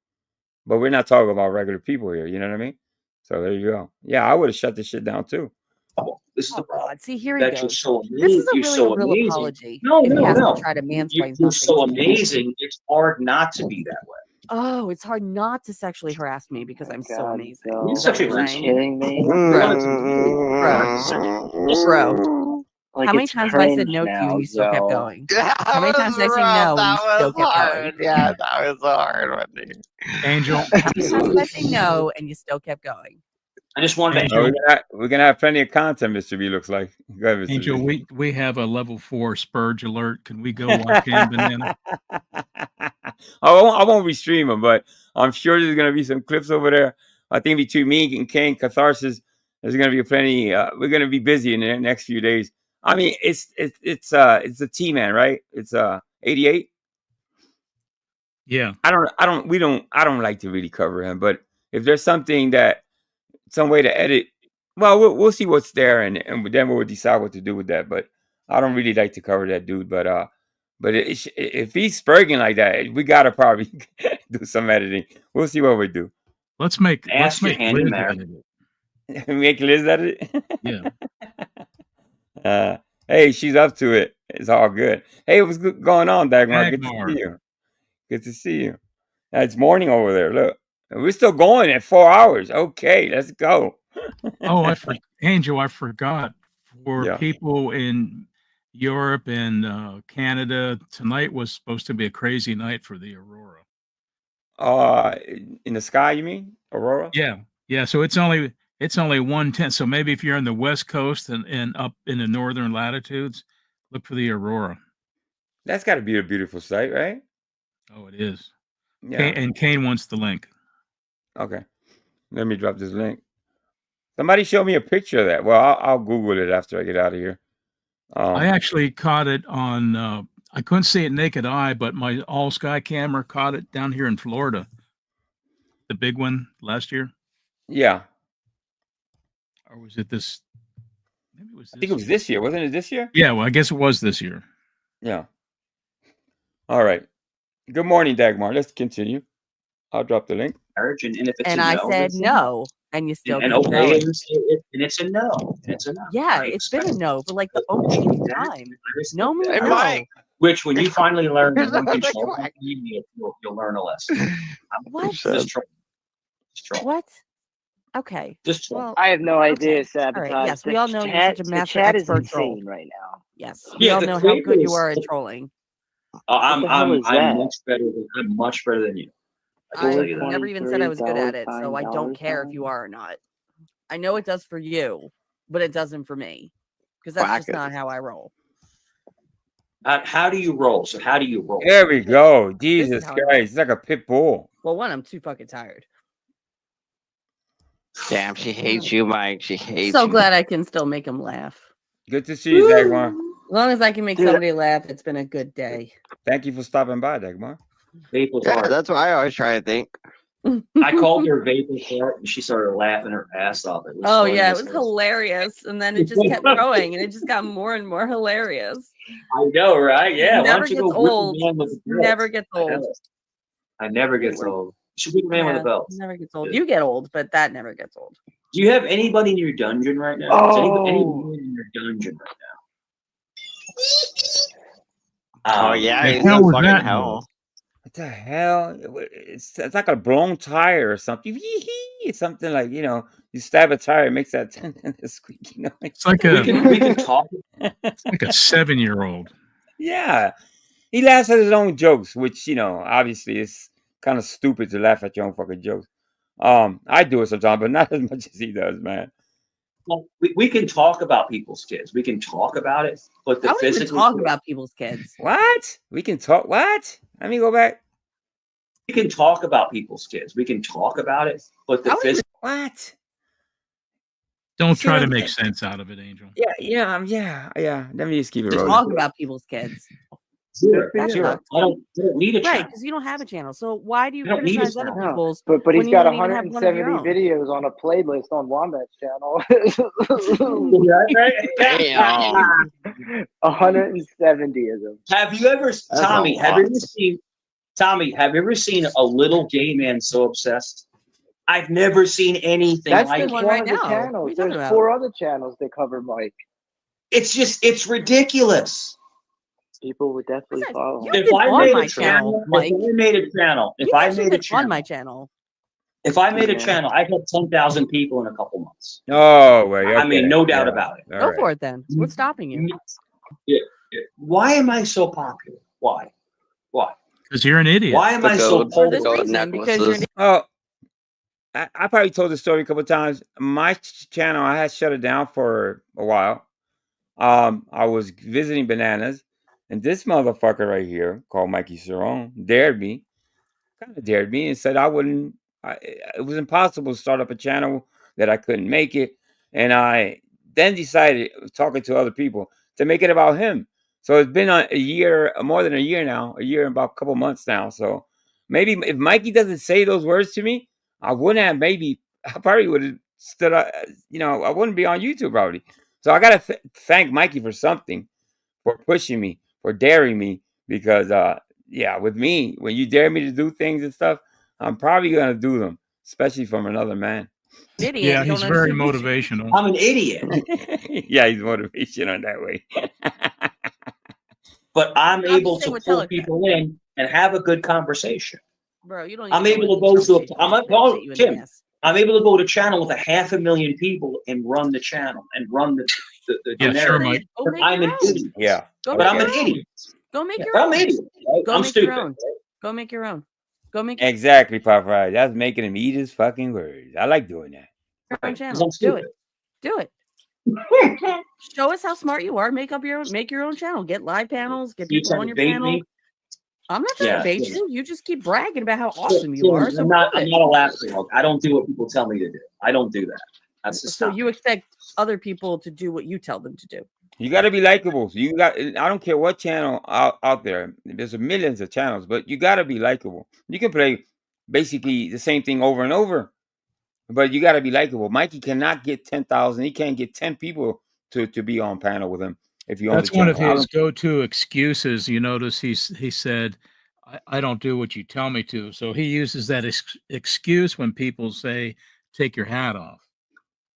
But we're not talking about regular people here. You know what I mean? So there you go. Yeah, I would have shut this shit down too. This is the problem. God, see, here he That goes. you're so This is you're so real amazing. apology. No, if he no, has no. to try to mansplain You're something so to me. amazing. It's hard not to be that way. Oh, it's hard not to sexually harass me because I'm so amazing. You Is that what sexually you're harass saying? kidding me? Bro. Bro. Like, How many it's times have I said cringe no to you now, and you still kept yo. going? How many times did I say no and you still kept going? Yeah, that was hard one. Angel. How many times did I say no and you still kept going? I just wanted to. We're gonna have plenty of content, Mr. B. Looks like. Go ahead, Mr. Angel, B. we have a level 4 Spurge alert. Can we go watch Cam Banana? I won't be streaming, but I'm sure there's gonna be some clips over there. I think between me and Kane Catharsis, there's gonna be plenty. We're gonna be busy in the next few days. I mean, it's a T-Man, right? It's 88. Yeah. I don't like to really cover him, but if there's something some way to edit, well, we'll see what's there, and then we'll decide what to do with that. But I don't really like to cover that dude. But if he's spurging like that, we gotta probably do some editing. We'll see what we do. Let's make Ask your Liz handyman. edit it. Make Liz edit it. Yeah. Hey, she's up to it. It's all good. Hey, what's going on, Dagmar? Good to Dagmar. see you. Good to see you. It's morning over there. Look, we're still going at 4 hours. Okay, let's go. Oh, Angel, I forgot. For Yeah. people in Europe and Canada, tonight was supposed to be a crazy night for the aurora. In the sky, you mean aurora? Yeah. So it's only 1:10. So maybe if you're on the West Coast and up in the northern latitudes, look for the aurora. That's got to be a beautiful sight, right? Oh, it is. Yeah. And Kane wants the link. Okay. Let me drop this link. Somebody show me a picture of that. Well, I'll Google it after I get out of here. I actually caught it on. I couldn't see it naked eye, but my all sky camera caught it down here in Florida. The big one last year. Yeah. Or was it this? Maybe it was. I think it was this year. Wasn't it this year? Yeah. Well, I guess it was this year. Yeah. All right. Good morning, Dagmar. Let's continue. I'll drop the link. Marriage, and if it's And a I no, said it's a no, and you still and keep okay, going. and it's a no. It's a no. Yeah, I it's been a expect no for like the umpteenth time. No means that. no. Which, when you finally learn to control, you'll learn a lesson. What? Just try. What? Okay. Just well, I have no idea, okay. Sabotage. All right. Yes, we all know you're such a master the chat is expert troll. insane right now. Yes, we all know how good you are at trolling. I'm the hell is that? much better than you. I can tell you I that. never even said I was good at it, so I don't care if you are or not. I know it does for you, but it doesn't for me because that's just not how I roll. How do you roll? So how do you roll? There we go. This Jesus is how I roll. Christ. It's like a pit bull. Well, one, I'm too fucking tired. Damn, she hates you, Mike. She hates So you. glad I can still make him laugh. Good to see you, Dagmar. As long as I can make somebody laugh, it's been a good day. Thank you for stopping by, Dagmar. Yeah, that's what I always try to think. I called her vapor fart, and she started laughing her ass off. It was Oh funny yeah, it as was hell. hilarious, and then it just kept growing, and it just got more and more hilarious. I know, right? Yeah. Why Never don't you gets go whip old. the man with the belt? Never gets old. I never gets old. You should be the man with Yeah, a belt. never gets old. You get old, but that never gets old. Do you have anybody in your dungeon right now? Is anybody in your dungeon right now? Oh yeah, the he's hell in was fucking that hell. What the hell? It's like a blown tire or something. It's something like, you stab a tire, it makes that squeaky noise. It's like we can talk. It's like a 7-year-old. Yeah. He laughs at his own jokes, which, obviously is kind of stupid to laugh at your own fucking jokes. I do it sometimes, but not as much as he does, man. Well, we can talk about people's kids. We can talk about it, but the I don't even physical talk about people's kids. What? We can talk. What? Let me go back. We can talk about people's kids. We can talk about it, but the physical. What? Don't See try what to I'm make saying? sense out of it, Angel. Yeah. Let me just keep it To rolling. talk about people's kids. Zero. That sucks. I don't need a Right, channel. because you don't have a channel. So why do you I don't need a criticize other channel. people's But when he's you got don't even have one of your 170 own? videos on a playlist on Wombat's channel. Damn. 170 of them. Have you ever, That's Tommy? a Have you lot. ever seen, Tommy? Have you ever seen a little gay man so obsessed? I've never seen anything That's like just it. one of the channels. There's 4 other channels that cover Mike. It's ridiculous. People would definitely follow him. If I made my a channel, channel, Mike. if I made a channel, if You've I actually made a been on channel, my channel. if I made a Yeah. channel, I'd have 10,000 people in a couple months. Oh, wait. I mean, okay, no doubt yeah, about it. all Go right. for it then. What's stopping you? Why am I so popular? Why? Because you're an idiot. Why am I so For this popular? reason, because you're an Oh, I probably told the story a couple of times. My channel, I had shut it down for a while. I was visiting Bananas, and this motherfucker right here, called Mikey Cerrone, dared me and said I wouldn't. It was impossible to start up a channel that I couldn't make it, and I then decided, talking to other people, to make it about him. So it's been a year, more than a year now, a year and about a couple months now. So maybe if Mikey doesn't say those words to me, I wouldn't have. Maybe I probably would have stood up. I wouldn't be on YouTube probably. So I gotta thank Mikey for something, for pushing me, for daring me, because yeah, with me, when you dare me to do things and stuff, I'm probably gonna do them, especially from another man. idiot. Yeah, You he's don't very understand. motivational. I'm an idiot. Yeah, he's motivational that way. But I'm I'm able just saying to what pull Telegram. people in and have a good conversation. Bro, you don't I'm even know able to what go these to conversations I'm are. a, They oh, hit you in the Tim. ass. I'm able to go to channel with 500,000 people and run the channel and run the Yeah, sure, narrative. Mike. Go But make I'm your an own. idiot. Yeah. Go But make I'm your an own. idiot. Go make Yeah, your but own. I'm an idiot. Right? Go I'm make stupid. your own. Right? Go make your own. Go make Exactly, Papa. That's making him eat his fucking words. I like doing that. your own Because channel. I'm Do stupid. it. Do it. Show us how smart you are. Make your own channel. Get live panels. Get You people trying on to your bait panel. me? I'm not trying Yeah. to bait Yeah. you. You just keep bragging about how awesome you Tim, are. So I'm prove it. not a lapdog. I don't do what people tell me to do. I don't do that. That's just So not. you expect other people to do what you tell them to do. You got to be likable. You got. I don't care what channel out there. There's millions of channels, but you got to be likable. You can play basically the same thing over and over, but you got to be likable. Mikey cannot get 10,000. He can't get 10 people to be on panel with him if you own the That's one of channel. his go-to excuses. You notice he said, I don't do what you tell me to. So he uses that excuse when people say, take your hat off.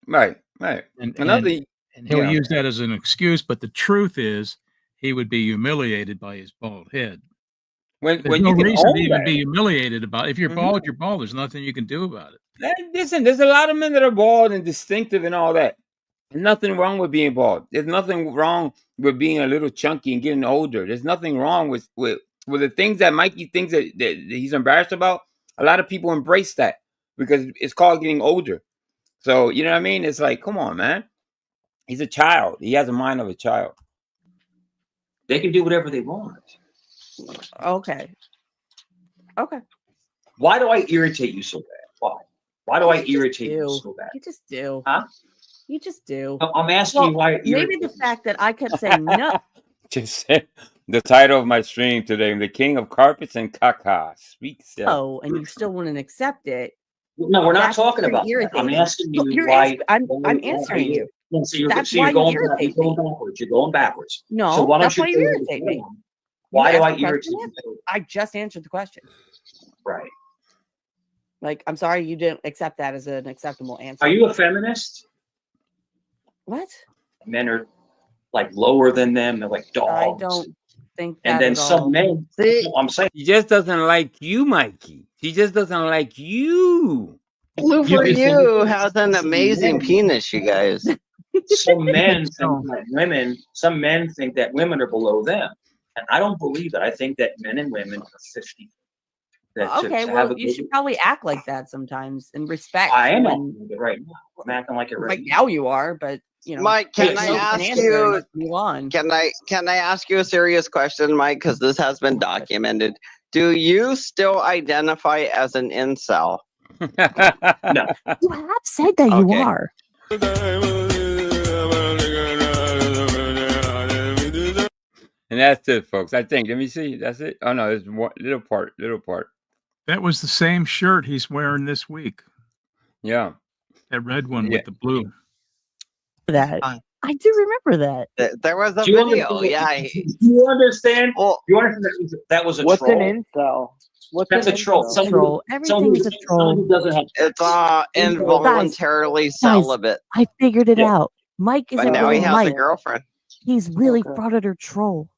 Right. And Another. he'll use that as an excuse, but the truth is he would be humiliated by his bald head. There's When no you can reason to own even that. be humiliated about it. If you're bald, you're bald. There's nothing you can do about it. Listen, there's a lot of men that are bald and distinctive and all that. Nothing wrong with being bald. There's nothing wrong with being a little chunky and getting older. There's nothing wrong with the things that Mikey thinks that he's embarrassed about. A lot of people embrace that because it's called getting older. So you know what I mean? It's like, come on, man. He's a child. He has a mind of a child. They can do whatever they want. Okay. Why do I irritate you so bad? Why? Why do I irritate you so bad? You just do. Huh? You just do. No, I'm asking you why it maybe the fact that I kept saying no. Just the title of my stream today: "The King of Carpets and Caca." Speak so. And you still wouldn't accept it. No, we're not That's talking pretty about that. I'm irritating. asking you You're why. I'm answering you. So you're, That's so you're why you going irritate you're going me. backwards. You're going backwards. No, so why don't that's why you go irritate me. Why You do I asked the irritate question, you? I just answered the question. Right. Like, I'm sorry you didn't accept that as an acceptable answer. Are you a feminist? What? Men are like lower than them. They're like dogs. I don't think that And then at some all. men. I'm saying He just doesn't like you, Mikey. He just doesn't like you. Blue for you has an amazing penis, you guys. some men think that women. Some men think that women are below them, and I don't believe that. I think that men and women are 50. That Okay, to well, have a you good, should probably act like that sometimes and respect. I am when- acting like it right now. I'm acting like it right Right now you are, but you know. Mike, can I ask you? Move on. Can I ask you a serious question, Mike? Because this has been documented. Do you still identify as an incel? No. You have said that you are. And that's it, folks. I think. Let me see. That's it. Oh no, there's one little part. That was the same shirt he's wearing this week. Yeah. That red one with the blue. That I do remember that. There was a Do you video. understand- Yeah. Do you understand? You understand that was a What's troll? an incel? That's a troll. Troll. Everything's a troll. Someone who doesn't have. It's involuntarily celibate. I figured it out. Mike But isn't now he really has a Mike. girlfriend. He's really frauded or troll.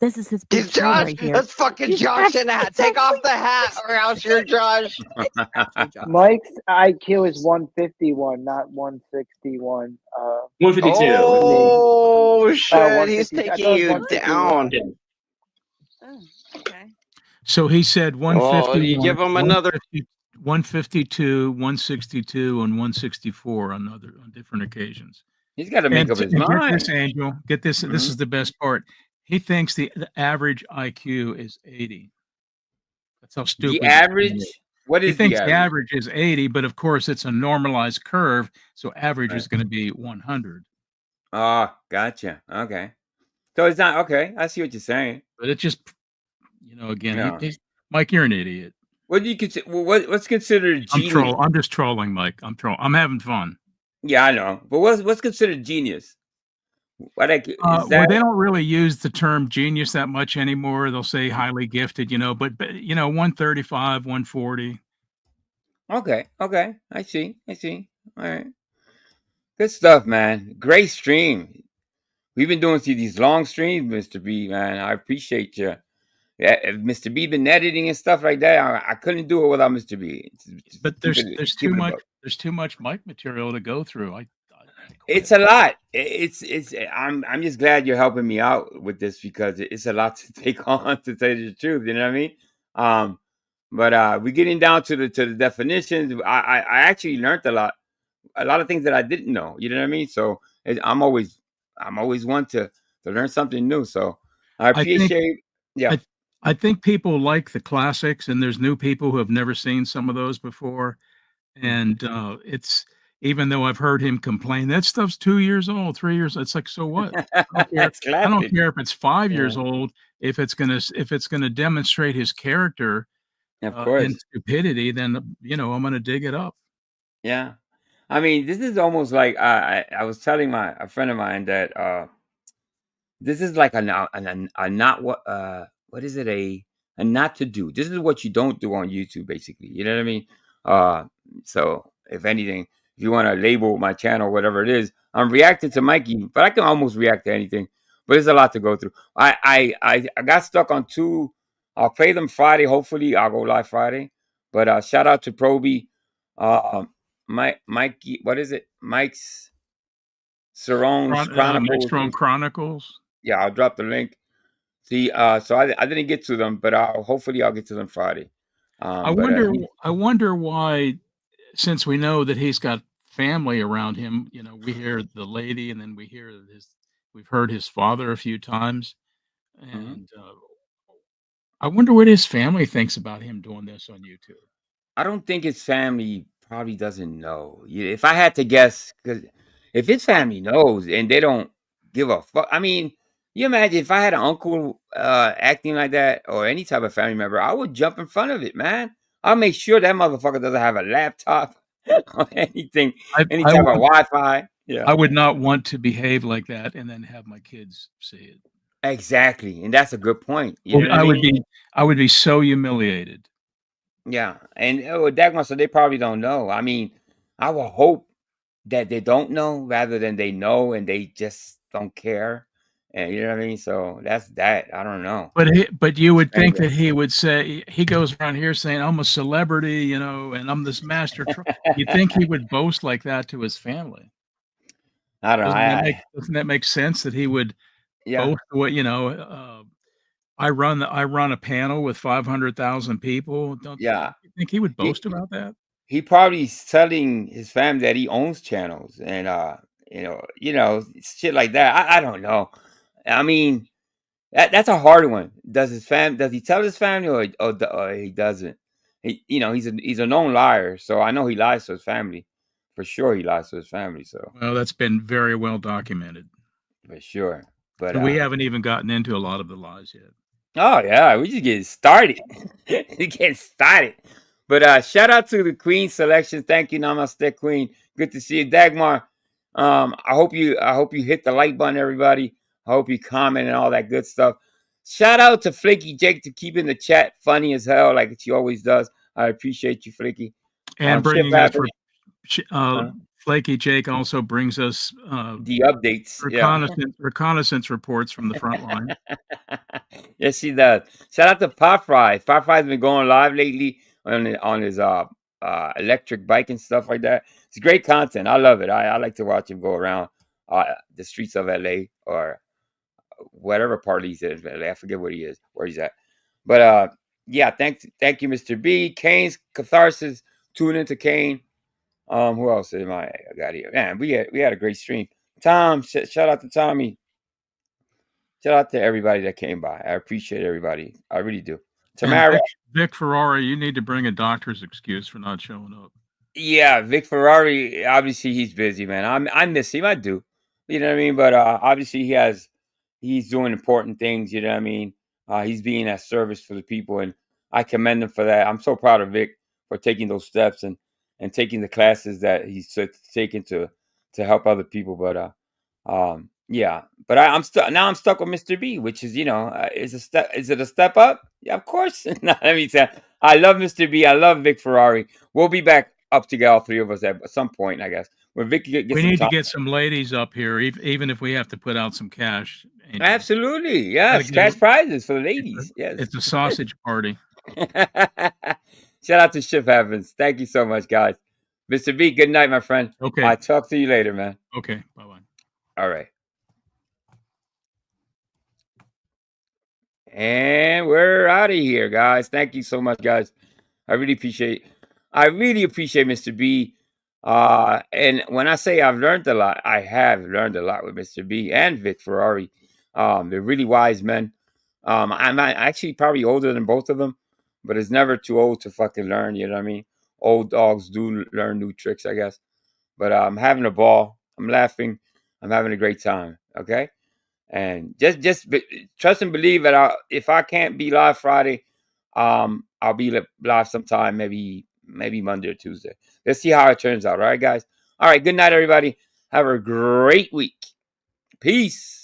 This is his big He's troll Josh. right here. That's fucking Josh in a hat. Take off the hat, or else you're Josh. Mike's IQ is 151, not 161. 152. Oh shit! 150. He's I thought taking it was you 151. down. So he said 150. Well, you give him another. 152, 162, and 164 on different occasions. He's got to make up his Get mind. this, Angel. Get this. This is the best part. He thinks the average IQ is 80. That's how stupid. The average? What is he thinks the the average? average is 80, but of course it's a normalized curve, so average is going to be 100. Oh, gotcha. Okay. So it's not okay. I see what you're saying. But it just, again, Yeah. Mike, you're an idiot. What do you consider? What's considered genius? I'm just trolling, Mike. I'm having fun. Yeah, I know. But what's considered genius? Well, they don't really use the term genius that much anymore. They'll say highly gifted, but 135, 140. Okay. I see. All right. Good stuff, man. Great stream. We've been doing these long streams, Mr. B, man. I appreciate you. Yeah, if Mr. B been editing and stuff like that, I couldn't do it without Mr. B. But there's too much. There's too much Mike material to go through. It's a lot. I'm just glad you're helping me out with this because it's a lot to take on, to tell you the truth. You know what I mean? But we're getting down to the definitions. I actually learned a lot of things that I didn't know. You know what I mean? So I'm always one to learn something new. So I appreciate. I think people like the classics, and there's new people who have never seen some of those before, and it's. Even though I've heard him complain, that stuff's 2 years old, 3 years. It's like, so what? I don't care if it's 5 years old. If it's gonna demonstrate his character, of course, and stupidity, then I'm gonna dig it up. Yeah, I mean, this is almost like I was telling a friend of mine that this is like a not what is it a not to do. This is what you don't do on YouTube, basically. You know what I mean? So if anything. If you want to label my channel, whatever it is, I'm reacting to Mikey, but I can almost react to anything. But there's a lot to go through. I got stuck on 2. I'll play them Friday. Hopefully, I'll go live Friday. But shout out to Proby, Mikey. What is it? Mike's Cerrone Chronicles. Chronicles. Yeah, I'll drop the link. See, so I didn't get to them, but hopefully I'll get to them Friday. I wonder why. Since we know that he's got family around him, we hear the lady, and then we've heard his father a few times, and I wonder what his family thinks about him doing this on YouTube. I don't think his family probably doesn't know. If I had to guess, because if his family knows and they don't give a fuck, I mean, you imagine if I had an uncle acting like that or any type of family member, I would jump in front of it, man. I'll make sure that motherfucker doesn't have a laptop or anything, any type of Wi-Fi. Yeah, I would not want to behave like that and then have my kids see it. Exactly, and that's a good point. You know I would be so humiliated. Yeah, and Dagmar, so they probably don't know. I mean, I will hope that they don't know rather than they know and they just don't care. And you know what I mean? So that's that. I don't know. But you would think that he would say, he goes around here saying, I'm a celebrity, and I'm this master. You think he would boast like that to his family? I don't know. Doesn't that make sense that he would boast what, I run a panel with 500,000 people. Don't you think he would boast about that? he probably is telling his family that he owns channels and shit like that. I don't know. I mean, that's a hard one. Does he tell his family or he doesn't? He's a known liar, so I know he lies to his family. For sure he lies to his family, so Well, that's been very well documented. for sure. But And we haven't even gotten into a lot of the lies yet. Oh yeah, we just getting started. We getting started. But shout out to the Queen selection. Thank you, Namaste Queen. Good to see you, Dagmar. I hope you hit the like button, everybody. I hope you comment and all that good stuff. Shout out to Flaky Jake to keeping the chat funny as hell, like she always does. I appreciate you, Flaky. And bringing us Flaky Jake also brings us the updates, reconnaissance reports from the front line. Yes, he does. Shout out to Pop Fry. Pop Fry's been going live lately on his electric bike and stuff like that. It's great content. I love it. I like to watch him go around the streets of LA or whatever part he's in. LA. I forget where he's at. But yeah, thank you, Mr. B. Kane's Catharsis. Tune into Kane. Who else am I got here? Man, we had a great stream. Tom, shout out to Tommy. Shout out to everybody that came by. I appreciate everybody. I really do. Tamara. Vic Ferrari, you need to bring a doctor's excuse for not showing up. Yeah, Vic Ferrari, obviously he's busy, man. I miss him. I do. You know what I mean? But obviously he's doing important things, you know what I mean? He's being at service for the people, and I commend him for that. I'm so proud of Vic for taking those steps and taking the classes that he's taken to help other people. But yeah, but I'm stuck with Mr. B, which is is it a step up? Yeah, of course. No, let me tell you, I love Mr. B. I love Vic Ferrari. We'll be back up together, all three of us at some point, I guess. When Vic gets we need to get some ladies up here, even if we have to put out some cash. Absolutely, yes, cash prizes for the ladies. Yes, it's a sausage party. Shout out to Shift Heavens. Thank you so much, guys. Mr. B, good night, my friend. Okay. I'll talk to you later, man. Okay, bye-bye. All right. And we're out of here, guys. Thank you so much, guys. I really appreciate Mr. B. And when I say I've learned a lot, I have learned a lot with Mr. B and Vic Ferrari. They're really wise men. I'm actually probably older than both of them, but it's never too old to fucking learn. You know what I mean? Old dogs do learn new tricks, I guess. But I'm having a ball. I'm laughing. I'm having a great time. Okay. And just trust and believe that if I can't be live Friday, I'll be live sometime, maybe Monday or Tuesday. Let's see how it turns out. All right, guys. All right. Good night, everybody. Have a great week. Peace.